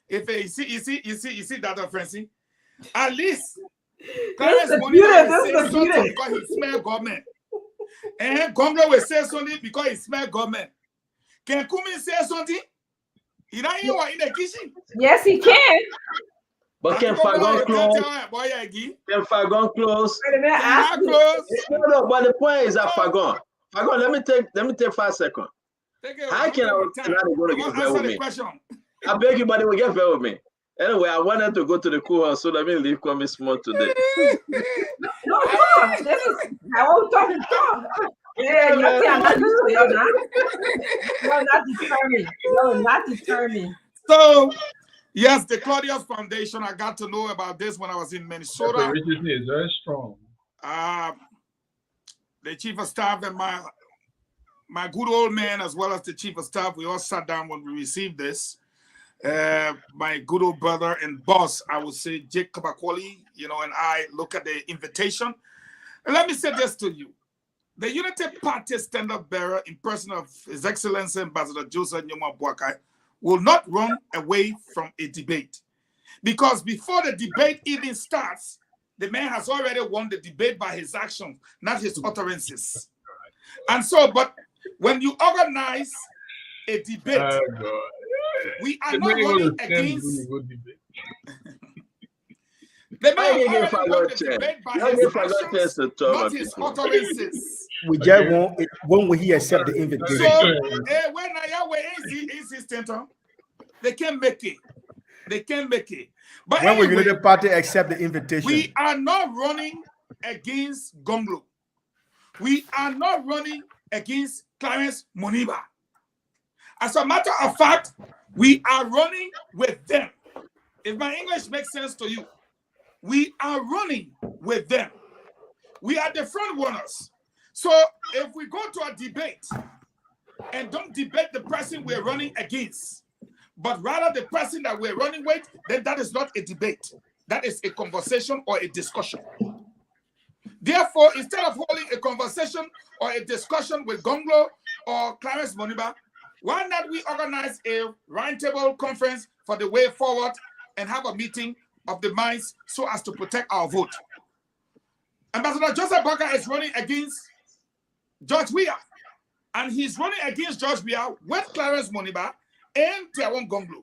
you see that, Francie? At least Clarence Money will say something because he smell government. And Congo will say something because he smell government. Can Kumi say something? He not even in the kitchen. Yes, he can. But can Fagon close? Can Fagon close? Wait a minute, No, but the point is that Fagon, let me take 5 seconds. How can I going to get fair with me? I beg you, but they will get fair with me. Anyway, I wanted to go to the courthouse, so let me leave Kwame Small today. No, I won't talk. Yeah, you're not determined. So, yes, the Claudia Foundation, I got to know about this when I was in Minnesota. It is very strong. The chief of staff and my good old man, as well as the chief of staff, we all sat down when we received this. My good old brother and boss, I would say, Jake Kabakwali, and I look at the invitation. And let me say this to you. The United Party stand-up bearer in person of His Excellency Ambassador Joseph Nyoma Boakai will not run away from a debate. Because before the debate even starts, the man has already won the debate by his actions, not his utterances. And so, but when you organize a debate, we are not running against... The man already won the debate by his actions, not his utterances. We just won't he accept the invitation. So, when Yahweh is insistent, they can't make it. They can't make it. But when will United Party accept the invitation? We are not running against Gonglo. We are not running against Clarence Moniba. As a matter of fact, we are running with them. If my English makes sense to you, we are running with them. We are the front runners. So if we go to a debate and don't debate the person we're running against, but rather the person that we're running with, then that is not a debate. That is a conversation or a discussion. Therefore, instead of holding a conversation or a discussion with Gonglo or Clarence Moniba, why not we organize a roundtable conference for the way forward and have a meeting of the minds so as to protect our vote? Ambassador Joseph Boakai is running against George Weah, and he's running against George Weah with Clarence Moniba and Tiawon Gonglo,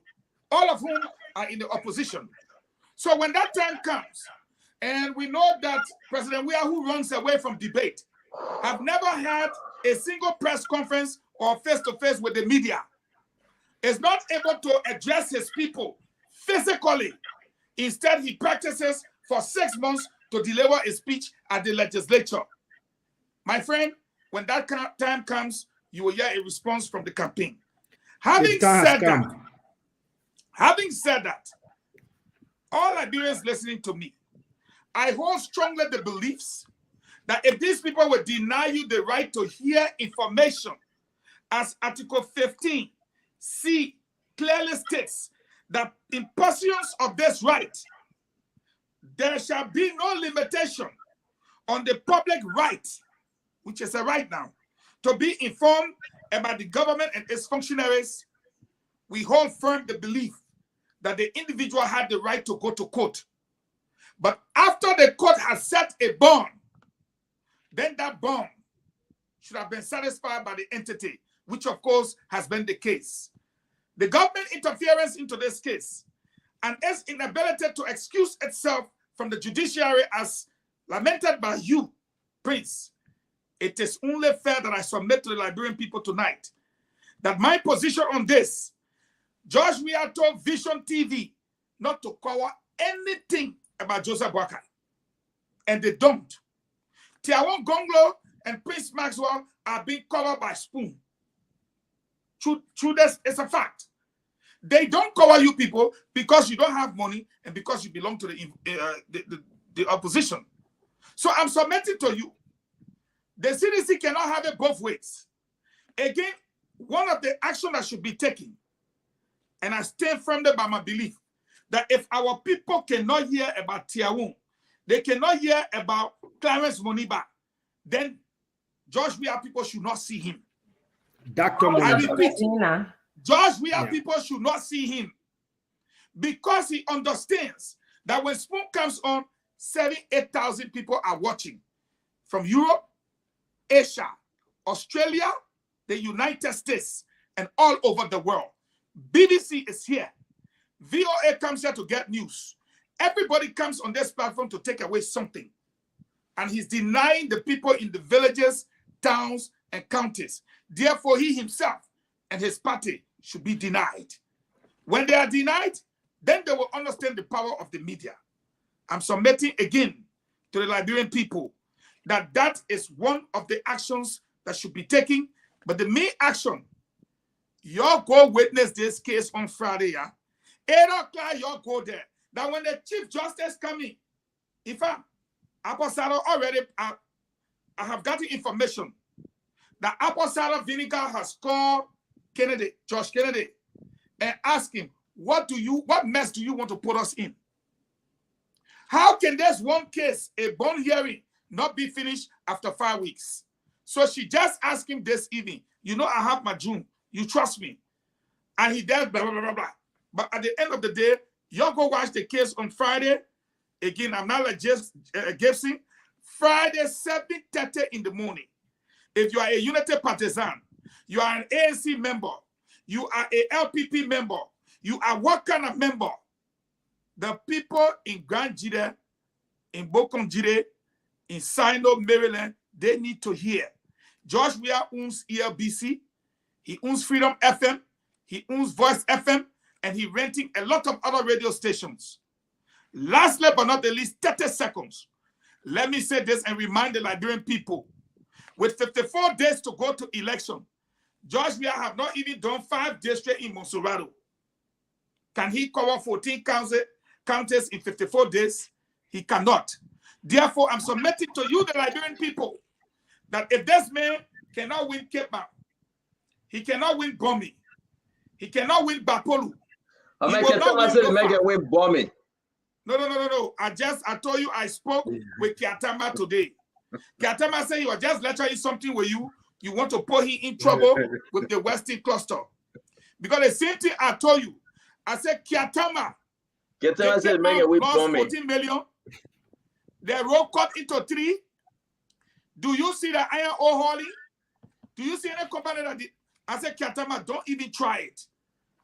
all of whom are in the opposition. So when that time comes, and we know that President Weah, who runs away from debate, have never had a single press conference or face-to-face with the media, is not able to address his people physically. Instead, he practices for 6 months to deliver a speech at the legislature. My friend, when that time comes, you will hear a response from the campaign. Having said that, all Liberians listening to me, I hold strongly the beliefs that if these people will deny you the right to hear information, as Article 15C clearly states, that in pursuance of this right, there shall be no limitation on the public right, which is a right now, to be informed about the government and its functionaries. We hold firm the belief that the individual had the right to go to court. But after the court has set a bond, then that bond should have been satisfied by the entity, which of course has been the case. The government interference into this case and its inability to excuse itself from the judiciary as lamented by you, Prince, it is only fair that I submit to the Liberian people tonight that my position on this, George Weah told Vision TV not to cover anything about Joseph Boakai, and they don't. Tiawon Gonglo and Prince Maxwell are being covered by Spoon. True, this is a fact. They don't cover you people because you don't have money and because you belong to the opposition. So I'm submitting to you, the CDC cannot have it both ways. Again, one of the actions that should be taken, and I stand firmly by my belief, that if our people cannot hear about Tiawon, they cannot hear about Clarence Moniba, then George Weah people should not see him. Dr. I repeat, George Weah people should not see him because he understands that when Spoon comes on, 8,000 people are watching from Europe, Asia, Australia, the United States, and all over the world. BBC is here. VOA comes here to get news. Everybody comes on this platform to take away something. And he's denying the people in the villages, towns, and counties. Therefore, he himself and his party should be denied. When they are denied, then they will understand the power of the media. I'm submitting again to the Liberian people that that is one of the actions that should be taken. But the main action, y'all go witness this case on Friday, 8 o'clock, y'all go there. That when the Chief Justice come in, in fact, Apostle already, I have gotten information that Apostle Vinegar has called Kennedy, Josh Kennedy, and asked him, what mess do you want to put us in? How can this one case, a bond hearing, not be finished after 5 weeks? So she just asked him this evening, you know, I have my June, you trust me. And he does blah, blah, blah, blah. But at the end of the day, y'all go watch the case on Friday. Again, I'm not like Gibson. Friday, 7:30 in the morning. If you are a Unity partisan, you are an ANC member, you are a LPP member, you are what kind of member? The people in Grand Jide, in Bokom Jide, in Sino, Maryland, they need to hear. George Weah owns ELBC, he owns Freedom FM, he owns Voice FM, and he renting a lot of other radio stations. Lastly but not the least, 30 seconds. Let me say this and remind the Liberian people. With 54 days to go to election, George Weah have not even done 5 districts in Monserrato. Can he cover 14 counties in 54 days? He cannot. Therefore, I'm submitting to you, the Liberian people, that if this man cannot win Cape Mount, he cannot win Bomi, he cannot win Bapolu. Win Bomi. No. I told you I spoke with Kiatama today. Kiatama said he was just lecturing something with you. You want to put him in trouble with the Western cluster. Because the same thing I told you. I said, Kiatama said, make a whip lost for me. 14 million. The road cut into 3. Do you see the iron ore hauling? Do you see any company that did? I said, Kiatama, don't even try it.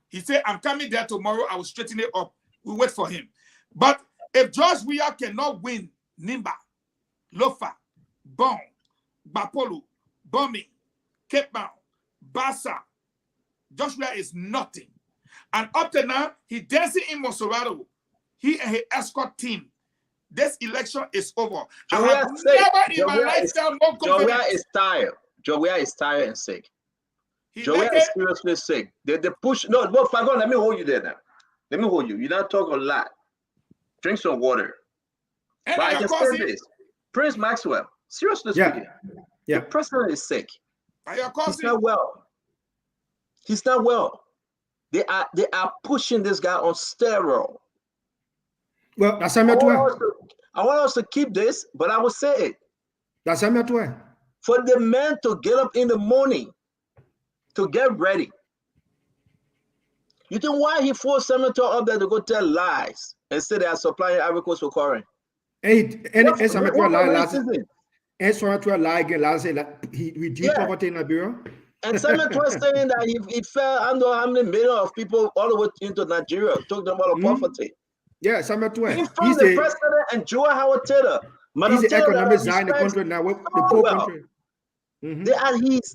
He said, I'm coming there tomorrow. I will straighten it up. We wait for him. But if George Weah cannot win Nimba, Lofa, Bon, Bapolu, Bomi, Cape Town, Bassa, George Weah is nothing. And up to now, he dancing in Monserrato. He and his escort team. This election is over. I have never in my lifetime more confidence. George Weah is tired. George Weah is tired and sick. George Weah is seriously sick. They push. No, Fagon, let me hold you there now. Let me hold you. You not talk a lot. Drink some water. And but I can say this. Prince Maxwell, seriously speaking, the president is sick. He's not well. He's not well. They are pushing this guy on steroid. Well, that's I want us to keep this, but I will say it. That's for the man to get up in the morning to get ready. You think why he forced senator up there to go tell lies and say they are supplying Ivory Coast for current? Senator lie again last say he reduced poverty in Nigeria. And Senator saying that it fell under how many million of people all the way into Nigeria, talking about poverty. Yeah, Senator. He's the president and Joe Howard Taylor. He's the economic design the country now. The poor country.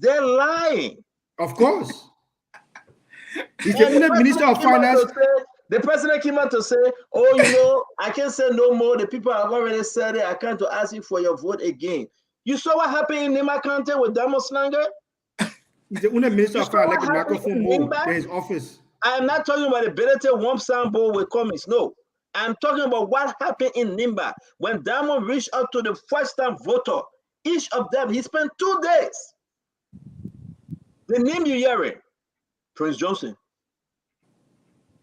They're lying. Of course. He's the minister of finance. The president came out to say, oh, you know, I can't say no more. The people have already said it. I can't to ask you for your vote again. You saw what happened in Nimba County with Damos Slanger? He's the only minister of finance, like the microphone more in his office. I am not talking about the ability Womp Sambo with Cummings. No. I'm talking about what happened in Nimba when Diamond reached out to the first-time voter. Each of them, he spent 2 days. The name you're hearing, Prince Johnson,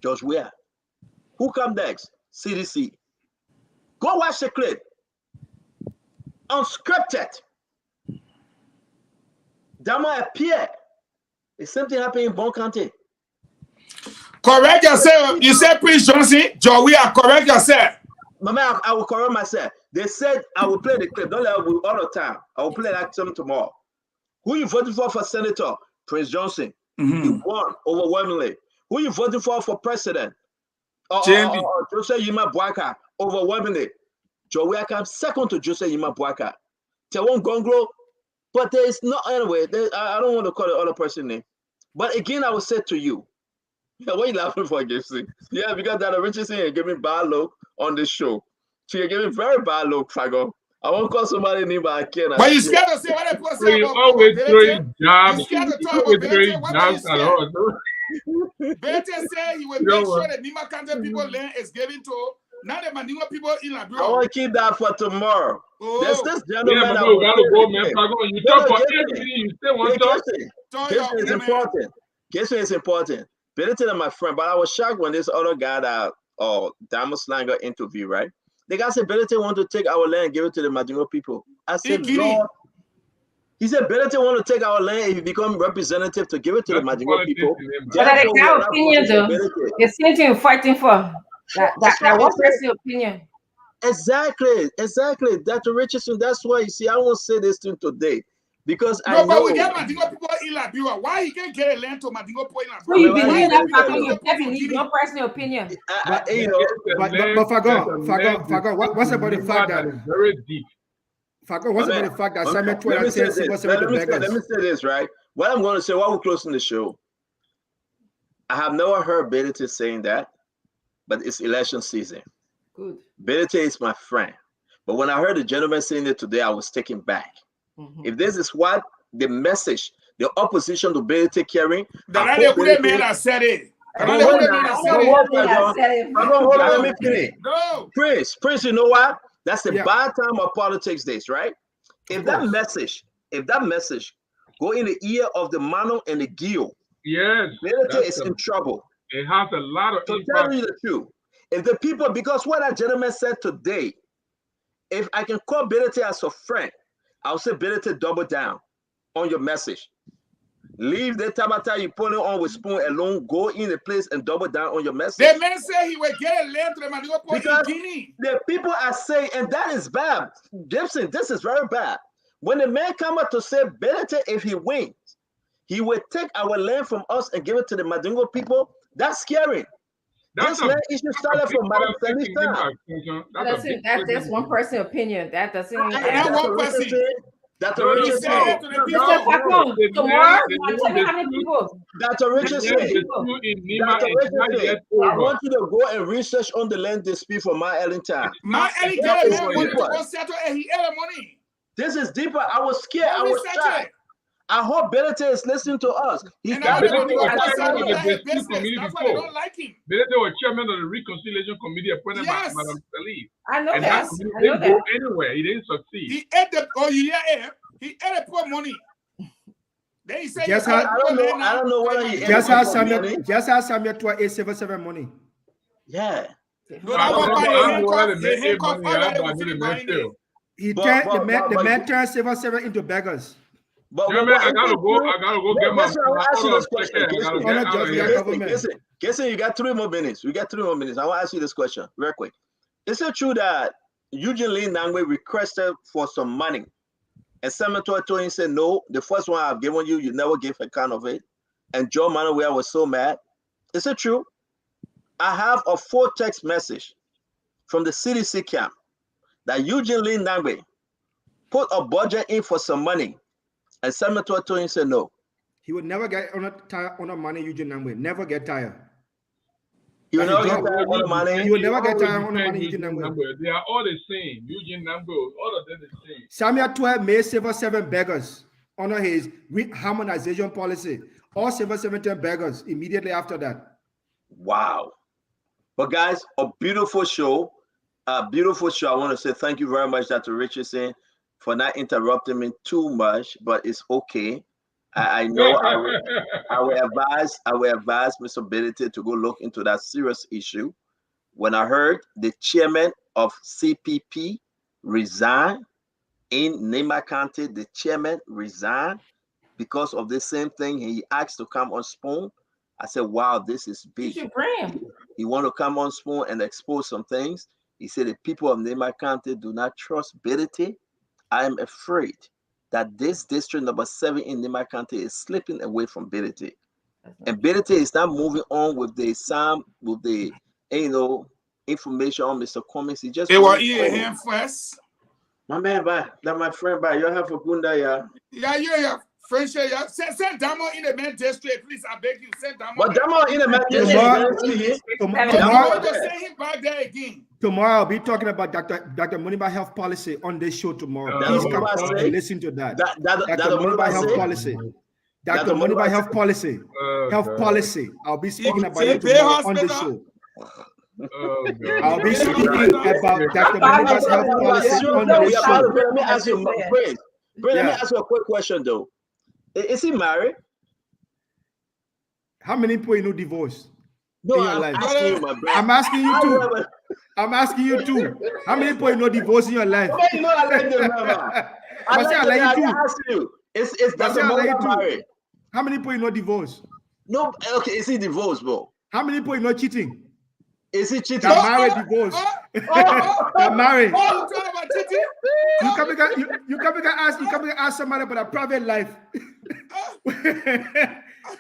George Weah. Who come next? CDC. Go watch the clip. Unscripted. Diamond appeared. The same thing happened in Bon County. Correct yourself. You said Prince Johnson, George Weah, correct yourself. Mama, I will correct myself. They said I will play the clip. Don't let it all the time. I will play that tomorrow. Who you voted for senator? Prince Johnson. You won overwhelmingly. Who you voted for president? Joseph Yima Boaka. Overwhelmingly. George Weah comes second to Joseph Yima Boaka. Tewon Gonglo. But there is no, anyway, I don't want to call the other person name. But again, I will say to you, what are you laughing for, Gibson? Yeah, because that Richardson gave me bad look on this show. She gave me very bad look, Fago. I won't call somebody name, but I can't. But you scared to say what I put So you always throwing jabs. You always throwing jabs at all. Better say he will make sure that Nimba County people land is given to not the Mandingo people in Liberia. I want to keep that for tomorrow. There's this gentleman. Yeah, but you gotta go, man. You talk for everything. You say one talk. Gibson is important. Gibson is important. Better than my friend, but I was shocked when this other guy that Diamond Slanger interview, right? The guy said, Belete want to take our land and give it to the Mandingo people. I said, Lord. He said, Belete want to take our land if you become representative to give it to the Mandingo people. But that's the kind of opinion, though. The same thing you're fighting for. That one person's opinion. Exactly. Dr. Richardson, that's why, you see, I won't say this thing today. Because I know. But we get Mandingo people in Liberia. Why he can't get a land to Mandingo people in Liberia? So you believe that you definitely need your personal opinion. But Fago, what's about the fact that is very deep? Fago, what's about the fact that Simon Twitter says he was let me say this, right? What I'm going to say while we're closing the show, I have never heard Belete saying that, but it's election season. Good. Belete is my friend. But when I heard the gentleman saying it today, I was taken back. If this is what the message, the opposition to Belete carrying, the radio man has said it. No. Prince, you know what? That's the bad time of politics days, right? If that message go in the ear of the Mano and the Gil, Belete is in trouble. It has a lot of impact. Tell you the truth. If the people, because what that gentleman said today, if I can call Belete as a friend, I'll say better to double down on your message. Leave the tabata you put it on with spoon alone. Go in the place and double down on your message. The man said he will get a land to the Mandingo Port in Guinea. The people are saying, and that is bad. Gibson, this is very bad. When the man come up to say, better if he wins, he will take our land from us and give it to the Mandingo people. That's scary. This land issue started from Madam Sally's time. That's one person's opinion. That doesn't. Not one person. Dr. Richard said. Tomorrow, tell me how many people. Dr. Richard said. I want you to go and research on the land dispute for my Ellington. My Ellington wanted to go settle and he had the money. This is deeper. I was scared. I was shocked. I hope Benete is listening to us. He got Benete was chairman of the dispute committee before. Benete was chairman of the reconciliation committee appointed by Madam Salif. I know and that. He didn't go anywhere. He didn't succeed. He ate the he ate the poor money. Then he said, just I don't know whether he just has Samuel to 877 money. Yeah. He turned the man turned 777 into beggars. But I gotta go get my. Listen, you got 3 more minutes. We got 3 more minutes. I want to ask you this question real quick. Is it true that Eugene Lee Nangwe requested for some money, and Senator told him, said, no, the first one I've given you, you never gave account of it, and Joe Manuel was so mad? Is it true? I have a full text message from the CDC camp that Eugene Lee Nangwe put a budget in for some money, and Senator told him, said, no. He would never get on a money, Eugene Nangwe. Never get tired. He would never get tired on the money. He would never get tired on the money, Eugene Nangwe. They are all the same. Eugene Nangwe, all of them the same. Samuel 12 made 7 beggars under his harmonization policy. All 7 beggars immediately after that. Wow. But guys, a beautiful show. A beautiful show. I want to say thank you very much, Dr. Richardson, for not interrupting me too much, but it's okay. I know I will advise Mr. Benete to go look into that serious issue. When I heard the chairman of CPP resign in Nimba County, the chairman resigned because of the same thing. He asked to come on Spoon. I said, wow, this is big. He want to come on Spoon and expose some things. He said the people of Nimba County do not trust Benete. I am afraid that this district number 7 in Nimba County is slipping away from Benete. And Benete is not moving on with the information on Mr. Cummings. He just him first. My man, that my friend, you have a gunda, yeah. Yeah. French, yeah. Send Damo in the main district, please. I beg you, send Damo. But Damo in the main district. Tomorrow, send him back there again. Tomorrow, I'll be talking about Dr. Muniba health policy on this show tomorrow. Please come on and listen to that. Dr. Muniba health policy. Dr. Muniba health policy. Health policy. I'll be speaking about it tomorrow on the show. I'll be speaking about Dr. Muniba's health policy on the show. Let me ask you, let me ask you a quick question though. Is he married? How many people you know divorced? No, I'm asking you, my brother. I'm asking you too. I'm asking you too. How many people you know divorce in your life? You know I like them, brother. I like you too. Is Dr. Muniba married? How many people you know divorce? No, okay. Is he divorced, bro? How many people you know cheating? Is he cheating? They're married, divorced. They're married. Oh, you talking about cheating? You come and ask somebody about a private life.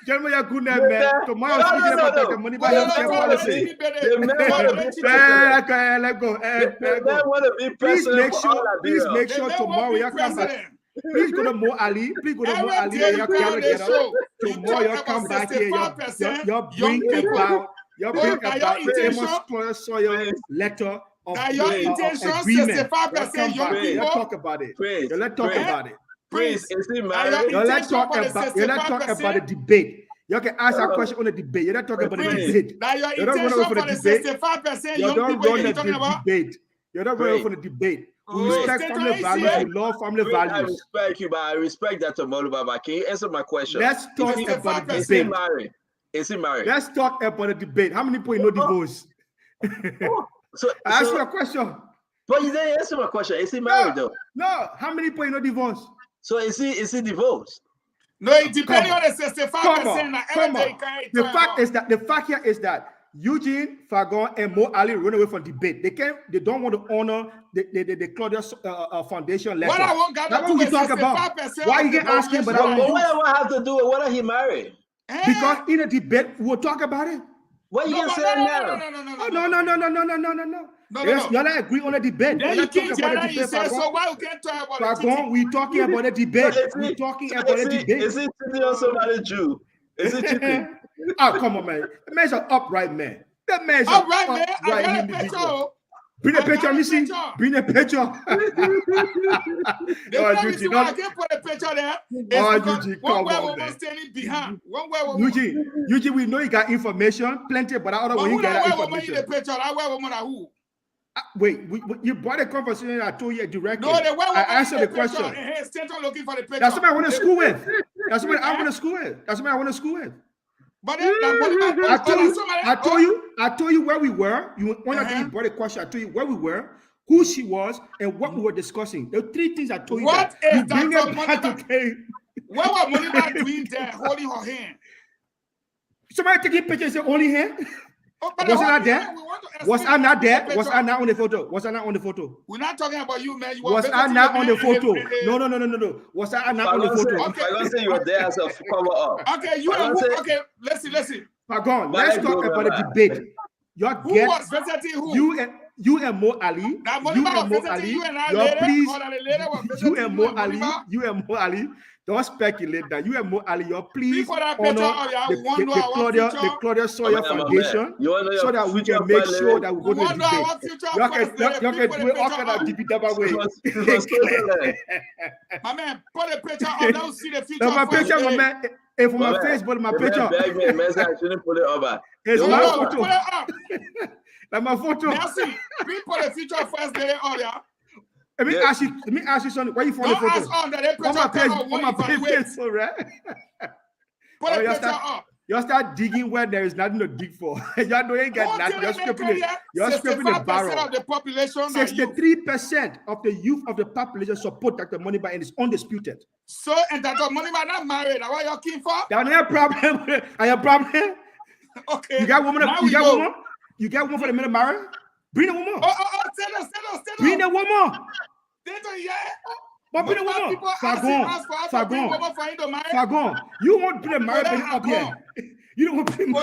Gentlemen, you're good now, man. Tomorrow, speaking about Dr. Muniba healthcare policy. Let's go. Please make sure tomorrow you come back. Please go to Mo Ali. Tomorrow you come back here. You bring about Amos Soil letter of agreement. Let's talk about it. Let's talk about it. Please, is he married? Let's talk about the debate. You can ask a question on the debate. You're not talking about the debate. You don't run over the debate. You don't run the debate. You're not running for the debate. We respect family values. We love family values. I respect you, but I respect Dr. Muniba. Can you answer my question? Let's talk about the debate. Is he married? Is he married? Let's talk about the debate. How many people you know divorce? I ask you a question. But you didn't answer my question. Is he married though? No. How many people you know divorced? So is he divorced? No, it depending on the 65%. Come on. The fact here is that Eugene Fagon and Mo Ali run away from debate. They don't want to honor the Claudius Foundation letter. What I want got That's to what do we talk about. Why you get asking about that? But what I have to do with whether he married? Because in a debate we'll talk about it. What you gonna say now? No. Y'all not agree on a debate. Then you keep telling you say, so why we can't talk about Fagon, we talking about a debate. We talking about a debate. Is he cheating on somebody Jew? Is he cheating? Oh, come on, man. The man's an upright man. That man's an upright man. I got a picture. Bring a picture, Missy. Bring a picture. The only reason why I can't put a picture there is because one guy was standing behind. One guy was Eugene, we know you got information, plenty, but I don't want you got information. The picture, I wear woman who? Wait, you brought a conversation I told you directly. No, I answered the question. And still looking for the picture. That's somebody I want to school with. That's somebody I want to school with. That's somebody I want to school with. But I told you where we were. You brought a question. I told you where we were, who she was, and what we were discussing. There were 3 things I told you. What that. is that? What was Moniba doing there, holding her hand? Somebody taking pictures and say only hand. Was I not there? Was I not there? Was I not on the photo? Was I not on the photo? We're not talking about you, man. Was I not on the photo? No. Was I not on the photo? Okay. I don't say you were there as a cover up. Okay, okay. Listen. Pardon, let's talk about the debate. Who was visiting who? You and Mo Ali. You and Mo Ali. Don't speculate that. You and Mo Ali, please honor the Claudia Sawyer Foundation so that we can make sure that we go to the debate. Y'all can do it all kind of DPW way. My man, put a picture on. Don't see the future. My picture, my man. If my Facebook, my picture. It's my photo. Like my photo. Nancy, we put a future first day on there. Let me ask you something. Where you find the photo? On my page, so right? Put a picture up. You start digging where there is nothing to dig for. Y'all don't even get nothing. You're scraping the barrel. Of the population 63% of the youth of the population support Dr. Moniba and it's undisputed. So, and Dr. Moniba not married. What you looking for? That's not a problem. I have a problem. Okay. You got woman? You got woman for the minute married? Bring the woman. Stand up. Bring the woman. But bring the woman. Fagon. You won't bring the married up here. You don't want to bring the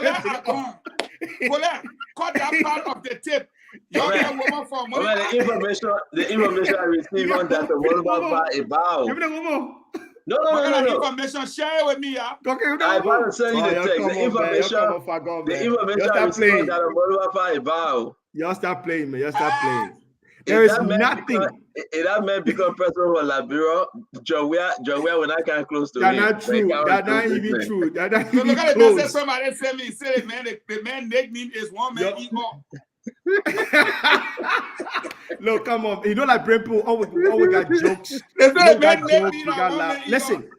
cut that part of the tip. You're a woman for money. The information I received on that the woman about about. Give me the woman. No. Information, share it with me, yeah. Okay, I want to send you the text. The information I received on that the woman about. Y'all stop playing, man. Y'all stop playing. There is nothing. That man become president of Liberia. Joey, when I can't close to That's not true. That's not even true. That's not even look at close. the somebody said me. Say man, the man nickname is one man eat more. Look, come on. You know, like brain people always got jokes.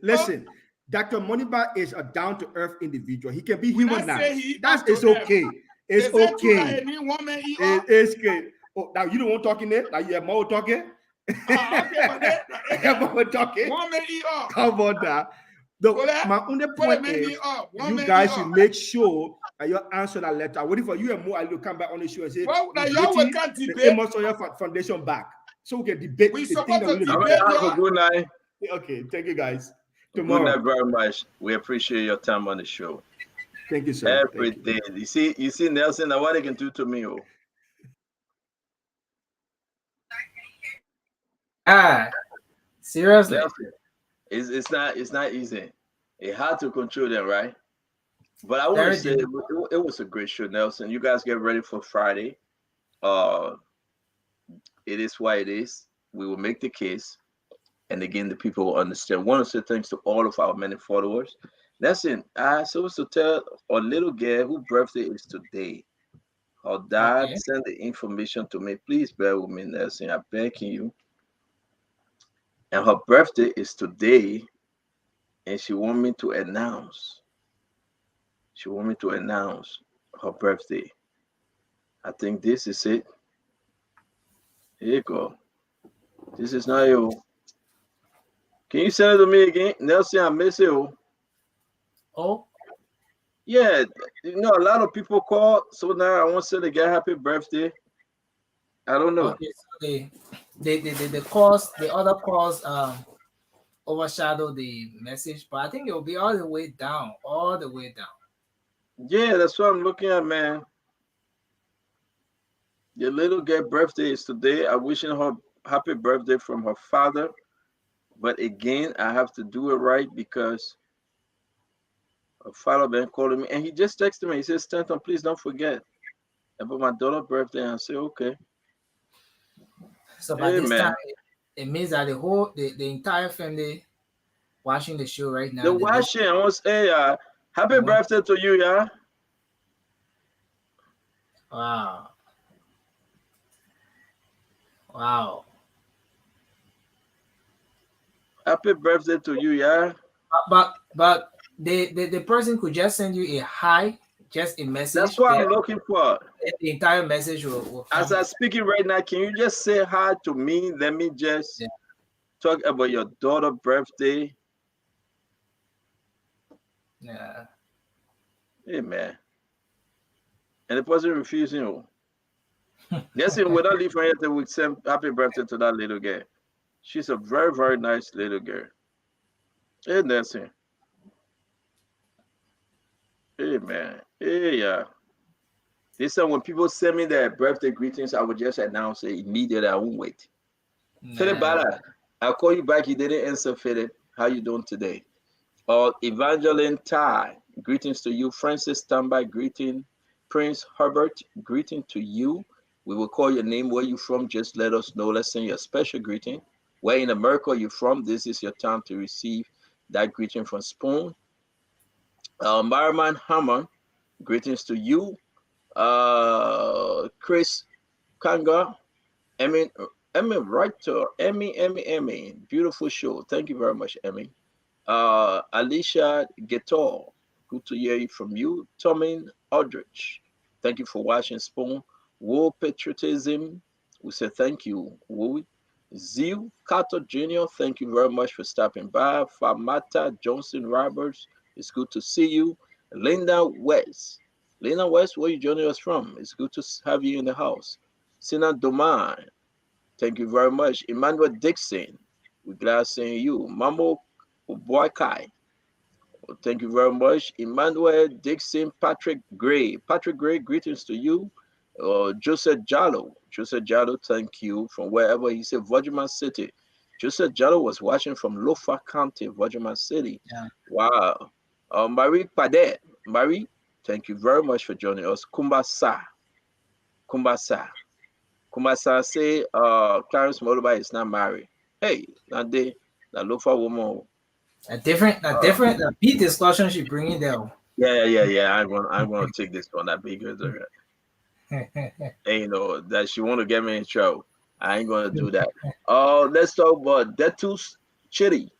Listen. Dr. Moniba is a down-to-earth individual. He can be humanized. It's okay. It's okay. It's okay. Oh, now you don't want talking there? Now you have more talking? More talking? Come on now. My only point is you guys should make sure that you answer that letter. I'm waiting for you and Mo Ali to come back on the show and say, the Amos Sawyer Foundation back. So we can debate the thing that we have a good night. Okay, thank you guys. Tomorrow. Good night very much. We appreciate your time on the show. Thank you, sir. Every day. You see, Nelson, now what they can do to me, oh. Seriously. Nelson, it's not easy. It's hard to control them, right? But I want to say it was a great show, Nelson. You guys get ready for Friday. It is why it is. We will make the case. And again, the people will understand. I want to say thanks to all of our many followers. Listen, I supposed to tell a little girl whose birthday is today. Her dad sent the information to me. Please bear with me, Nelson. I'm begging you. And her birthday is today. And she wants me to announce. Her birthday. I think this is it. Here you go. This is not you. Can you send it to me again? Nelson, I miss you. Oh? Yeah, a lot of people call, so now I want to say they get happy birthday. I don't know. Okay, so the calls, the other calls overshadow the message, but I think it'll be all the way down, all the way down. Yeah, that's what I'm looking at, man. Your little girl birthday is today. I'm wishing her happy birthday from her father. But again, I have to do it right because her father been calling me, and he just texted me. He says, "Stanton, please don't forget about my daughter's birthday." And I say, "Okay." So by Hey, this man. time, it means that the entire family watching the show right now. The watching, I want to say, happy birthday to you, yeah. Wow. Wow. Happy birthday to you, yeah. But the person could just send you a hi, just a message. That's what I'm looking for. The entire message will come. As I'm speaking right now, can you just say hi to me? Let me just talk about your daughter's birthday. Yeah. Hey, man. And the person refusing you. Yes, we don't leave from here till we send happy birthday to that little girl. She's a very, very nice little girl. Hey, Nancy. Hey, man. Hey, yeah. This time when people send me their birthday greetings, I would just announce it immediately. I won't wait. Philip Bala, I'll call you back. You didn't answer, Philip. How you doing today? Evangeline Ty, greetings to you. Francis Standby, greeting. Prince Herbert, greeting to you. We will call your name, where you from. Just let us know. Let's send you a special greeting. Where in America you're from, this is your time to receive that greeting from Spoon. Mariman Hammond, greetings to you. Chris Kanga, Emmy Writer, Emmy, beautiful show. Thank you very much, Emmy. Alicia Getor, good to hear from you. Tomin Aldrich, thank you for watching Spoon. War Patriotism, we say thank you. Woo. Zeal Carter Jr., thank you very much for stopping by. Famata Johnson Roberts, it's good to see you. Linda West, where you joining us from? It's good to have you in the house. Sina Doman, thank you very much. Emmanuel Dixon, we're glad seeing you. Mamo Boakai, thank you very much. Emmanuel Dixon, Patrick Gray, greetings to you. Joseph Jallo, thank you from wherever he said, Virginia City. Joseph Jallo was watching from Lofa County, Virginia City. Yeah. Wow. Marie Padet, thank you very much for joining us. Kumbasa say, Clarence Moluba is not married. Hey, not the Lofa woman. A different beat discussion she bringing down. Yeah. I'm gonna take this one that because and that she want to get me in trouble. I ain't gonna do that. Let's talk about Detus Chitty.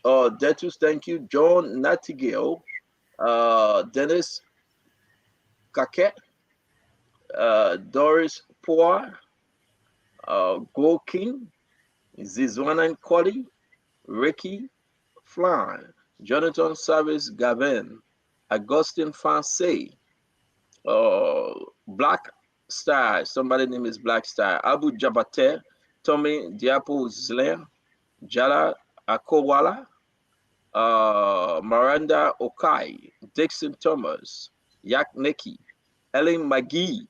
Detus, thank you. John Nightingale, Dennis Kaket, Doris Poir, Go King, Zizwana Kwali, Ricky Flan, Jonathan Service Gavin, Augustine Fansay, Black Star, somebody name is Black Star, Abu Jabate, Tommy Diapo Zler, Jala Akowala, Miranda Okai, Dixon Thomas, Yak Neki, Ellen McGee,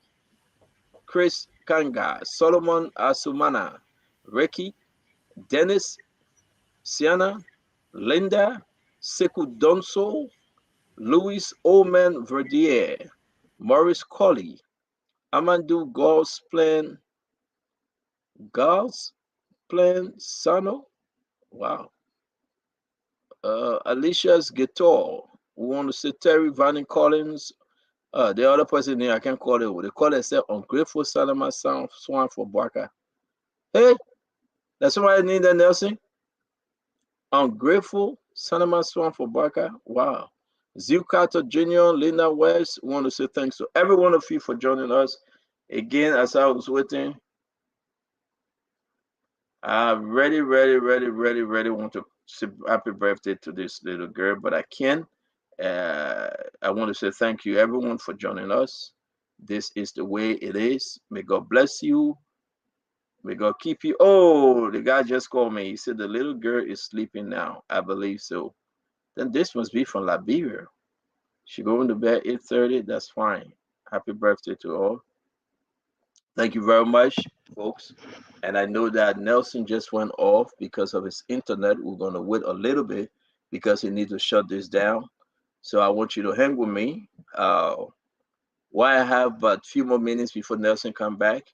Chris Kanga, Solomon Asumana, Ricky, Dennis Siana, Linda, Sekou Donso, Louis Oman Verdier, Maurice Colley, Amandu Gals Sano, wow. Alicia's Guitar, we want to say Terry Vanny Collins, the other person there, I can't call it, they call themselves Ungrateful Salama Swan for Barker. Hey, that's somebody named that Nelson? Ungrateful Salama Swan for Barker, wow. Zil Carter Jr., Linda West, we want to say thanks to every one of you for joining us. Again, as I was waiting, I really want to say happy birthday to this little girl, but I can't. I want to say thank you, everyone, for joining us. This is the way it is. May God bless you. May God keep you. Oh, the guy just called me. He said the little girl is sleeping now. I believe so. Then this must be from Liberia. She going to bed 8:30. That's fine. Happy birthday to all. Thank you very much, folks. And I know that Nelson just went off because of his internet. We're going to wait a little bit because he needs to shut this down. So I want you to hang with me. While I have but a few more minutes before Nelson come back,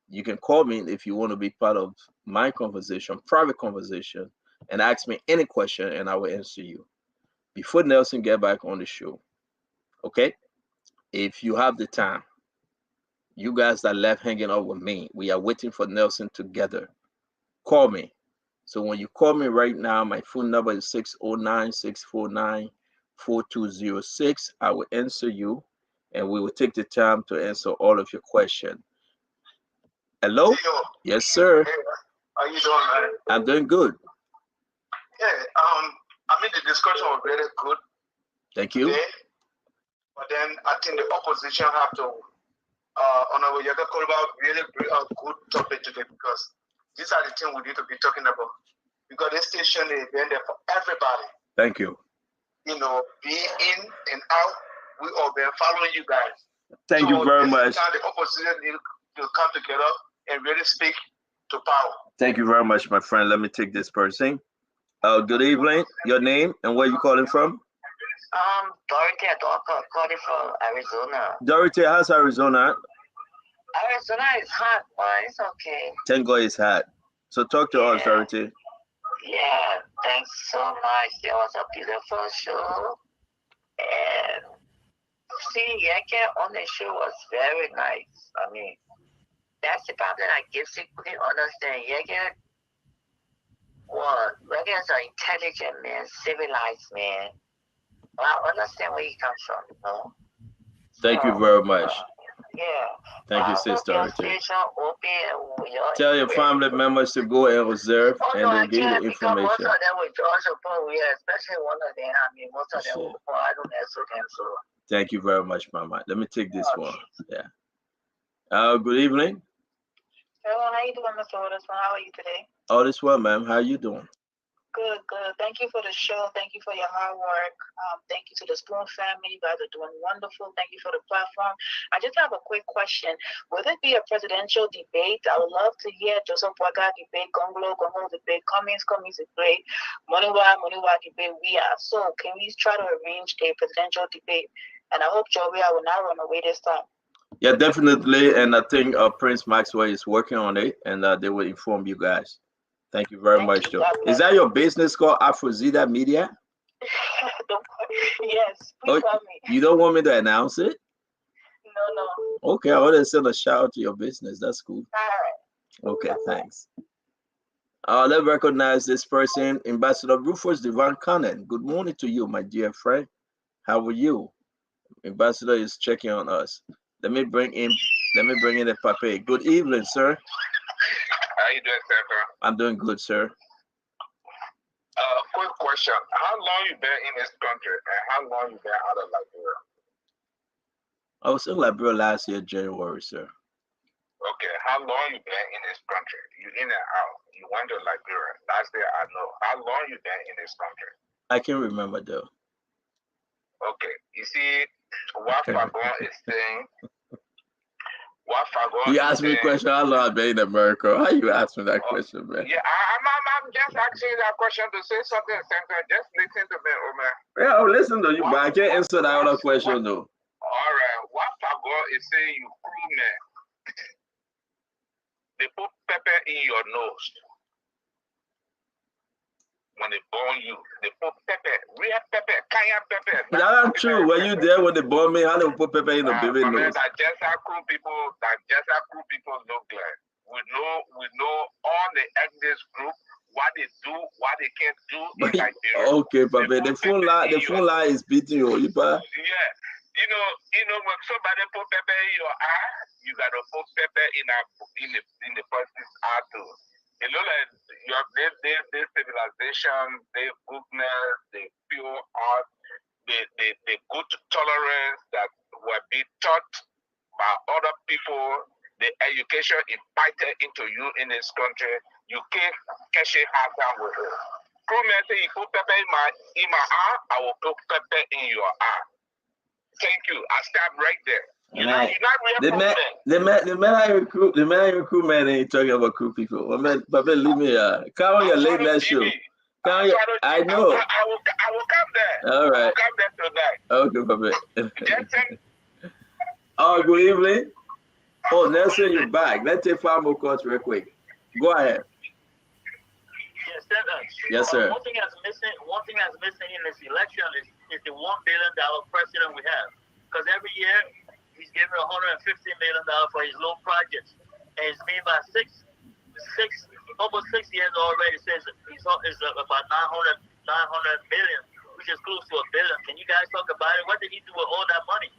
you can call me if you want to be part of my conversation, private conversation, and ask me any question and I will answer you before Nelson get back on the show. Okay? If you have the time, you guys that left hanging out with me, we are waiting for Nelson together. Call me. So when you call me right now, my phone number is 609-649-4206. I will answer you and we will take the time to answer all of your questions. Hello? Yes, sir. Hey, how you doing, man? I'm doing good. Yeah, I mean the discussion was very good Thank you. today, but then I think the opposition have to Honorable Yaga Kolba really bring a good topic today because these are the things we need to be talking about. Because this station is been there for everybody. Thank you. You know, be in and out, we all been following you guys. Thank you very much. This is time the opposition need to come together and really speak to power. Thank you very much, my friend. Let me take this person. Good evening. Your name and where you calling from? Dorothy calling from Arizona. Dorothy, how's Arizona? Arizona is hot, but it's okay. Thank God it's hot. So talk to us, Dorothy. Yeah, thanks so much. It was a beautiful show. And seeing Yeke on the show was very nice. I mean, that's the problem I Gibson couldn't understand. Yeke is an intelligent man, civilized man. Well, I understand where he comes from, you know. Thank you very much. Yeah. Thank you, Sister Dorothy. Open, Tell your family members to go and reserve, and no, they'll I give you can't the because most of information. them will join support. Yeah, especially one of them. I mean, most of them will I don't answer them. So. Thank you very much, Mama. Let me take this one. Yeah. Good evening. Hello, how you doing, Mr. Witherspoon? How are you today? All is well, ma'am. How you doing? Good, good. Thank you for the show. Thank you for your hard work. Thank you to the Spoon family. You guys are doing wonderful. Thank you for the platform. I just have a quick question. Will it be a presidential debate? I would love to hear Joseph Boaga debate, Gonglo debate, Cummings debate, Moniwa debate. So can we try to arrange a presidential debate? And I hope Joey will not run away this time. Yeah, definitely. And I think Prince Maxwell is working on it, and they will inform you guys. Thank you very much, Joe. Is that your business called Afrozita Media? Yes, please call me. You don't want me to announce it? No. Okay, I want to send a shout out to your business. That's cool. All right. Okay, thanks. Let's recognize this person, Ambassador Rufus Devon Cannon. Good morning to you, my dear friend. How are you? Ambassador is checking on us. Let me bring in the pape. Good evening, sir. How you doing, sir? I'm doing good, sir. Quick question. How long you been in this country and how long you been out of Liberia? I was in Liberia last year, January, sir. Okay, how long you been in this country? You in and out. You went to Liberia. Last year I know. How long you been in this country? I can't remember though. Okay. You see, what Fagon is saying. You asked me a question, how long I've been in America? How you ask me that question, man? Yeah, I'm just asking that question to say something. Just listen to me, man. Yeah, I'll listen to you, but I can't answer that other question, though. All right. What Fagon is saying, you crew man. They put pepper in your nose. When they burn you, they put pepper, real pepper, cayenne pepper. That's not true. Were you there when they burned me? How they put pepper in the baby nose? That just how crew people look like. We know all the ethnic group, what they do, what they can't do in Liberia. Okay, Papa, the phone line is beating you. Yeah. You know when somebody put pepper in your eye, you gotta put pepper in the person's eye too. You know, like you have this civilization, the goodness, the pure heart, the good tolerance that were being taught by other people, the education imparted into you in this country, you can't catch it hard down with it. Crew man say, you put pepper in my eye, I will put pepper in your eye. Thank you. I stop right there. You're not real the man I recruit man ain't talking about crew people. But leave me come on your late night show. I know. I will come there. All right. I will come there tonight. Okay, Papa. Jackson. Oh, good evening. Oh, Nelson, you're back. Let's take 5 more calls real quick. Go ahead. Yes, sir. One thing that's missing in this election is the $1 billion president we have. Because every year he's giving $150 million for his little projects, and it's been about almost 6 years already. Says it's about 900 million, which is close to $1 billion. Can you guys talk about it? What did he do with all that money?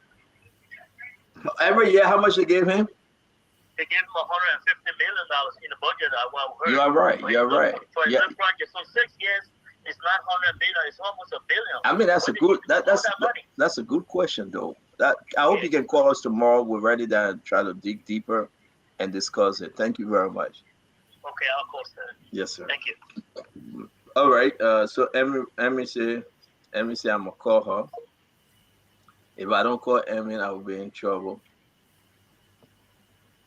Every year, how much they gave him? They gave him $150 million in the budget. You are right. You're right. For his little project. So 6 years, it's 900 million. It's almost $1 billion. I mean, that's a good question, though. I hope you can call us tomorrow. We're ready to try to dig deeper and discuss it. Thank you very much. Okay, I'll call sir. Yes, sir. Thank you. All right. So Emmy say I'm gonna call her. If I don't call Emmy, I will be in trouble.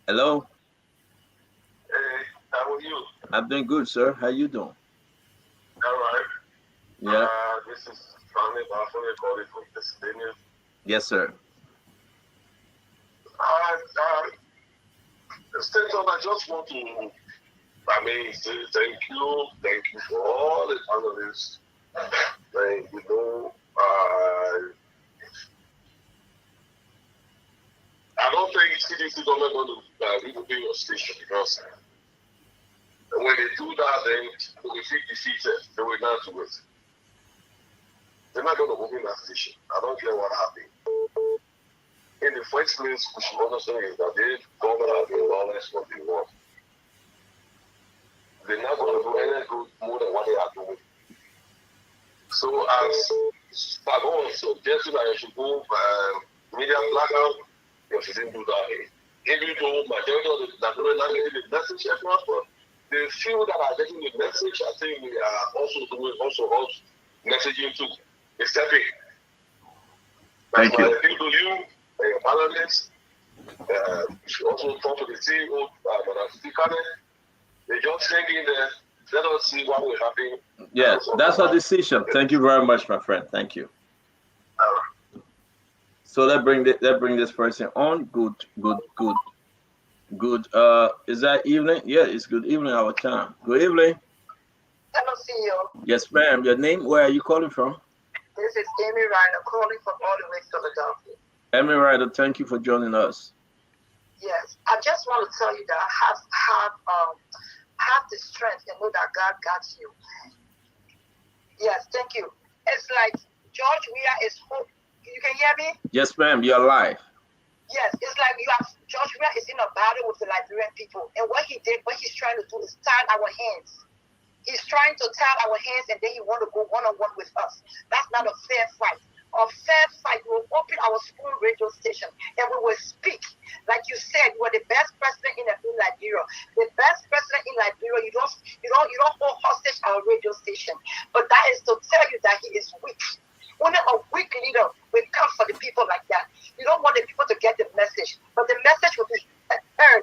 Hello. Hey, how are you? I'm doing good, sir. How you doing? All right. Yeah. This is Tommy Buffalo calling from Pennsylvania. Yes, sir. Stenton, I just want to, say thank you for all the analysts. I don't think CDC government going to reopen your station because when they do that, then they will feel defeated. They will not do it. They're not going to open that station. I don't care what happened. In the first place, we should understand is that the government has lawless what they want. They're not going to do any good more than what they are doing. So as Pagon suggested that you should go media blackout, you shouldn't do that. Even though majority of the Nigerian are getting the message across, but the few that are getting the message, I think we are also doing us messaging too. It's stepping. Thank you. People, you, your panelists, you should also talk to the CEO, they just thinking that let us see what will happen. Yes, that's our decision. Thank you very much, my friend. Thank you. So let's bring this person on. Good. Is that evening? Yeah, it's good evening our time. Good evening. Hello, CEO. Yes, ma'am. Your name? Where are you calling from? This is Amy Ryder calling from all the way Philadelphia. Amy Ryder, thank you for joining us. Yes, I just want to tell you that I have the strength and know that God got you. Yes, thank you. It's like George Weah is hope. You can hear me? Yes, ma'am. You're live. Yes, it's like George Weah is in a battle with the Liberian people, and what he's trying to do is tie our hands. He's trying to tie our hands, and then he want to go one-on-one with us. That's not a fair fight. A fair fight, we'll open our school radio station, and we will speak. Like you said, you are the best president in Liberia. The best president in Liberia. You don't hold hostage our radio station. But that is to tell you that he is weak. Only a weak leader will come for the people like that. You don't want the people to get the message, but the message will be heard.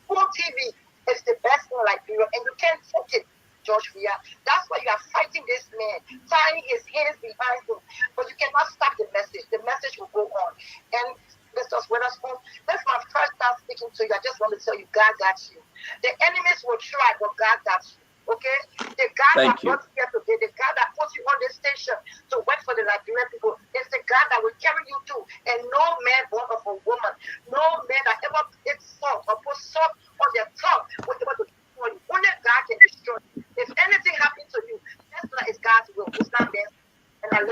School TV is the best in Liberia, and you can't take it, George Weah. That's why you are fighting this man, tying his hands behind him. But you cannot stop the message. The message will go on. And Mr. Witherspoon, that's my first time speaking to you. I just want to tell you, God got you. The enemies will try, but God got you. Okay? The God that brought you here today, the God that put you on this station to work for the Liberian people, is the God that will carry you through. And no man born of a woman, no man that ever did salt or put salt on their tongue will able to destroy you. Only God can destroy you. If anything happens to you, that's not is God's will. It's not theirs. And I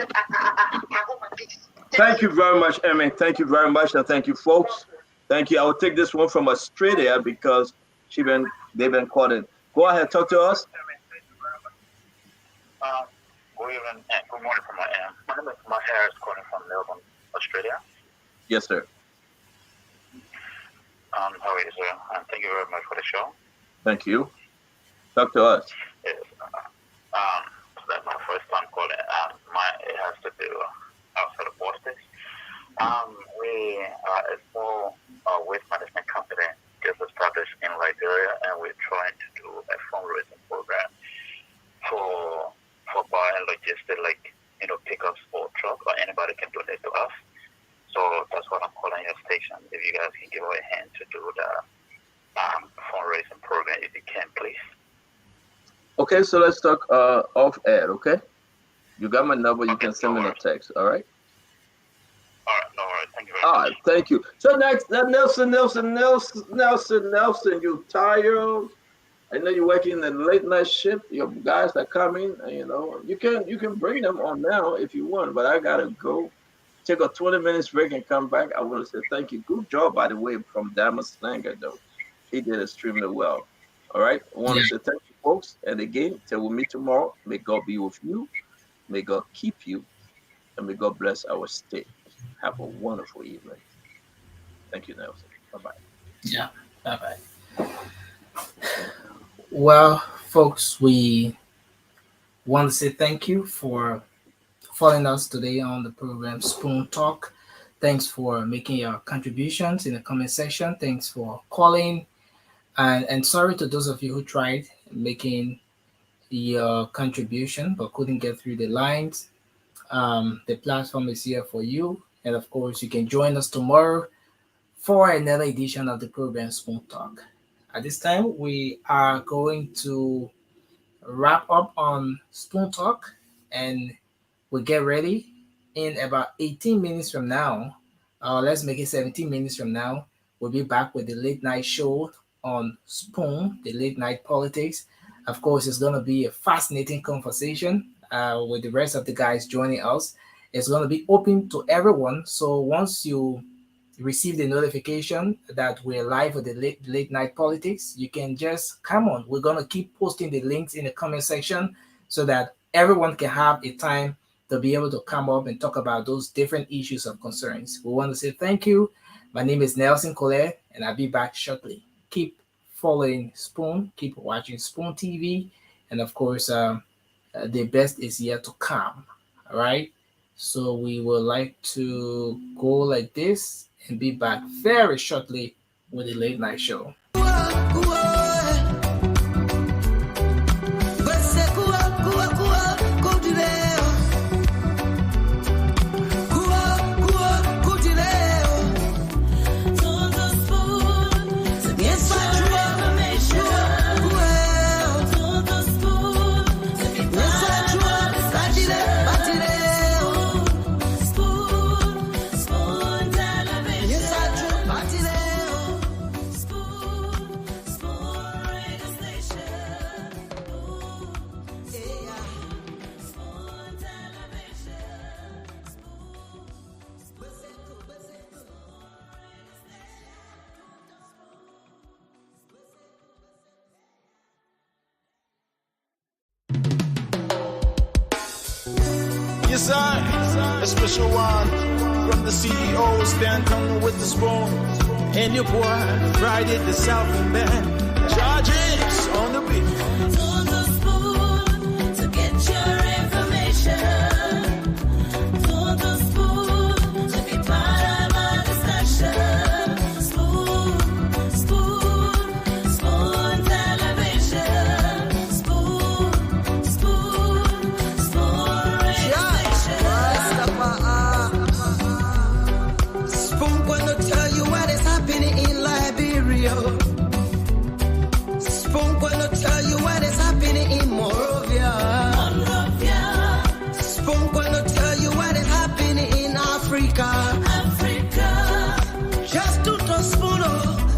hold my peace. Thank you very much, Emmy. Thank you very much, and thank you, folks. Thank you. I will take this one from Australia because they've been calling. Go ahead, talk to us. Good evening and good morning from my end. My name is Mark Harris, calling from Melbourne, Australia. Yes, sir. How are you, sir? And thank you very much for the show. Thank you. Talk to us. Yes. That's my first time calling. It has to do outside of Boston. We are a small waste management company just established in Liberia, and we're trying to do a fundraising program for buying logistics, like pickups for truck, or anybody can donate to us. So that's what I'm calling your station. If you guys can give us a hand to do the fundraising program, if you can, please. Okay, so let's talk off air. Okay, you got my number. You can send me a text. All right. All right. No worries. Thank you very much. All right. Thank you. So next, Nelson, you tired? I know you're working the late night shift. Your guys are coming. You can bring them on now if you want, but I gotta go. Take a 20 minutes break and come back. I want to say thank you. Good job, by the way, from Damas Slanger, though. He did extremely well. All right. I want to say thank you, folks. And again, till we meet tomorrow, may God be with you. May God keep you. And may God bless our state. Have a wonderful evening. Thank you, Nelson. Bye-bye. Yeah. Bye-bye. Well, folks, we want to say thank you for following us today on the program Spoon Talk. Thanks for making your contributions in the comment section. Thanks for calling. And sorry to those of you who tried making your contribution but couldn't get through the lines. The platform is here for you. And of course, you can join us tomorrow for another edition of the program Spoon Talk. At this time, we are going to wrap up on Spoon Talk, and we'll get ready in about 18 minutes from now. Let's make it 17 minutes from now. We'll be back with the late night show on Spoon, the late night politics. Of course, it's going to be a fascinating conversation with the rest of the guys joining us. It's going to be open to everyone. So once you receive the notification that we're live with the late night politics, you can just come on. We're going to keep posting the links in the comment section so that everyone can have a time to be able to come up and talk about those different issues of concerns. We want to say thank you. My name is Nelson Colette, and I'll be back shortly. Keep following Spoon, keep watching Spoon TV, and of course, the best is yet to come. All right. So we would like to go like this and be back very shortly with the late night show. Yes, a special one from the CEO, Stanton with the spoon. And your boy, Friday the Southern Band. Charging.